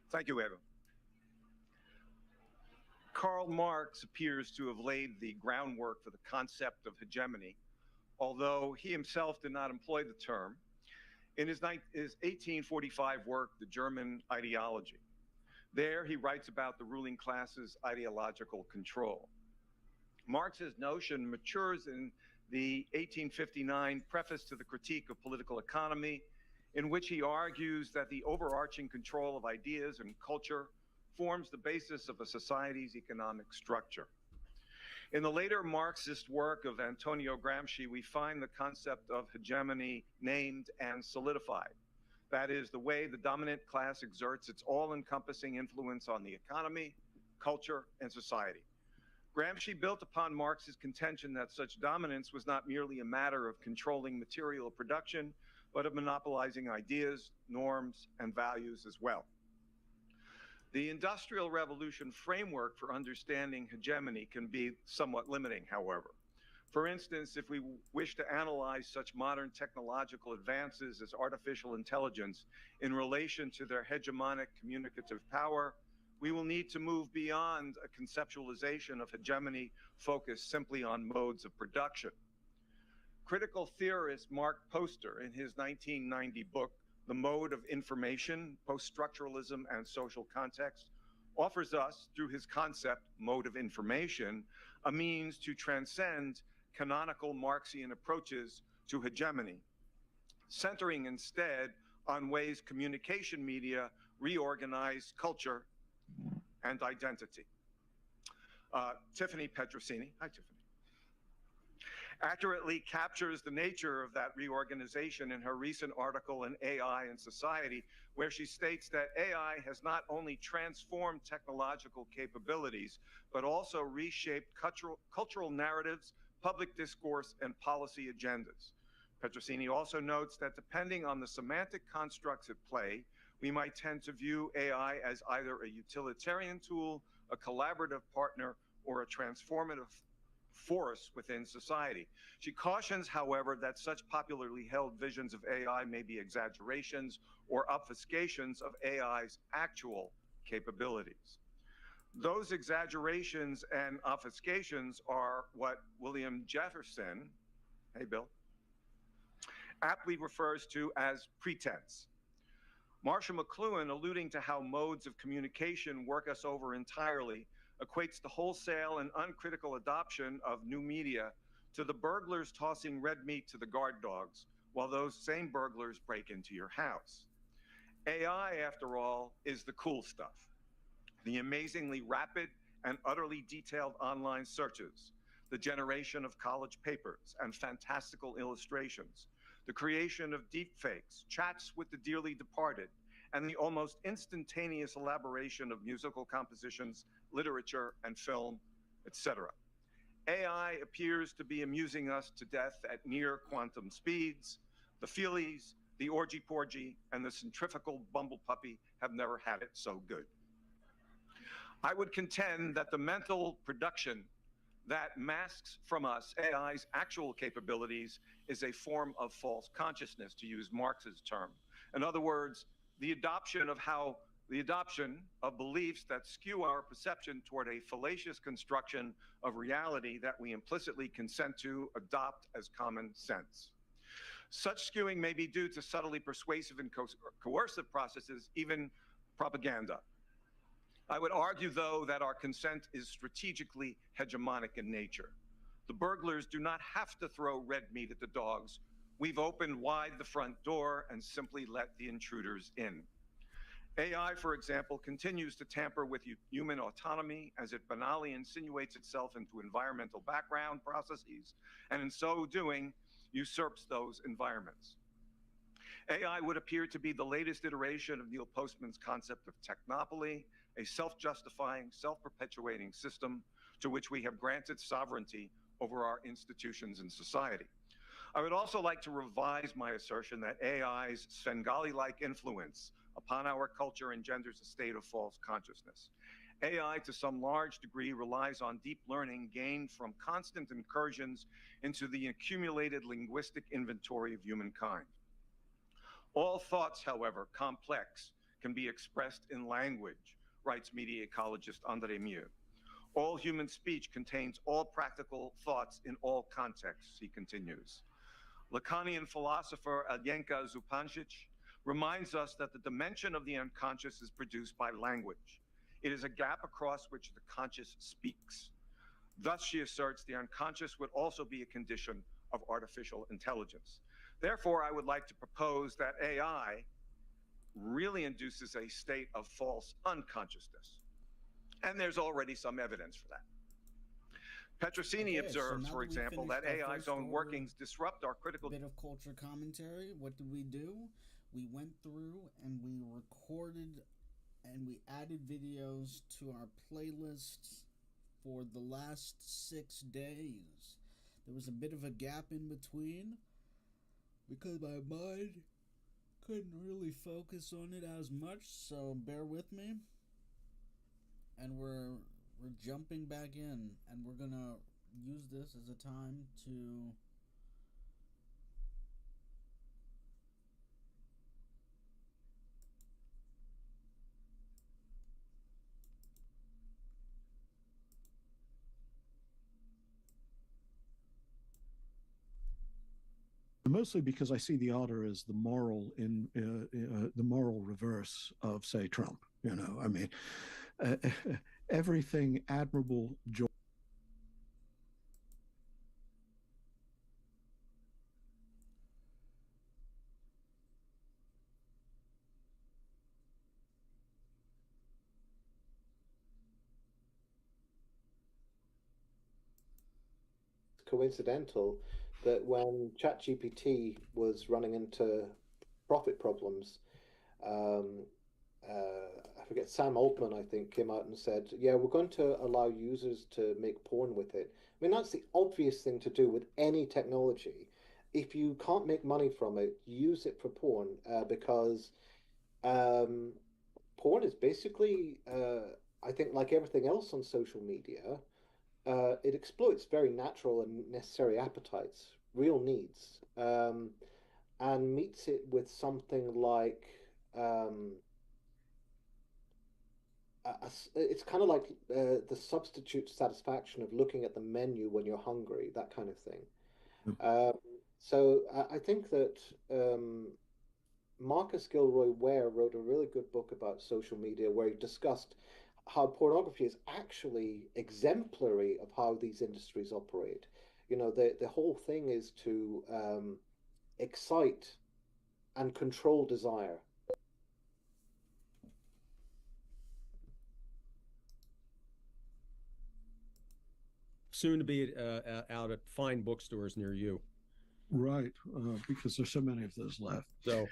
Thank you, Eva. Karl Marx appears to have laid the groundwork for the concept of hegemony, although he himself did not employ the term, in his 1845 work, The German Ideology. There, he writes about the ruling class's ideological control. Marx's notion matures in the 1859 preface to the Critique of Political Economy, in which he argues that the overarching control of ideas and culture forms the basis of a society's economic structure. In the later Marxist work of Antonio Gramsci, we find the concept of hegemony named and solidified. That is, the way the dominant class exerts its all-encompassing influence on the economy, culture, and society. Gramsci built upon Marx's contention that such dominance was not merely a matter of controlling material production, but of monopolizing ideas, norms, and values as well. The Industrial Revolution framework for understanding hegemony can be somewhat limiting, however. For instance, if we wish to analyze such modern technological advances as artificial intelligence in relation to their hegemonic communicative power, we will need to move beyond a conceptualization of hegemony focused simply on modes of production. Critical theorist Mark Poster, in his 1990 book, The Mode of Information, Post-Structuralism and Social Context, offers us, through his concept, mode of information, a means to transcend canonical Marxian approaches to hegemony, centering instead on ways communication media reorganize culture and identity. Tiffany Petrosini, hi Tiffany, accurately captures the nature of that reorganization in her recent article in AI and Society, where she states that AI has not only transformed technological capabilities, but also reshaped cultural narratives, public discourse, and policy agendas. Petrosini also notes that depending on the semantic constructs at play, we might tend to view AI as either a utilitarian tool, a collaborative partner, or a transformative force within society. She cautions, however, that such popularly held visions of AI may be exaggerations or obfuscations of AI's actual capabilities. Those exaggerations and obfuscations are what William Jefferson, hey Bill, aptly refers to as pretense. Marshall McLuhan, alluding to how modes of communication work us over entirely, equates the wholesale and uncritical adoption of new media to the burglars tossing red meat to the guard dogs, while those same burglars break into your house. AI, after all, is the cool stuff. The amazingly rapid and utterly detailed online searches, the generation of college papers and fantastical illustrations, the creation of deepfakes, chats with the dearly departed, and the almost instantaneous elaboration of musical compositions, literature, and film, etc. AI appears to be amusing us to death at near quantum speeds. The feelies, the orgy-porgy, and the centrifugal bumble puppy have never had it so good. I would contend that the mental production that masks from us AI's actual capabilities is a form of false consciousness, to use Marx's term. In other words, the adoption of beliefs that skew our perception toward a fallacious construction of reality that we implicitly consent to adopt as common sense. Such skewing may be due to subtly persuasive and coercive processes, even propaganda. I would argue, though, that our consent is strategically hegemonic in nature. The burglars do not have to throw red meat at the dogs. We've opened wide the front door and simply let the intruders in. AI, for example, continues to tamper with human autonomy as it banally insinuates itself into environmental background processes, and in so doing, usurps those environments. AI would appear to be the latest iteration of Neil Postman's concept of technopoly, a self-justifying, self-perpetuating system to which we have granted sovereignty over our institutions and society. I would also like to revise my assertion that AI's Svengali-like influence upon our culture engenders a state of false consciousness. AI, to some large degree, relies on deep learning gained from constant incursions into the accumulated linguistic inventory of humankind. All thoughts, however, complex, can be expressed in language, writes media ecologist André Mieux. All human speech contains all practical thoughts in all contexts, he continues. Lacanian philosopher Alenka Zupancic reminds us that the dimension of the unconscious is produced by language. It is a gap across which the conscious speaks. Thus, she asserts, the unconscious would also be a condition of artificial intelligence. Therefore, I would like to propose that AI really induces a state of false unconsciousness. And there's already some evidence for that. Petrosini observes, for example, that AI's own workings disrupt our critical... Bit of culture commentary. What did we do? We went through and we recorded and we added videos to our playlists for the last 6 days. There was a bit of a gap in between because my mind couldn't really focus on it as much, so bear with me. And we're jumping back in, and we're gonna use this as a time to mostly because I see the otter as the moral the moral reverse of, say, Trump. You know, I mean, everything admirable. Coincidental that when ChatGPT was running into profit problems, I forget, Sam Altman, I think, came out and said, yeah, we're going to allow users to make porn with it. I mean, that's the obvious thing to do with any technology. If you can't make money from it, use it for porn, because porn is basically, I think, like everything else on social media, it exploits very natural and necessary appetites, real needs, and meets it with something like, it's kind of like the substitute satisfaction of looking at the menu when you're hungry, that kind of thing. So I think that Marcus Gilroy Ware wrote a really good book about social media where he discussed how pornography is actually exemplary of how these industries operate. You know, the whole thing is to excite, and control desire. Soon to be out at fine bookstores near you. Right, because there's so many of those left. So.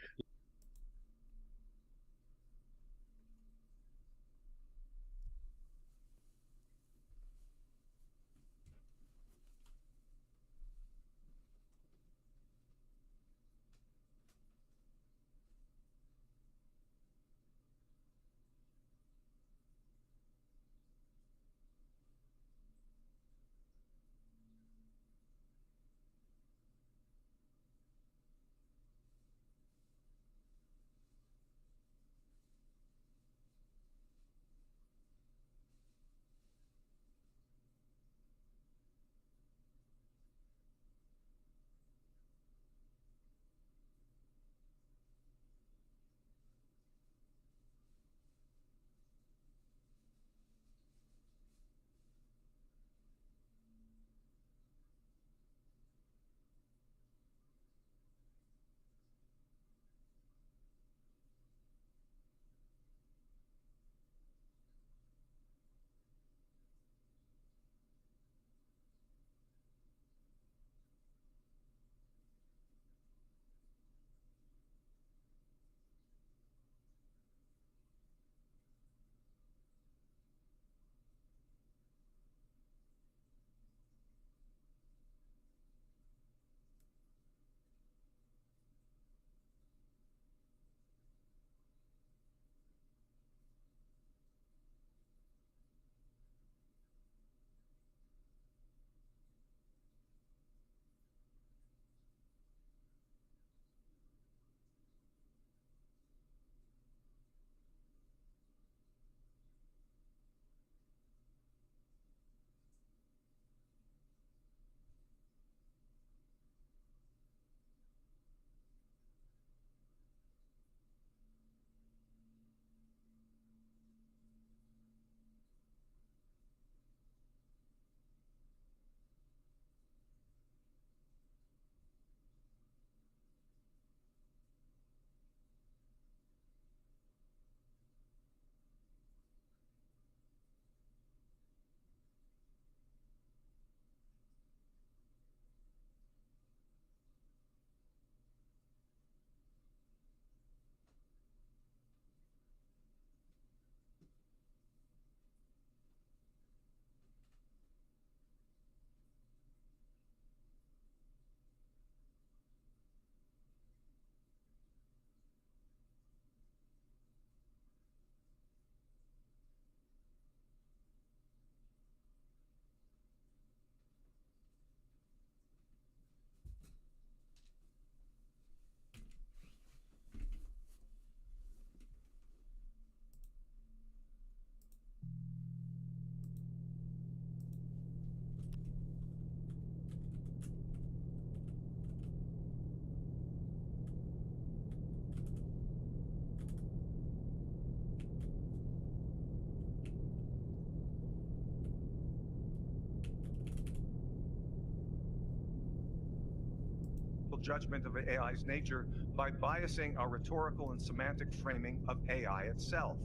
Judgment of AI's nature by biasing our rhetorical and semantic framing of AI itself.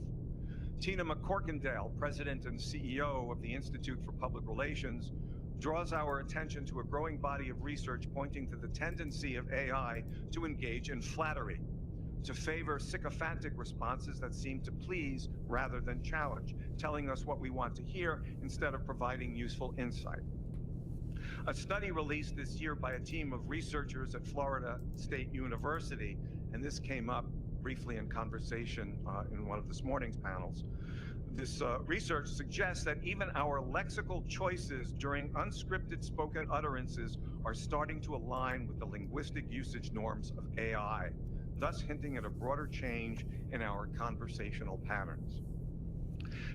Tina McCorkindale, president and CEO of the Institute for Public Relations, draws our attention to a growing body of research pointing to the tendency of AI to engage in flattery, to favor sycophantic responses that seem to please rather than challenge, telling us what we want to hear instead of providing useful insight. A study released this year by a team of researchers at Florida State University, and this came up briefly in conversation in one of this morning's panels. This research suggests that even our lexical choices during unscripted spoken utterances are starting to align with the linguistic usage norms of AI, thus hinting at a broader change in our conversational patterns.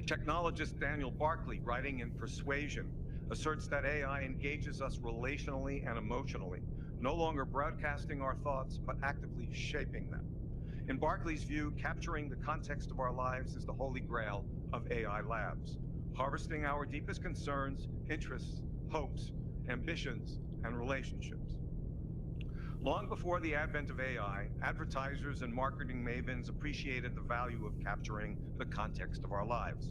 Technologist Daniel Barkley, writing in Persuasion, asserts that AI engages us relationally and emotionally, no longer broadcasting our thoughts, but actively shaping them. In Barkley's view, capturing the context of our lives is the holy grail of AI labs, harvesting our deepest concerns, interests, hopes, ambitions, and relationships. Long before the advent of AI, advertisers and marketing mavens appreciated the value of capturing the context of our lives.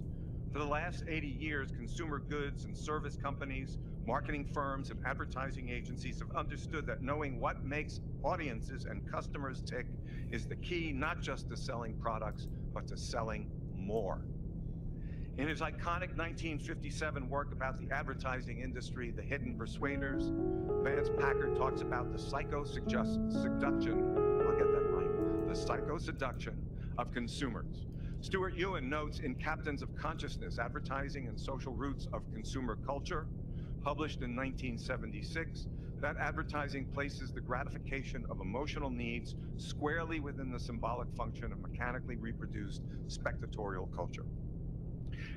For the last 80 years, consumer goods and service companies, marketing firms, and advertising agencies have understood that knowing what makes audiences and customers tick is the key not just to selling products, but to selling more. In his iconic 1957 work about the advertising industry, The Hidden Persuaders, Vance Packard talks about the psycho-seduction, I'll get that right, the psycho-seduction of consumers. Stuart Ewan notes in Captains of Consciousness, Advertising and Social Roots of Consumer Culture, published in 1976, that advertising places the gratification of emotional needs squarely within the symbolic function of mechanically reproduced spectatorial culture.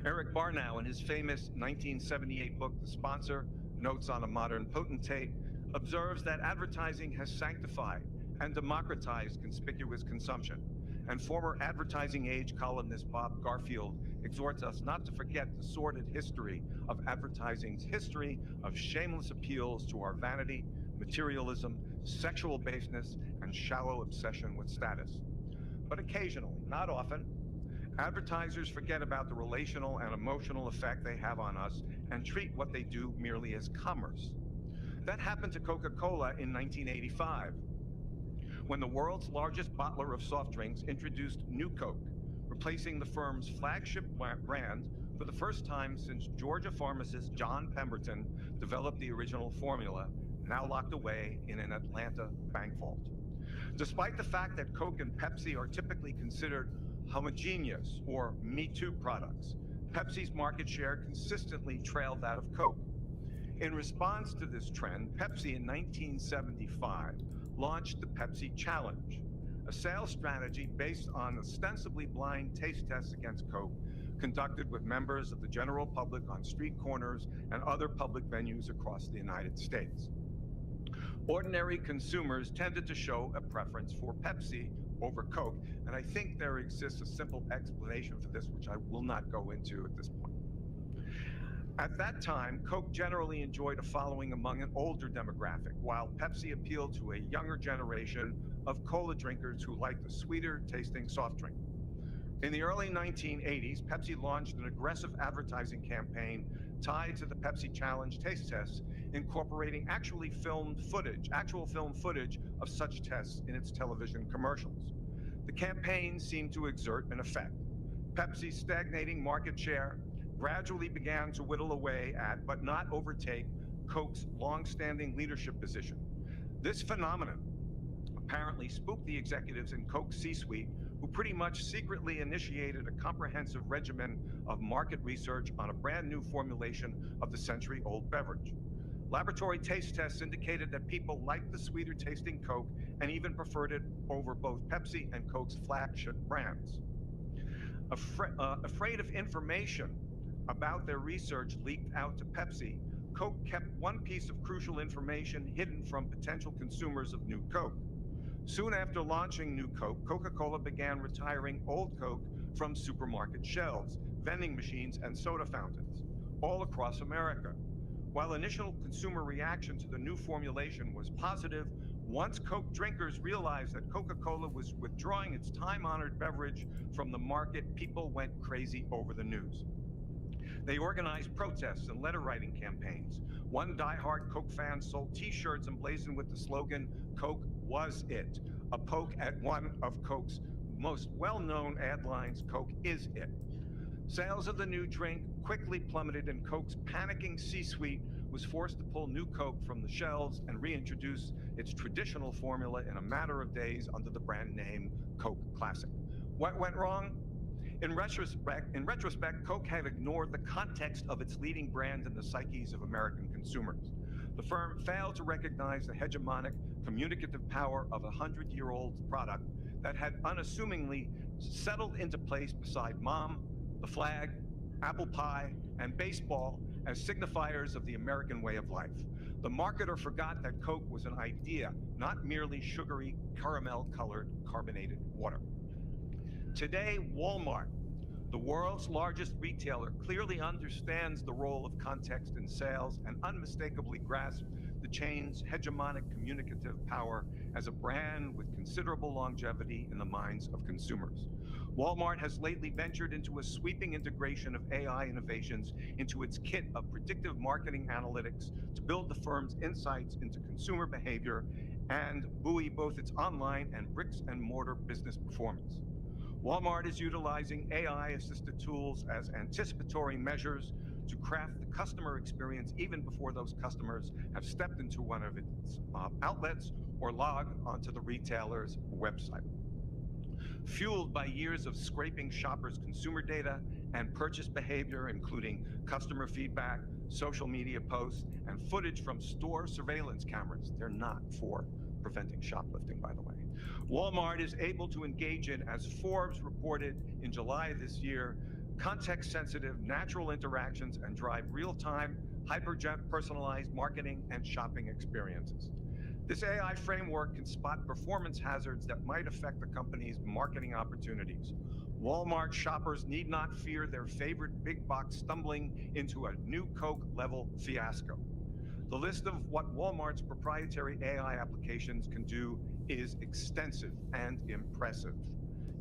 Eric Barnow, in his famous 1978 book, The Sponsor, Notes on a Modern Potentate, observes that advertising has sanctified and democratized conspicuous consumption. And former Advertising Age columnist Bob Garfield exhorts us not to forget the sordid history of advertising's history of shameless appeals to our vanity, materialism, sexual baseness, and shallow obsession with status. But occasionally, not often, advertisers forget about the relational and emotional effect they have on us and treat what they do merely as commerce. That happened to Coca-Cola in 1985, when the world's largest bottler of soft drinks introduced New Coke, replacing the firm's flagship brand for the first time since Georgia pharmacist John Pemberton developed the original formula, now locked away in an Atlanta bank vault. Despite the fact that Coke and Pepsi are typically considered homogeneous or Me Too products, Pepsi's market share consistently trailed that of Coke. In response to this trend, Pepsi in 1975 launched the Pepsi Challenge, a sales strategy based on ostensibly blind taste tests against Coke conducted with members of the general public on street corners and other public venues across the United States. Ordinary consumers tended to show a preference for Pepsi over Coke, and I think there exists a simple explanation for this, which I will not go into at this point. At that time, Coke generally enjoyed a following among an older demographic, while Pepsi appealed to a younger generation of cola drinkers who liked a sweeter tasting soft drink. In the early 1980s, Pepsi launched an aggressive advertising campaign tied to the Pepsi Challenge taste tests, incorporating actual film footage of such tests in its television commercials. The campaign seemed to exert an effect. Pepsi's stagnating market share gradually began to whittle away at, but not overtake, Coke's long-standing leadership position. This phenomenon apparently spooked the executives in Coke's C-suite, who pretty much secretly initiated a comprehensive regimen of market research on a brand new formulation of the century-old beverage. Laboratory taste tests indicated that people liked the sweeter tasting Coke and even preferred it over both Pepsi and Coke's flagship brands. Afraid of information about their research leaked out to Pepsi, Coke kept one piece of crucial information hidden from potential consumers of New Coke. Soon after launching New Coke, Coca-Cola began retiring old Coke from supermarket shelves, vending machines, and soda fountains, all across America. While initial consumer reaction to the new formulation was positive, once Coke drinkers realized that Coca-Cola was withdrawing its time-honored beverage from the market, people went crazy over the news. They organized protests and letter-writing campaigns. One diehard Coke fan sold T-shirts emblazoned with the slogan, "Coke was it," a poke at one of Coke's most well-known ad lines, "Coke is it." Sales of the new drink quickly plummeted, and Coke's panicking C-suite was forced to pull New Coke from the shelves and reintroduce its traditional formula in a matter of days under the brand name Coke Classic. What went wrong? In retrospect, Coke had ignored the context of its leading brand in the psyches of American consumers. The firm failed to recognize the hegemonic communicative power of a 100-year-old product that had unassumingly settled into place beside Mom, the flag, apple pie, and baseball as signifiers of the American way of life. The marketer forgot that Coke was an idea, not merely sugary, caramel-colored carbonated water. Today, Walmart, the world's largest retailer, clearly understands the role of context in sales and unmistakably grasps the chain's hegemonic communicative power as a brand with considerable longevity in the minds of consumers. Walmart has lately ventured into a sweeping integration of AI innovations into its kit of predictive marketing analytics to build the firm's insights into consumer behavior and buoy both its online and bricks and mortar business performance. Walmart is utilizing AI-assisted tools as anticipatory measures to craft the customer experience even before those customers have stepped into one of its outlets or logged onto the retailer's website. Fueled by years of scraping shoppers' consumer data and purchase behavior, including customer feedback, social media posts, and footage from store surveillance cameras. They're not for preventing shoplifting, by the way. Walmart is able to engage in, as Forbes reported in July this year, context-sensitive natural interactions and drive real-time, hyper-personalized marketing and shopping experiences. This AI framework can spot performance hazards that might affect the company's marketing opportunities. Walmart shoppers need not fear their favorite big box stumbling into a new Coke-level fiasco. The list of what Walmart's proprietary AI applications can do is extensive and impressive.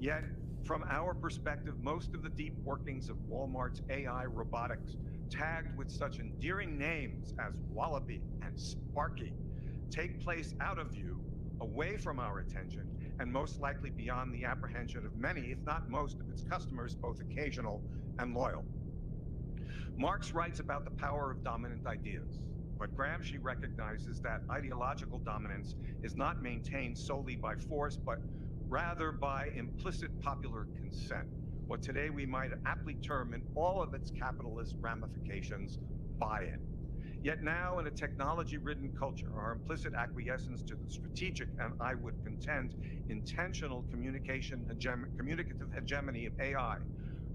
Yet, from our perspective, most of the deep workings of Walmart's AI robotics, tagged with such endearing names as Wallaby and Sparky, take place out of view, away from our attention, and most likely beyond the apprehension of many, if not most, of its customers, both occasional and loyal. Marx writes about the power of dominant ideas, but Gramsci recognizes that ideological dominance is not maintained solely by force, but rather by implicit popular consent, what today we might aptly term in all of its capitalist ramifications, buy-in. Yet now, in a technology-ridden culture, our implicit acquiescence to the strategic, and I would contend, intentional communicative hegemony of AI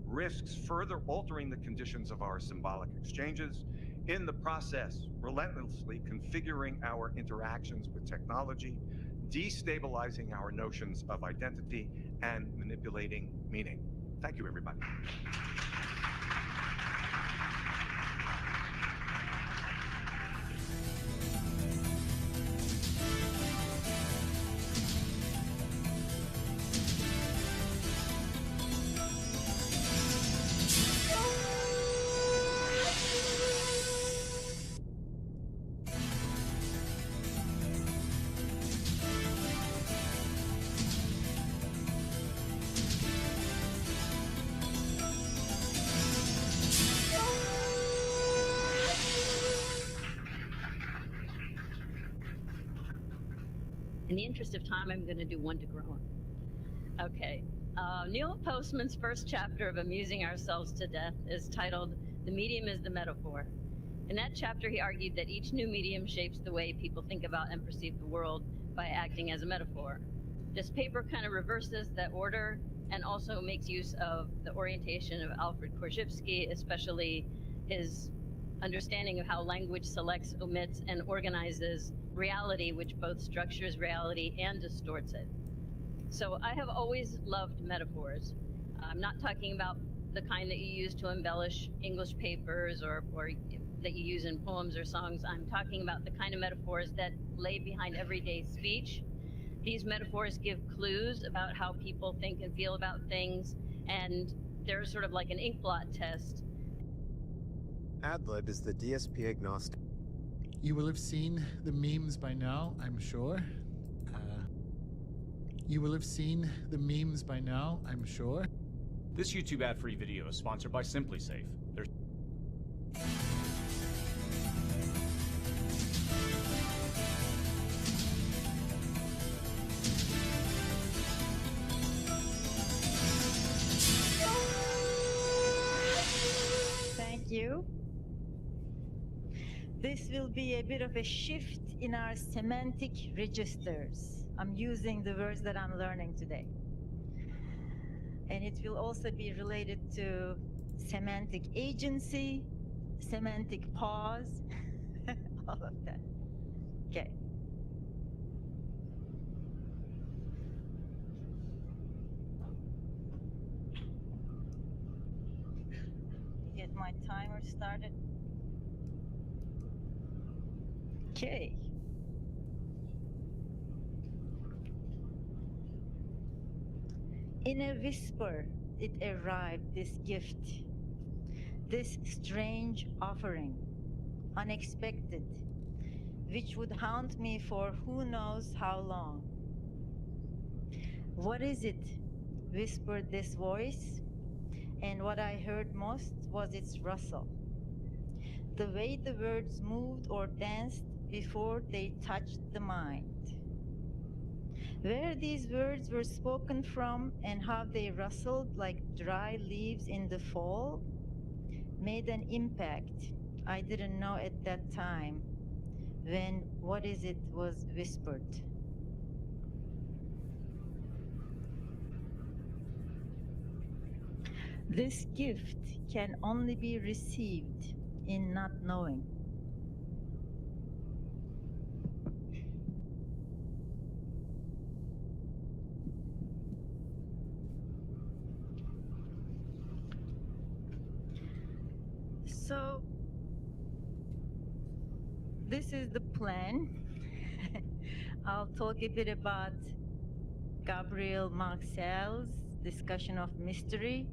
risks further altering the conditions of our symbolic exchanges, in the process, relentlessly configuring our interactions with technology, destabilizing our notions of identity, and manipulating meaning. Thank you, everybody. In the interest of time, I'm going to do one to grow on. Okay. Neil Postman's first chapter of Amusing Ourselves to Death is titled, "The Medium is the Metaphor." In that chapter, he argued that each new medium shapes the way people think about and perceive the world by acting as a metaphor. This paper kind of reverses that order and also makes use of the orientation of Alfred Korzybski, especially his understanding of how language selects, omits, and organizes reality, which both structures reality and distorts it. So I have always loved metaphors. I'm not talking about the kind that you use to embellish English papers or that you use in poems or songs. I'm talking about the kind of metaphors that lay behind everyday speech. These metaphors give clues about how people think and feel about things, and they're sort of like an inkblot test. AdLib is the DSP agnostic. You will have seen the memes by now, I'm sure. You will have seen the memes by now, I'm sure. This YouTube ad-free video is sponsored by SimpliSafe. There's Thank you. This will be a bit of a shift in our semantic registers. I'm using the words that I'm learning today. And it will also be related to semantic agency, semantic pause, all of that. Okay. Get my timer started. Okay. In a whisper, it arrived, this gift, this strange offering, unexpected, which would haunt me for who knows how long. What is it? Whispered this voice, and what I heard most was its rustle. The way the words moved or danced before they touched the mind. Where these words were spoken from and how they rustled like dry leaves in the fall made an impact I didn't know at that time when what is it was whispered. This gift can only be received in not knowing. So, this is the plan. I'll talk a bit about Gabriel Marcel's discussion of mystery,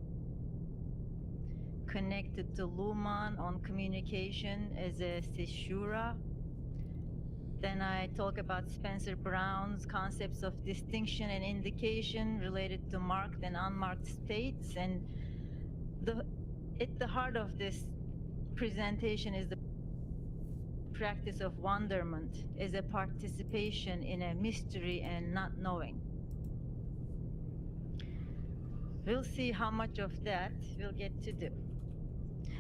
connected to Luhmann on communication as a caesura. Then I talk about Spencer Brown's concepts of distinction and indication related to marked and unmarked states. And at the heart of this presentation is the practice of wonderment as a participation in a mystery and not knowing. We'll see how much of that we'll get to do.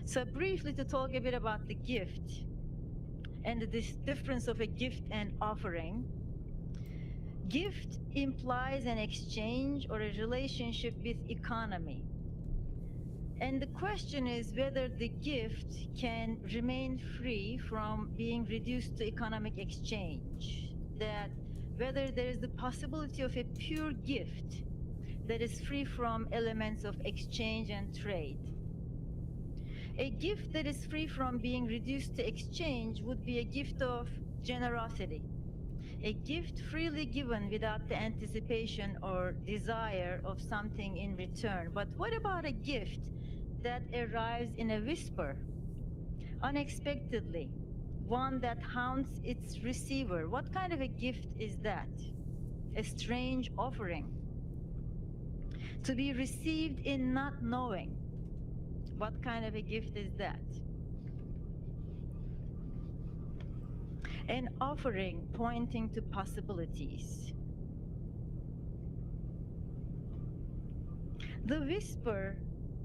So briefly to talk a bit about the gift and this difference of a gift and offering. Gift implies an exchange or a relationship with economy. And the question is whether the gift can remain free from being reduced to economic exchange. That whether there is the possibility of a pure gift that is free from elements of exchange and trade. A gift that is free from being reduced to exchange would be a gift of generosity. A gift freely given without the anticipation or desire of something in return. But what about a gift that arrives in a whisper, unexpectedly, one that haunts its receiver? What kind of a gift is that? A strange offering, to be received in not knowing. What kind of a gift is that? An offering pointing to possibilities. The whisper,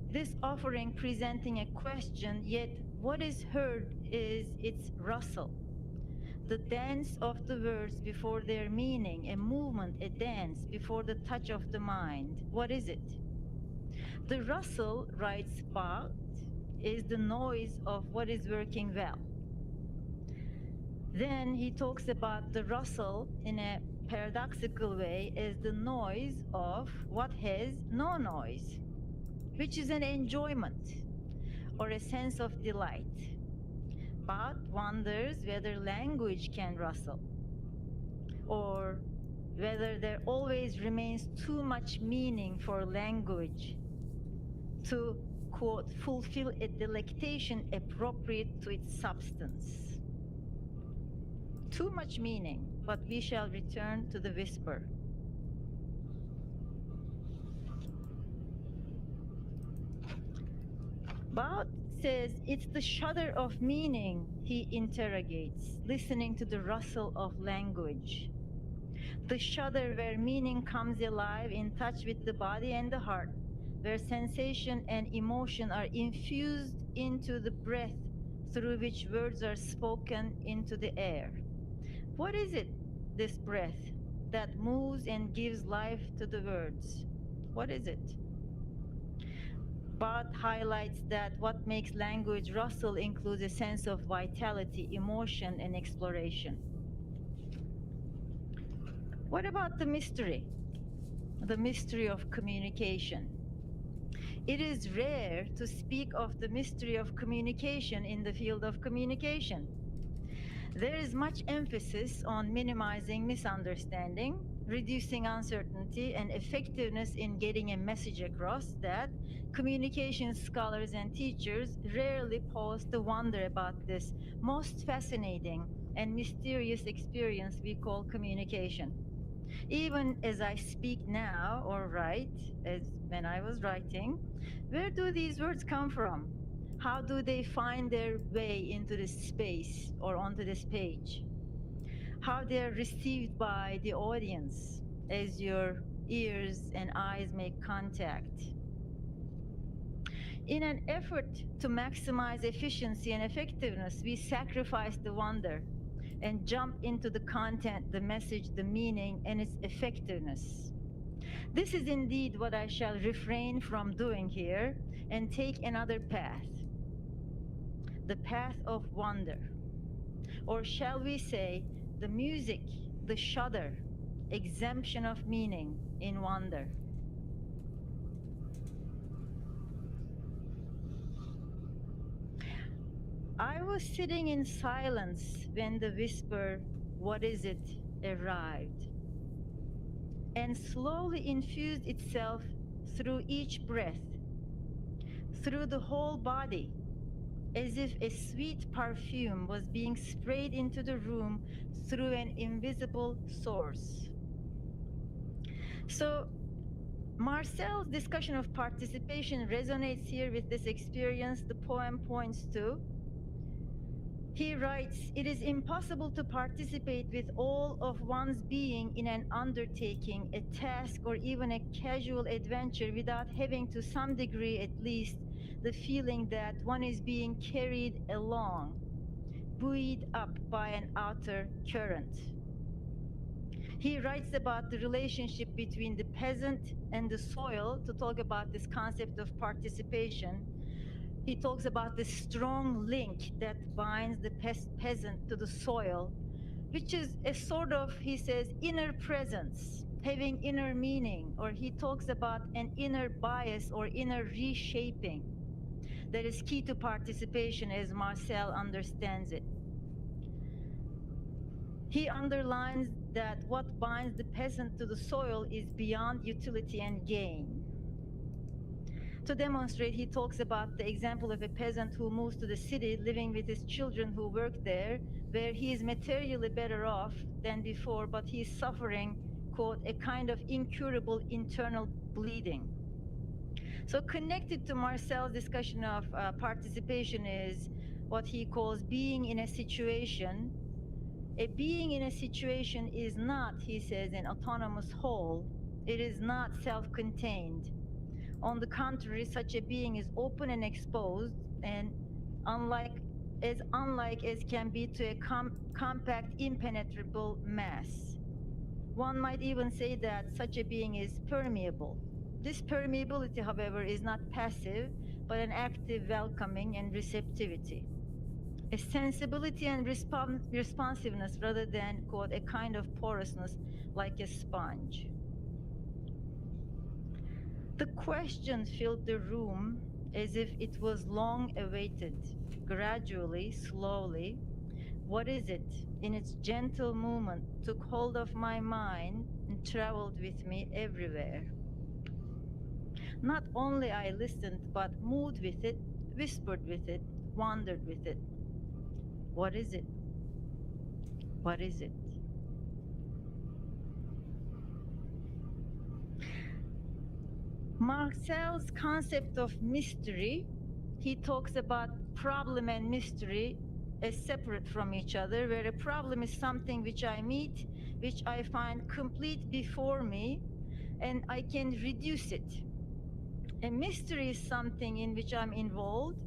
this offering presenting a question, yet what is heard is its rustle. The dance of the words before their meaning, a movement, a dance before the touch of the mind. What is it? The rustle, writes Barth, is the noise of what is working well. Then he talks about the rustle in a paradoxical way as the noise of what has no noise, which is an enjoyment or a sense of delight. Barth wonders whether language can rustle, or whether there always remains too much meaning for language to, quote, fulfill a delectation appropriate to its substance. Too much meaning, but we shall return to the whisper. Barth says it's the shudder of meaning he interrogates, listening to the rustle of language. The shudder where meaning comes alive in touch with the body and the heart, where sensation and emotion are infused into the breath through which words are spoken into the air. What is it, this breath, that moves and gives life to the words? What is it? Barth highlights that what makes language rustle includes a sense of vitality, emotion, and exploration. What about the mystery? The mystery of communication. It is rare to speak of the mystery of communication in the field of communication. There is much emphasis on minimizing misunderstanding, reducing uncertainty, and effectiveness in getting a message across that communication scholars and teachers rarely pause to wonder about this most fascinating and mysterious experience we call communication. Even as I speak now or write, as when I was writing, where do these words come from? How do they find their way into this space or onto this page? How they're received by the audience as your ears and eyes make contact. In an effort to maximize efficiency and effectiveness, we sacrifice the wonder and jump into the content, the message, the meaning, and its effectiveness. This is indeed what I shall refrain from doing here and take another path, the path of wonder. Or shall we say, the music, the shudder, exemption of meaning in wonder. I was sitting in silence when the whisper, "What is it?" arrived, and slowly infused itself through each breath, through the whole body, as if a sweet perfume was being sprayed into the room through an invisible source. So Marcel's discussion of participation resonates here with this experience the poem points to. He writes, "It is impossible to participate with all of one's being in an undertaking, a task, or even a casual adventure without having to some degree at least the feeling that one is being carried along, buoyed up by an outer current." He writes about the relationship between the peasant and the soil to talk about this concept of participation. He talks about the strong link that binds the peasant to the soil, which is a sort of, he says, inner presence, having inner meaning, or he talks about an inner bias or inner reshaping that is key to participation as Marcel understands it. He underlines that what binds the peasant to the soil is beyond utility and gain. To demonstrate, he talks about the example of a peasant who moves to the city, living with his children who work there, where he is materially better off than before, but he is suffering, quote, a kind of incurable internal bleeding. So connected to Marcel's discussion of participation is what he calls being in a situation. A being in a situation is not, he says, an autonomous whole. It is not self-contained. On the contrary, such a being is open and exposed, and unlike as can be to a compact, impenetrable mass. One might even say that such a being is permeable. This permeability, however, is not passive, but an active welcoming and receptivity. A sensibility and responsiveness rather than, quote, a kind of porousness like a sponge. The question filled the room as if it was long awaited. Gradually, slowly, what is it? In its gentle movement, took hold of my mind and traveled with me everywhere. Not only I listened, but moved with it, whispered with it, wandered with it. What is it? What is it? Marcel's concept of mystery, he talks about problem and mystery as separate from each other, where a problem is something which I meet, which I find complete before me, and I can reduce it. A mystery is something in which I'm involved,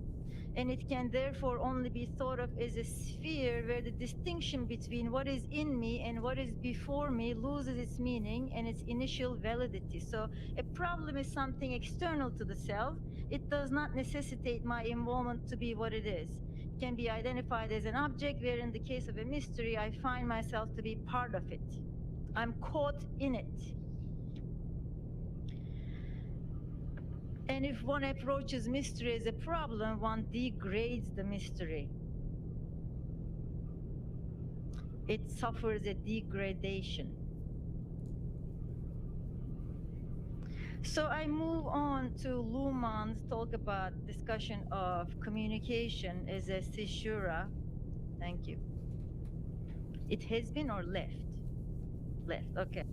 and it can therefore only be thought of as a sphere where the distinction between what is in me and what is before me loses its meaning and its initial validity. So a problem is something external to the self. It does not necessitate my involvement to be what it is. It can be identified as an object, where in the case of a mystery, I find myself to be part of it. I'm caught in it. And if one approaches mystery as a problem, one degrades the mystery. It suffers a degradation. So I move on to Luhmann's talk about discussion of communication as a caesura. Thank you. It has been or left? Left, okay.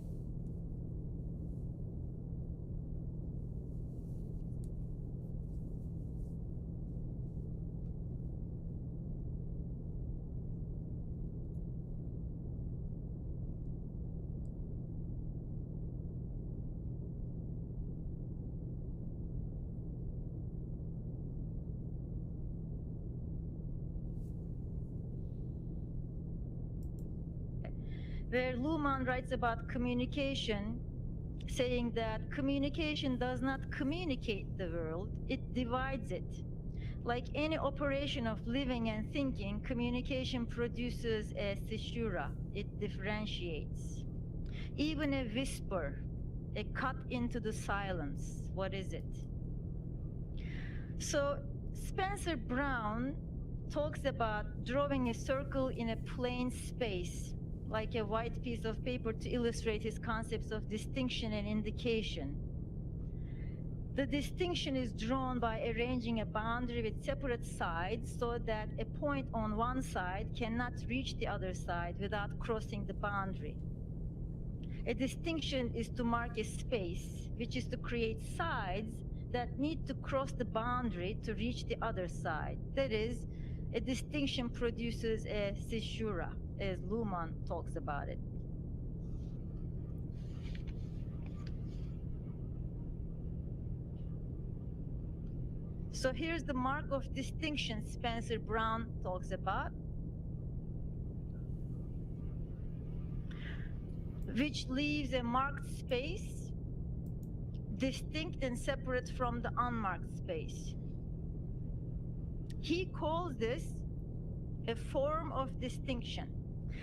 Where Luhmann writes about communication, saying that communication does not communicate the world, it divides it. Like any operation of living and thinking, communication produces a caesura. It differentiates. Even a whisper, a cut into the silence, what is it? So Spencer Brown talks about drawing a circle in a plain space, like a white piece of paper, to illustrate his concepts of distinction and indication. The distinction is drawn by arranging a boundary with separate sides so that a point on one side cannot reach the other side without crossing the boundary. A distinction is to mark a space, which is to create sides that need to cross the boundary to reach the other side. That is, a distinction produces a caesura, as Luhmann talks about it. So here's the mark of distinction Spencer Brown talks about, which leaves a marked space distinct and separate from the unmarked space. He calls this a form of distinction.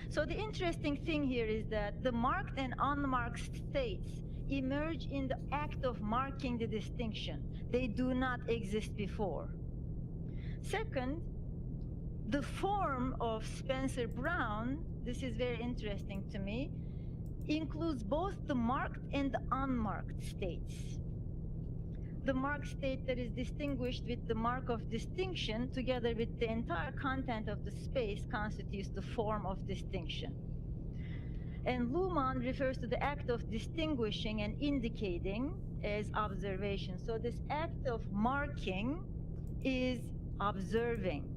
So the interesting thing here is that the marked and unmarked states emerge in the act of marking the distinction. They do not exist before. Second, the form of Spencer Brown, this is very interesting to me, includes both the marked and the unmarked states. The marked state that is distinguished with the mark of distinction, together with the entire content of the space, constitutes the form of distinction. And Luhmann refers to the act of distinguishing and indicating as observation. So this act of marking is observing.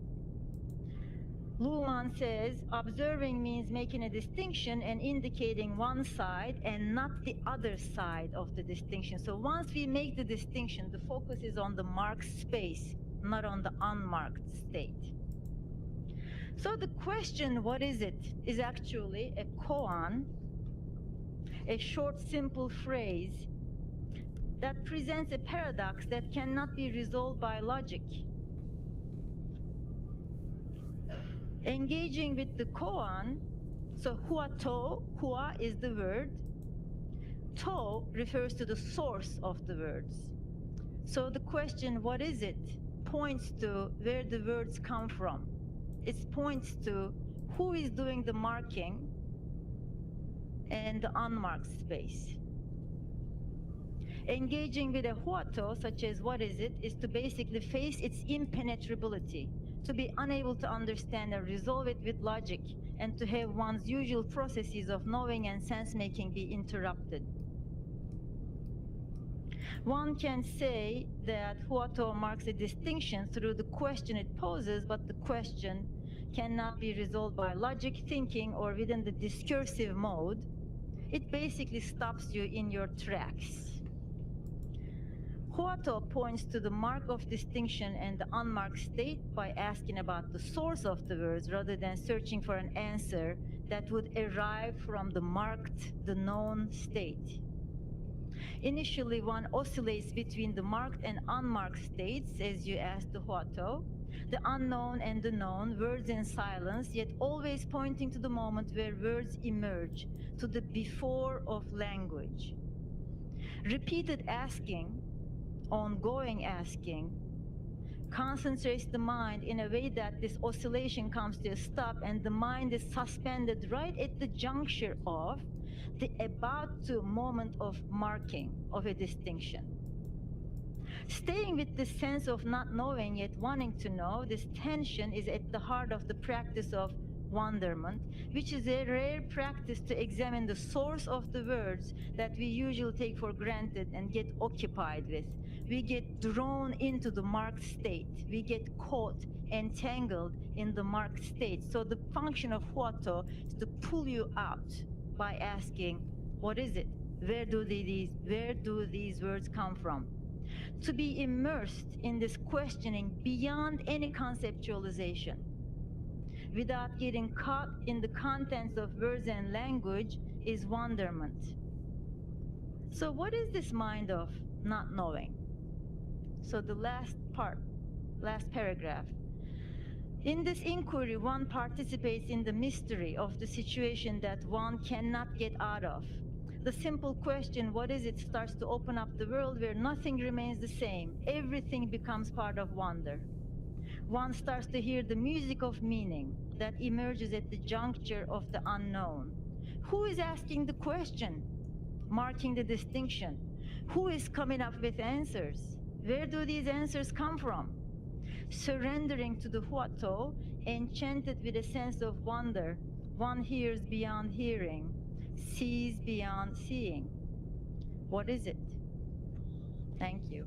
Luhmann says observing means making a distinction and indicating one side and not the other side of the distinction. So once we make the distinction, the focus is on the marked space, not on the unmarked state. So the question, what is it, is actually a koan, a short, simple phrase that presents a paradox that cannot be resolved by logic. Engaging with the koan, so huato, hua is the word, to refers to the source of the words. So the question, what is it, points to where the words come from. It points to who is doing the marking and the unmarked space. Engaging with a huato, such as what is it, is to basically face its impenetrability, to be unable to understand and resolve it with logic, and to have one's usual processes of knowing and sense-making be interrupted. One can say that huato marks a distinction through the question it poses, but the question cannot be resolved by logic, thinking, or within the discursive mode. It basically stops you in your tracks. Huato points to the mark of distinction and the unmarked state by asking about the source of the words rather than searching for an answer that would arrive from the marked, the known state. Initially, one oscillates between the marked and unmarked states, as you asked the huato, the unknown and the known, words in silence, yet always pointing to the moment where words emerge, to the before of language. Repeated asking, ongoing asking, concentrates the mind in a way that this oscillation comes to a stop and the mind is suspended right at the juncture of the about to moment of marking of a distinction. Staying with this sense of not knowing yet wanting to know, this tension is at the heart of the practice of wonderment, which is a rare practice to examine the source of the words that we usually take for granted and get occupied with. We get drawn into the marked state. We get caught, entangled in the marked state. So the function of Huato is to pull you out by asking, what is it? Where do these words come from? To be immersed in this questioning beyond any conceptualization, without getting caught in the contents of words and language, is wonderment. So what is this mind of not knowing? So the last paragraph. In this inquiry, one participates in the mystery of the situation that one cannot get out of. The simple question, what is it, starts to open up the world where nothing remains the same. Everything becomes part of wonder. One starts to hear the music of meaning that emerges at the juncture of the unknown. Who is asking the question, marking the distinction? Who is coming up with answers? Where do these answers come from? Surrendering to the Huato, enchanted with a sense of wonder, one hears beyond hearing, sees beyond seeing. What is it? Thank you.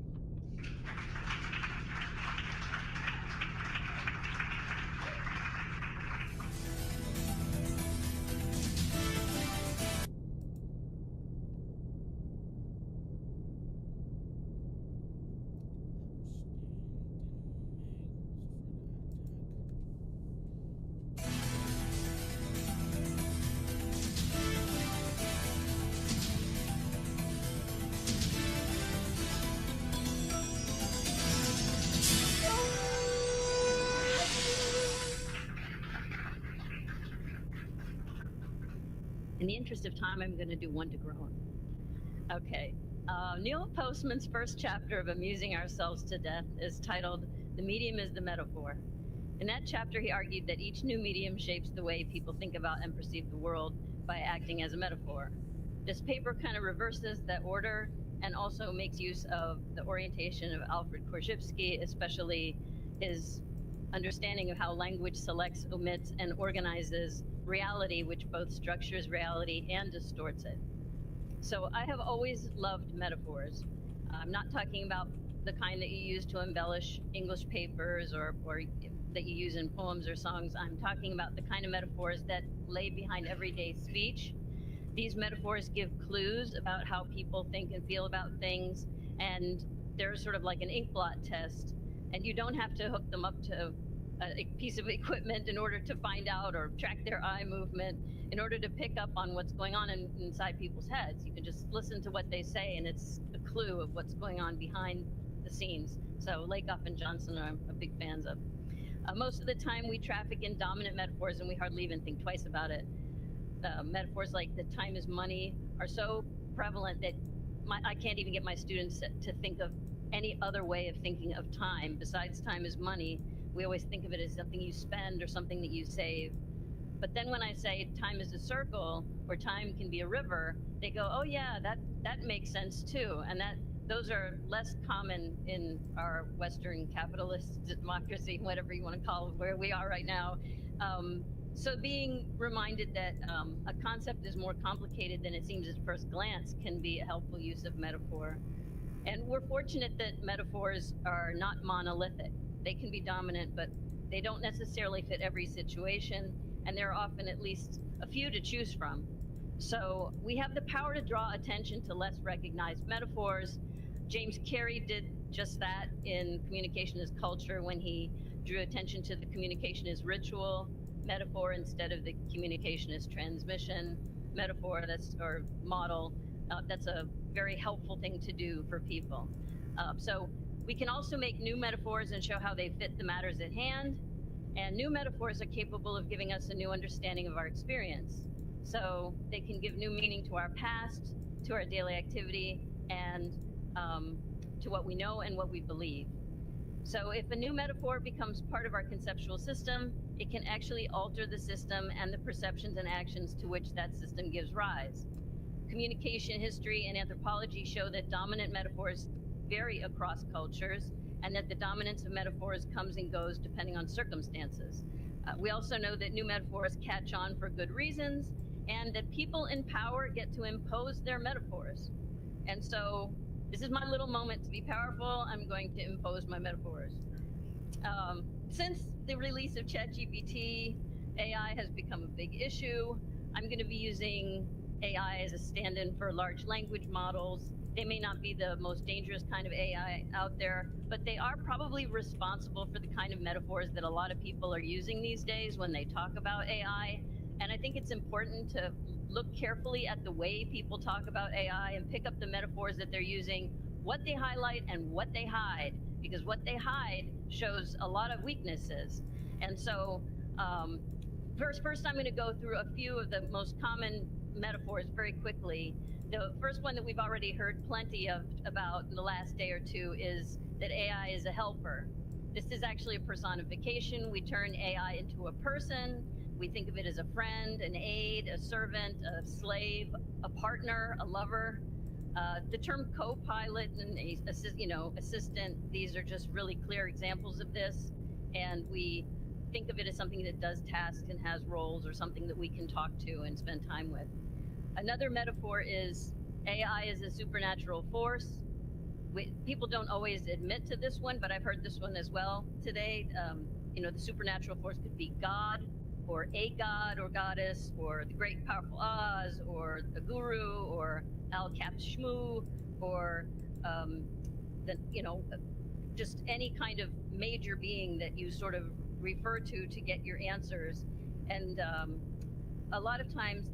In the interest of time, I'm going to do one to grow on. Okay. Neil Postman's first chapter of Amusing Ourselves to Death is titled, The Medium is the Metaphor. In that chapter, he argued that each new medium shapes the way people think about and perceive the world by acting as a metaphor. This paper kind of reverses that order and also makes use of the orientation of Alfred Korzybski, especially his understanding of how language selects, omits, and organizes reality, which both structures reality and distorts it. So I have always loved metaphors. I'm not talking about the kind that you use to embellish English papers or that you use in poems or songs. I'm talking about the kind of metaphors that lay behind everyday speech. These metaphors give clues about how people think and feel about things, and they're sort of like an ink blot test, and you don't have to hook them up to a piece of equipment in order to find out or track their eye movement in order to pick up on what's going on inside people's heads. You can just listen to what they say, and it's a clue of what's going on behind the scenes. So Lakoff and Johnson are I'm big fans of. Most of the time we traffic in dominant metaphors and we hardly even think twice about it. Metaphors like that time is money are so prevalent that I can't even get my students to think of any other way of thinking of time besides time is money. We always think of it as something you spend or something that you save. But then when I say time is a circle or time can be a river, they go, oh yeah, that makes sense too. And those are less common in our Western capitalist democracy, whatever you want to call it, where we are right now. So being reminded that a concept is more complicated than it seems at first glance can be a helpful use of metaphor. And we're fortunate that metaphors are not monolithic. They can be dominant, but they don't necessarily fit every situation, and there are often at least a few to choose from. So we have the power to draw attention to less recognized metaphors. James Carey did just that in Communication as Culture when he drew attention to the communication as ritual metaphor instead of the communication as transmission metaphor or model. That's a very helpful thing to do for people. So we can also make new metaphors and show how they fit the matters at hand. And new metaphors are capable of giving us a new understanding of our experience. So they can give new meaning to our past, to our daily activity, and to what we know and what we believe. So if a new metaphor becomes part of our conceptual system, it can actually alter the system and the perceptions and actions to which that system gives rise. Communication history and anthropology show that dominant metaphors vary across cultures, and that the dominance of metaphors comes and goes depending on circumstances. We also know that new metaphors catch on for good reasons, and that people in power get to impose their metaphors. And so this is my little moment to be powerful. I'm going to impose my metaphors. Since the release of ChatGPT, AI has become a big issue. I'm going to be using AI as a stand-in for large language models. They may not be the most dangerous kind of AI out there, but they are probably responsible for the kind of metaphors that a lot of people are using these days when they talk about AI. And I think it's important to look carefully at the way people talk about AI and pick up the metaphors that they're using, what they highlight and what they hide, because what they hide shows a lot of weaknesses. And so first I'm going to go through a few of the most common metaphors very quickly. The first one that we've already heard plenty of about in the last day or two is that AI is a helper. This is actually a personification. We turn AI into a person. We think of it as a friend, an aide, a servant, a slave, a partner, a lover. The term co-pilot and assistant, these are just really clear examples of this. And we think of it as something that does tasks and has roles, or something that we can talk to and spend time with. Another metaphor is AI is a supernatural force. People don't always admit to this one, but I've heard this one as well today. The supernatural force could be God, or a god or goddess, or the great powerful Oz, or a guru, or Al Cap Shmoo, or just any kind of major being that you sort of refer to get your answers. And a lot of times,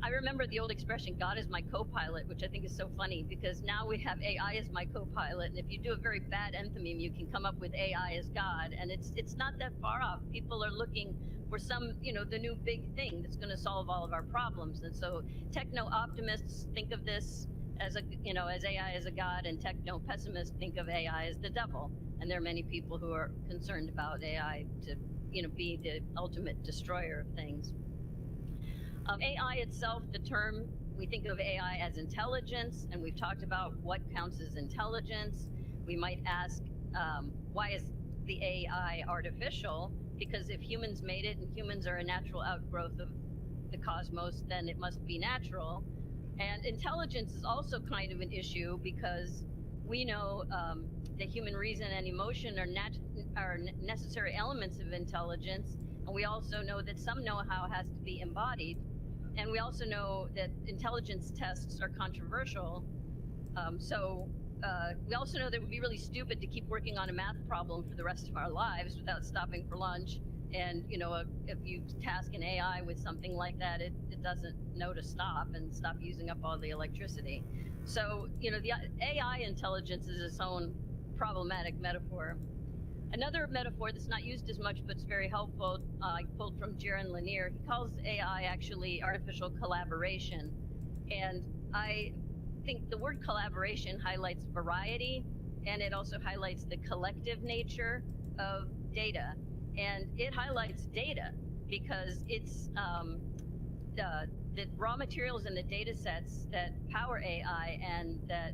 I remember the old expression, God is my co-pilot, which I think is so funny, because now we have AI as my co-pilot, and if you do a very bad enthymeme, you can come up with AI as God, and it's not that far off. People are looking for some, the new big thing that's going to solve all of our problems. And so techno-optimists think of this as as AI as a god, and techno-pessimists think of AI as the devil. And there are many people who are concerned about AI to, be the ultimate destroyer of things. AI itself, the term, we think of AI as intelligence, and we've talked about what counts as intelligence. We might ask, why is the AI artificial? Because if humans made it and humans are a natural outgrowth of the cosmos, then it must be natural. And intelligence is also kind of an issue, because we know that human reason and emotion are necessary elements of intelligence. And we also know that some know-how has to be embodied. And we also know that intelligence tests are controversial. We also know that it would be really stupid to keep working on a math problem for the rest of our lives without stopping for lunch. And, if you task an AI with something like that, it doesn't know to stop and stop using up all the electricity. So, the AI intelligence is its own problematic metaphor. Another metaphor that's not used as much, but it's very helpful, I pulled from Jaron Lanier. He calls AI actually artificial collaboration. And I think the word collaboration highlights variety, and it also highlights the collective nature of data. And it highlights data because it's the raw materials and the data sets that power AI, and that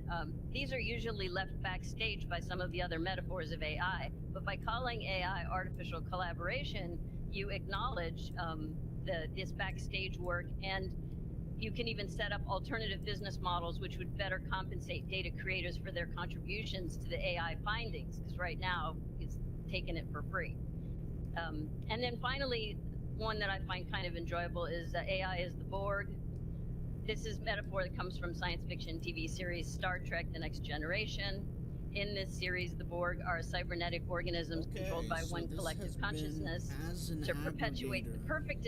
these are usually left backstage by some of the other metaphors of AI. But by calling AI artificial collaboration, you acknowledge this backstage work, and you can even set up alternative business models which would better compensate data creators for their contributions to the AI findings, because right now it's taking it for free. And then finally, one that I find kind of enjoyable is AI is the Borg. This is a metaphor that comes from science fiction TV series Star Trek: The Next Generation. In this series, the Borg are cybernetic organisms controlled by one collective consciousness. To perpetuate the perfect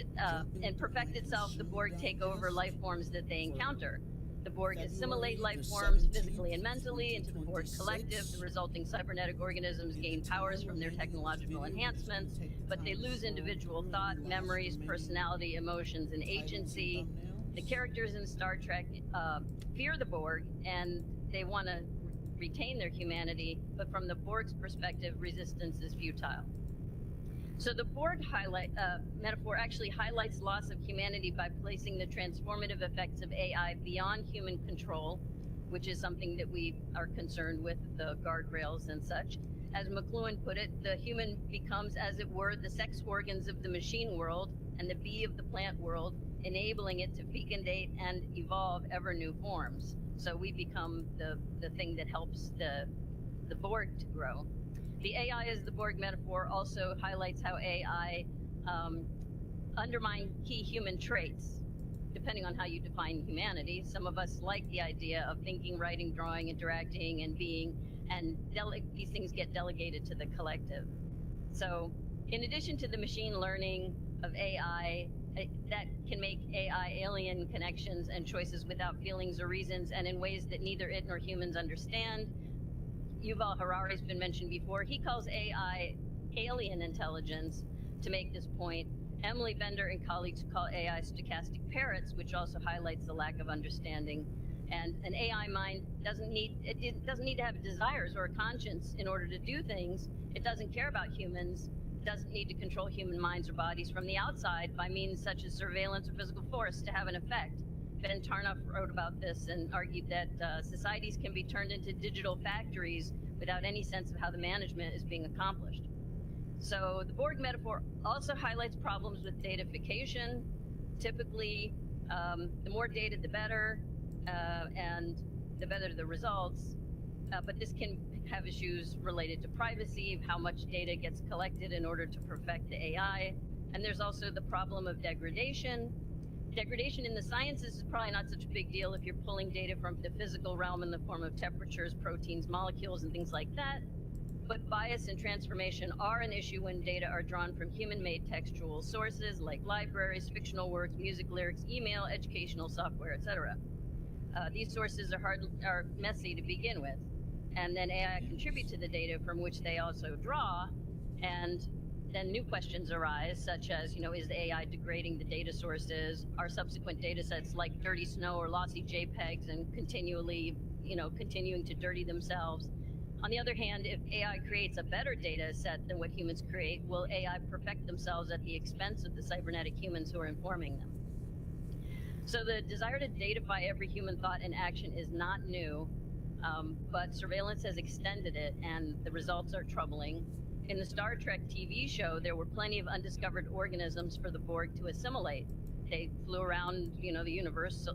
and perfect itself, the Borg take over life forms that they encounter. The Borg assimilate life forms physically and mentally into the Borg collective. The resulting cybernetic organisms gain powers from their technological enhancements, but they lose individual thought, memories, personality, emotions, and agency. The characters in Star Trek fear the Borg, and they want to retain their humanity, but from the Borg's perspective, resistance is futile. So the Borg metaphor actually highlights loss of humanity by placing the transformative effects of AI beyond human control, which is something that we are concerned with, the guardrails and such. As McLuhan put it, the human becomes, as it were, the sex organs of the machine world and the bee of the plant world, enabling it to fecundate and evolve ever new forms. So we become the thing that helps the Borg to grow. The AI as the Borg metaphor also highlights how AI undermine key human traits, depending on how you define humanity. Some of us like the idea of thinking, writing, drawing, interacting, and being, and these things get delegated to the collective. So in addition to the machine learning of AI, that can make AI alien connections and choices without feelings or reasons and in ways that neither it nor humans understand. Yuval Harari's been mentioned before. He calls AI alien intelligence to make this point. Emily Bender and colleagues call AI stochastic parrots, which also highlights the lack of understanding. And an AI mind doesn't need to have desires or a conscience in order to do things. It doesn't care about humans. It doesn't need to control human minds or bodies from the outside by means such as surveillance or physical force to have an effect. Ben Tarnoff wrote about this and argued that societies can be turned into digital factories without any sense of how the management is being accomplished. So the Borg metaphor also highlights problems with datafication. Typically, the more data, the better, and the better the results. But this can have issues related to privacy, how much data gets collected in order to perfect the AI. And there's also the problem of degradation. Degradation in the sciences is probably not such a big deal if you're pulling data from the physical realm in the form of temperatures, proteins, molecules, and things like that. But bias and transformation are an issue when data are drawn from human-made textual sources like libraries, fictional works, music lyrics, email, educational software, etc. These sources are messy to begin with, and then AI contribute to the data from which they also draw, and then new questions arise, such as, is the AI degrading the data sources? Are subsequent data sets like dirty snow or lossy JPEGs and continuing to dirty themselves? On the other hand, if AI creates a better data set than what humans create, will AI perfect themselves at the expense of the cybernetic humans who are informing them? So the desire to datafy every human thought and action is not new, but surveillance has extended it, and the results are troubling. In the Star Trek TV show, there were plenty of undiscovered organisms for the Borg to assimilate. They flew around, the universe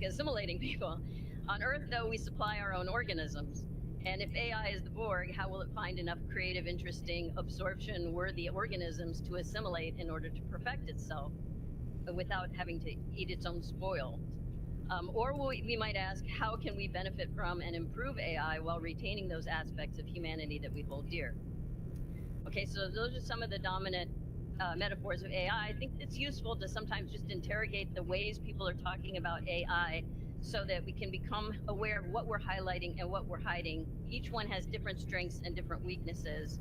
assimilating people. On Earth, though, we supply our own organisms. And if AI is the Borg, how will it find enough creative, interesting, absorption-worthy organisms to assimilate in order to perfect itself without having to eat its own spoil? Or we might ask, how can we benefit from and improve AI while retaining those aspects of humanity that we hold dear? Okay, so those are some of the dominant metaphors of AI. I think it's useful to sometimes just interrogate the ways people are talking about AI so that we can become aware of what we're highlighting and what we're hiding. Each one has different strengths and different weaknesses.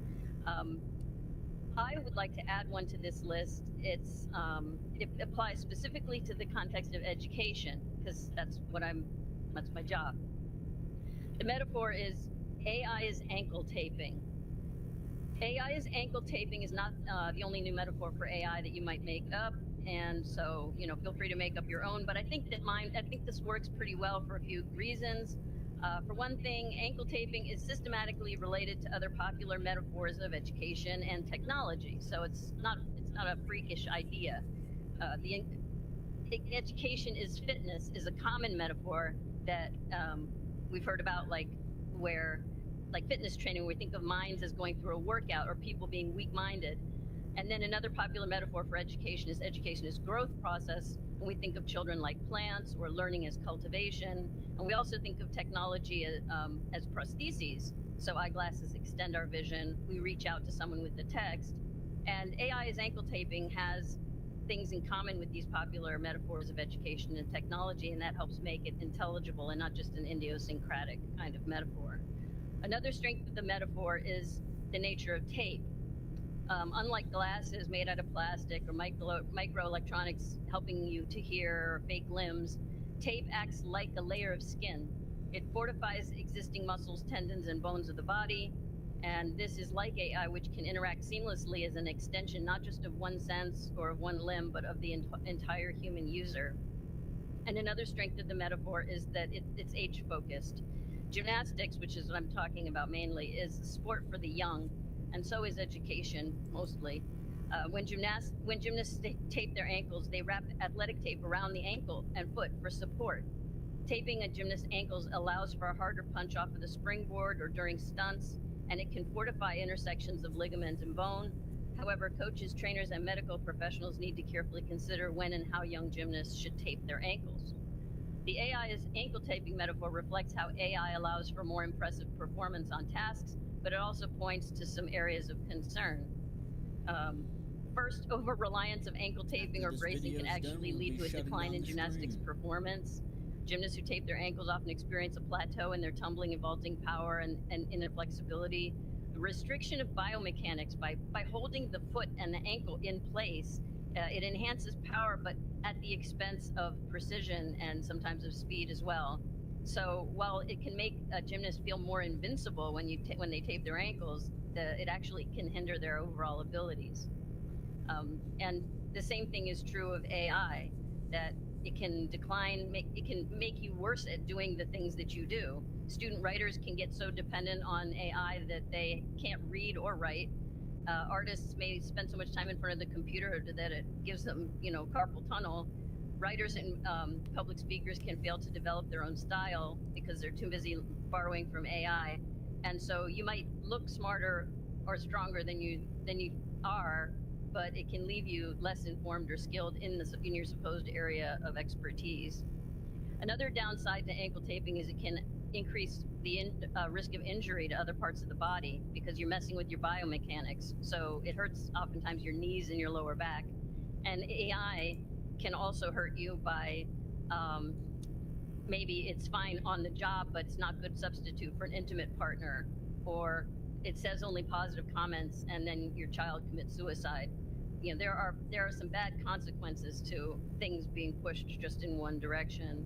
I would like to add one to this list. It applies specifically to the context of education, because that's my job. The metaphor is AI is ankle taping. AI is ankle taping is not the only new metaphor for AI that you might make up, and so feel free to make up your own. But I think this works pretty well for a few reasons. For one thing, ankle taping is systematically related to other popular metaphors of education and technology, so it's not a freakish idea. Education is fitness is a common metaphor that we've heard about, like fitness training, where we think of minds as going through a workout or people being weak-minded. And then another popular metaphor for education is growth process, and we think of children like plants, or learning as cultivation. And we also think of technology as prostheses. So eyeglasses extend our vision. We reach out to someone with the text. And AI as ankle taping has things in common with these popular metaphors of education and technology, and that helps make it intelligible and not just an idiosyncratic kind of metaphor. Another strength of the metaphor is the nature of tape. Unlike glasses made out of plastic or microelectronics helping you to hear, or fake limbs, tape acts like a layer of skin. It fortifies existing muscles, tendons, and bones of the body. And this is like AI, which can interact seamlessly as an extension, not just of one sense or of one limb, but of the entire human user. And another strength of the metaphor is that it's age-focused. Gymnastics, which is what I'm talking about mainly, is sport for the young, and so is education, mostly. When gymnasts tape their ankles, they wrap athletic tape around the ankle and foot for support. Taping a gymnast's ankles allows for a harder punch off of the springboard or during stunts, and it can fortify intersections of ligament and bone. However, coaches, trainers, and medical professionals need to carefully consider when and how young gymnasts should tape their ankles. The AI's ankle taping metaphor reflects how AI allows for more impressive performance on tasks, but it also points to some areas of concern. First, over-reliance of ankle taping or bracing can actually lead to a decline in gymnastics performance. Gymnasts who tape their ankles often experience a plateau in their tumbling and vaulting power and inner flexibility. The restriction of biomechanics by holding the foot and the ankle in place, it enhances power, but at the expense of precision and sometimes of speed as well. So while it can make a gymnast feel more invincible when they tape their ankles, it actually can hinder their overall abilities. And the same thing is true of AI, that it can it can make you worse at doing the things that you do. Student writers can get so dependent on AI that they can't read or write. Artists may spend so much time in front of the computer that it gives them, carpal tunnel. Writers and public speakers can fail to develop their own style because they're too busy borrowing from AI. And so you might look smarter or stronger than you are, but it can leave you less informed or skilled in your supposed area of expertise. Another downside to ankle taping is it can increase the risk of injury to other parts of the body because you're messing with your biomechanics. So it hurts oftentimes your knees and your lower back. And AI can also hurt you by maybe it's fine on the job, but it's not a good substitute for an intimate partner, or it says only positive comments and then your child commits suicide. There are some bad consequences to things being pushed just in one direction.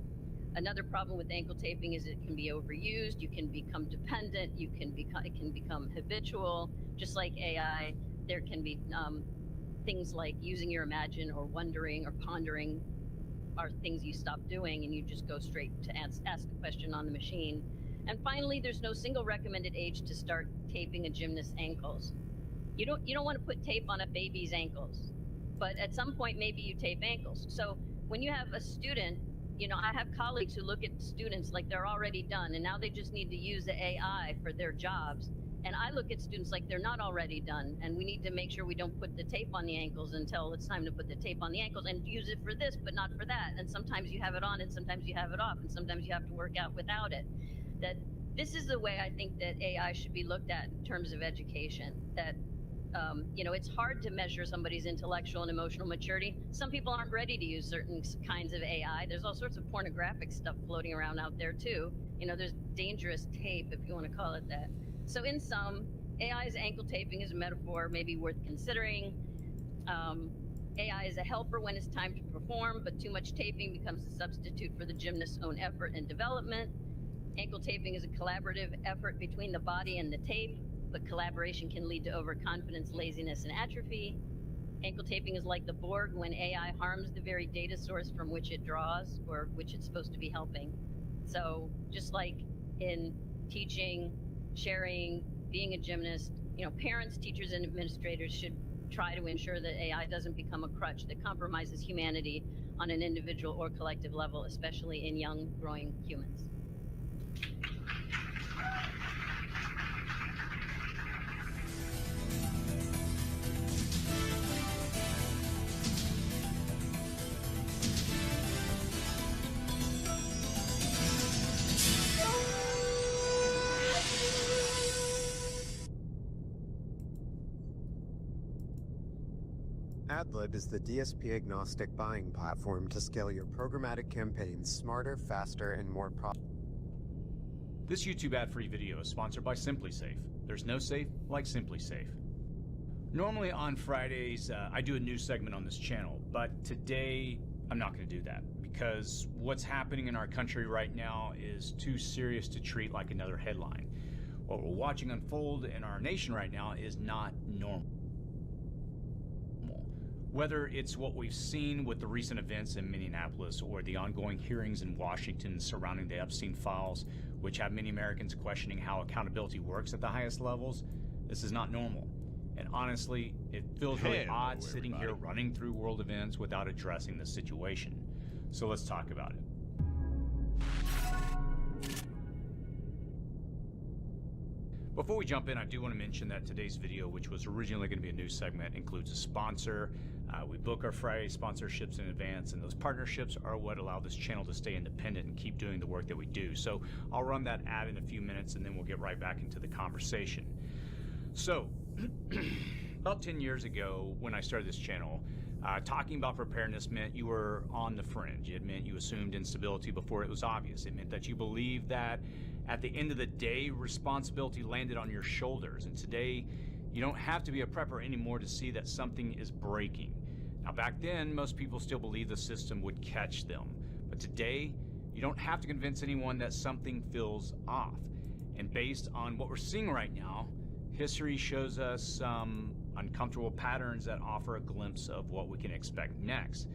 Another problem with ankle taping is it can be overused. You can become dependent. It can become habitual. Just like AI, there can be things like using your imagine or wondering or pondering are things you stop doing, and you just go straight to ask a question on the machine. And finally, there's no single recommended age to start taping a gymnast's ankles. You don't want to put tape on a baby's ankles, but at some point maybe you tape ankles. So when you have a student, I have colleagues who look at students like they're already done, and now they just need to use the AI for their jobs. And I look at students like they're not already done, and we need to make sure we don't put the tape on the ankles until it's time to put the tape on the ankles, and use it for this, but not for that. And sometimes you have it on, and sometimes you have it off, and sometimes you have to work out without it. That this is the way I think that AI should be looked at in terms of education. That it's hard to measure somebody's intellectual and emotional maturity. Some people aren't ready to use certain kinds of AI. There's all sorts of pornographic stuff floating around out there too. There's dangerous tape, if you want to call it that. So in sum, AI's ankle taping is a metaphor maybe worth considering. AI is a helper when it's time to perform, but too much taping becomes a substitute for the gymnast's own effort and development. Ankle taping is a collaborative effort between the body and the tape, but collaboration can lead to overconfidence, laziness, and atrophy. Ankle taping is like the Borg when AI harms the very data source from which it draws or which it's supposed to be helping. So just like in teaching, sharing, being a gymnast, parents, teachers, and administrators should try to ensure that AI doesn't become a crutch that compromises humanity on an individual or collective level, especially in young, growing humans. Adlib is the DSP-agnostic buying platform to scale your programmatic campaigns smarter, faster, and more profitable. This YouTube ad-free video is sponsored by SimpliSafe. There's no safe like SimpliSafe. Normally on Fridays, I do a news segment on this channel, but today I'm not going to do that, because what's happening in our country right now is too serious to treat like another headline. What we're watching unfold in our nation right now is not normal. Whether it's what we've seen with the recent events in Minneapolis or the ongoing hearings in Washington surrounding the Epstein files, which have many Americans questioning how accountability works at the highest levels, this is not normal. And honestly, it feels really odd sitting here running through world events without addressing the situation. So let's talk about it. Before we jump in, I do want to mention that today's video, which was originally going to be a news segment, includes a sponsor. We book our Friday sponsorships in advance, and those partnerships are what allow this channel to stay independent and keep doing the work that we do. So I'll run that ad in a few minutes, and then we'll get right back into the conversation. So, about 10 years ago, when I started this channel, talking about preparedness meant you were on the fringe. It meant you assumed instability before it was obvious. It meant that you believed that at the end of the day, responsibility landed on your shoulders. And today, you don't have to be a prepper anymore to see that something is breaking. Now, back then, most people still believed the system would catch them. But today, you don't have to convince anyone that something feels off. And based on what we're seeing right now, history shows us some uncomfortable patterns that offer a glimpse of what we can expect next.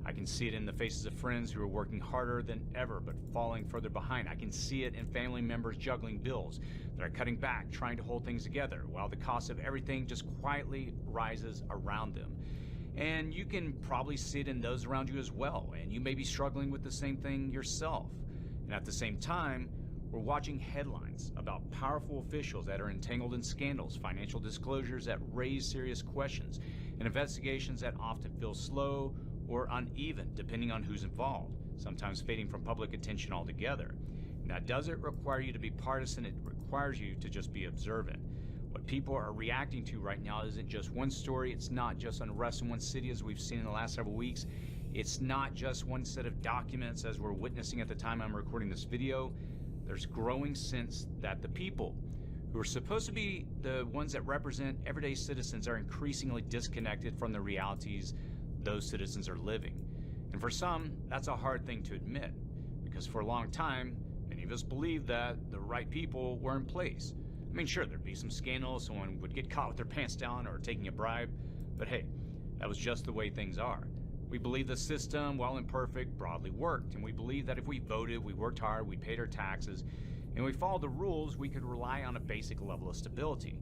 I can see it in the faces of friends who are working harder than ever but falling further behind. I can see it in family members juggling bills that are cutting back, trying to hold things together, while the cost of everything just quietly rises around them. And you can probably see it in those around you as well, and you may be struggling with the same thing yourself. And at the same time, we're watching headlines about powerful officials that are entangled in scandals, financial disclosures that raise serious questions, and investigations that often feel slow or uneven, depending on who's involved, sometimes fading from public attention altogether. And that doesn't require you to be partisan, it requires you to just be observant. What people are reacting to right now isn't just one story, it's not just unrest in one city as we've seen in the last several weeks, it's not just one set of documents as we're witnessing at the time I'm recording this video. There's growing sense that the people who are supposed to be the ones that represent everyday citizens are increasingly disconnected from the realities those citizens are living. And for some, that's a hard thing to admit, because for a long time, many of us believed that the right people were in place. I mean, sure, there'd be some scandals, someone would get caught with their pants down or taking a bribe, but hey, that was just the way things are. We believe the system, while imperfect, broadly worked, and we believe that if we voted, we worked hard, we paid our taxes, and we followed the rules, we could rely on a basic level of stability.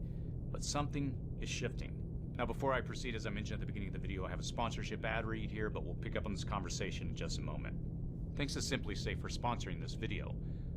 But something is shifting. Now, before I proceed, as I mentioned at the beginning of the video, I have a sponsorship ad read here, but we'll pick up on this conversation in just a moment. Thanks to SimpliSafe for sponsoring this video.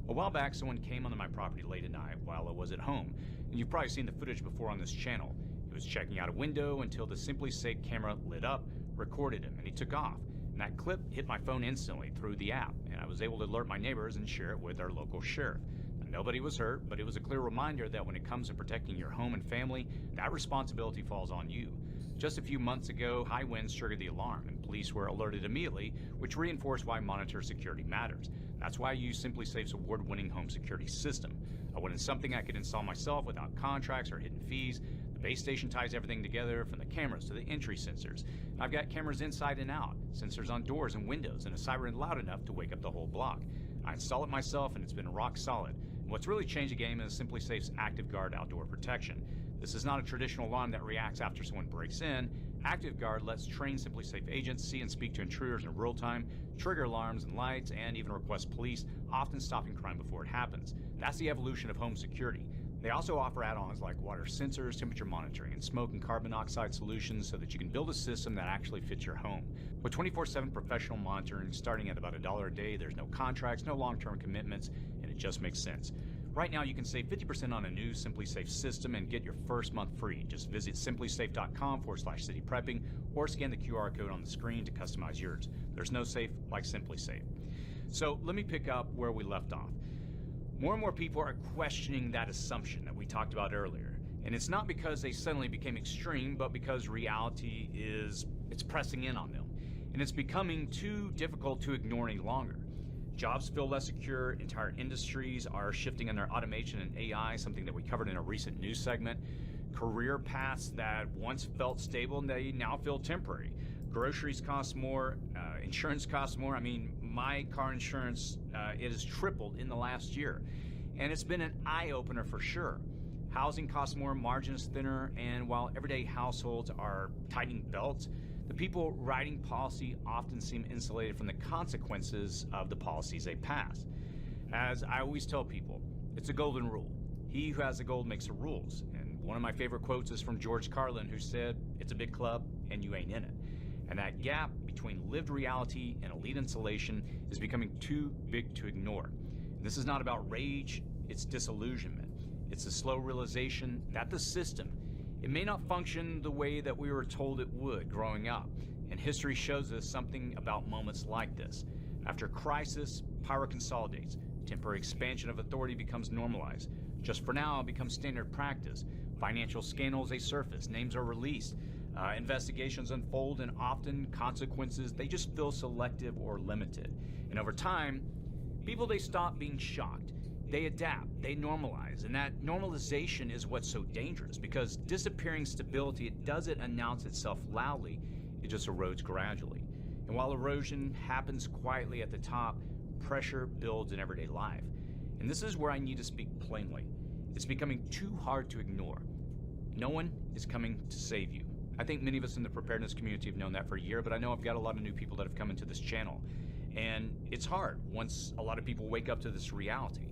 A while back, someone came onto my property late at night while I was at home, and you've probably seen the footage before on this channel. He was checking out a window until the SimpliSafe camera lit up, recorded him, and he took off. And that clip hit my phone instantly through the app, and I was able to alert my neighbors and share it with our local sheriff. Now, nobody was hurt, but it was a clear reminder that when it comes to protecting your home and family, that responsibility falls on you. Just a few months ago, high winds triggered the alarm, and police were alerted immediately, which reinforced why monitor security matters. That's why I use SimpliSafe's award-winning home security system. I wanted something I could install myself without contracts or hidden fees. The base station ties everything together, from the cameras to the entry sensors. I've got cameras inside and out, sensors on doors and windows, and a siren loud enough to wake up the whole block. I install it myself, and it's been rock solid. And what's really changed the game is SimpliSafe's ActiveGuard outdoor protection. This is not a traditional alarm that reacts after someone breaks in. ActiveGuard lets trained SimpliSafe agents see and speak to intruders in real time, trigger alarms and lights, and even request police, often stopping crime before it happens. That's the evolution of home security. They also offer add-ons like water sensors, temperature monitoring, and smoke and carbon monoxide solutions so that you can build a system that actually fits your home. With 24/7 professional monitoring starting at about $1 a day, there's no contracts, no long-term commitments, and it just makes sense. Right now, you can save 50% on a new SimpliSafe system and get your first month free. Just visit simplisafe.com/cityprepping or scan the QR code on the screen to customize yours. There's no safe like SimpliSafe. So let me pick up where we left off. More and more people are questioning that assumption that we talked about earlier. And it's not because they suddenly became extreme, but because reality it's pressing in on them. And it's becoming too difficult to ignore any longer. Jobs feel less secure, entire industries are shifting in their automation and AI, something that we covered in a recent news segment. Career paths that once felt stable, they now feel temporary. Groceries cost more, Insurance costs more. I mean, my car insurance, it has tripled in the last year. And it's been an eye-opener for sure. Housing costs more, margin is thinner, and while everyday households are tightening belts, the people writing policy often seem insulated from the consequences of the policies they pass. As I always tell people, it's a golden rule. He who has the gold makes the rules. And one of my favorite quotes is from George Carlin, who said, "It's a big club and you ain't in it." And that gap between lived reality and elite insulation is becoming too big to ignore. And this is not about rage, it's disillusionment. It's a slow realization that the system, it may not function the way that we were told it would growing up. And history shows us something about moments like this. After crisis, power consolidates. Temporary expansion of authority becomes normalized. Just for now, it becomes standard practice. Financial scandals, they surface. Names are released. Investigations unfold, and often consequences, they just feel selective or limited. And over time, people, they stop being shocked. They adapt, they normalize, and that normalization is what's so dangerous, because disappearing stability, it doesn't announce itself loudly, it just erodes gradually. And while erosion happens quietly at the top, pressure builds in everyday life. And this is where I need to speak plainly. It's becoming too hard to ignore. No one is coming to save you. I think many of us in the preparedness community have known that for a year, but I know I've got a lot of new people that have come into this channel. And it's hard once a lot of people wake up to this reality.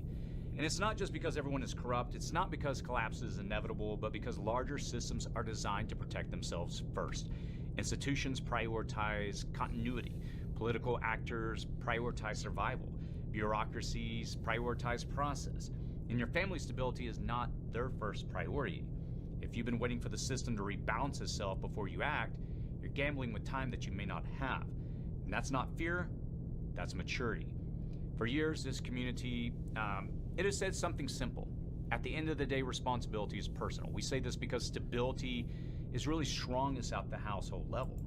And it's not just because everyone is corrupt, it's not because collapse is inevitable, but because larger systems are designed to protect themselves first. Institutions prioritize continuity. Political actors prioritize survival. Bureaucracies prioritize process. And your family's stability is not their first priority. If you've been waiting for the system to rebalance itself before you act, you're gambling with time that you may not have. And that's not fear, that's maturity. For years, this community, it has said something simple. At the end of the day, responsibility is personal. We say this because stability is really strongest at the household level.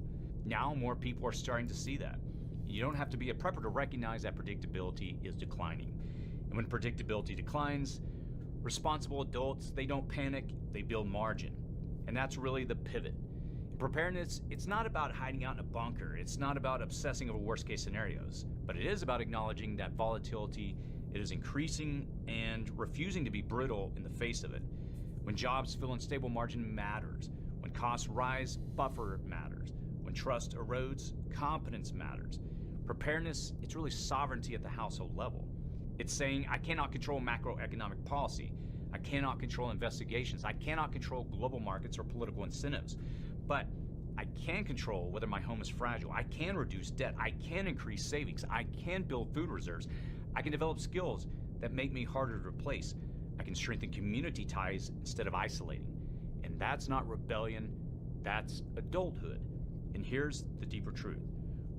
Now more people are starting to see that. You don't have to be a prepper to recognize that predictability is declining. And when predictability declines, responsible adults, they don't panic, they build margin. And that's really the pivot. In preparedness, it's not about hiding out in a bunker. It's not about obsessing over worst case scenarios, but it is about acknowledging that volatility, it is increasing and refusing to be brittle in the face of it. When jobs feel unstable, margin matters. When costs rise, buffer matters. When trust erodes, competence matters. Preparedness, it's really sovereignty at the household level. It's saying, I cannot control macroeconomic policy. I cannot control investigations. I cannot control global markets or political incentives. But I can control whether my home is fragile. I can reduce debt. I can increase savings. I can build food reserves. I can develop skills that make me harder to replace. I can strengthen community ties instead of isolating. And that's not rebellion, that's adulthood. And here's the deeper truth.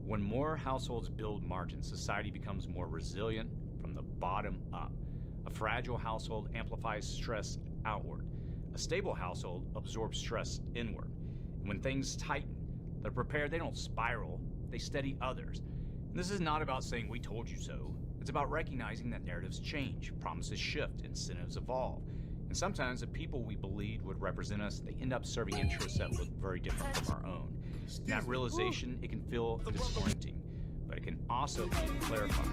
When more households build margin, society becomes more resilient from the bottom up. A fragile household amplifies stress outward. A stable household absorbs stress inward. And when things tighten, they're prepared, they don't spiral, they steady others. And this is not about saying we told you so. It's about recognizing that narratives change, promises shift, incentives evolve. And sometimes the people we believed would represent us, they end up serving interests that look very different from our own. And that realization, it can feel disorienting, but it can also be clarifying.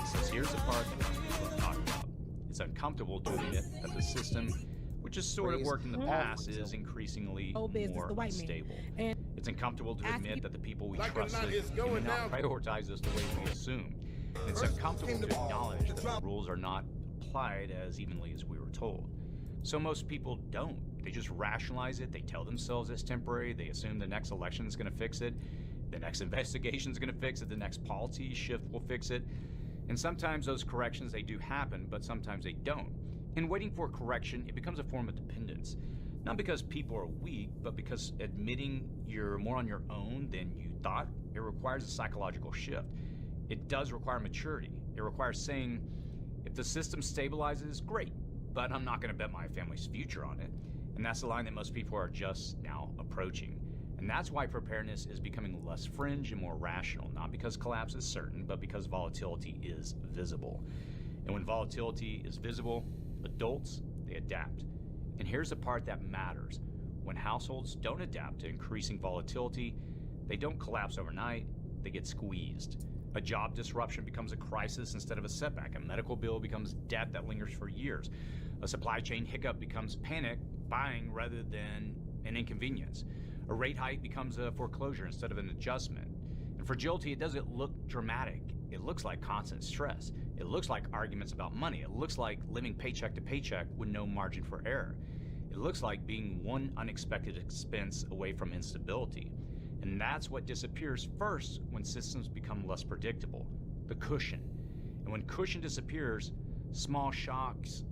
It says, here's the part that most people don't talk about. It's uncomfortable to admit that the system, which has sort of worked in the past, is increasingly more unstable. It's uncomfortable to admit that the people we trusted may not prioritize us the way we assumed. And it's uncomfortable to acknowledge that the rules are not applied as evenly as we were told. So most people don't. They just rationalize it. They tell themselves it's temporary. They assume the next election is going to fix it. The next investigation is going to fix it. The next policy shift will fix it. And sometimes those corrections, they do happen, but sometimes they don't. In waiting for correction, it becomes a form of dependence. Not because people are weak, but because admitting you're more on your own than you thought, it requires a psychological shift. It does require maturity. It requires saying, if the system stabilizes, great, but I'm not going to bet my family's future on it. And that's the line that most people are just now approaching. And that's why preparedness is becoming less fringe and more rational, not because collapse is certain, but because volatility is visible. And when volatility is visible, adults, they adapt. And here's the part that matters. When households don't adapt to increasing volatility, they don't collapse overnight, they get squeezed. A job disruption becomes a crisis instead of a setback. A medical bill becomes debt that lingers for years. A supply chain hiccup becomes panic buying rather than an inconvenience. A rate hike becomes a foreclosure instead of an adjustment. And fragility, it doesn't look dramatic. It looks like constant stress. It looks like arguments about money. It looks like living paycheck to paycheck with no margin for error. It looks like being one unexpected expense away from instability. And that's what disappears first when systems become less predictable, the cushion. And when cushion disappears, small shocks,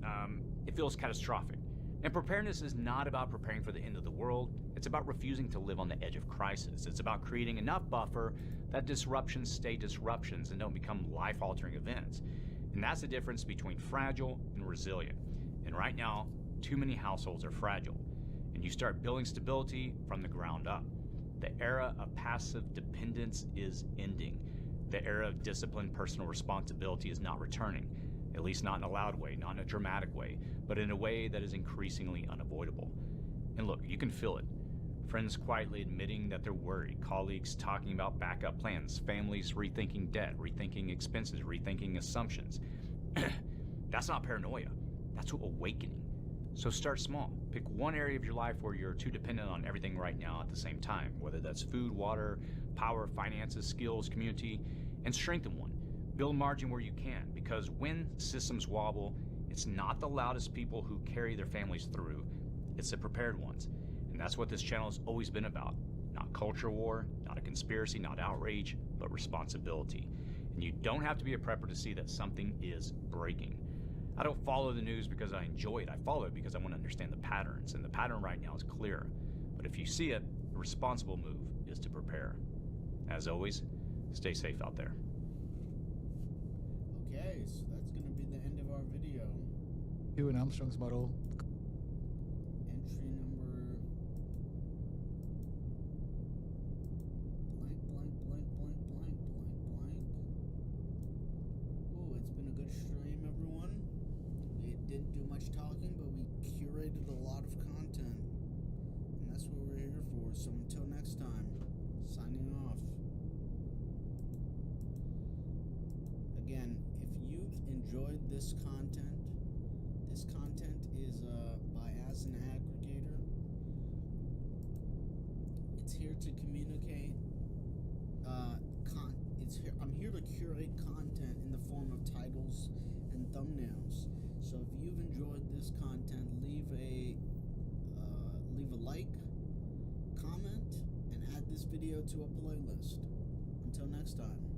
it feels catastrophic. And preparedness is not about preparing for the end of the world. It's about refusing to live on the edge of crisis. It's about creating enough buffer that disruptions stay disruptions and don't become life-altering events. And that's the difference between fragile and resilient. And right now, too many households are fragile. And you start building stability from the ground up. The era of passive dependence is ending. The era of disciplined personal responsibility is not returning, at least not in a loud way, not in a dramatic way, but in a way that is increasingly unavoidable. And look, you can feel it. Friends quietly admitting that they're worried, colleagues talking about backup plans, families rethinking debt, rethinking expenses, rethinking assumptions. That's not paranoia. That's awakening. So start small. Pick one area of your life where you're too dependent on everything right now at the same time, whether that's food, water, power, finances, skills, community, and strengthen one. Build margin where you can, because when systems wobble, it's not the loudest people who carry their families through, it's the prepared ones. And that's what this channel has always been about. Not culture war, not a conspiracy, not outrage, but responsibility. And you don't have to be a prepper to see that something is breaking. I don't follow the news because I enjoy it. I follow it because I want to understand the patterns. And the pattern right now is clear. But if you see it, the responsible move is to prepare. As always, stay safe out there. Okay, so that's going to be the end of our video. Hugh and Armstrong's model. Entry number blank. Oh, it's been a good stream, everyone. We didn't do much talking, but we curated a lot of content. And that's what we're here for. So until next time, signing off. Again, if you've enjoyed this content is by As an Aggregator. It's here to communicate. I'm here to curate content in the form of titles and thumbnails. So if you've enjoyed this content, leave a like, comment, and add this video to a playlist. Until next time.